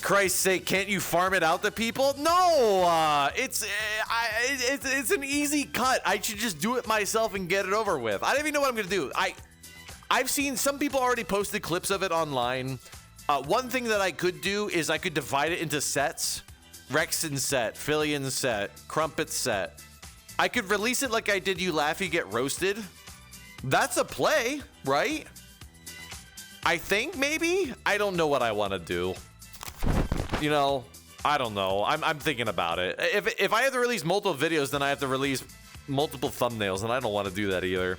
Christ's sake, can't you farm it out to people? No! It's an easy cut. I should just do it myself and get it over with. I don't even know what I'm going to do. I've seen some people already posted clips of it online. One thing that I could do is I could divide it into sets. Rekson set, Filian set, Crumpet set. I could release it like I did You Laugh, You Get Roasted. That's a play, right? I think maybe? I don't know what I want to do. You know, I don't know. I'm thinking about it. If I have to release multiple videos, then I have to release multiple thumbnails, and I don't want to do that either.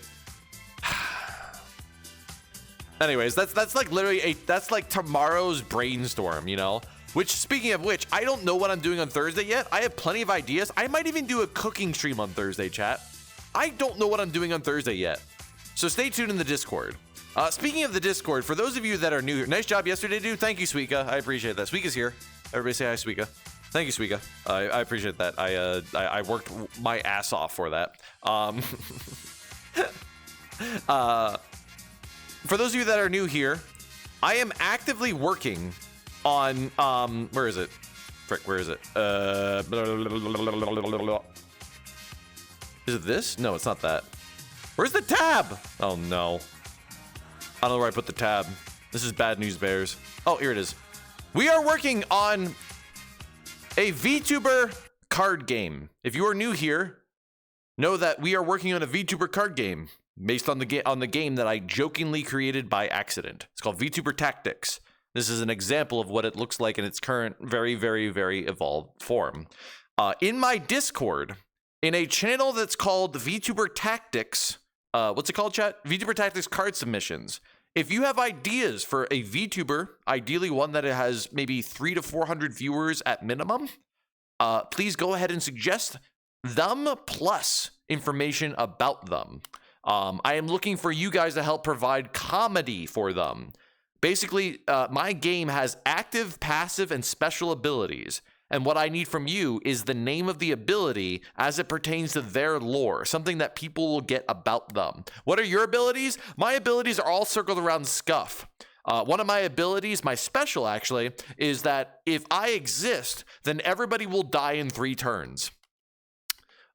Anyways, that's like literally that's like tomorrow's brainstorm, you know? Which, speaking of which, I don't know what I'm doing on Thursday yet. I have plenty of ideas. I might even do a cooking stream on Thursday, chat. I don't know what I'm doing on Thursday yet. So stay tuned in the Discord. Speaking of the Discord, for those of you that are new here, nice job yesterday, dude. Thank you, Suika. I appreciate that. Suika's here. Everybody say hi, Suika. Thank you, Suika. I appreciate that. I worked my ass off for that. for those of you that are new here, I am actively working on where is it? Frick, where is it? Is it this? No, it's not that. Where's the tab? Oh no. I don't know where I put the tab. This is bad news, bears. Oh, here it is. We are working on a VTuber card game. If you are new here, know that we are working on a VTuber card game based on the game that I jokingly created by accident. It's called VTuber Tactics. This is an example of what it looks like in its current very, very, very evolved form. In my Discord, in a channel that's called VTuber Tactics, what's it called, chat? VTuber Tactics Card Submissions. If you have ideas for a VTuber, ideally one that has maybe 300 to 400 viewers at minimum, please go ahead and suggest them plus information about them. I am looking for you guys to help provide comedy for them. Basically, my game has active, passive, and special abilities. And what I need from you is the name of the ability as it pertains to their lore, something that people will get about them. What are your abilities? My abilities are all circled around Scuff. One of my abilities, my special actually, is that if I exist, then everybody will die in 3 turns.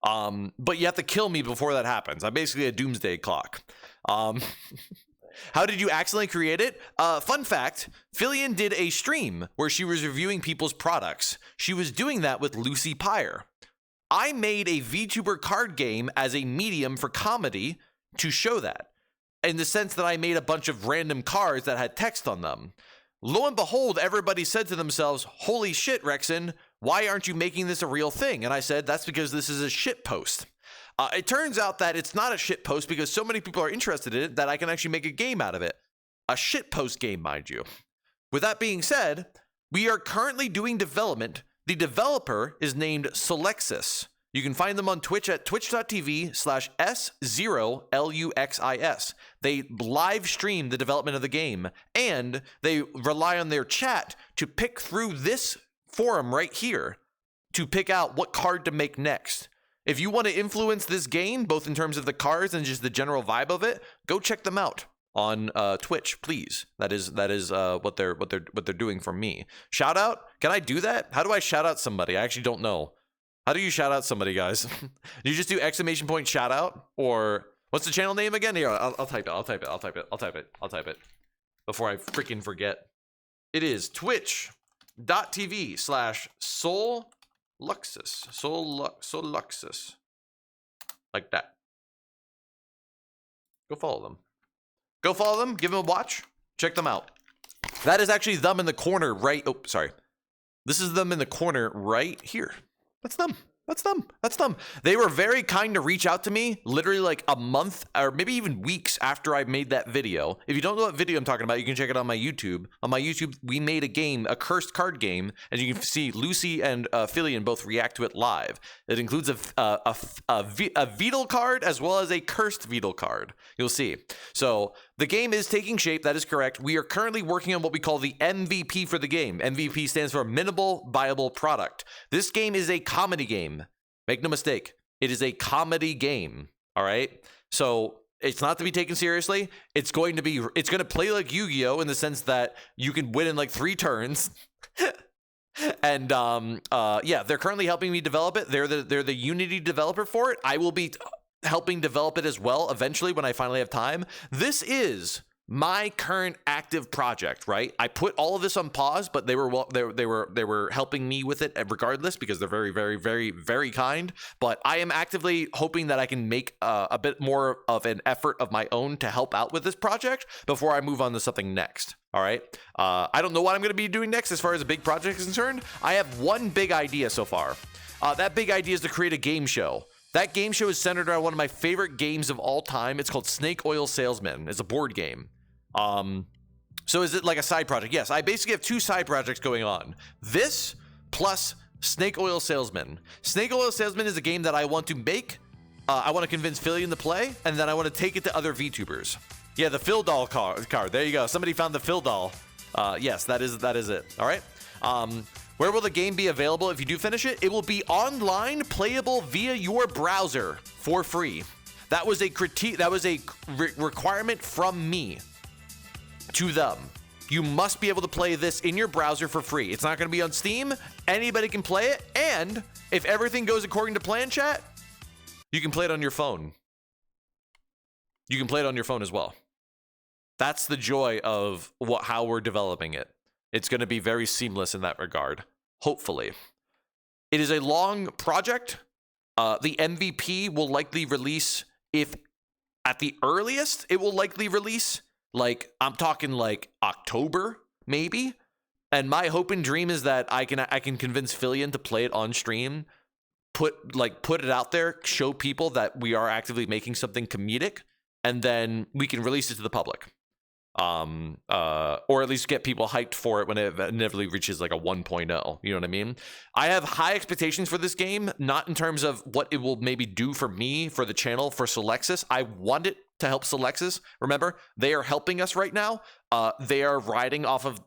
But you have to kill me before that happens. I'm basically a doomsday clock. How did you accidentally create it? Fun fact, Filian did a stream where she was reviewing people's products. She was doing that with Lucy Pyre. I made a VTuber card game as a medium for comedy to show that, in the sense that I made a bunch of random cards that had text on them. Lo and behold, everybody said to themselves, holy shit, Rekson, why aren't you making this a real thing? And I said, that's because this is a shit post. It turns out that it's not a shit post because so many people are interested in it that I can actually make a game out of it. A shit post game, mind you. With that being said, we are currently doing development. The developer is named Solexis. You can find them on Twitch at twitch.tv/S0LUXIS. They live stream the development of the game, and they rely on their chat to pick through this forum right here to pick out what card to make next. If you want to influence this game, both in terms of the cards and just the general vibe of it, go check them out on Twitch, please. That is what they're doing for me. Shout out? Can I do that? How do I shout out somebody? I actually don't know. How do you shout out somebody, guys? Do you just do exclamation point shout out, or what's the channel name again? Here, I'll type it before I freaking forget. It is twitch.tv/Solluxis. Solluxis. Like that. Go follow them. Go follow them. Give them a watch. Check them out. That is actually them in the corner right. Oh, sorry. This is them in the corner right here. That's them. That's them. That's them. They were very kind to reach out to me literally like a month or maybe even weeks after I made that video. If you don't know what video I'm talking about, you can check it on my YouTube. On my YouTube, we made a game, a cursed card game, and you can see Lucy and Filian both react to it live. It includes a Vedal card as well as a cursed Vedal card. You'll see. So the game is taking shape. That is correct. We are currently working on what we call the MVP for the game. MVP stands for Minimal Viable Product. This game is a comedy game. Make no mistake, it is a comedy game, all right? So it's not to be taken seriously. It's going to play like Yu-Gi-Oh! In the sense that you can win in like 3 turns. And yeah, they're currently helping me develop it. They're the Unity developer for it. I will be helping develop it as well eventually when I finally have time. This is my current active project, right? I put all of this on pause, but they were helping me with it regardless because they're very, very, very, very kind. But I am actively hoping that I can make a bit more of an effort of my own to help out with this project before I move on to something next. All right. I don't know what I'm going to be doing next as far as a big project is concerned. I have one big idea so far. That big idea is to create a game show. That game show is centered around one of my favorite games of all time. It's called Snake Oil Salesman. It's a board game. So is it like a side project? Yes, I basically have 2 side projects going on. This plus Snake Oil Salesman. Snake Oil Salesman is a game that I want to make. I want to convince Filian to play, and then I want to take it to other VTubers. Yeah, the Phil doll card. There you go. Somebody found the Phil doll. Yes, that is it. All right. Where will the game be available if you do finish it? It will be online, playable via your browser for free. That was a critique. That was a requirement from me. to them. You must be able to play this in your browser for free. It's not going to be on Steam. Anybody can play it. And if everything goes according to plan, chat, you can play it on your phone. You can play it on your phone as well. That's the joy of how we're developing it. It's going to be very seamless in that regard, hopefully. It is a long project. The MVP will likely release, if at the earliest, it will likely release, like, I'm talking like October, maybe. And my hope and dream is that I can convince Filian to play it on stream, put it out there, show people that we are actively making something comedic, and then we can release it to the public. Or at least get people hyped for it when it inevitably reaches like a 1.0. You know what I mean? I have high expectations for this game, not in terms of what it will maybe do for me, for the channel, for Solexis. I want it to help Solexis. Remember, they are helping us right now. They are riding off of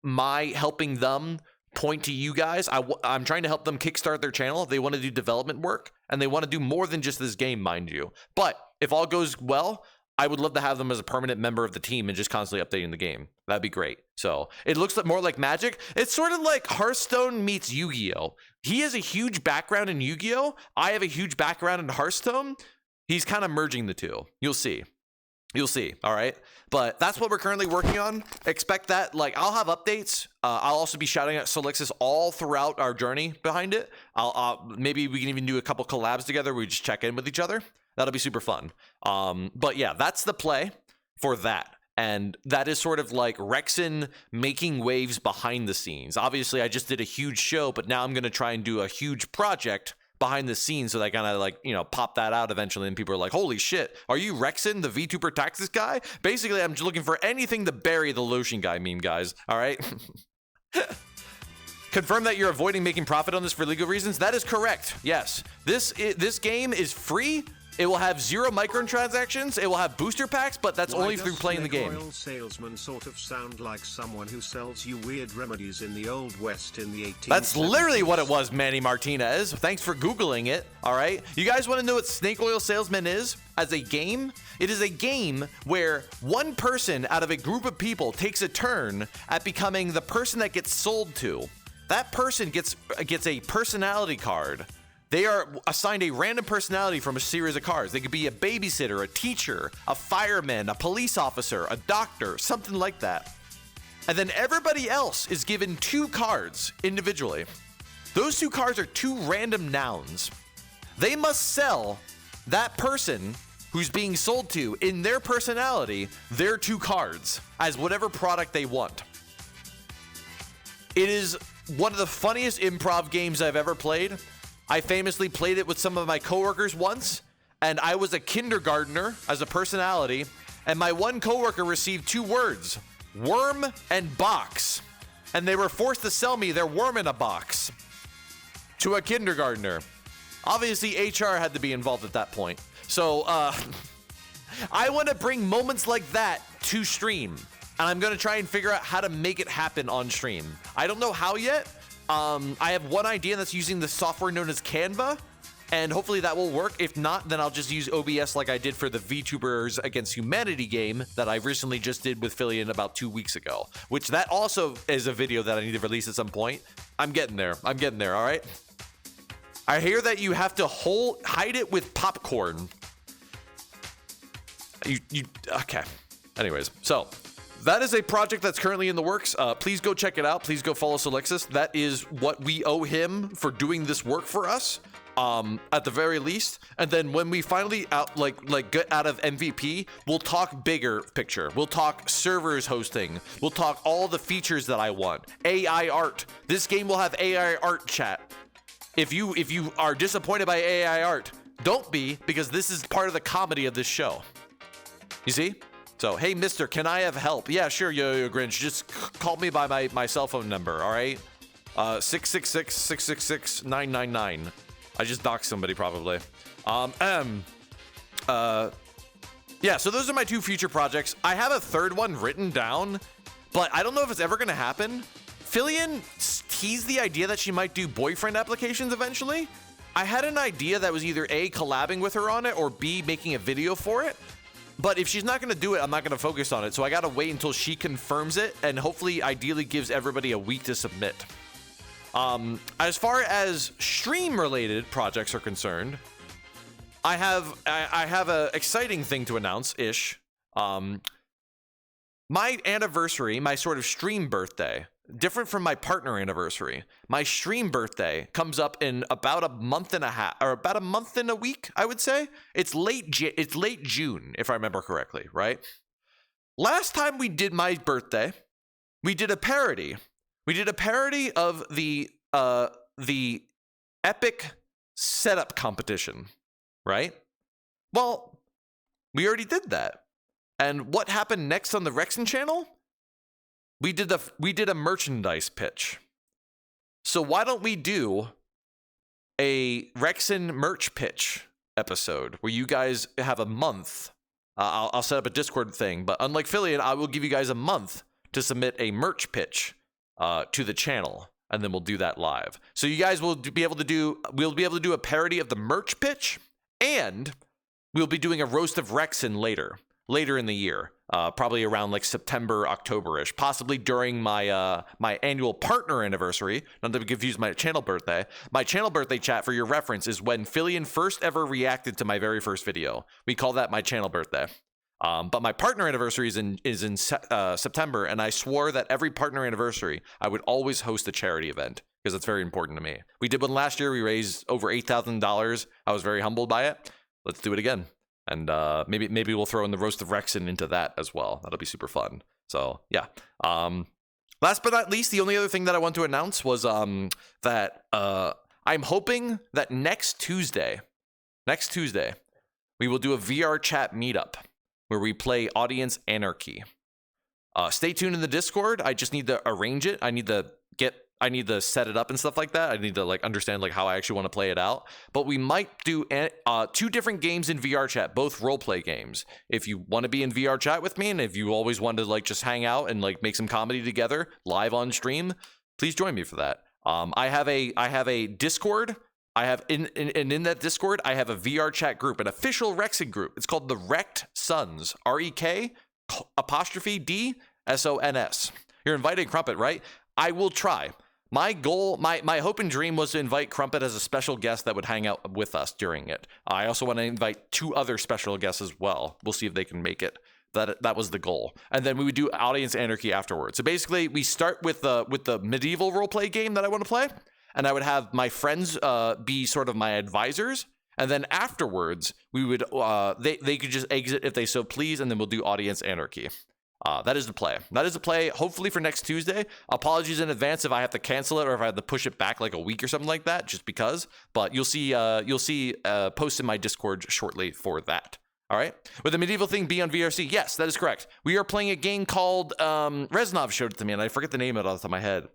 my helping them point to you guys. I'm trying to help them kickstart their channel. They want to do development work, and they want to do more than just this game, mind you. But if all goes well, I would love to have them as a permanent member of the team and just constantly updating the game. That'd be great. So it looks more like Magic. It's sort of like Hearthstone meets Yu-Gi-Oh! He has a huge background in Yu-Gi-Oh! I have a huge background in Hearthstone. He's kind of merging the two. You'll see. You'll see. All right. But that's what we're currently working on. Expect that. Like, I'll have updates. I'll also be shouting at Solexis all throughout our journey behind it. Maybe we can even do a couple collabs together where we just check in with each other. That'll be super fun. But yeah, that's the play for that. And that is sort of like Rekson making waves behind the scenes. Obviously, I just did a huge show, but now I'm going to try and do a huge project behind the scenes so that I kind of like, pop that out eventually. And people are like, holy shit, are you Rekson, the VTuber Taxes guy? Basically, I'm just looking for anything to bury the lotion guy meme, guys. All right? Confirm that you're avoiding making profit on this for legal reasons. That is correct. Yes. This game is free. It will have 0 microtransactions. It will have booster packs, but that's only through playing the game.
Oil salesman sort of sound like someone who sells you weird remedies in the Old West in the 1870s.
That's literally what it was, Manny Martinez. Thanks for Googling it, all right? You guys want to know what Snake Oil Salesman is as a game? It is a game where one person out of a group of people takes a turn at becoming the person that gets sold to. That person gets a personality card. They are assigned a random personality from a series of cards. They could be a babysitter, a teacher, a fireman, a police officer, a doctor, something like that. And then everybody else is given 2 cards individually. Those 2 cards are 2 random nouns. They must sell that person who's being sold to in their personality their 2 cards as whatever product they want. It is one of the funniest improv games I've ever played. I famously played it with some of my coworkers once, and I was a kindergartner as a personality, and my one coworker received 2 words, worm and box, and they were forced to sell me their worm in a box to a kindergartner. Obviously, HR had to be involved at that point. So, I want to bring moments like that to stream, and I'm going to try and figure out how to make it happen on stream. I don't know how yet. I have one idea that's using the software known as Canva, and hopefully that will work. If not, then I'll just use OBS like I did for the VTubers Against Humanity game that I recently just did with Filian about 2 weeks ago, which that also is a video that I need to release at some point. I'm getting there, all right? I hear that you have to hide it with popcorn. Okay. Anyways, so that is a project that's currently in the works. Please go check it out. Please go follow Solexis. That is what we owe him for doing this work for us, at the very least. And then when we finally get out of MVP, we'll talk bigger picture. We'll talk servers hosting. We'll talk all the features that I want. AI art. This game will have AI art, chat. If you are disappointed by AI art, don't be, because this is part of the comedy of this show. You see? So, hey, mister, can I have help? Yeah, sure, Yo-Yo Grinch. Just call me by my cell phone number, all right? 666-666-999. I just doxed somebody, probably. Yeah, so those are my 2 future projects. I have a 3rd one written down, but I don't know if it's ever going to happen. Filian teased the idea that she might do boyfriend applications eventually. I had an idea that was either A, collabing with her on it, or B, making a video for it. But if she's not going to do it, I'm not going to focus on it. So I got to wait until she confirms it and hopefully ideally gives everybody a week to submit. As far as stream related projects are concerned, I have a exciting thing to announce ish. My anniversary, my sort of stream birthday, different from my partner anniversary. My stream birthday comes up in about a month and a half, or about a month and a week, I would say. It's late June, if I remember correctly, right? Last time we did my birthday, we did a parody. We did a parody of the epic setup competition, right? Well, we already did that. And what happened next on the Rekson channel? We did a merchandise pitch. So why don't we do a Rekson merch pitch episode where you guys have a month? I'll set up a Discord thing, but unlike Filian, I will give you guys a month to submit a merch pitch to the channel, and then we'll do that live. So you guys will be able to do a parody of the merch pitch, and we'll be doing a roast of Rekson later in the year, probably around like September, October-ish, possibly during my my annual partner anniversary. Not to confuse my channel birthday. My channel birthday chat, for your reference, is when Filian first ever reacted to my very first video. We call that my channel birthday. But my partner anniversary is in September, and I swore that every partner anniversary I would always host a charity event because it's very important to me. We did one last year. We raised over $8,000. I was very humbled by it. Let's do it again. And maybe we'll throw in the roast of Rekson into that as well. That'll be super fun. So yeah. Last but not least, the only other thing that I want to announce was that I'm hoping that next Tuesday, we will do a VR chat meetup where we play Audience Anarchy. Stay tuned in the Discord. I just need to arrange it. I need to set it up and stuff like that. I need to like understand like how I actually want to play it out. But we might do 2 different games in VR chat, both roleplay games. If you want to be in VR chat with me, and if you always want to like just hang out and like make some comedy together live on stream, please join me for that. I have a Discord. I have in that Discord, I have a VR chat group, an official Rekson group. It's called the Rekt Sons, REK ''D SONS. You're inviting Crumpet, right? I will try. My goal, my hope and dream was to invite Crumpet as a special guest that would hang out with us during it. I also want to invite 2 other special guests as well. We'll see if they can make it. That was the goal. And then we would do Audience Anarchy afterwards. So basically, we start with the medieval roleplay game that I want to play, and I would have my friends be sort of my advisors. And then afterwards, we would they could just exit if they so please, and then we'll do Audience Anarchy. That is the play. That is the play, hopefully for next Tuesday. Apologies in advance if I have to cancel it or if I have to push it back like a week or something like that, just because. But you'll see posts in my Discord shortly for that. All right. Would the medieval thing be on VRC? Yes, that is correct. We are playing a game called Reznov showed it to me, and I forget the name of it off the top of my head.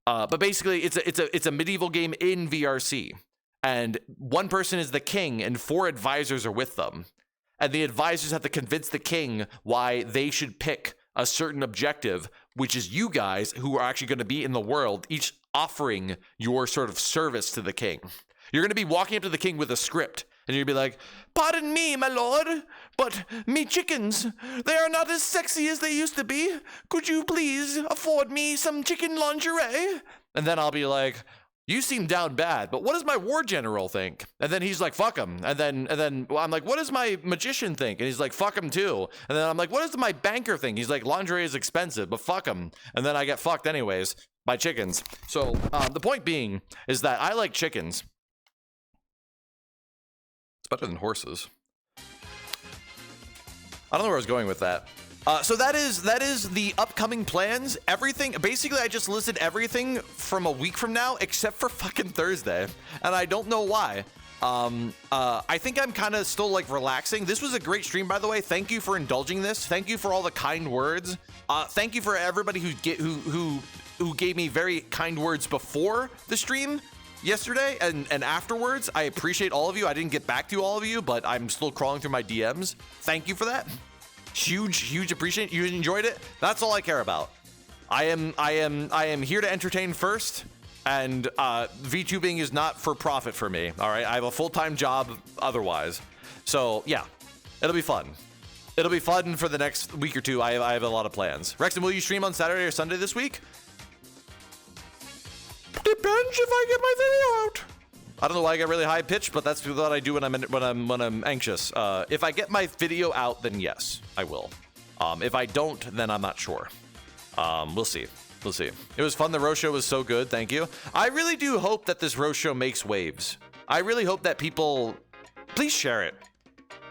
But basically, it's a medieval game in VRC, and one person is the king, and 4 advisors are with them. And the advisors have to convince the king why they should pick a certain objective, which is you guys who are actually going to be in the world, each offering your sort of service to the king. You're going to be walking up to the king with a script, and you're going to be like, "Pardon me, my lord, but me chickens, they are not as sexy as they used to be. Could you please afford me some chicken lingerie?" And then I'll be like, "You seem down bad, but what does my war general think?" And then he's like, "Fuck him." And then I'm like, "What does my magician think?" And he's like, "Fuck him too." And then I'm like, "What does my banker think?" He's like, "Lingerie is expensive, but fuck him." And then I get fucked anyways by chickens. So the point being is that I like chickens. It's better than horses. I don't know where I was going with that. So that is the upcoming plans. Everything, basically, I just listed everything from a week from now, except for fucking Thursday, and I don't know why. I think I'm kind of still like relaxing. This was a great stream, by the way. Thank you for indulging this. Thank you for all the kind words. Thank you for everybody who gave me very kind words before the stream yesterday and afterwards. I appreciate all of you. I didn't get back to all of you, but I'm still crawling through my DMs. Thank you for that. Huge appreciate you enjoyed it. That's all I care about. I am here to entertain first, and VTubing is not for profit for me. All right, I have a full-time job otherwise. So yeah, it'll be fun. It'll be fun for the next week or two. I have a lot of plans. Rekson, will you stream on Saturday or Sunday this week? Depends if I get my video out. I don't know why I get really high pitched, but that's what I do when I'm anxious. If I get my video out, then yes, I will. If I don't, then I'm not sure. We'll see. We'll see. It was fun. The roast show was so good. Thank you. I really do hope that this roast show makes waves. I really hope that people, please share it.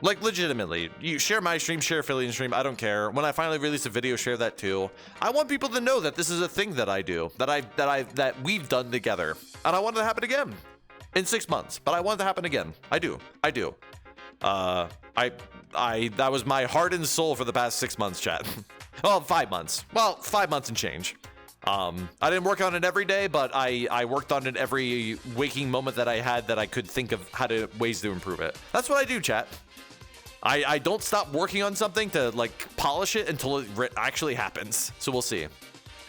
Like, legitimately, you share my stream, share Filian's stream. I don't care. When I finally release a video, share that too. I want people to know that this is a thing that I do, that we've done together, and I want it to happen again in 6 months. But I want it to happen again. I do. That was my heart and soul for the past 6 months, chat. Well, 5 months. Well, 5 months and change. I didn't work on it every day, but I worked on it every waking moment that I had that I could think of ways to improve it. That's what I do, chat. I don't stop working on something to like polish it until it actually happens. So we'll see.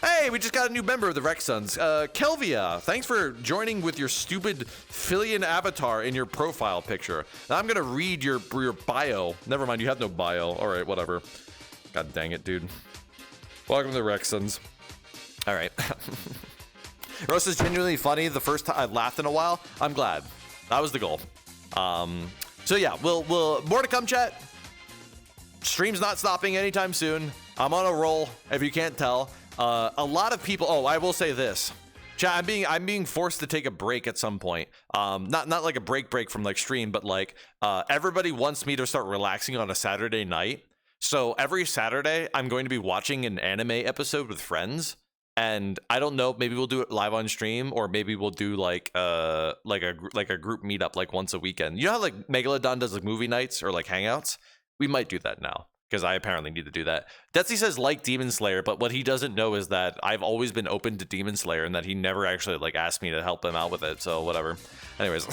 Hey, we just got a new member of the Reksons. Kelvia, thanks for joining with your stupid Filian avatar in your profile picture. Now I'm gonna read your bio. Never mind, you have no bio. All right, whatever. God dang it, dude. Welcome to the Reksons. All right. Roast is genuinely funny. The first time I laughed in a while. I'm glad. That was the goal. So yeah, we'll more to come, chat. Stream's not stopping anytime soon. I'm on a roll, if you can't tell. A lot of people. Oh, I will say this, chat. I'm being forced to take a break at some point. Not like a break from like stream, but like everybody wants me to start relaxing on a Saturday night. So every Saturday, I'm going to be watching an anime episode with friends. And I don't know, maybe we'll do it live on stream, or maybe we'll do like a group meetup like once a weekend. You know how like Megalodon does like movie nights or like hangouts? We might do that now, because I apparently need to do that. Detsy says like Demon Slayer, but what he doesn't know is that I've always been open to Demon Slayer and that he never actually like asked me to help him out with it. So whatever. Anyways,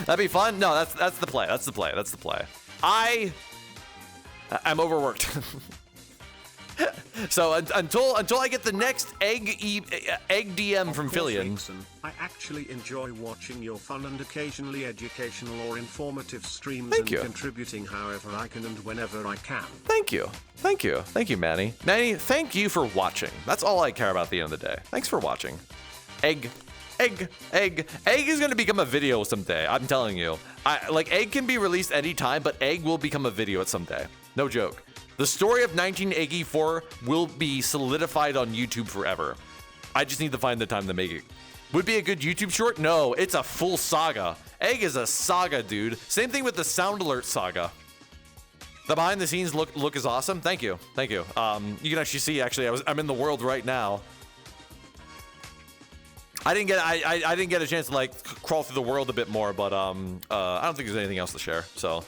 that'd be fun. No, that's the play. That's the play. I'm overworked. So until I get the next egg DM from Filian.
I actually enjoy watching your fun and occasionally educational or informative streams
Thank you.
Contributing however I can and whenever I can.
Thank you, Manny. Manny, thank you for watching. That's all I care about at the end of the day. Thanks for watching. Egg is gonna become a video someday. I'm telling you. Egg can be released anytime, but egg will become a video at someday. No joke. The story of 1984 will be solidified on YouTube forever. I just need to find the time to make it. Would be a good YouTube short? No, it's a full saga. Egg is a saga, dude. Same thing with the Sound Alert saga. The behind the scenes look is awesome. Thank you. You can actually see. Actually, I'm in the world right now. I didn't get a chance to like crawl through the world a bit more, but I don't think there's anything else to share. So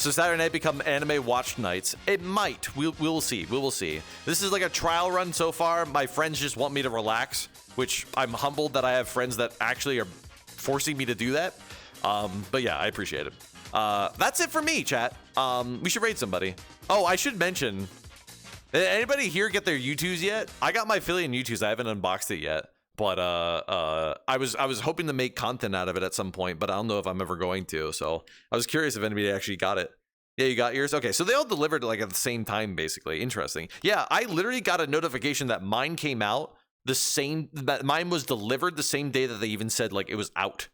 Saturday night become anime watch nights. It might. We will see. We will see. This is like a trial run so far. My friends just want me to relax, which I'm humbled that I have friends that actually are forcing me to do that. But yeah, I appreciate it. That's it for me, chat. We should raid somebody. Oh, I should mention. Anybody here get their U2s yet? I got my Filian U2s. I haven't unboxed it yet. But I was hoping to make content out of it at some point, but I don't know if I'm ever going to. So I was curious if anybody actually got it. Yeah, you got yours? Okay, so they all delivered like at the same time, basically. Interesting. Yeah, I literally got a notification that mine came out that mine was delivered the same day that they even said like it was out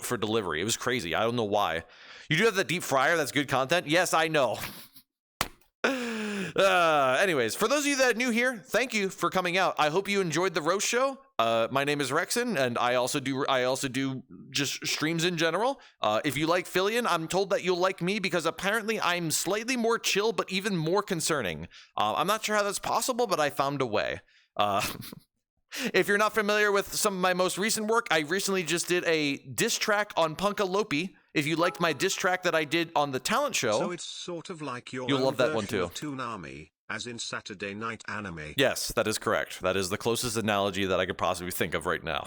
for delivery. It was crazy. I don't know why. You do have the deep fryer. That's good content. Yes, I know. Anyways, for those of you that are new here, thank you for coming out. I hope you enjoyed the roast show. My name is Rekson, and I also do just streams in general. If you like Filian, I'm told that you'll like me because apparently I'm slightly more chill, but even more concerning. I'm not sure how that's possible, but I found a way. If you're not familiar with some of my most recent work, I recently just did a diss track on Punkalopi. If you liked my diss track that I did on the talent show,
so it's sort of like your
you'll love that one too.
Toonami, as in Saturday Night Anime.
Yes, that is correct. That is the closest analogy that I could possibly think of right now.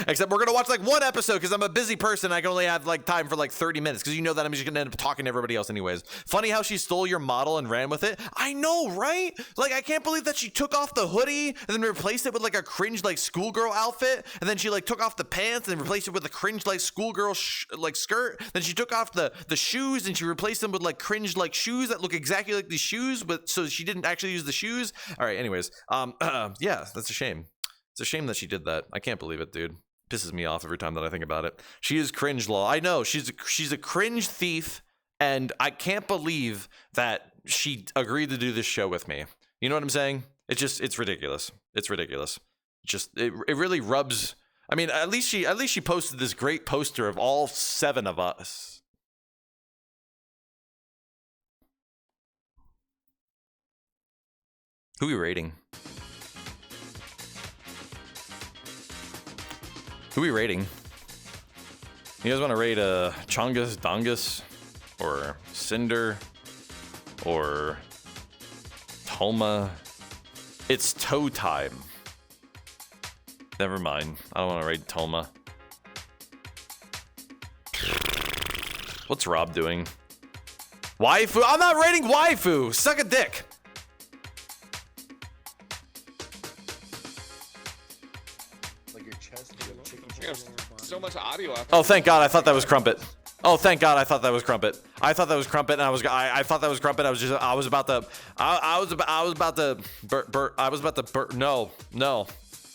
Except we're gonna watch like one episode because I'm a busy person. I can only have like time for like 30 minutes because you know that I'm just gonna end up talking to everybody else anyways. Funny how she stole your model and ran with it. I know, right? Like I can't believe that she took off the hoodie and then replaced it with like a cringe like schoolgirl outfit, and then she like took off the pants and replaced it with a cringe like schoolgirl like skirt. Then she took off the shoes and she replaced them with like cringe like shoes that look exactly like these shoes, but so she didn't actually use the shoes. All right, anyways, yeah, that's a shame. It's a shame that she did that. I can't believe it, dude. Pisses me off every time that I think about it. She is cringe law. I know she's a cringe thief, and I can't believe that she agreed to do this show with me. You know what I'm saying? It's ridiculous. It's ridiculous. It really rubs. I mean, at least she posted this great poster of all 7 of us. Who are we rating? Who are we rating? You guys want to rate Chongus, Dongus, or Cinder, or Toma? It's toe time. Never mind. I don't want to rate Toma. What's Rob doing? Waifu? I'm not rating Waifu! Suck a dick!
So much audio.
Oh, thank God! I thought that was Crumpet. Oh, thank God! I thought that was Crumpet. I thought that was Crumpet, and I thought that was Crumpet. I was about to.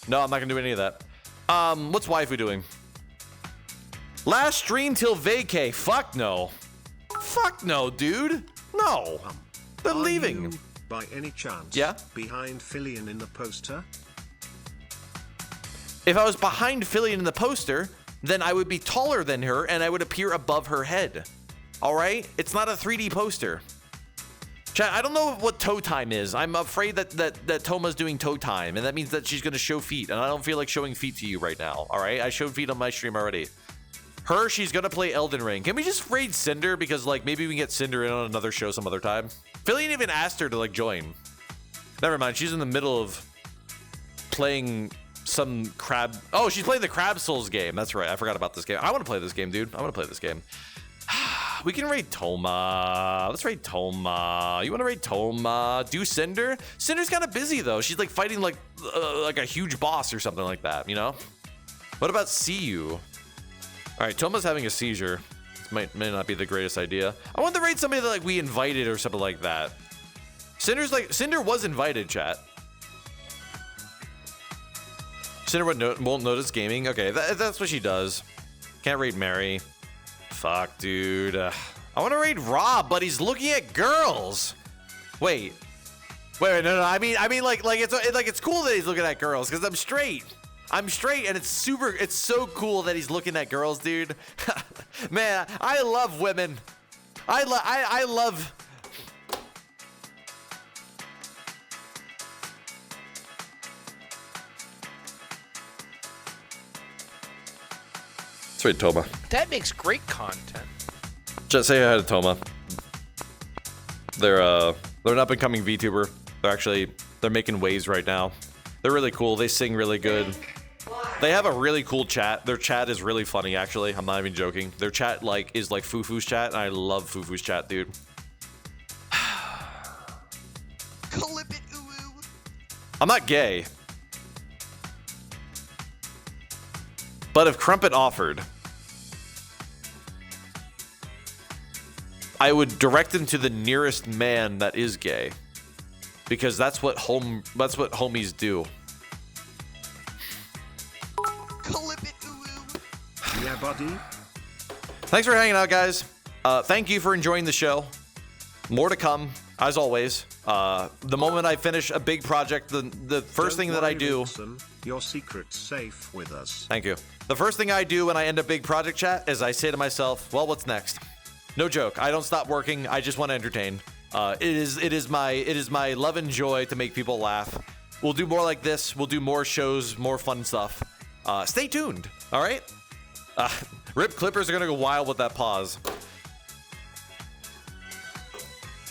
No, I'm not gonna do any of that. What's Waifu doing? Last stream till vacay. Fuck no. Fuck no, dude. No. They're leaving.
You, by any chance,
yeah?
Behind Filian in the poster?
If I was behind Filian in the poster, then I would be taller than her and I would appear above her head. All right? It's not a 3D poster. Chat, I don't know what toe time is. I'm afraid that Toma's doing toe time, and that means that she's going to show feet, and I don't feel like showing feet to you right now. All right? I showed feet on my stream already. She's going to play Elden Ring. Can we just raid Cinder? Because, like, maybe we can get Cinder in on another show some other time. Filian even asked her to, like, join. Never mind. She's in the middle of playing some crab. Oh, she's playing the Crab Souls game. That's right. I forgot about this game. I want to play this game, dude. I want to play this game. We can raid Toma. Let's raid Toma. You want to raid Toma? Do Cinder? Cinder's kind of busy though. She's like fighting like a huge boss or something like that. You know? What about CU? All right, Toma's having a seizure. This may not be the greatest idea. I want to raid somebody that like we invited or something like that. Cinder was invited, chat. Cinder won't notice gaming. Okay, that's what she does. Can't raid Mary. Fuck, dude. I want to raid Rob, but he's looking at girls. Wait, no. I mean, like it's cool that he's looking at girls because I'm straight. I'm straight, and it's so cool that he's looking at girls, dude. Man, I love women. I love. Let's raid Toma.
That makes great content.
Just say hi to Toma. They're an up and coming VTuber. They're making waves right now. They're really cool. They sing really good. They have a really cool chat. Their chat is really funny, actually. I'm not even joking. Their chat is like Fufu's chat, and I love Fufu's chat, dude.
Clip it, ooh.
I'm not gay. But if Crumpet offered, I would direct him to the nearest man that is gay, because that's what homies do.
Clip it, ooh.
Yeah, buddy.
Thanks for hanging out, guys. Thank you for enjoying the show. More to come, as always. The moment I finish a big project, the first thing that I do.
Rekson, your secret's safe with us.
Thank you. The first thing I do when I end a big project chat is I say to myself, well, what's next? No joke. I don't stop working. I just want to entertain. It is my love and joy to make people laugh. We'll do more like this. We'll do more shows, more fun stuff. Stay tuned. All right. Rip Clippers are gonna go wild with that pause.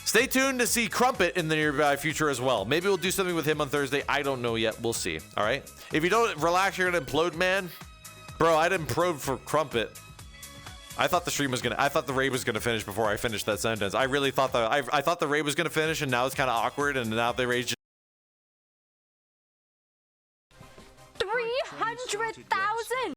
Stay tuned to see Crumpet in the nearby future as well. Maybe we'll do something with him on Thursday. I don't know yet. We'll see. All right. If you don't relax, you're gonna implode, man. Bro, I didn't probe for crumpet. I thought the raid was gonna finish before I finished that sentence. I really thought I thought the raid was gonna finish, and now it's kind of awkward, and now the raid.
300,000.